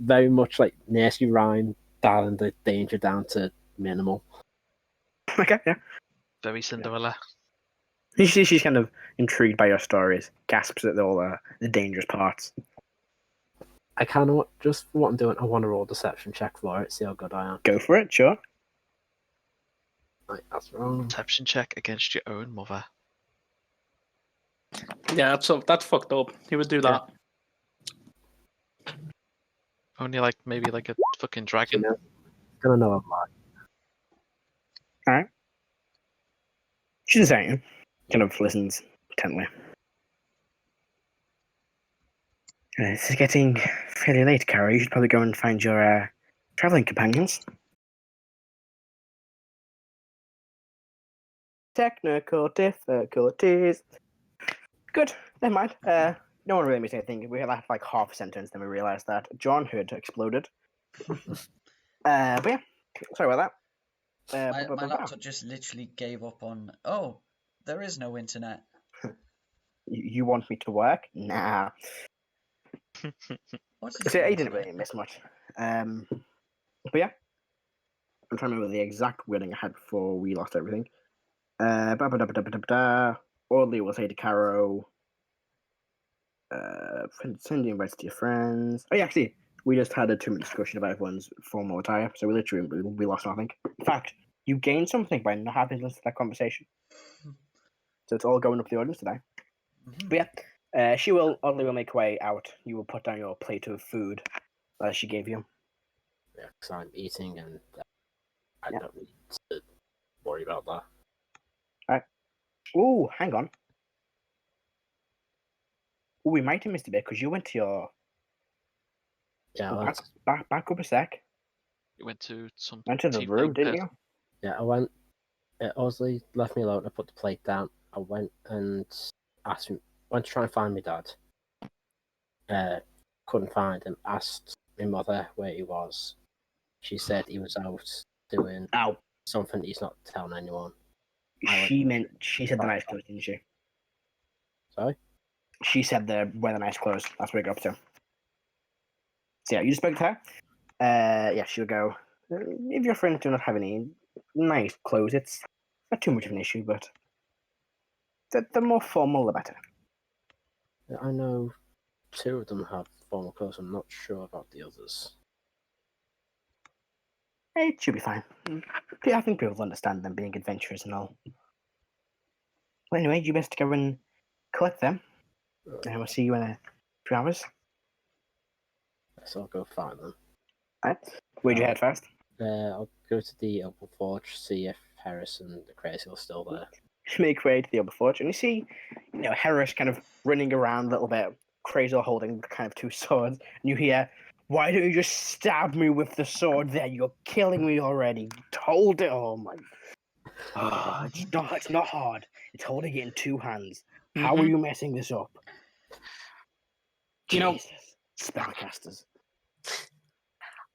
Speaker 5: very much like nursery rhyme, dialing the danger down to minimal.
Speaker 1: Okay, yeah.
Speaker 3: Very Cinderella.
Speaker 1: She's kind of intrigued by your stories, gasps at all the dangerous parts.
Speaker 5: I kind of just for what I'm doing. I want to roll a deception check for it, see how good I am.
Speaker 1: Go for it, sure.
Speaker 5: Right, that's wrong.
Speaker 3: Perception check against your own mother.
Speaker 2: Yeah, that's fucked up. He would do that.
Speaker 3: Only maybe a fucking dragon.
Speaker 5: Gonna know I'm lying.
Speaker 1: Alright. She doesn't say anything. Kind of listens intently. It's getting fairly late, Karo. You should probably go and find your traveling companions. Technical difficulties. Good. Never mind. No one really missed anything. We had like half a sentence, then we realised that John had exploded. But yeah, sorry about that.
Speaker 4: My laptop just literally gave up on. Oh, there is no internet.
Speaker 1: You want me to work? Nah.
Speaker 4: What is
Speaker 1: See,
Speaker 4: the
Speaker 1: he didn't
Speaker 4: internet?
Speaker 1: really miss much. But yeah, I'm trying to remember the exact wording I had before we lost everything. Audley will say to Karo, send the invites to your friends. Oh yeah, actually, we just had a 2-minute discussion about everyone's formal attire, so we lost nothing. In fact, you gained something by not having listened to that conversation. So it's all going up the audience today.
Speaker 4: Mhm.
Speaker 1: But yeah, Audley will make her way out. You will put down your plate of food that she gave you.
Speaker 5: Yeah, because I'm eating and I don't need to worry about that.
Speaker 1: Alright. Oh, hang on. Oh, we might have missed a bit because you went to your.
Speaker 5: Yeah,
Speaker 1: Back up a sec.
Speaker 3: You went to some.
Speaker 1: Went to the
Speaker 3: team
Speaker 1: room,
Speaker 3: vote
Speaker 1: didn't
Speaker 3: person.
Speaker 1: you?
Speaker 5: Yeah, I went. Ozzy left me alone. I put the plate down. I went and asked him. Went to try and find my dad. Couldn't find him. Asked my mother where he was. She said he was out doing something he's not telling anyone.
Speaker 1: She said the nice clothes, didn't she?
Speaker 5: Sorry?
Speaker 1: She said wear the nice clothes. That's what we got up to. So yeah, you spoke to her. Yeah, she'll go. If your friends do not have any nice clothes, it's not too much of an issue, but the more formal, the better.
Speaker 5: I know 2 of them have formal clothes. I'm not sure about the others.
Speaker 1: It should be fine. I think people understand them being adventurous and all. Well, anyway, you best go and collect them. And we'll see you in a few hours.
Speaker 5: So I'll go find them.
Speaker 1: Alright. Where'd you head first?
Speaker 5: I'll go to the Opal Forge, see if Heris and the Crazy are still there.
Speaker 1: Make way to the upper forge, and you see, Heris kind of running around a little bit, Crazy holding kind of 2 swords, and you hear, "Why don't you just stab me with the sword there? You're killing me already. Hold it." Oh my. It's not hard. It's holding it in 2 hands. How are you messing this up? Jesus. Spellcasters.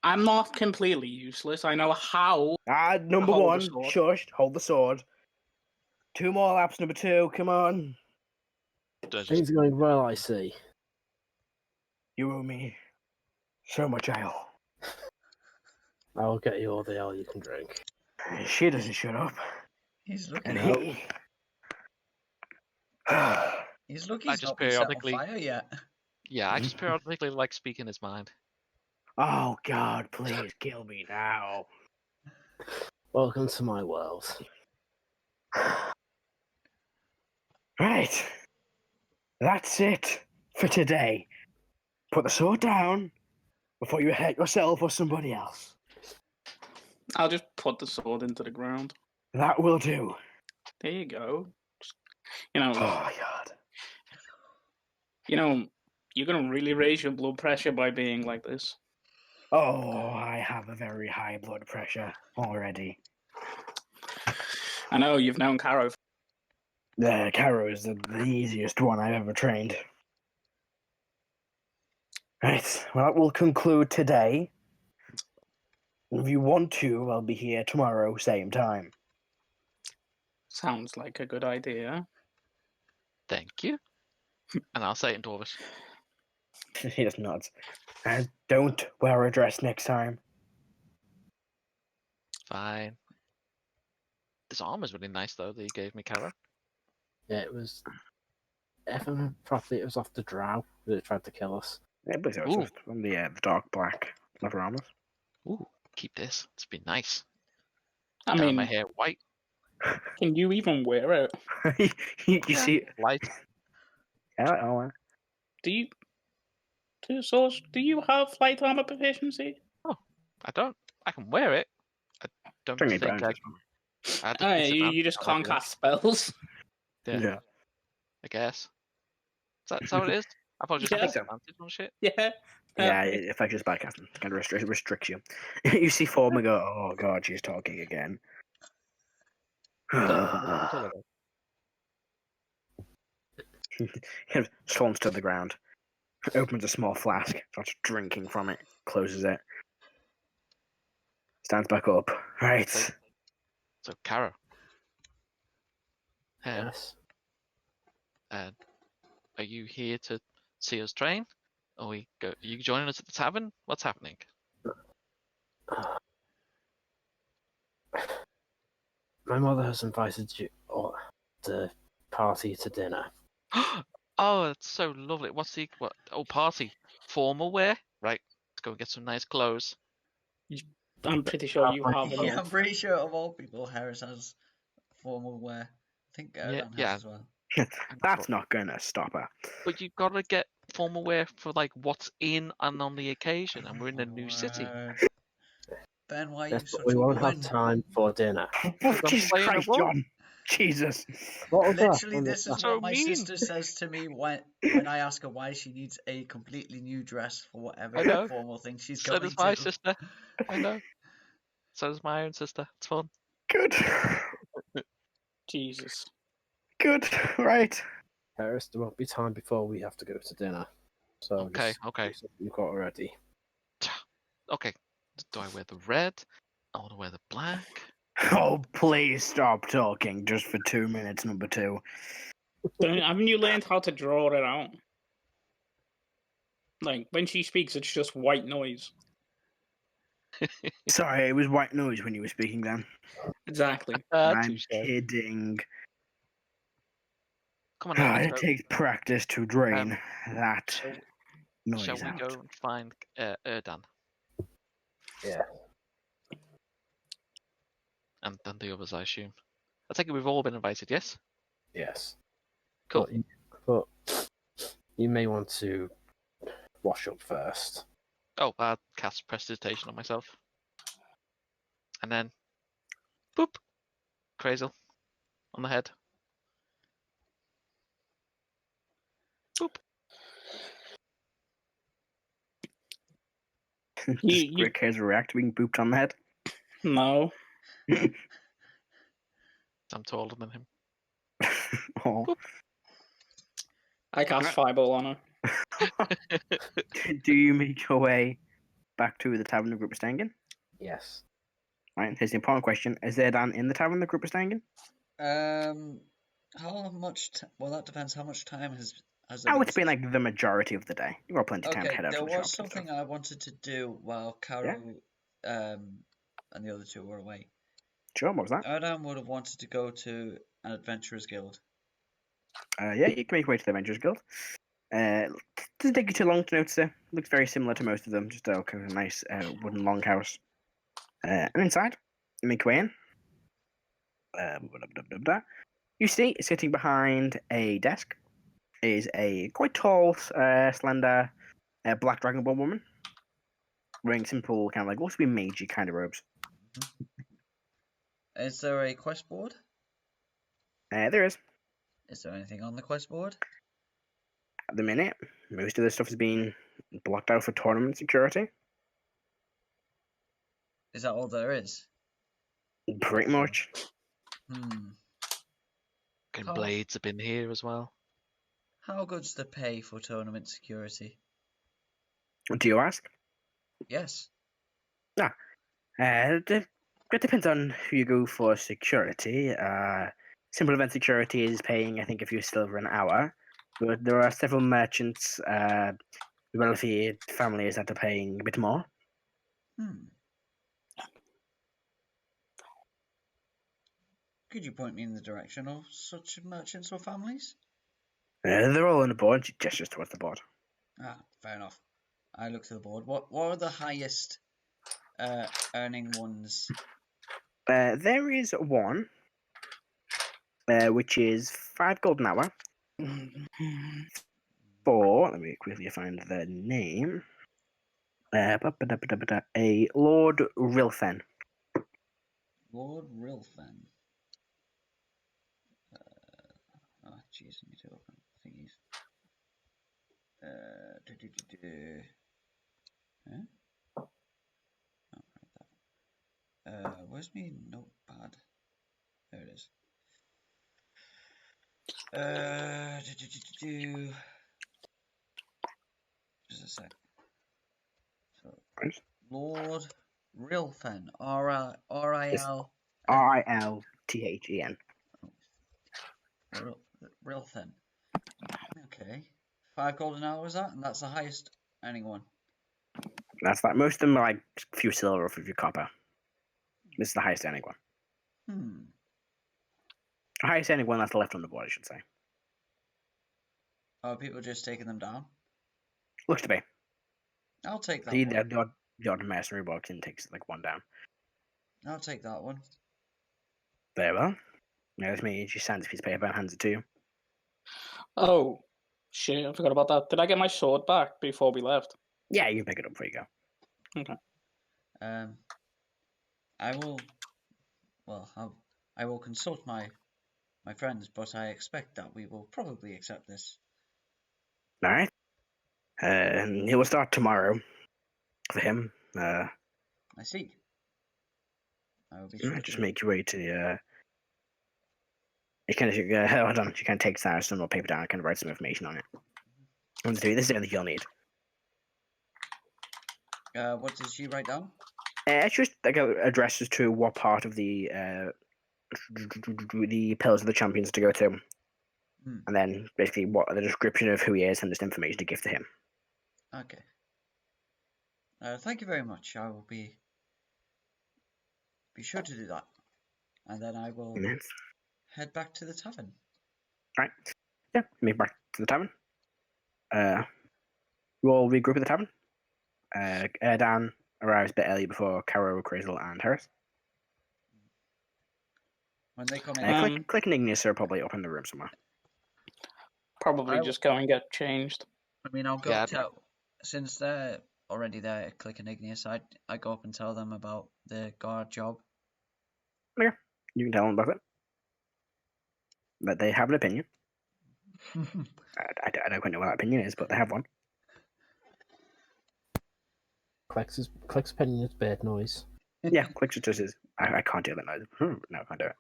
Speaker 2: I'm not completely useless. I know how.
Speaker 1: Number
Speaker 2: Hold
Speaker 1: 1,
Speaker 2: the sword.
Speaker 1: shush, hold the sword. 2 more laps, number 2, come on.
Speaker 5: Things are going well, I see.
Speaker 1: You owe me so much ale.
Speaker 5: I'll get you all the ale you can drink.
Speaker 1: She doesn't shut up.
Speaker 4: He's lucky.
Speaker 1: And
Speaker 4: Now.
Speaker 1: he...
Speaker 4: He's lucky
Speaker 3: I
Speaker 4: he's
Speaker 3: just
Speaker 4: not been set on
Speaker 3: periodically-
Speaker 4: fire yet.
Speaker 3: Yeah, I just periodically like speaking his mind.
Speaker 1: Oh God, please kill me now.
Speaker 5: Welcome to my world.
Speaker 1: Right. That's it for today. Put the sword down before you hurt yourself or somebody else.
Speaker 2: I'll just put the sword into the ground.
Speaker 1: That will do.
Speaker 2: There you go.
Speaker 1: Oh God.
Speaker 2: You're gonna really raise your blood pressure by being like this.
Speaker 1: Oh, I have a very high blood pressure already.
Speaker 2: I know you've known Karo.
Speaker 1: Karo is the easiest one I've ever trained. Right, well, that will conclude today. If you want to, I'll be here tomorrow, same time.
Speaker 2: Sounds like a good idea.
Speaker 3: Thank you. And I'll say it in Dwarvish.
Speaker 1: He just nods. And don't wear a dress next time.
Speaker 3: Fine. This armor's really nice, though, that you gave me, Karo.
Speaker 5: Yeah, it was. If I remember properly, it was off the drow that tried to kill us.
Speaker 1: Yeah, but it's just from the dark black leather armor.
Speaker 3: Ooh, keep this. It's been nice.
Speaker 2: I
Speaker 3: Dye
Speaker 2: mean,
Speaker 3: my hair white.
Speaker 2: Can you even wear it?
Speaker 1: you see?
Speaker 3: Light.
Speaker 1: Yeah, oh,
Speaker 2: Do you? Do you have light armor proficiency?
Speaker 3: I don't. I can wear it. I don't
Speaker 1: Bring me
Speaker 3: think
Speaker 1: bones.
Speaker 3: I had
Speaker 2: Oh,
Speaker 3: a
Speaker 2: you
Speaker 3: disadvantage
Speaker 2: just
Speaker 3: on
Speaker 2: can't
Speaker 3: everything.
Speaker 2: cast spells.
Speaker 3: Yeah, I guess. Is that how it is? I thought just
Speaker 2: Yeah.
Speaker 3: disadvantage on shit.
Speaker 2: Yeah.
Speaker 1: Yeah, if I just bycasting, it kind of restricts you. You see Form and go, oh god, she's talking again. He slumps to the ground, opens a small flask, starts drinking from it, closes it, stands back up. Right.
Speaker 3: So, Karo.
Speaker 5: Yes.
Speaker 3: Are you here to see us train? Are you joining us at the tavern? What's happening?
Speaker 5: My mother has invited you or the party to dinner.
Speaker 3: Oh, that's so lovely. Party? Formal wear? Right. Let's go and get some nice clothes.
Speaker 2: I'm pretty sure you have
Speaker 4: Yeah,
Speaker 2: enough.
Speaker 4: I'm pretty sure of all people, Heris has formal wear. I think Erdan
Speaker 3: yeah.
Speaker 4: has as well.
Speaker 1: That's not gonna stop her.
Speaker 3: But you've got to get formal wear for like what's in and on the occasion, and we're in a new city.
Speaker 4: Word. Ben, why are you
Speaker 5: Yes,
Speaker 4: such
Speaker 5: but we
Speaker 4: a
Speaker 5: won't have
Speaker 4: woman?
Speaker 5: time for dinner.
Speaker 1: Jesus
Speaker 3: playing a
Speaker 1: Christ,
Speaker 3: role.
Speaker 1: John! Jesus.
Speaker 5: What was that?
Speaker 4: Literally, this is
Speaker 3: So
Speaker 4: what my
Speaker 3: mean.
Speaker 4: sister says to me when I ask her why she needs a completely new dress for whatever
Speaker 3: I know.
Speaker 4: formal thing she's
Speaker 3: So
Speaker 4: going
Speaker 3: does
Speaker 4: to.
Speaker 3: my sister. I know. So does my own sister. It's fun.
Speaker 1: Good.
Speaker 2: Jesus.
Speaker 1: Good. Right.
Speaker 5: Heris, there won't be time before we have to go to dinner. So
Speaker 3: Okay,
Speaker 5: just
Speaker 3: okay.
Speaker 5: do something you've got already.
Speaker 3: Okay. Do I wear the red? I want to wear the black.
Speaker 1: Oh, please stop talking just for 2 minutes, number 2.
Speaker 2: Haven't you learned how to draw it out? Like, when she speaks, it's just white noise.
Speaker 1: Sorry, it was white noise when you were speaking then.
Speaker 2: Exactly.
Speaker 1: I'm
Speaker 3: Touche.
Speaker 1: kidding.
Speaker 3: Come on, now, let's
Speaker 1: It
Speaker 3: go.
Speaker 1: takes practice to drain that
Speaker 3: Shall
Speaker 1: noise
Speaker 3: we
Speaker 1: out.
Speaker 3: go and find Erdan
Speaker 5: Yeah.
Speaker 3: and then the others? I assume. I think we've all been invited. Yes.
Speaker 5: Yes.
Speaker 3: Cool.
Speaker 5: But you may want to wash up first.
Speaker 3: Oh, I'll cast prestidigitation on myself, and then, boop, Crazel on the head. Boop.
Speaker 2: You-
Speaker 1: Great case react being booped on the head.
Speaker 2: No.
Speaker 3: I'm taller than him.
Speaker 1: Oh.
Speaker 2: I cast Fireball on her.
Speaker 1: Do you make your way back to the tavern the group is staying in?
Speaker 5: Yes.
Speaker 1: Right, here's the important question. Is Erdan in the tavern the group is staying in?
Speaker 4: How much? Well, that depends. How much time has
Speaker 1: Oh, it's been like the majority of the day. You've got plenty of time to
Speaker 4: Okay,
Speaker 1: head out
Speaker 4: there
Speaker 1: to the
Speaker 4: was
Speaker 1: shops and
Speaker 4: something
Speaker 1: stuff.
Speaker 4: I wanted to do while Karo, and the other two were away.
Speaker 1: Sure, what was that?
Speaker 4: Erdan would have wanted to go to an adventurers guild.
Speaker 1: Yeah, you can make your way to the Avengers Guild. Doesn't take you too long to notice it. Looks very similar to most of them, just a kind of nice wooden longhouse. And inside, you make your way in. You see, sitting behind a desk is a quite tall, slender, black Dragonborn woman, wearing simple, kind of like, what's be magey kind of robes.
Speaker 4: Is there a quest board?
Speaker 1: There is.
Speaker 4: Is there anything on the quest board?
Speaker 1: At the minute, most of the stuff has been blocked out for tournament security.
Speaker 4: Is that all there is?
Speaker 1: Pretty much.
Speaker 3: And
Speaker 4: How-
Speaker 3: blades have been here as well.
Speaker 4: How good's the pay for tournament security?
Speaker 1: Do you ask?
Speaker 4: Yes.
Speaker 1: It depends on who you go for security. Simple event security is paying, I think, a few silver an hour. But there are several merchants, wealthy families that are paying a bit more.
Speaker 4: Could you point me in the direction of such merchants or families?
Speaker 1: They're all on the board. She gestures towards the board.
Speaker 4: Ah, fair enough. I look to the board. What are the highest earning ones?
Speaker 1: There is one which is 5 gold an hour for, let me quickly find the name, a Lord Rilfen.
Speaker 4: Lord Rilfen. Oh, jeez, I need to open thingies. Huh? Oh, that. Where's my notepad? There it is. Just a sec. So, Lord Rilfen. R-I-L.
Speaker 1: Rilthen.
Speaker 4: Rilfen. Okay. 5 gold an hour is that? And that's the highest earning one.
Speaker 1: That's like most of them are like a few silver or a few copper. This is the highest earning one. The highest earning one that's left on the board, I should say.
Speaker 4: Are people just taking them down?
Speaker 1: Looks to be.
Speaker 4: I'll take that
Speaker 1: one. The odd mercenary box in takes like 1 down.
Speaker 4: I'll take that one.
Speaker 1: Very well. Now it's me. She signs a piece of paper and hands it to you.
Speaker 2: Oh, shit, I forgot about that. Did I get my sword back before we left?
Speaker 1: Yeah, you can pick it up before you go.
Speaker 2: Okay.
Speaker 4: I will. Well, I will consult my friends, but I expect that we will probably accept this.
Speaker 1: All right. He will start tomorrow for him.
Speaker 4: I see. I will be sure
Speaker 1: Just
Speaker 4: to
Speaker 1: make your way to the. You kind of hold on. You can take some more paper down and kind of write some information on it. This is everything you'll need.
Speaker 4: What did she write down?
Speaker 1: It's just like addresses to what part of the pillars of the champions to go to, and then basically what the description of who he is and just information to give to him.
Speaker 4: Okay. Thank you very much. I will be sure to do that, and then I will head back to the tavern.
Speaker 1: Right. Yeah, make back to the tavern. You all regroup at the tavern. Erdan arrives a bit early before Karo, Crazel, and Heris.
Speaker 4: When they come in,
Speaker 1: Click and Igneous are probably up in the room somewhere.
Speaker 2: Probably just go and get changed.
Speaker 4: I mean, I'll go tell, since they're already there at Click and Igneous, I go up and tell them about the guard job.
Speaker 1: Yeah, you can tell them about it. But they have an opinion. I don't quite know what that opinion is, but they have one.
Speaker 5: Click's opinion is bird noise.
Speaker 1: Yeah, Click's just is. I can't do that noise. No, I can't do it.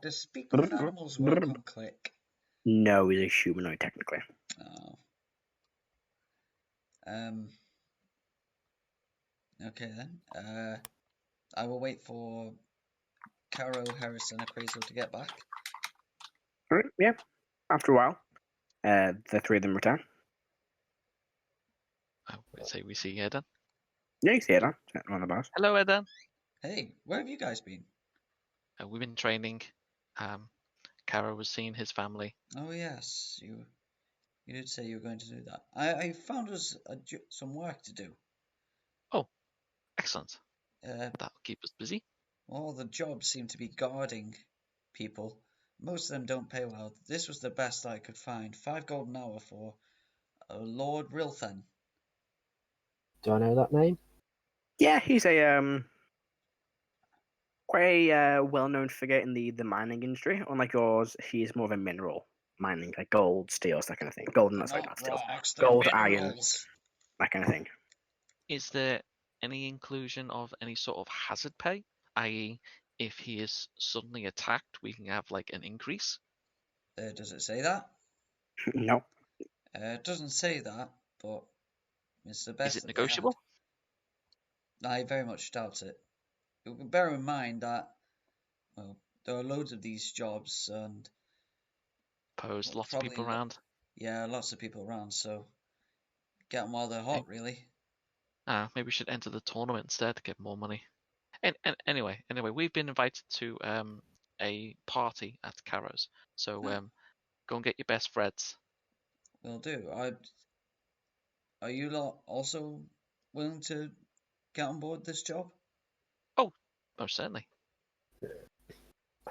Speaker 4: Does speak with animals work on Click?
Speaker 1: No, he's a humanoid technically.
Speaker 4: Oh. Okay then. I will wait for Karo, Heris, and Appraisal to get back.
Speaker 1: Alright, yeah. After a while, the 3 of them return.
Speaker 3: I would say we see Erdan.
Speaker 1: Yeah, you see Erdan on the bars.
Speaker 3: Hello, Erdan.
Speaker 4: Hey, where have you guys been?
Speaker 3: We've been training. Karo was seeing his family.
Speaker 4: Oh yes, you did say you were going to do that. I found us some work to do.
Speaker 3: Oh, excellent.
Speaker 4: That'll
Speaker 3: keep us busy.
Speaker 4: All the jobs seem to be guarding people. Most of them don't pay well. This was the best I could find. 5 gold an hour for Lord Rilfen.
Speaker 5: Do I know that name?
Speaker 1: Yeah, he's a quite a well-known figure in the mining industry. Unlike yours, he's more of a mineral mining, like gold, steel, that kind of thing. Gold, not steel. Gold, iron, that kind of thing.
Speaker 3: Is there any inclusion of any sort of hazard pay? I.e., if he is suddenly attacked, we can have like an increase?
Speaker 4: Does it say that?
Speaker 1: No.
Speaker 4: It doesn't say that, but it's the best.
Speaker 3: Is it negotiable?
Speaker 4: I very much doubt it. Bear in mind that, well, there are loads of these jobs and
Speaker 3: lots of people around.
Speaker 4: Yeah, lots of people around, so get them while they're hot, really.
Speaker 3: Maybe we should enter the tournament instead to get more money. And anyway, we've been invited to a party at Karo's, so go and get your best friends.
Speaker 4: Will do. Are you lot also willing to get on board this job?
Speaker 3: Oh, most certainly.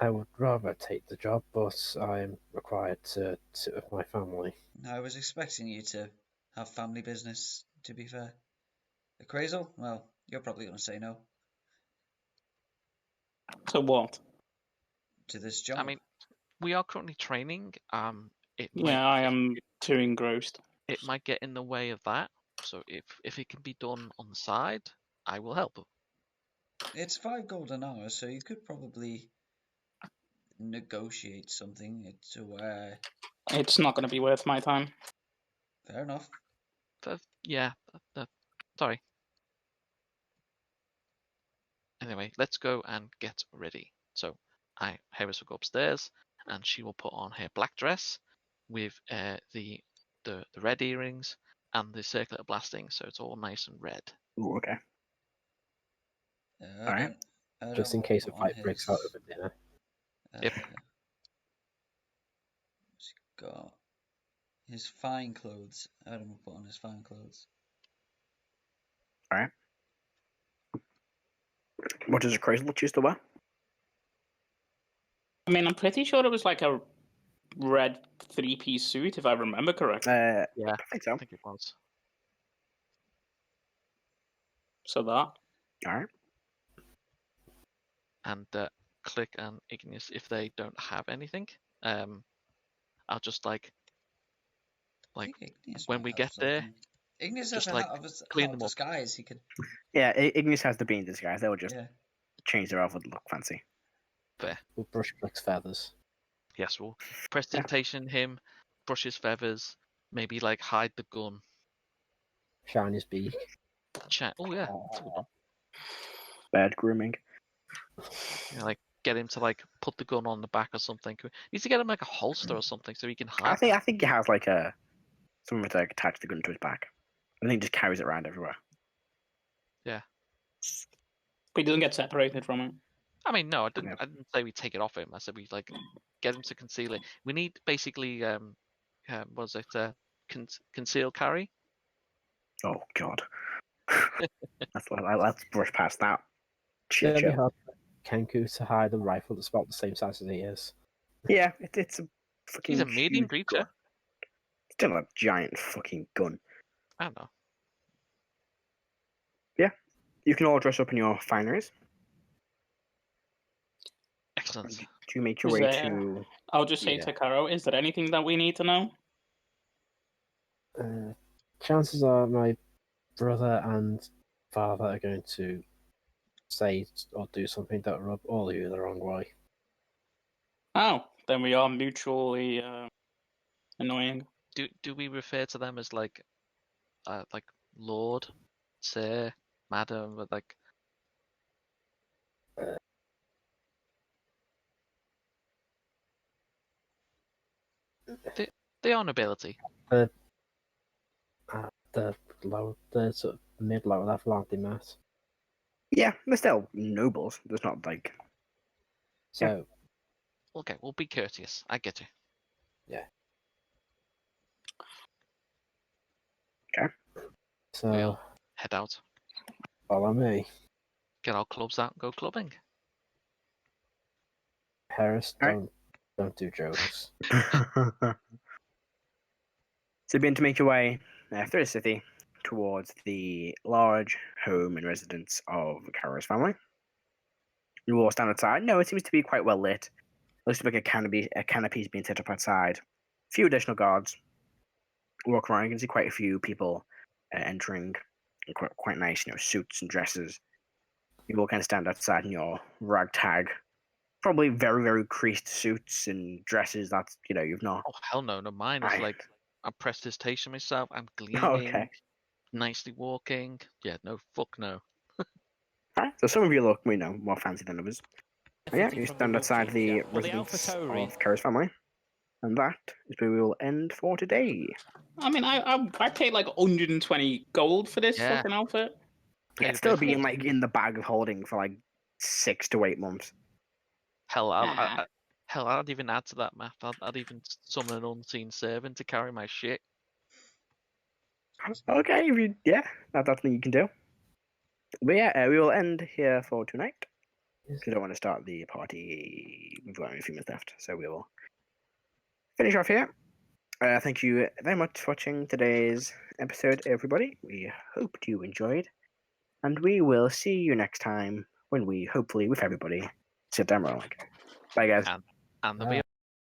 Speaker 5: I would rather take the job, but I am required to sit with my family.
Speaker 4: I was expecting you to have family business, to be fair. The Crazel? Well, you're probably going to say no
Speaker 2: So what?
Speaker 4: to this job.
Speaker 3: I mean, we are currently training. It
Speaker 2: Yeah,
Speaker 3: might
Speaker 2: I am too engrossed.
Speaker 3: it might get in the way of that. So if it can be done on the side, I will help.
Speaker 4: It's 5 gold an hour, so you could probably negotiate something to where.
Speaker 2: It's not going to be worth my time.
Speaker 4: Fair enough.
Speaker 3: Yeah. Sorry. Anyway, let's go and get ready. So Heris will go upstairs, and she will put on her black dress with the red earrings and the circlet blasting, so it's all nice and red.
Speaker 1: Ooh, okay.
Speaker 4: Erdan, Erdan
Speaker 5: Just in
Speaker 4: will
Speaker 5: case a
Speaker 4: put on
Speaker 5: fight breaks out over dinner.
Speaker 3: Yep.
Speaker 4: What's he got? His fine clothes. Erdan will put on his fine clothes.
Speaker 1: Alright. What does a Crazel choose to wear?
Speaker 2: I mean, I'm pretty sure it was like a red 3-piece suit, if I remember correctly.
Speaker 3: Yeah,
Speaker 1: I think so.
Speaker 3: I think it was.
Speaker 2: So that.
Speaker 1: Alright.
Speaker 3: And Click and Igneous, if they don't have anything, I'll just like
Speaker 4: I think Igneous
Speaker 3: when
Speaker 4: might
Speaker 3: we
Speaker 4: have
Speaker 3: get there,
Speaker 4: something. Igneous
Speaker 3: just
Speaker 4: has
Speaker 3: like
Speaker 4: a hat
Speaker 3: clean
Speaker 4: of
Speaker 3: them up.
Speaker 4: disguise. He could.
Speaker 1: Yeah, Igneous has the bean disguise. They'll just
Speaker 4: Yeah.
Speaker 1: change their outfit to look fancy.
Speaker 3: Fair.
Speaker 5: We'll brush Click's feathers.
Speaker 3: Yes, we'll prestidigitation him, brush his feathers, maybe like hide the gun.
Speaker 5: Shine his beak.
Speaker 3: Oh yeah, that's a good one.
Speaker 1: Bad grooming.
Speaker 3: You know, like get him to like put the gun on the back or something. We need to get him like a holster or something so he can hide.
Speaker 1: I think he has like something to like, attach the gun to his back. I think he just carries it around everywhere.
Speaker 3: Yeah.
Speaker 2: But he doesn't get separated from it.
Speaker 3: I mean, no, I
Speaker 1: Yeah.
Speaker 3: didn't say we take it off him. I said we like get him to conceal it. We need basically was it conceal carry?
Speaker 1: Oh god. Let's brush past that.
Speaker 5: Yeah,
Speaker 1: Shit
Speaker 5: we
Speaker 1: show.
Speaker 5: have Kenku to hide a rifle that's about the same size as he is.
Speaker 1: Yeah, it's a fucking.
Speaker 3: He's a medium
Speaker 1: huge
Speaker 3: creature.
Speaker 1: gun. Still a giant fucking gun.
Speaker 3: I don't know.
Speaker 1: Yeah, you can all dress up in your fineries.
Speaker 3: Excellent.
Speaker 1: To make your
Speaker 2: Is
Speaker 1: way
Speaker 2: there-
Speaker 1: to.
Speaker 2: I'll just say
Speaker 3: Yeah.
Speaker 2: to Karo, is there anything that we need to know?
Speaker 5: Chances are my brother and father are going to say or do something that rub all of you the wrong way.
Speaker 2: Oh, then we are mutually annoying.
Speaker 3: Do we refer to them as like Lord, Sir, Madam, but like they are nobility.
Speaker 5: The sort of mid-lower level, aren't they, Matt?
Speaker 1: Yeah, they're still nobles. There's not like.
Speaker 5: So
Speaker 3: Okay, we'll be courteous. I get you.
Speaker 5: so
Speaker 3: We'll head out,
Speaker 5: follow me.
Speaker 3: get our clubs out, and go clubbing.
Speaker 5: Heris,
Speaker 1: Alright.
Speaker 5: don't do jokes.
Speaker 1: So you begin to make your way through the city towards the large home and residence of Karo's family. You all stand outside. No, it seems to be quite well lit. Looks like a canopy's being set up outside. A few additional guards walk around. You can see quite a few people entering in quite nice, suits and dresses. You all kind of stand outside in your ragtag, probably very, very creased suits and dresses. That's you've not.
Speaker 3: Oh hell no, no mine is
Speaker 1: Aye.
Speaker 3: like I'm prestidigitation myself. I'm gleaming,
Speaker 1: Okay.
Speaker 3: nicely walking. Yeah, no, fuck no.
Speaker 1: Alright, so some of you look, more fancy than others. Yeah, you stand outside the residence of Karo's family. And that is where we will end for today.
Speaker 2: I mean, I paid like 120 gold for this
Speaker 3: Yeah.
Speaker 2: fucking outfit.
Speaker 1: Yeah, it's still being like in the bag of holding for like 6 to 8 months.
Speaker 3: Hell,
Speaker 2: Nah.
Speaker 3: I'd even add to that math. I'd even summon an unseen servant to carry my shit.
Speaker 1: Okay, that's something you can do. But yeah, we will end here for tonight. because I don't want to start the party. We've got only a few minutes left, so we will finish off here. Thank you very much for watching today's episode, everybody. We hope you enjoyed, and we will see you next time when we, hopefully with everybody, sit down rolling. Bye, guys.
Speaker 3: And there'll be